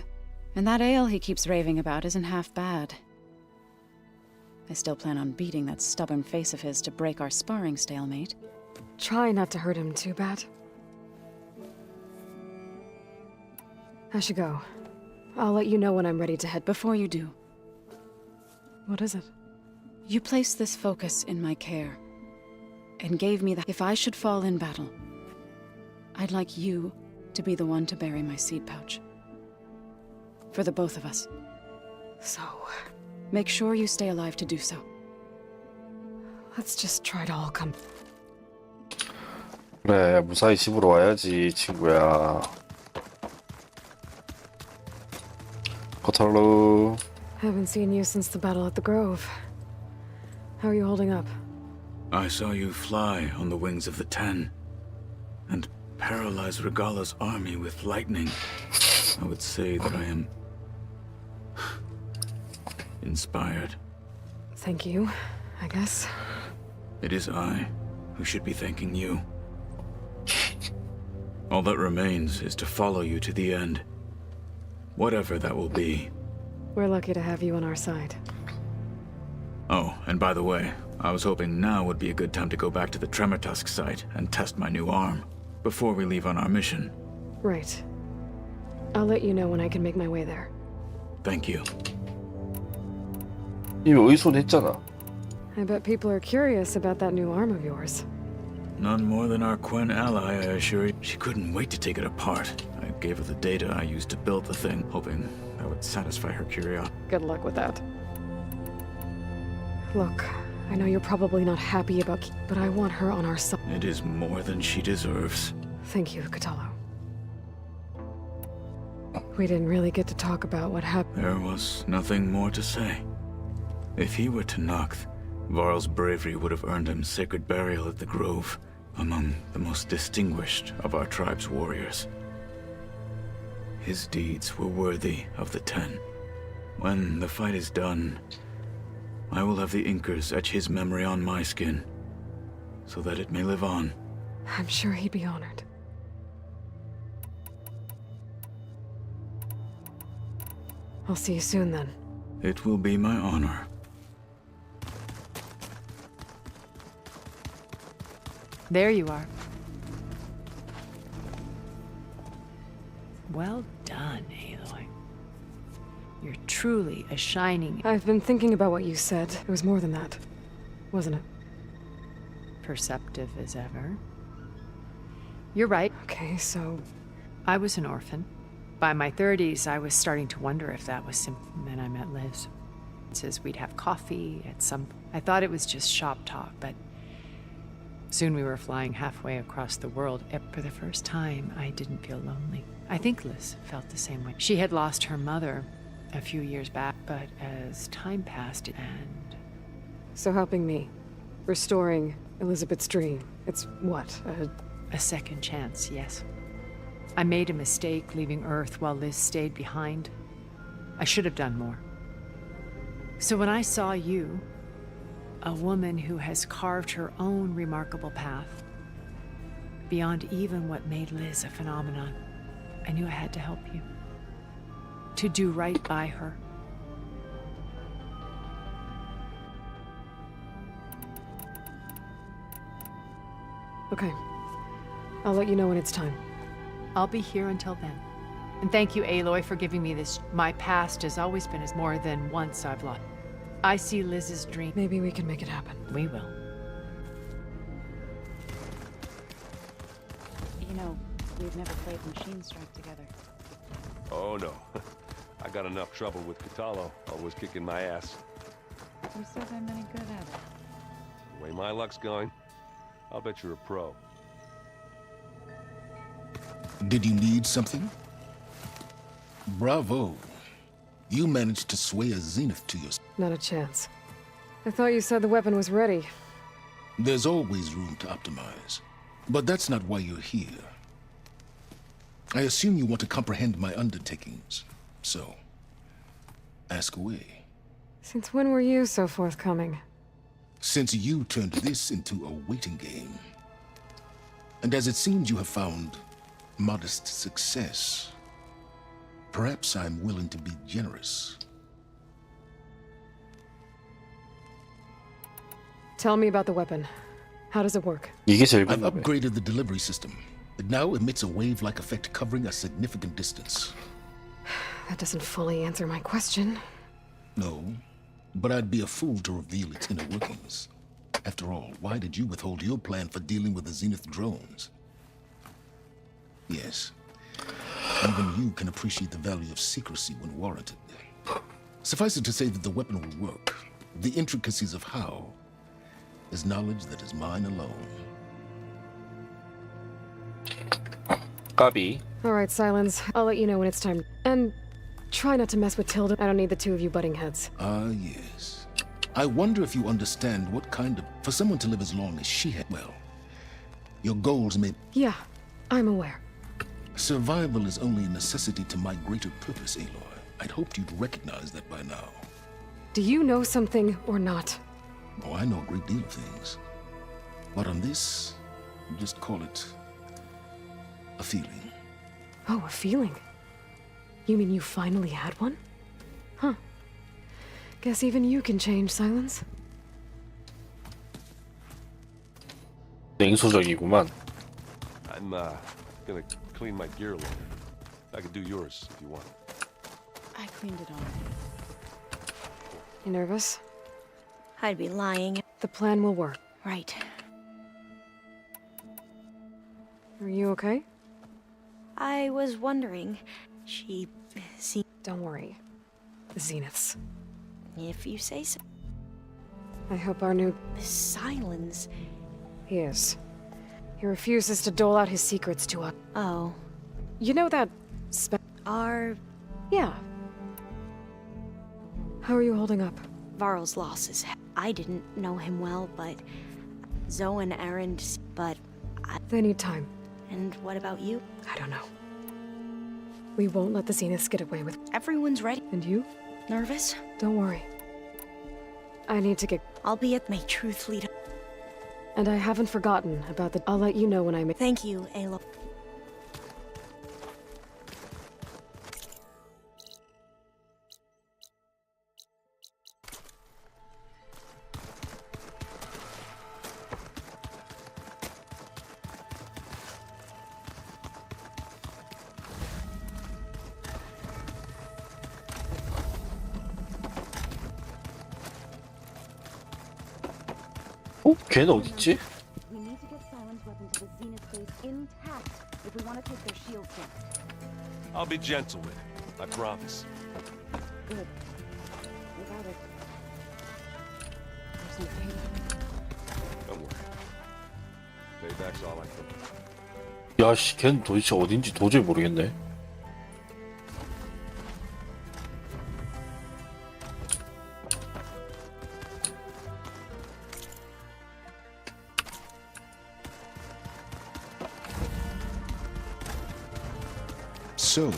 And that ale he keeps raving about isn't half bad. I still plan on beating that stubborn face of his to break our sparring stalemate. Try not to hurt him too bad. I should go. I'll let you know when I'm ready to head. Before you do, What is it? you placed this focus in my care, and gave me the— If I should fall in battle, I'd like you to be the one to bury my seed pouch. For the both of us. So, make sure you stay alive to do so. let's just try to all come. 그래, 무사히 집으로 와야지, 친구야. 코탈로. Haven't seen you since the battle at the Grove. How are you holding up? I saw you fly on the wings of the Ten, and paralyze Regala's army with lightning. I would say that I am inspired. Thank you, I guess. It is I who should be thanking you. All that remains is to follow you to the end. Whatever that will be. We're lucky to have you on our side. Oh, and by the way, I was hoping now would be a good time to go back to the Tremortusk site and test my new arm, before we leave on our mission. Right. I'll let you know when I can make my way there. Thank you. 이미 의손했잖아. I bet people are curious about that new arm of yours. None more than our Quen ally, I assure you. She couldn't wait to take it apart. I gave her the data I used to build the thing, hoping that would satisfy her curiosity. Good luck with that. Look, I know you're probably not happy about but I want her on our side. It is more than she deserves. Thank you, Kotallo. We didn't really get to talk about what happened. There was nothing more to say. If he were to Nocth, Varl's bravery would have earned him sacred burial at the Grove, among the most distinguished of our tribe's warriors. His deeds were worthy of the Ten. When the fight is done, I will have the Inkers etch his memory on my skin, so that it may live on. I'm sure he'd be honored. I'll see you soon then. It will be my honor. There you are. Well done, Aloy. You're truly a shining... I've been thinking about what you said. It was more than that, wasn't it? Perceptive as ever. You're right. Okay, so... I was an orphan. By my 30s, I was starting to wonder if that was simple. Then I met Liz. Says we'd have coffee at some... I thought it was just shop talk, but... Soon we were flying halfway across the world. For the first time, I didn't feel lonely. I think Liz felt the same way. She had lost her mother a few years back, but as time passed, and... So helping me. Restoring Elizabeth's dream. It's what, a second chance, yes. I made a mistake leaving Earth while Liz stayed behind. I should have done more. So when I saw you, a woman who has carved her own remarkable path, beyond even what made Liz a phenomenon, I knew I had to help you. To do right by her. Okay. I'll let you know when it's time. I'll be here until then. And thank you, Aloy, for giving me this. My past has always been as more than once I've lost. I see Liz's dream. Maybe we can make it happen. We will. You know, we've never played Machine Strike together. Oh, no. I got enough trouble with Kotallo, always kicking my ass. You said I'm any good at it. The way my luck's going, I'll bet you're a pro. Did you need something? Bravo. You managed to sway a Zenith to your... Not a chance. I thought you said the weapon was ready. There's always room to optimize. But that's not why you're here. I assume you want to comprehend my undertakings. So, ask away. Since when were you so forthcoming? Since you turned this into a waiting game. And as it seems you have found modest success, perhaps I'm willing to be generous. Tell me about the weapon. How does it work? 이게 제일 I've 궁금해. upgraded the delivery system. It now emits a wave-like effect covering a significant distance. That doesn't fully answer my question. No, but I'd be a fool to reveal its inner workings. After all, why did you withhold your plan for dealing with the Zenith drones? Yes, even you can appreciate the value of secrecy when warranted. Suffice it to say that the weapon will work. The intricacies of how is knowledge that is mine alone. 까비. All right, Silence. I'll let you know when it's time. And try not to mess with Tilda. I don't need the two of you butting heads. Ah, yes. I wonder if you understand what kind of... For someone to live as long as she had... Well, your goals may... Yeah, I'm aware. Survival is only a necessity to my greater purpose, Aloy. I'd hoped you'd recognize that by now. Do you know something or not? Oh, I know a great deal of things. But on this, just call it... a feeling. Oh, a feeling. You mean you finally had one? Huh. Guess even you can change, Silence. 냉소적이구만. I'm gonna clean my gear later. I could do yours if you want. I cleaned it all. You nervous? I'd be lying. The plan will work. Right. Are you okay? I was wondering. She seemed... Don't worry. The Zeniths. If you say so. I hope our new... Silence. He is. He refuses to dole out his secrets to us. Oh. You know that... Our... Yeah. How are you holding up? Varl's loss is... I didn't know him well, but... Zoe and Aaron... But... They need time. And what about you? I don't know. We won't let the Zeniths get away with... Everyone's ready. And you? Nervous? Don't worry. I need to get... Albeit may truth lead... And I haven't forgotten about the... I'll let you know when I make... Thank you, Aloy. 어? 걔는 어딨지? We need to get Silent's weapon to the Zenith base intact if we want to take their shields down. I'll be gentle with it. I promise. Good. Without it, There's no payback. Don't worry. Payback's all I can. 야씨, 걔는 도대체 어딘지 도저히 모르겠네. So...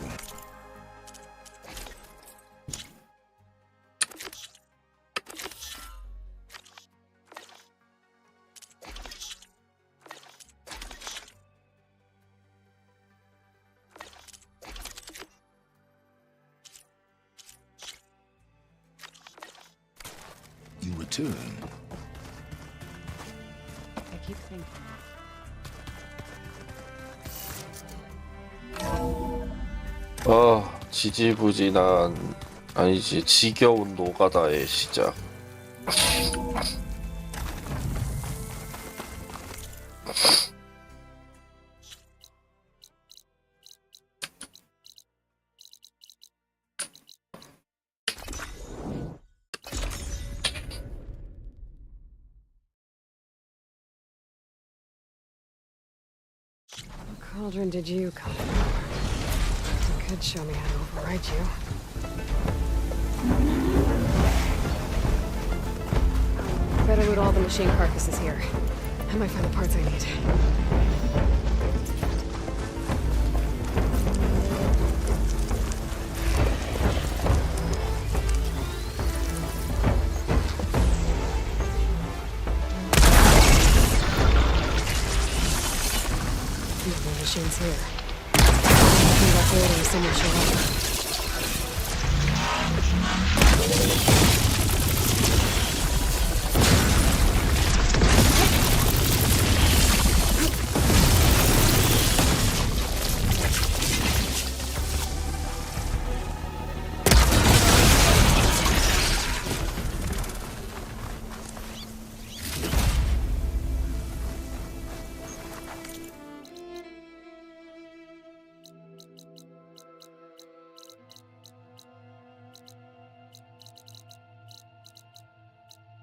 You return. I keep thinking. 지지부진한 아니지 지겨운 노가다의 시작. What cauldron did you come from? You could show me how to override you. Better loot all the machine carcasses here. I might find the parts I need. More machines here. Nothing about waiting if someone showed up.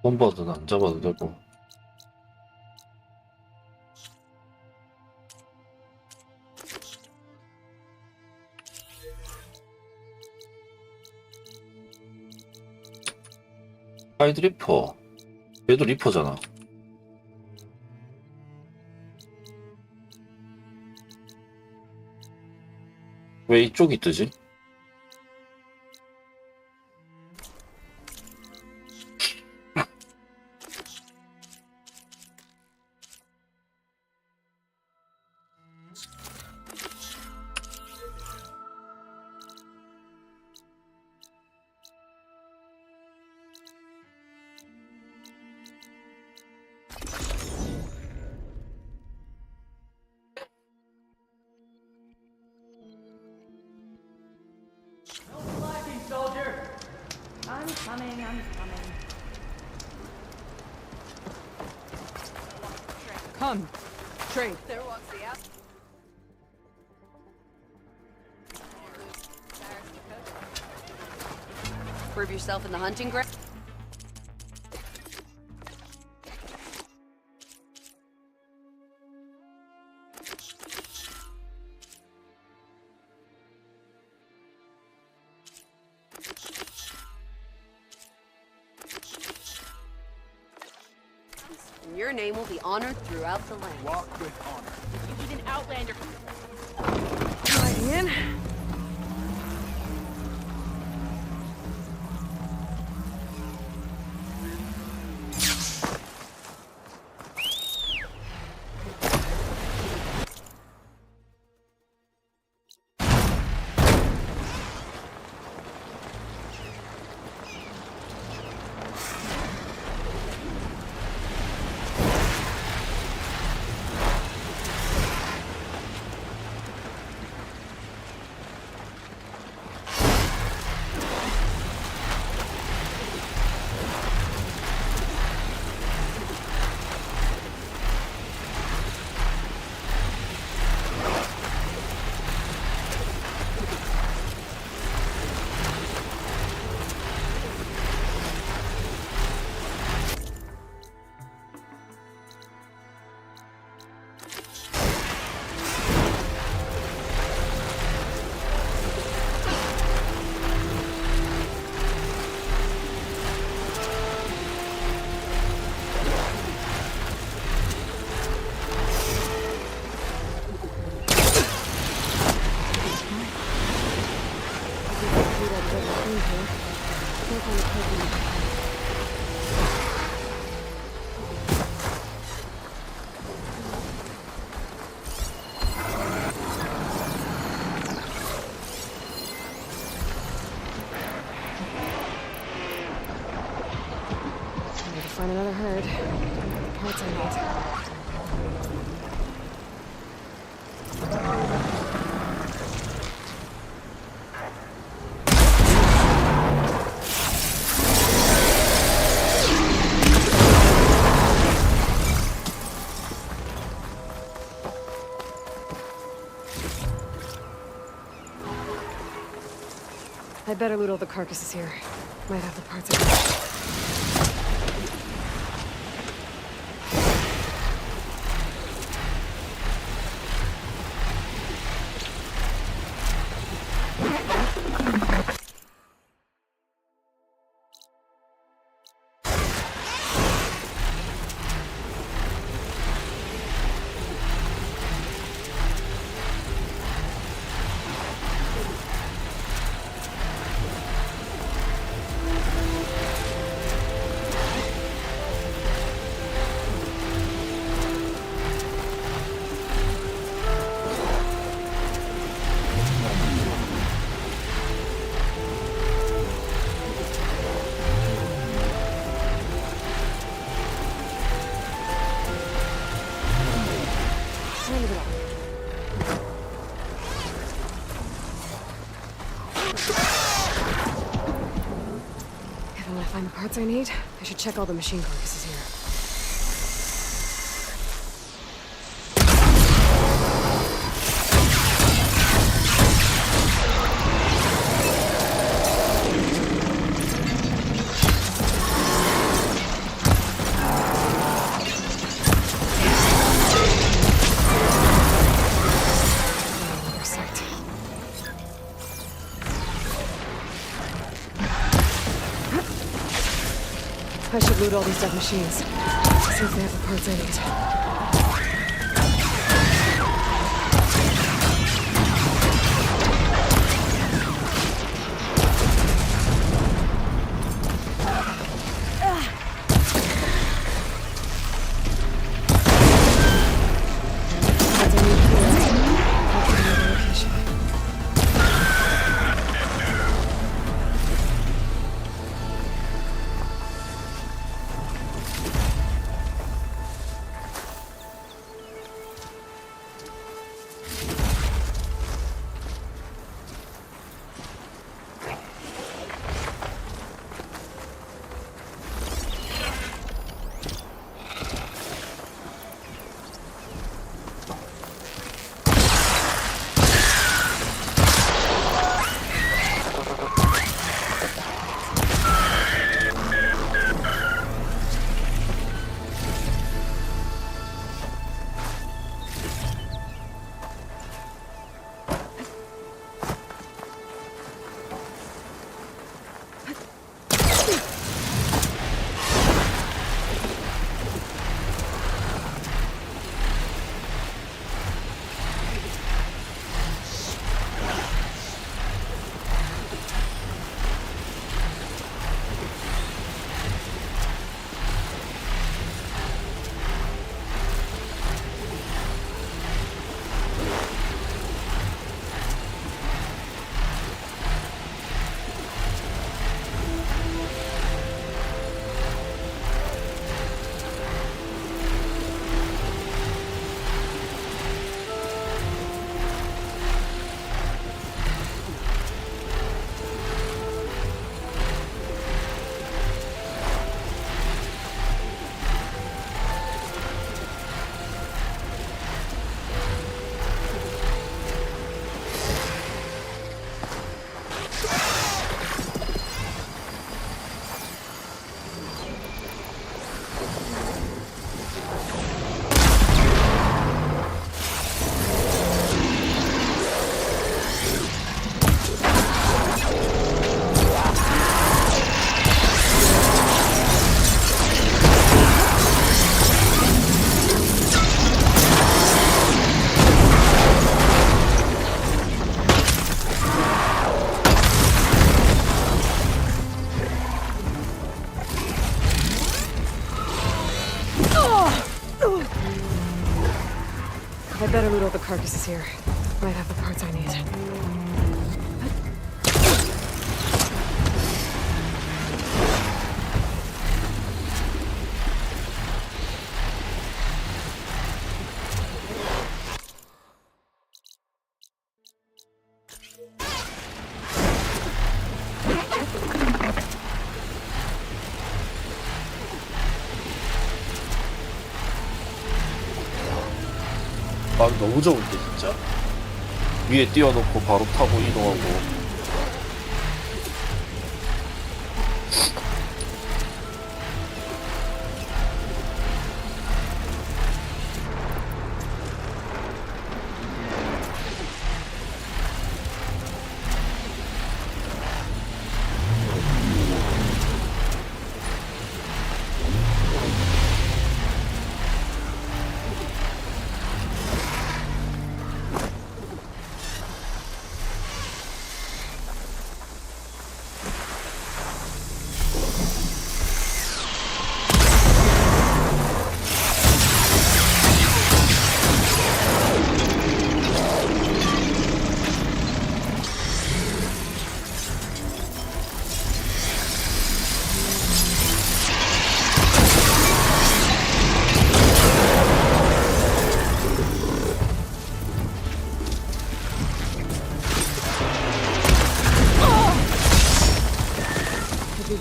홈버드는 안 잡아도 되고. 하이드 리퍼. 얘도 리퍼잖아. 왜 이쪽이 뜨지? Soldier! I'm coming. Come, trade. There walks the app. Prove yourself in the hunting ground. And your name will be honored throughout the land. Walk with honor. You need an outlander. Sliding in. Find another herd. Parts I need. I'd better loot all the carcasses here. Might have the parts I need. Find the parts I need. I should check all the machine carcasses here. I should loot all these dead machines. See if they have the parts I need. I better loot all the carcasses here. Might have the parts I need. 아 너무 좋은데 진짜. 위에 띄워놓고 바로 타고 이동하고.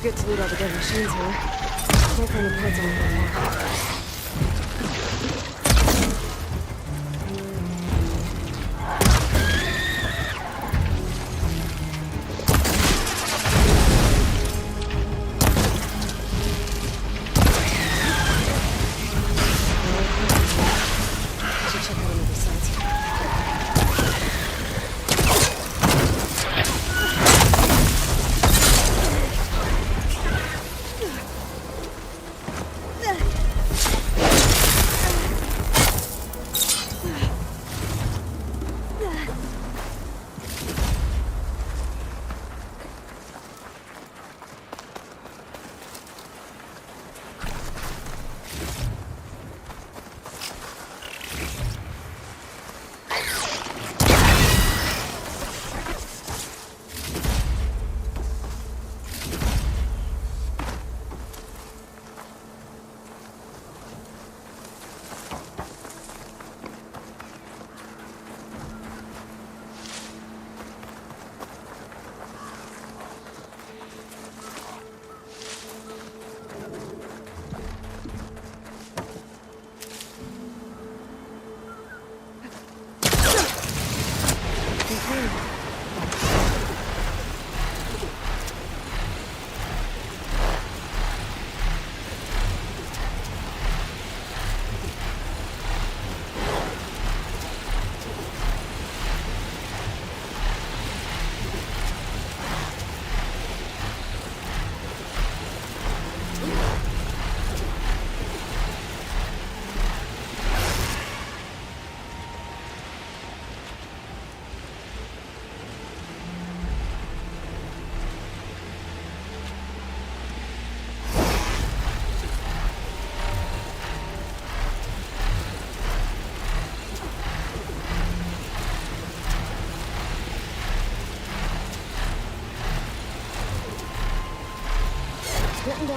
Good to loot all the dead machines here. Can't find the parts on the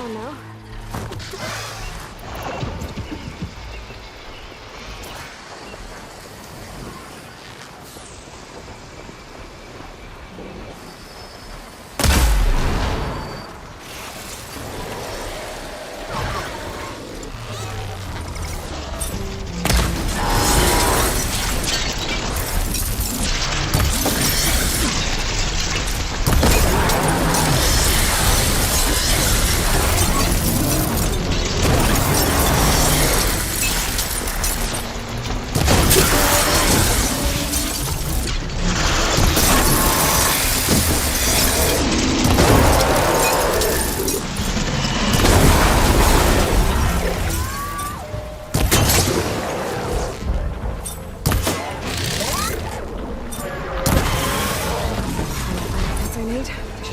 on now.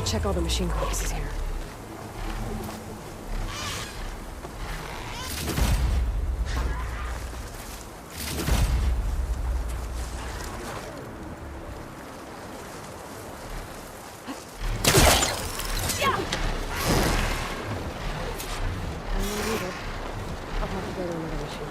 Check all the machine corpses here. I'll have to go to another machine.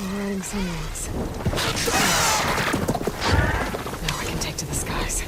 Riding sunwalks. Now I can take to the skies.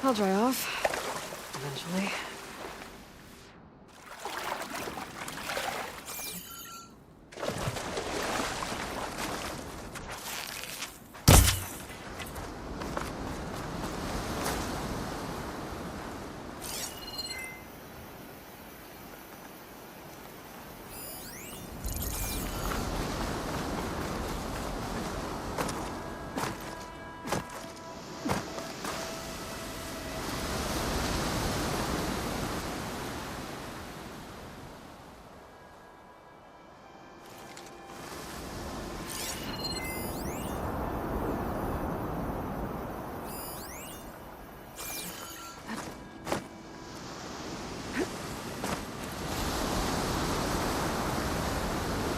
I'll dry off. Eventually.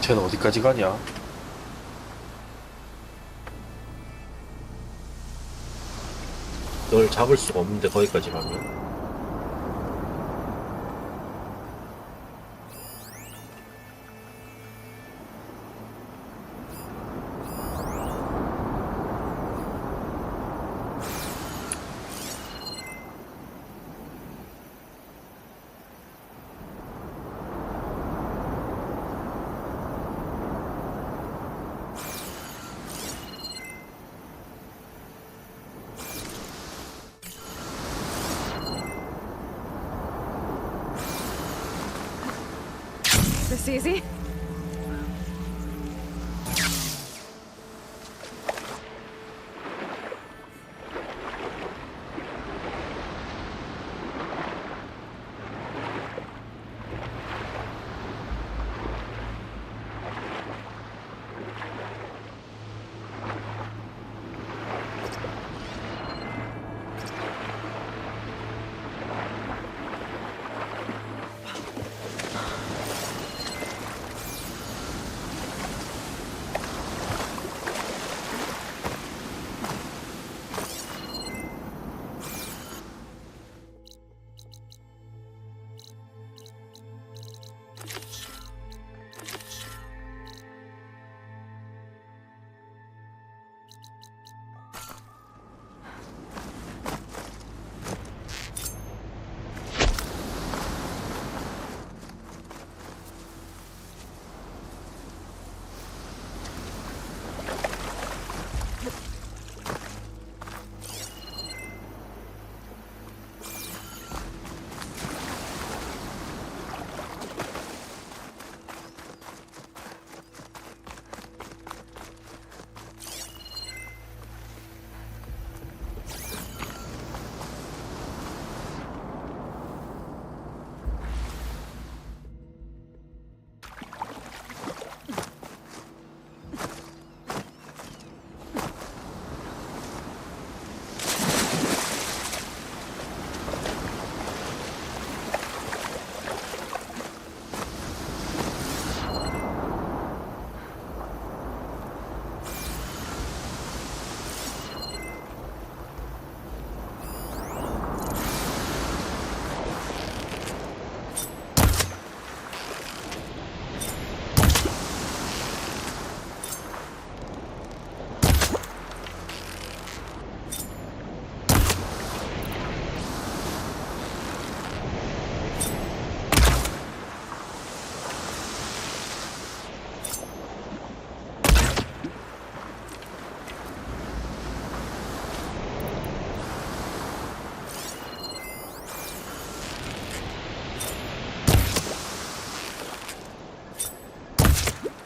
쟤는 어디까지 가냐? 널 잡을 수가 없는데 거기까지 가면? This easy?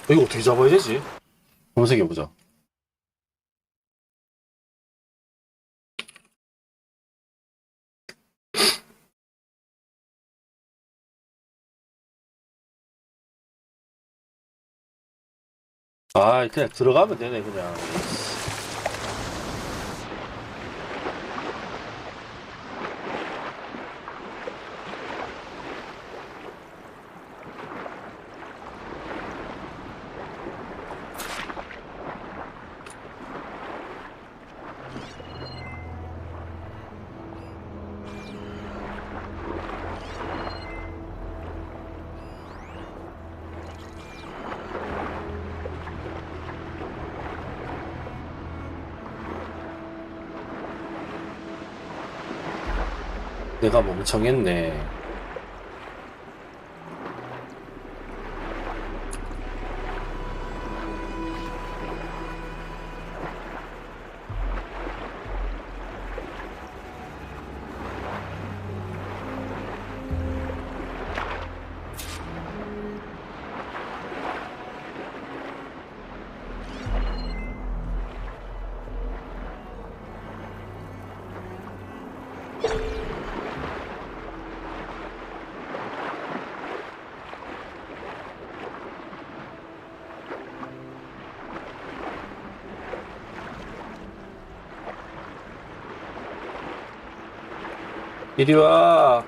이거 어떻게 잡아야 되지? 검색해보자. 아, 그냥 들어가면 되네, 그냥. 내가 멍청했네. 이리 와.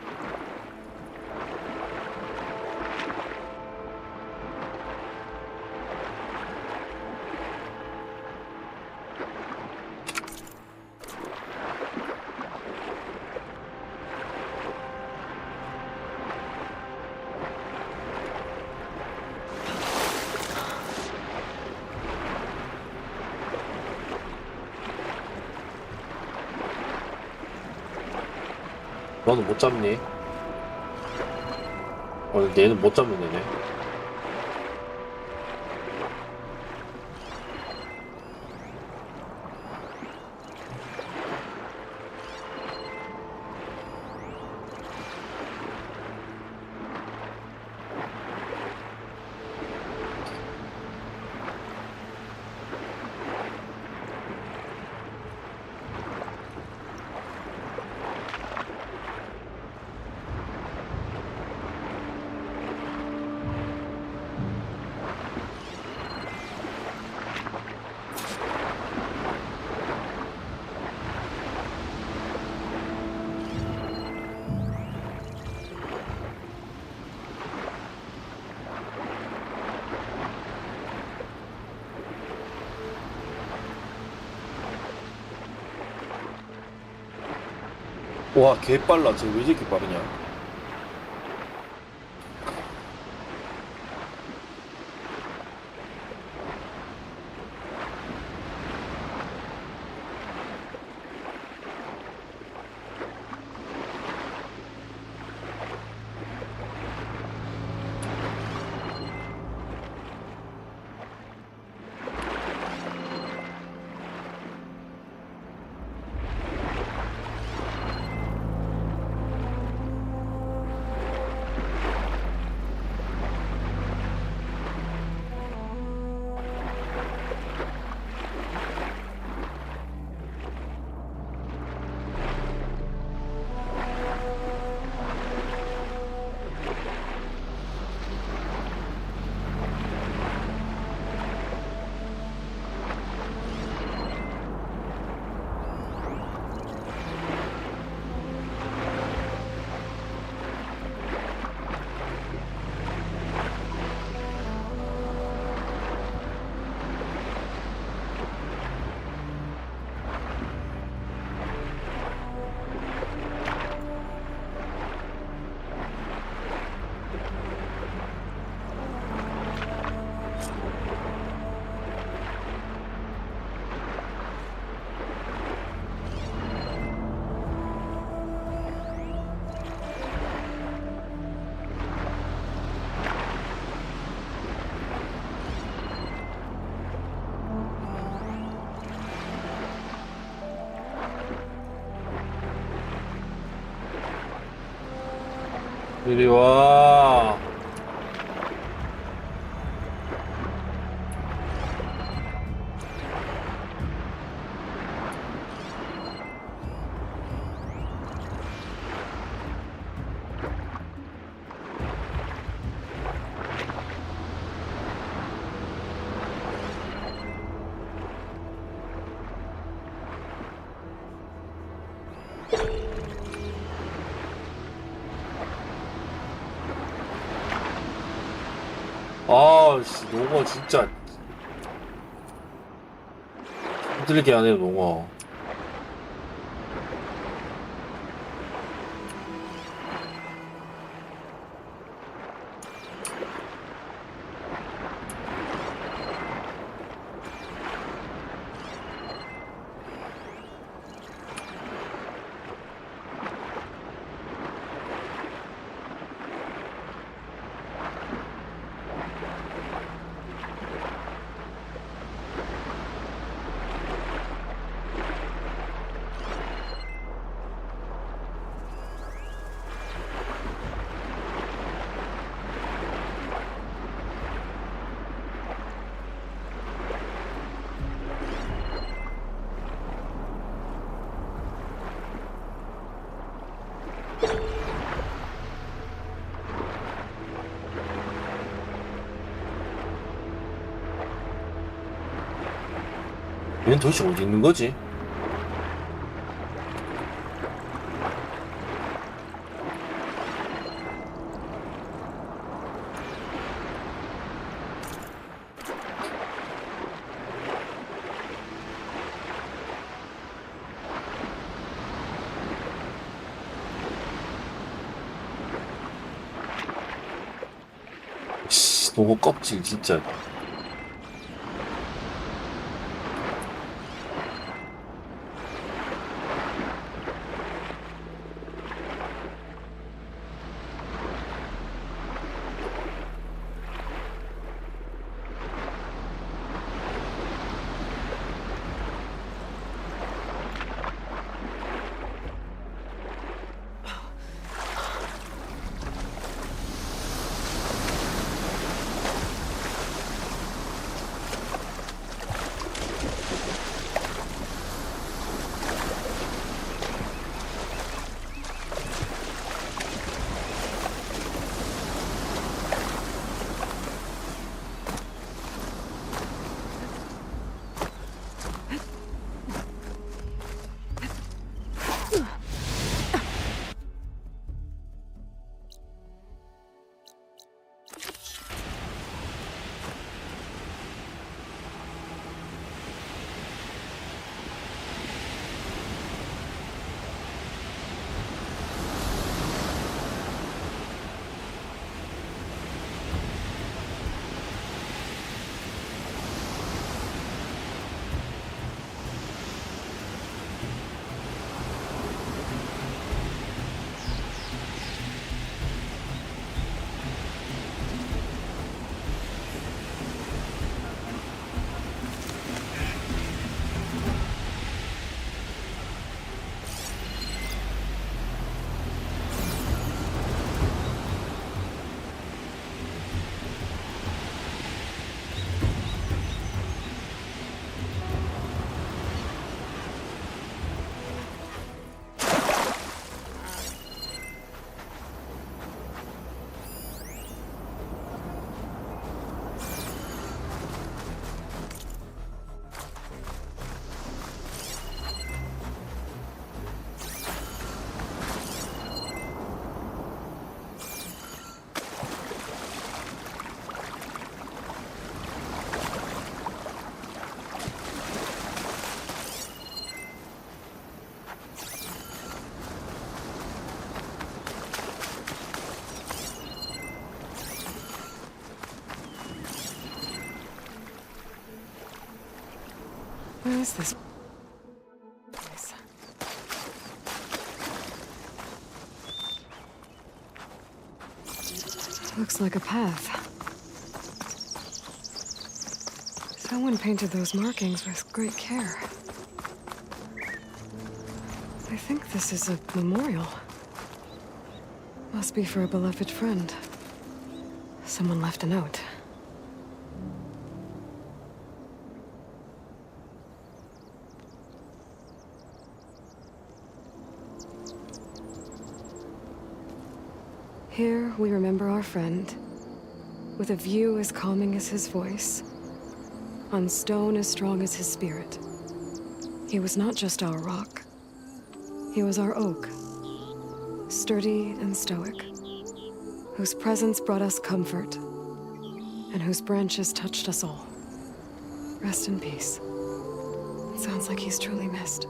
너는 못 잡니? 얘는 못 잡는 애네. 와, 개 빨라. 쟤 왜 이렇게 빠르냐? 이리 와. 아씨, 농어 진짜 힘들게 하네, 농어. 얘는 도대체 어디 있는 거지? 씨, 너무 껍질 진짜. Where is this place? Looks like a path. Someone painted those markings with great care. I think this is a memorial. Must be for a beloved friend. Someone left a note. Here we remember our friend, with a view as calming as his voice, on stone as strong as his spirit. He was not just our rock. He was our oak, sturdy and stoic, whose presence brought us comfort, and whose branches touched us all. Rest in peace. It sounds like he's truly missed.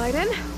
slide in.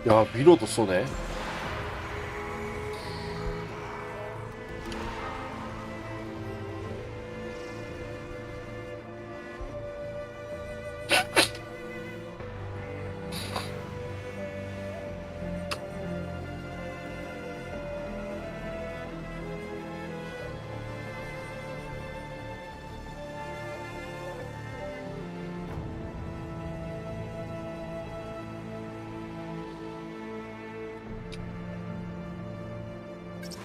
야, 위로도 쏘네.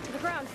To the ground.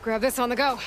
Grab this on the go.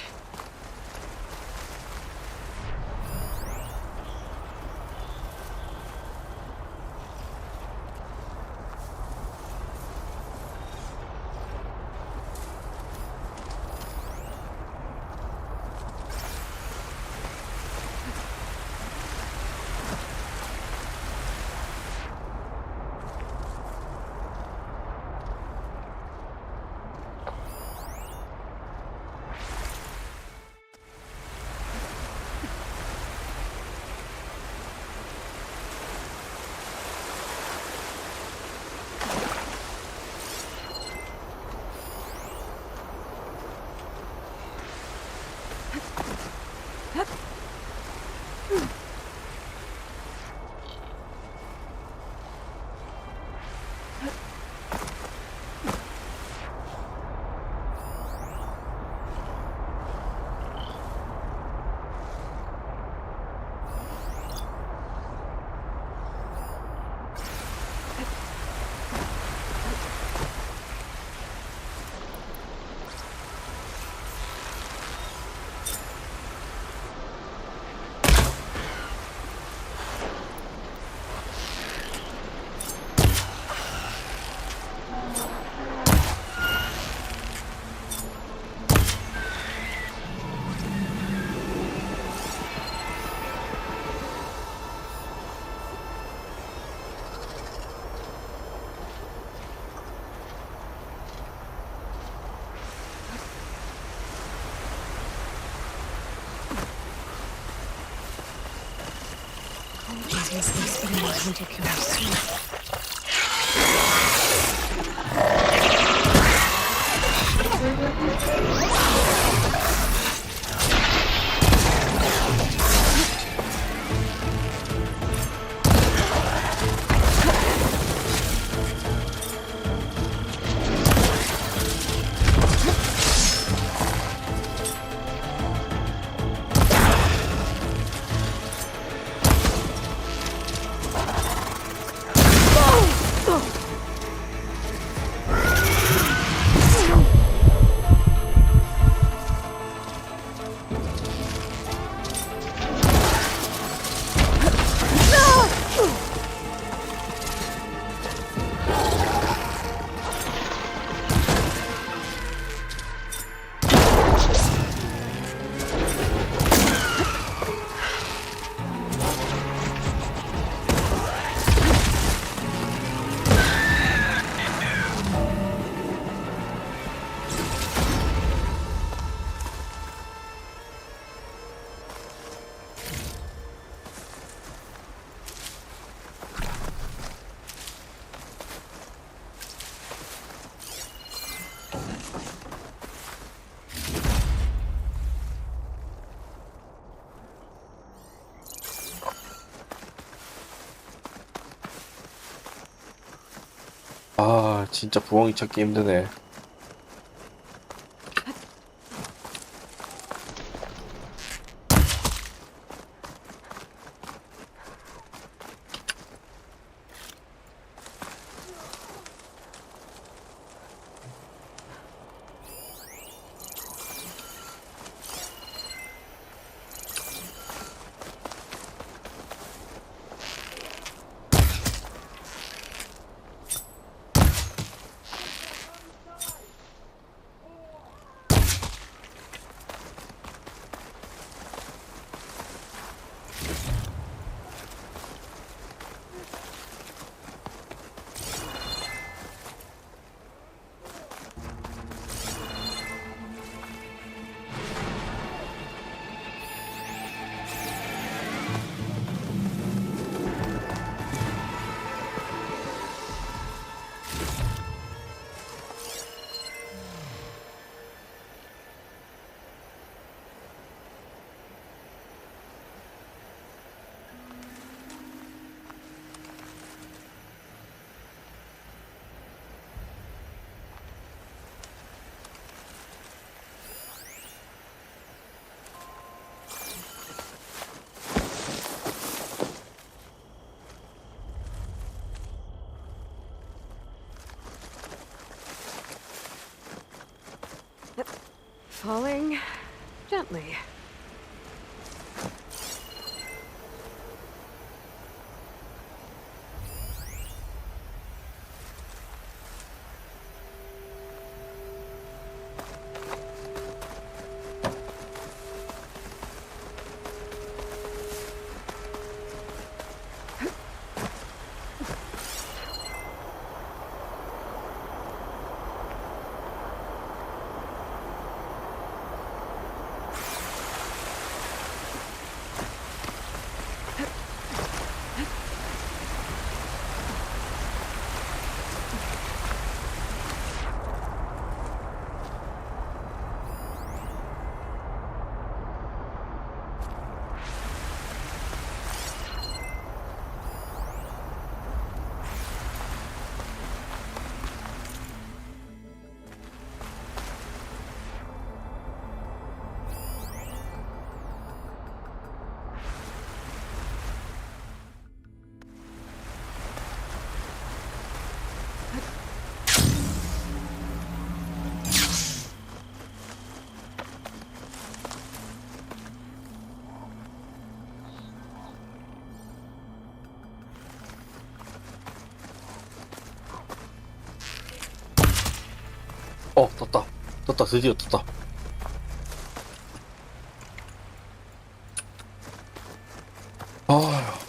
아, 진짜 부엉이 찾기 힘드네. Falling gently. 떴다. 떴다. 드디어 떴다. 아휴.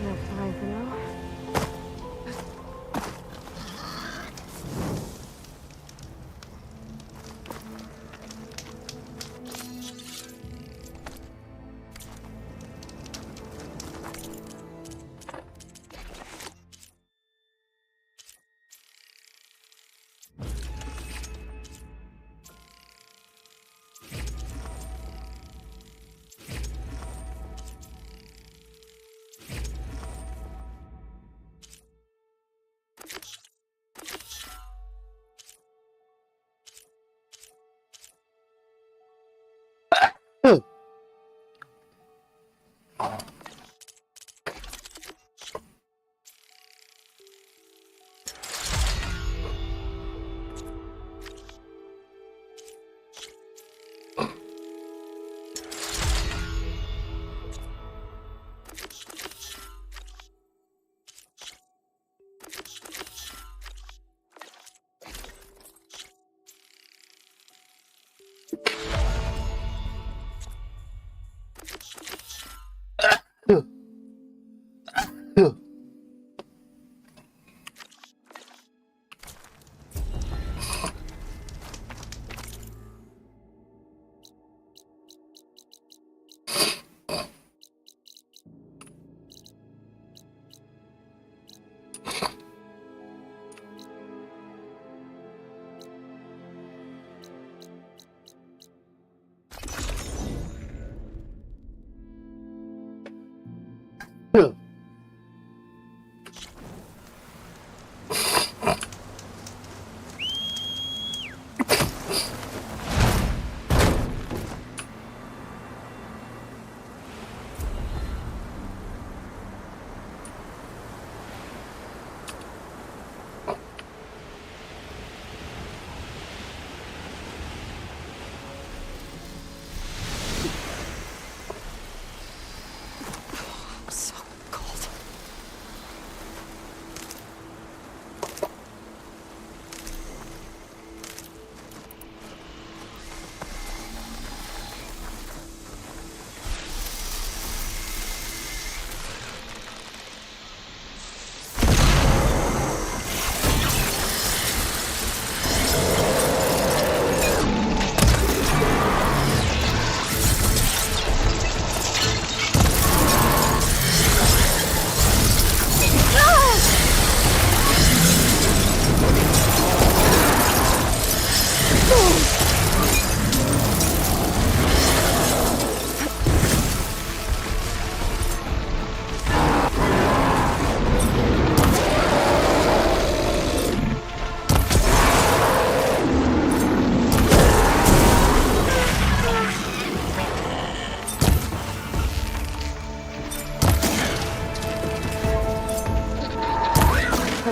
No flying for now.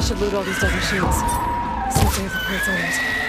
should loot all these dead machines. See if they have the parts I need.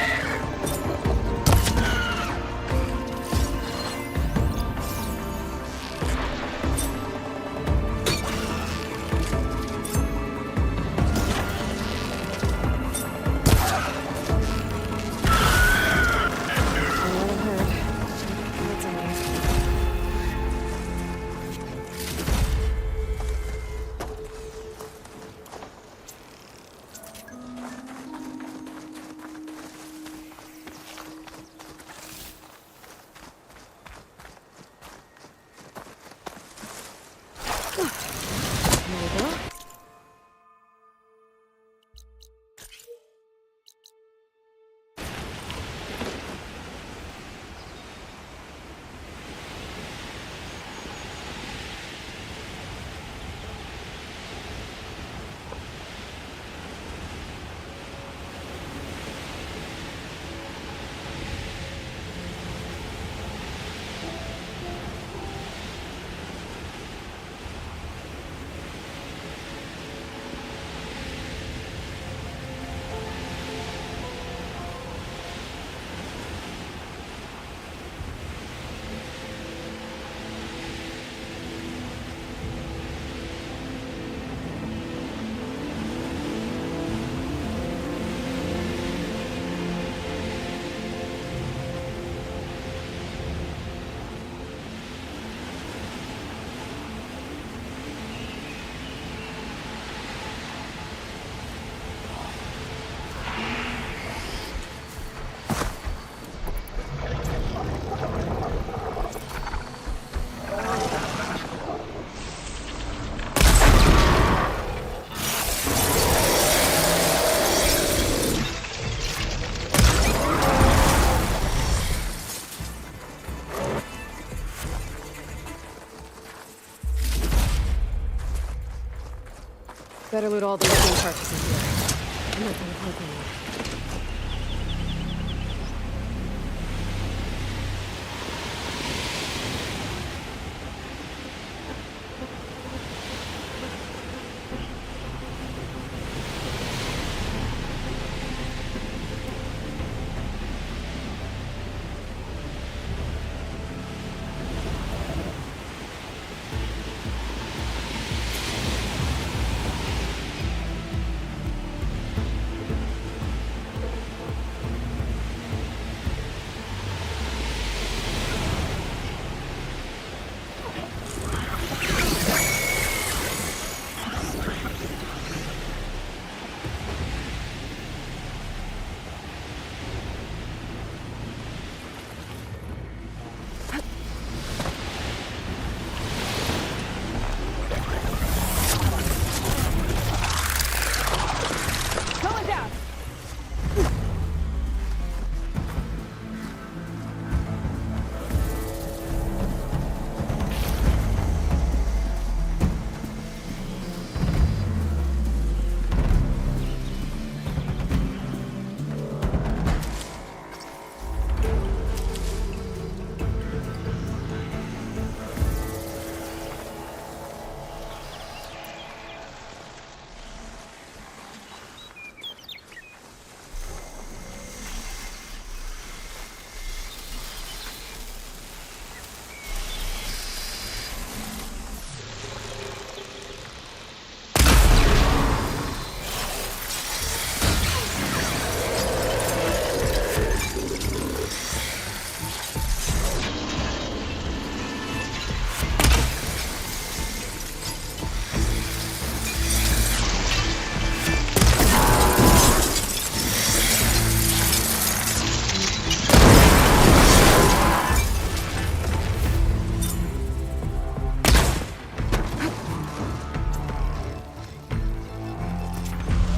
Better loot all the machine parts in here. I'm not gonna plug them.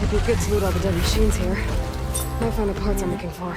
It'd be good to loot all the dead machines here. Might find the parts I'm looking for.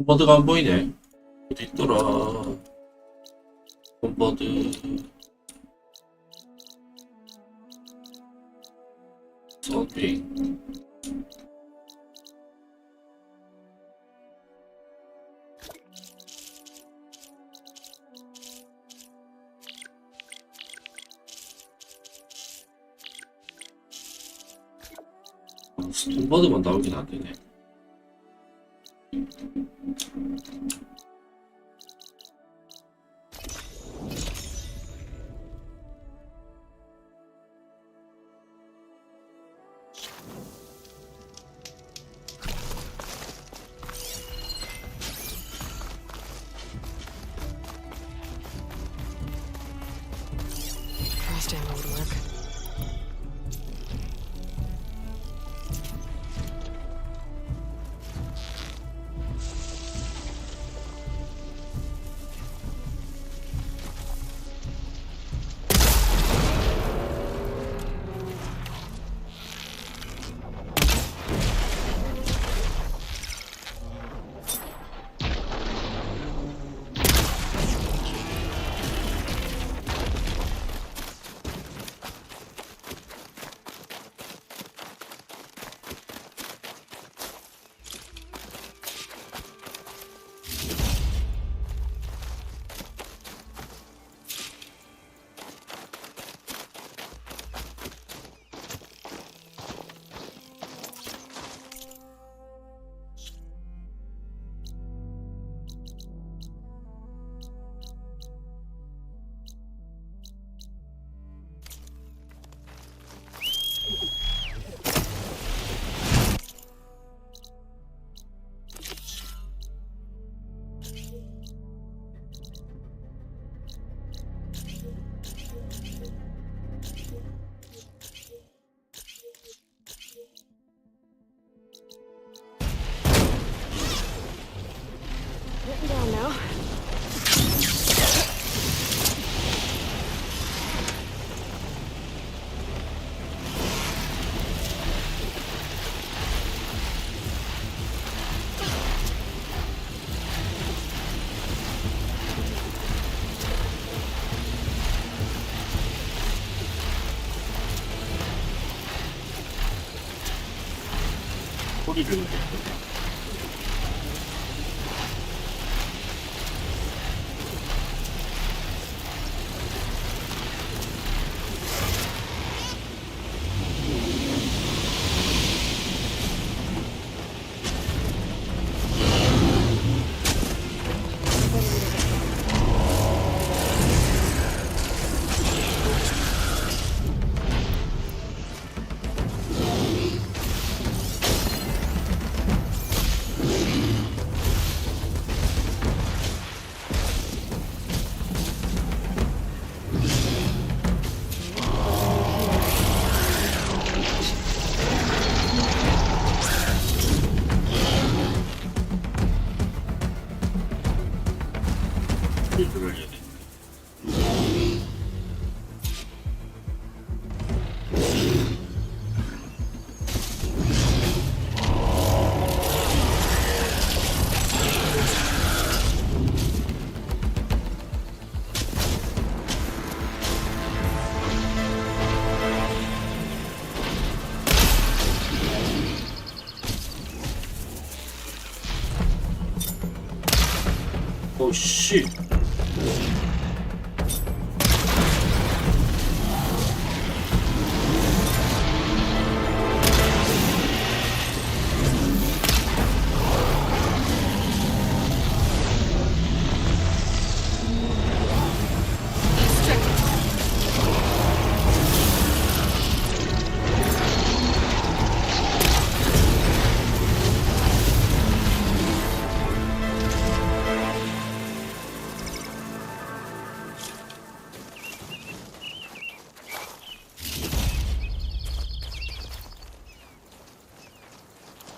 홈버드가 안 보이네. 어디 있더라. 홈버드. 서빙. 홈버드만 나오긴 안 되네. Fast ammo would work. Getting down now. 소리를 내. 소리를 해야 돼. 오, 씨.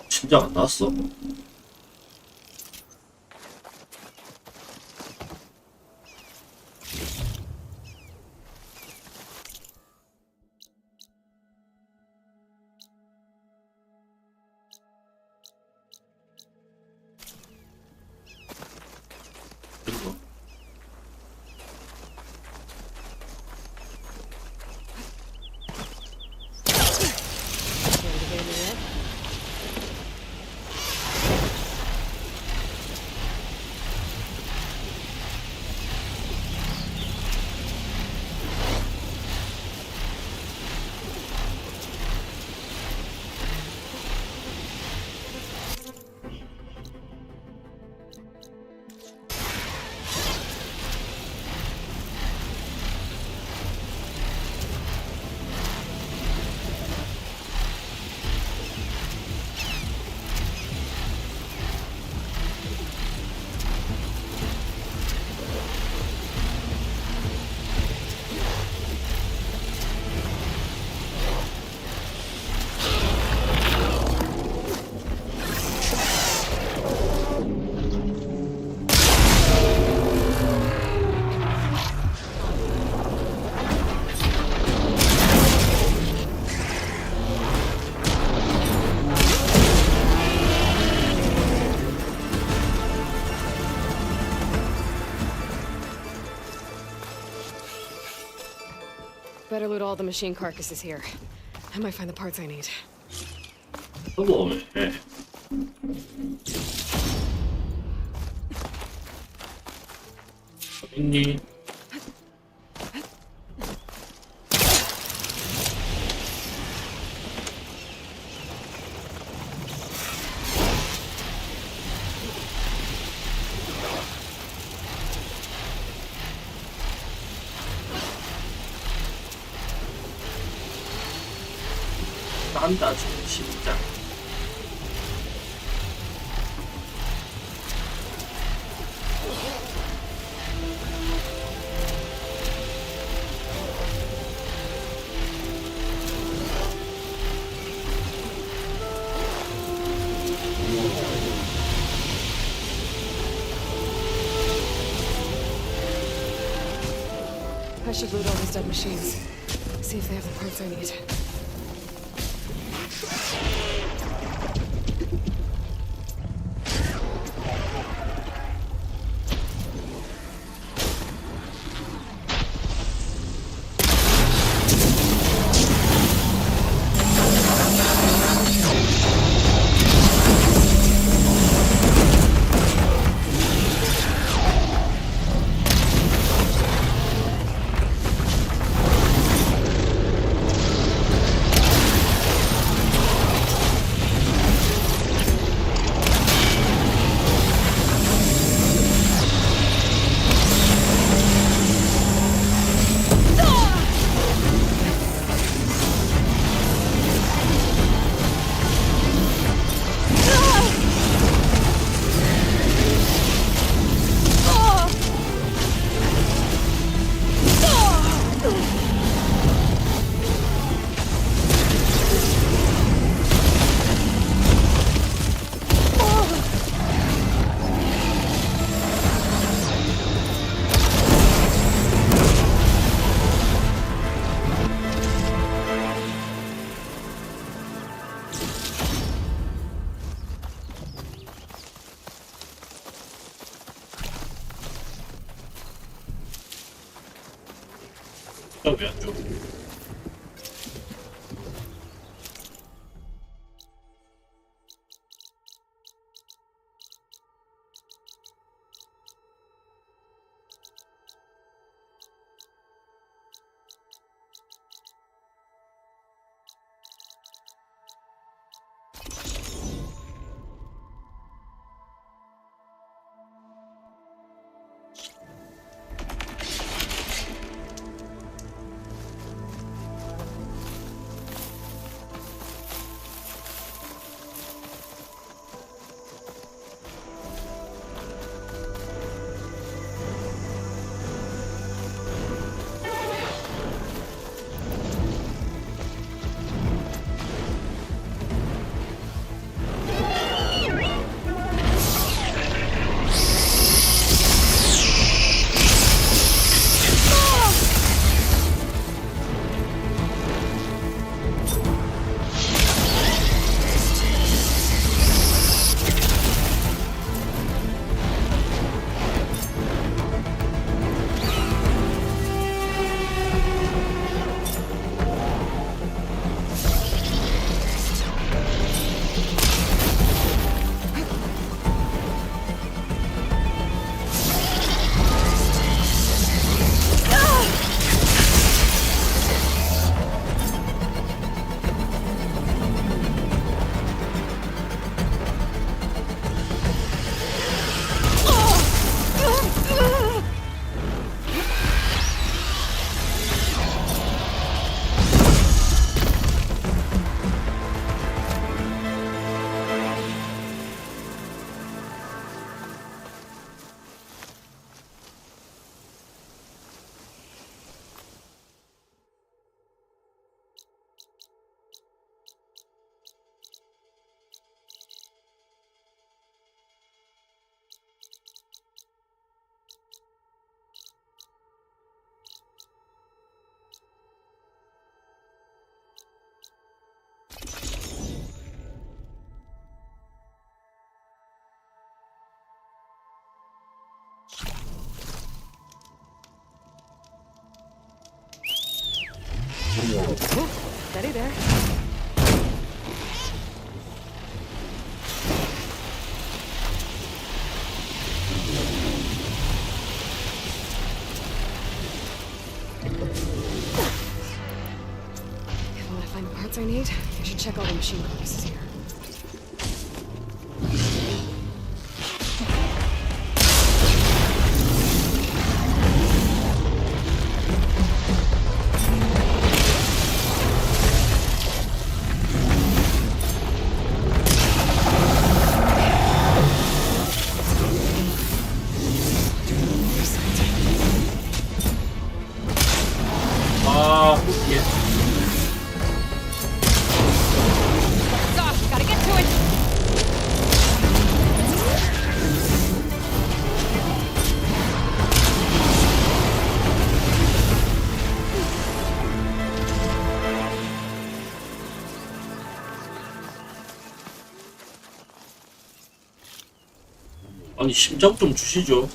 심장 안 나왔어? better loot all the machine carcasses here. I might find the parts I need. 있니? 딴다 좀 심장. I should loot all these dead machines. See if they have the parts I need. 왜안 줘? there. When I find the parts I need, I should check all the machine corpuses here. 아, 예. Gosh, gotta get to it! 아니 심장 좀 주시죠.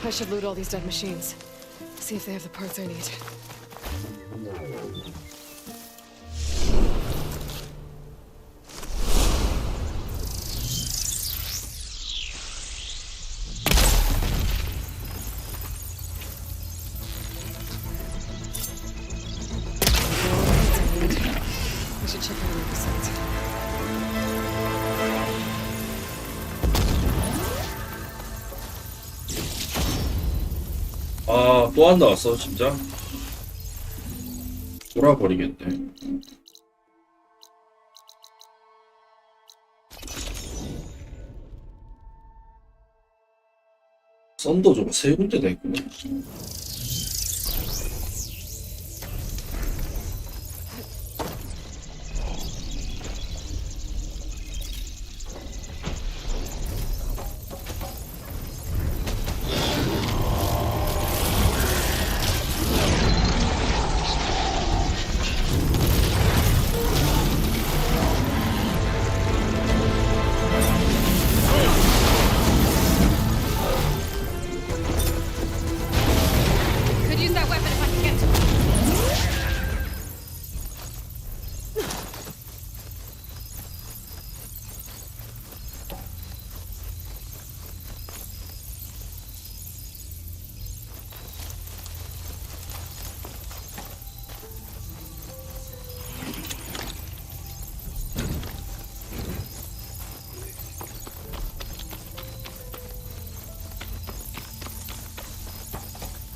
I should loot all these dead machines. See if they have the parts I need. I should check out the episodes. 아, 또 안 나왔어, 진짜? 돌아버리겠네. 썬더 저거 세 군데나 있구나.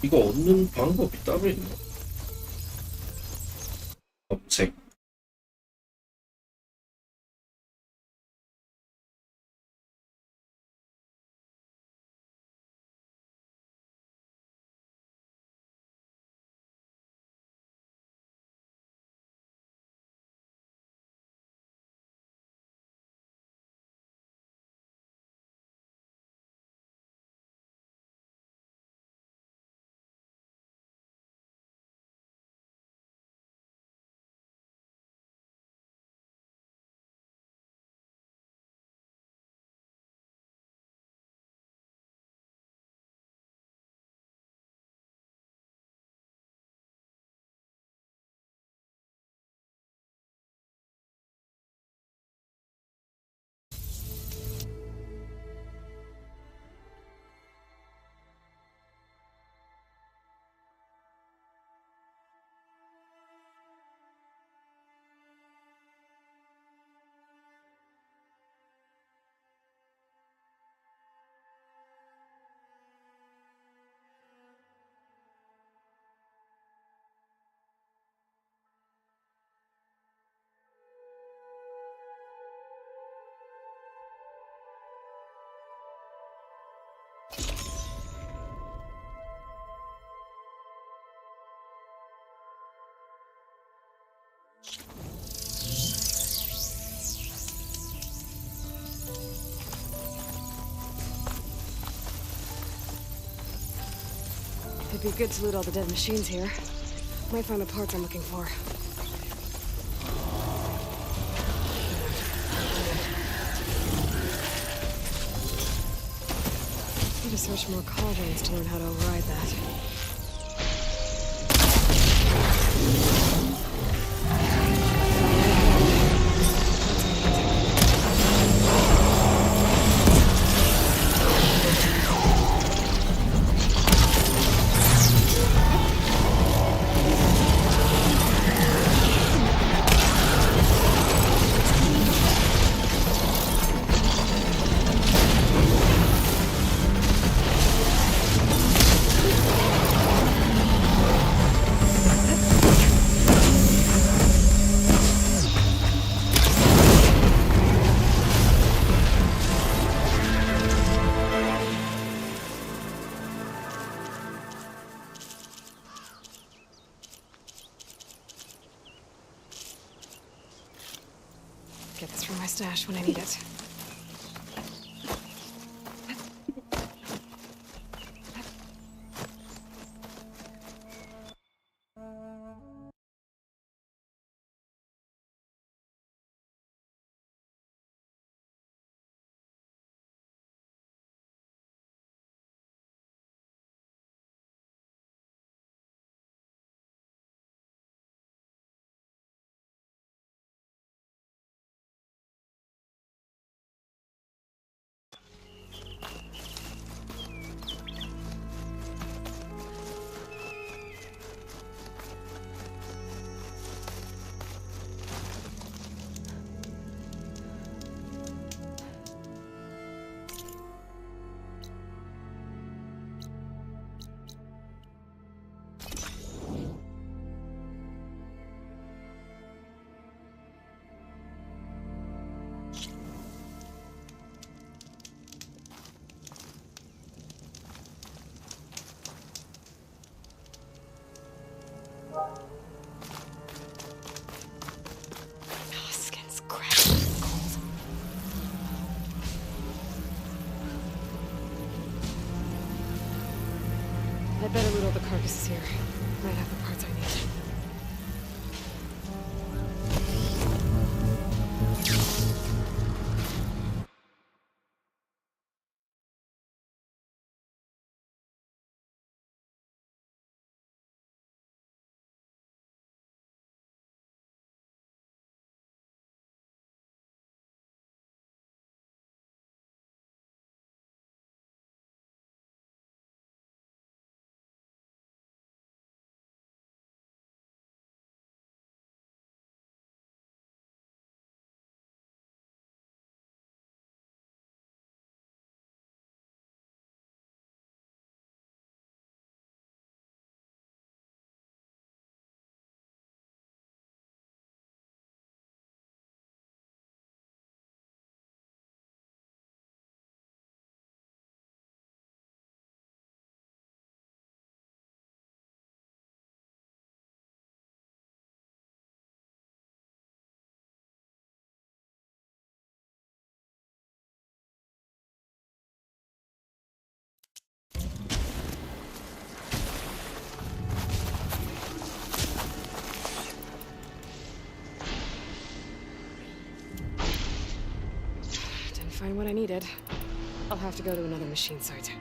이거 얻는 방법이 따로 있나? 검색. It'd be good to loot all the dead machines here. Might find the parts I'm looking for. Need to search more cauldrons to learn how to override that. Get this from my stash when I need it. Skin's cracked. Cold. I'd better loot all the carcasses here. Might have the parts I need. what I needed. I'll have to go to another machine site.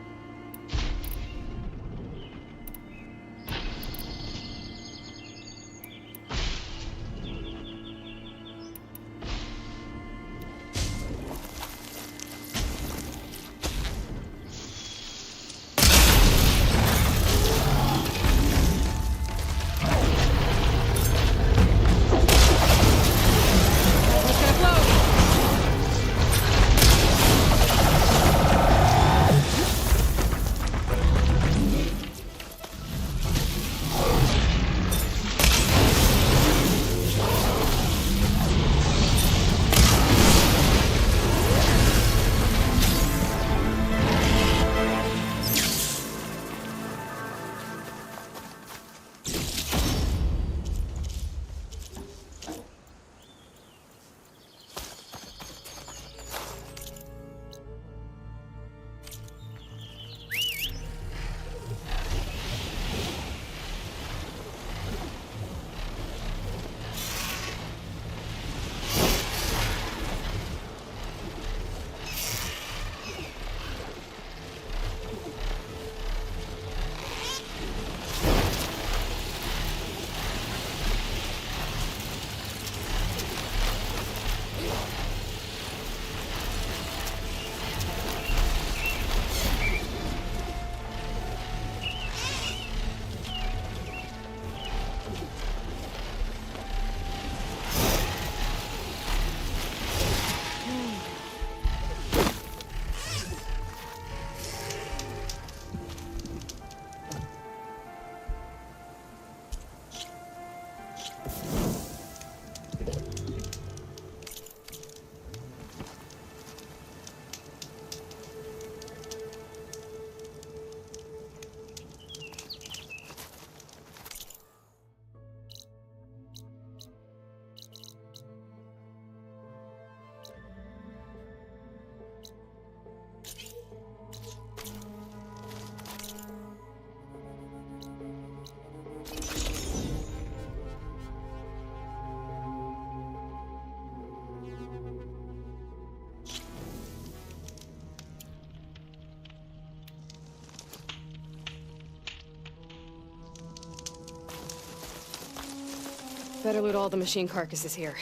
Better loot all the machine carcasses here.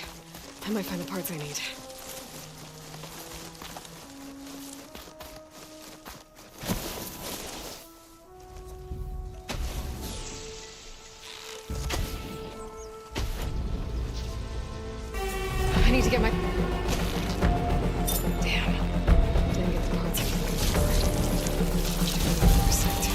I might find the parts I need. I need to get my... Damn. Didn't get the parts I was looking for. Check another site.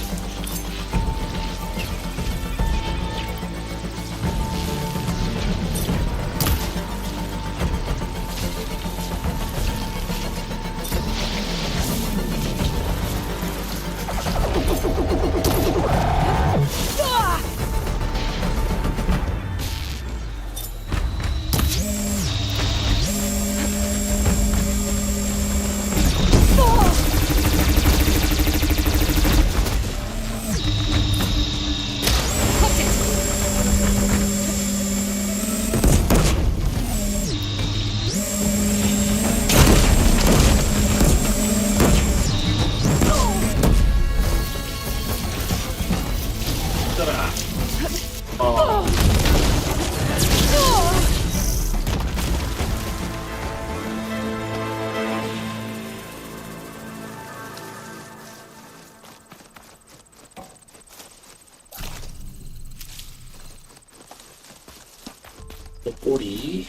꼬리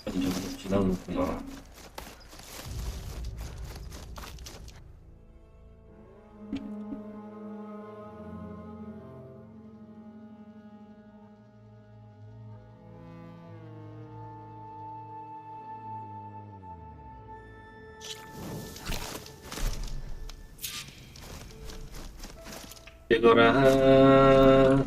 아니 저기 지나는구나. 이거라.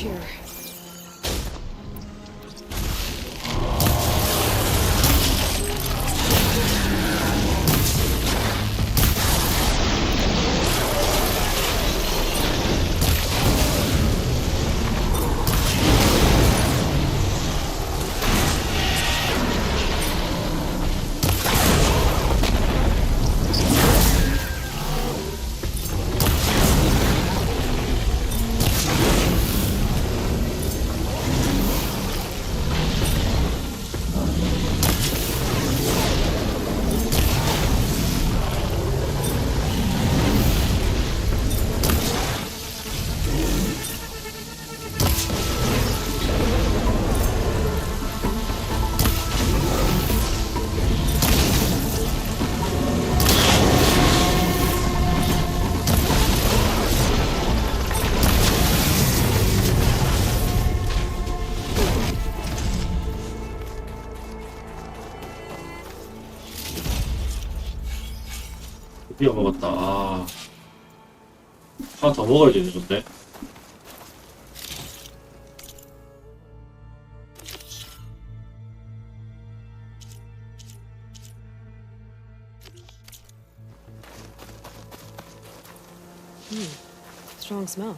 here. 드디어 먹었다. 아, 하나 더 먹어야 되는 건데. Strong smell.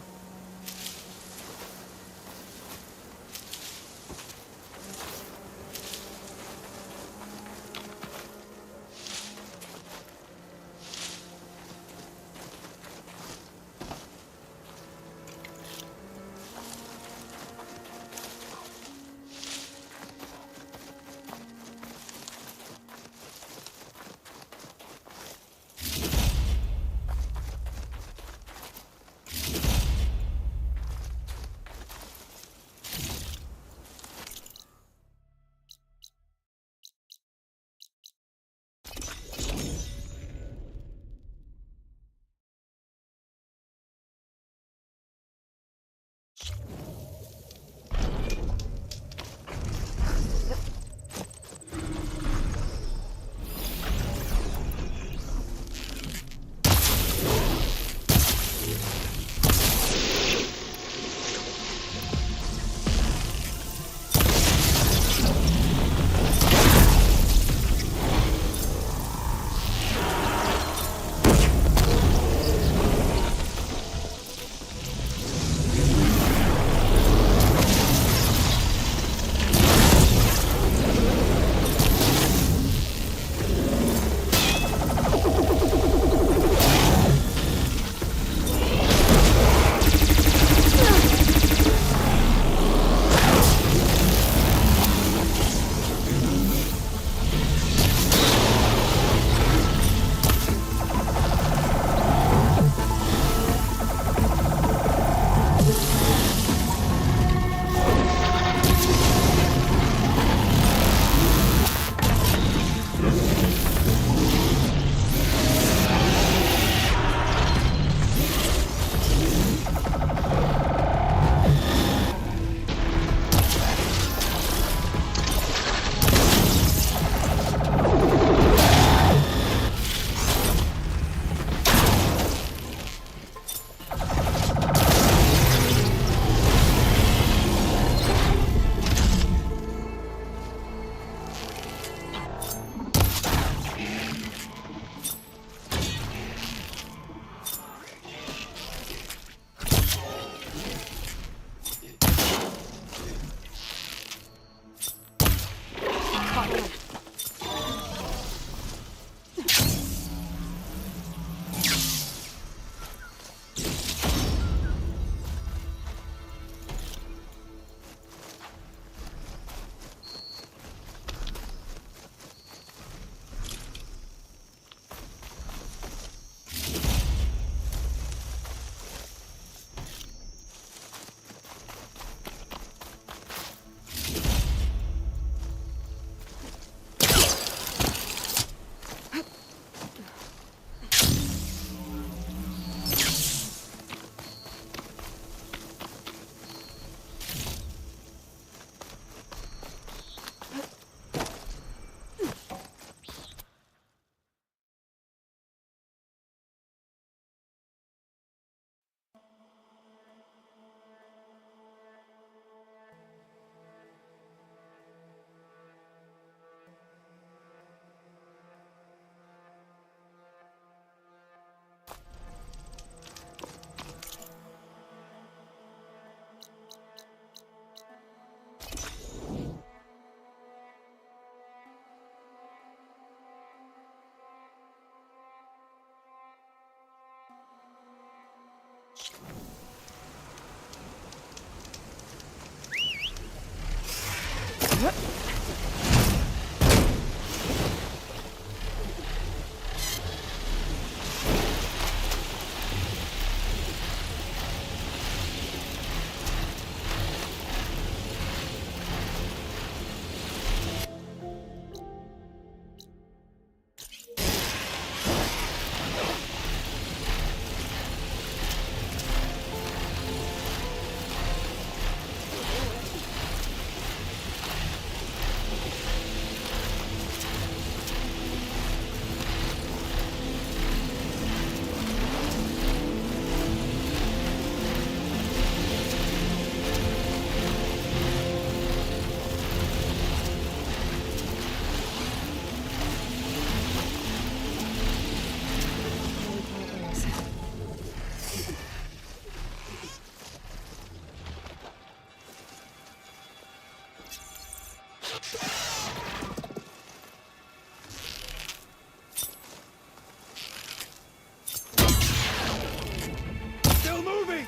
Still moving!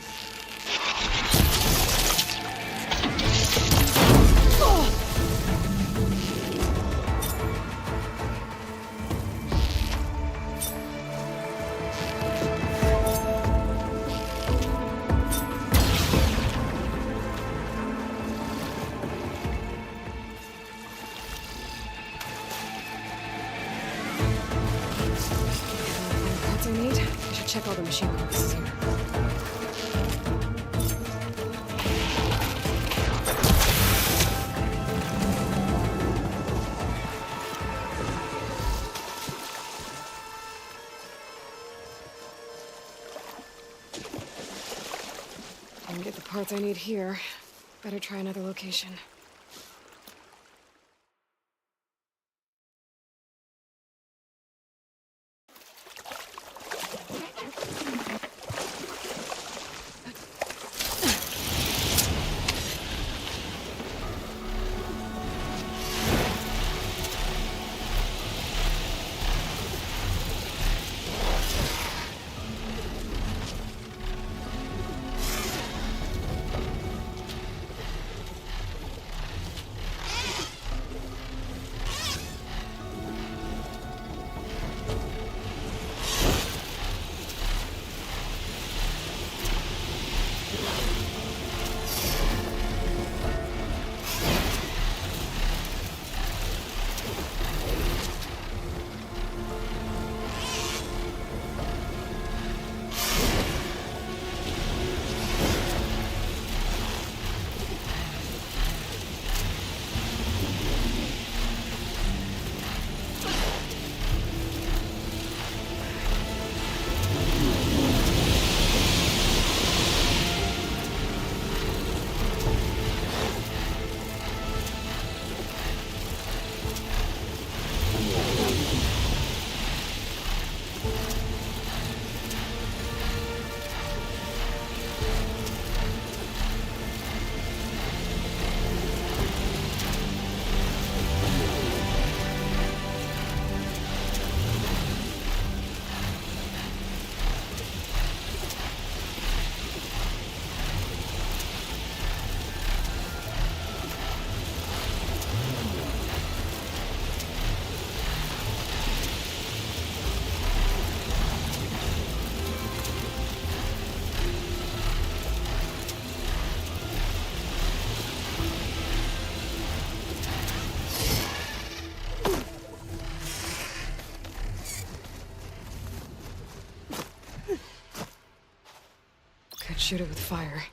Parts I need? I should check all the machine boxes here. Didn't get the parts I need here. Better try another location. Could shoot it with fire.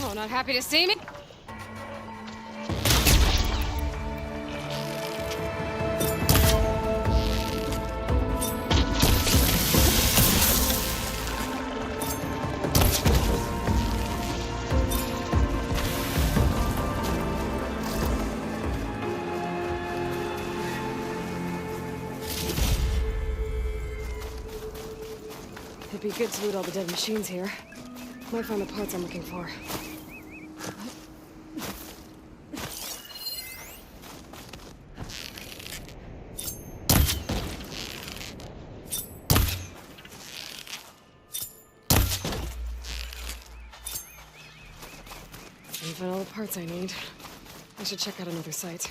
Oh, not happy to see me? It'd be good to loot all the dead machines here. Might find the parts I'm looking for. Didn't find all the parts I need. I should check out another site.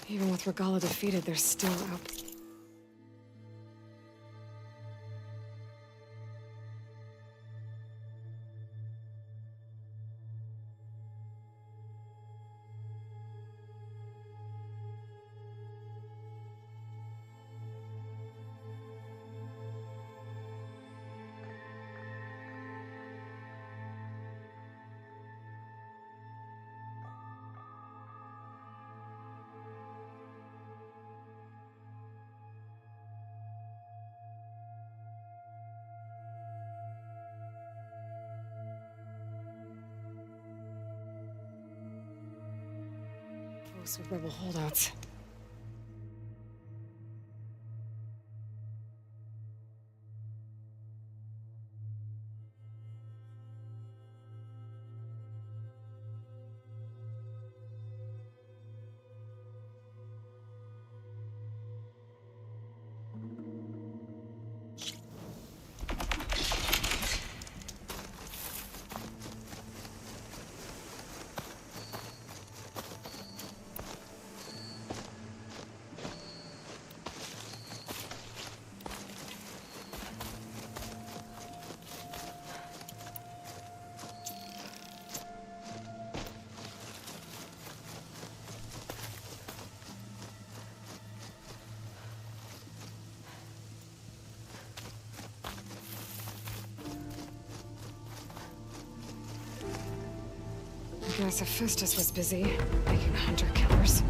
Even with Regala defeated, they're still out. Close with rebel holdouts. I guess Hephaestus was busy making hunter-killers.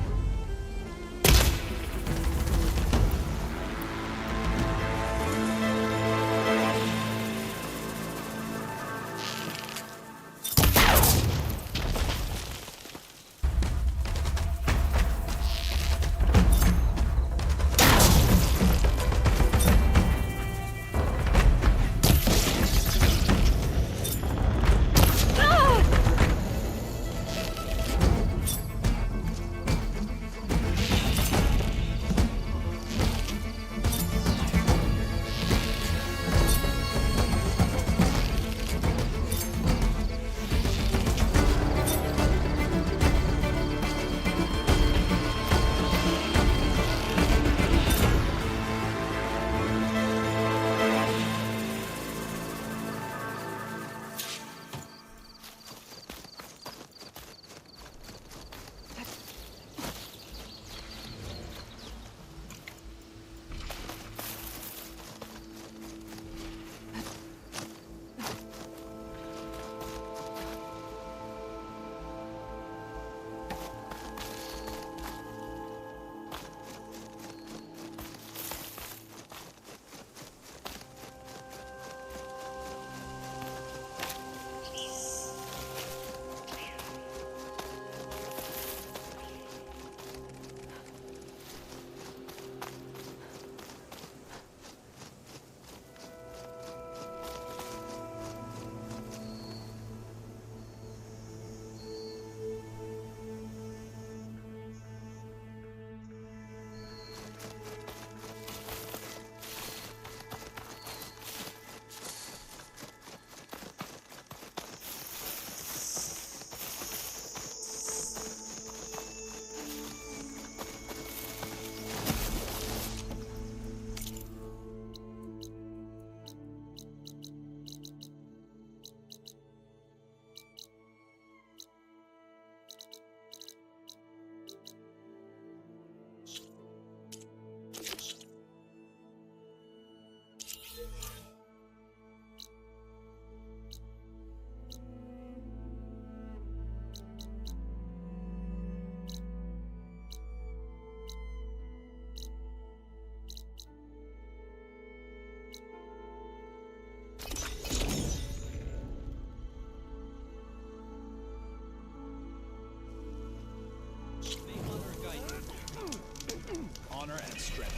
honor and strength.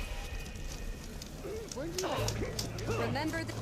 Remember the...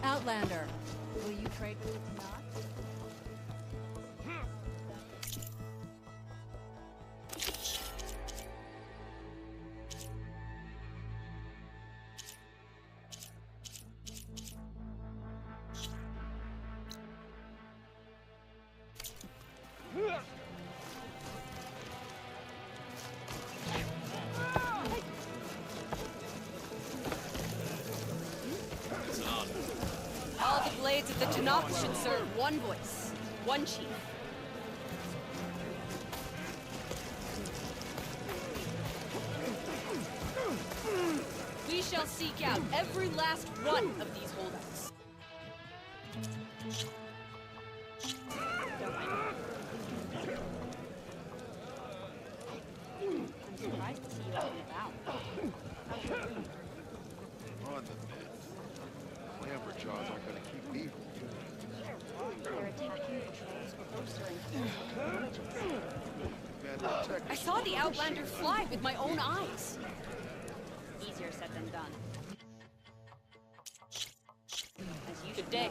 Outlander, will you trade with the Tanakh? All the blades of the Tanakh should serve one voice, one chief. We shall seek out every last one of these holdouts. I'm surprised to see you out and about. How's your room? On the mend. Amberjaws aren't gonna keep me from you. They're attacking patrols closer and closer. I saw the Outlander fly with my own eyes. Easier said than done. As you Good day.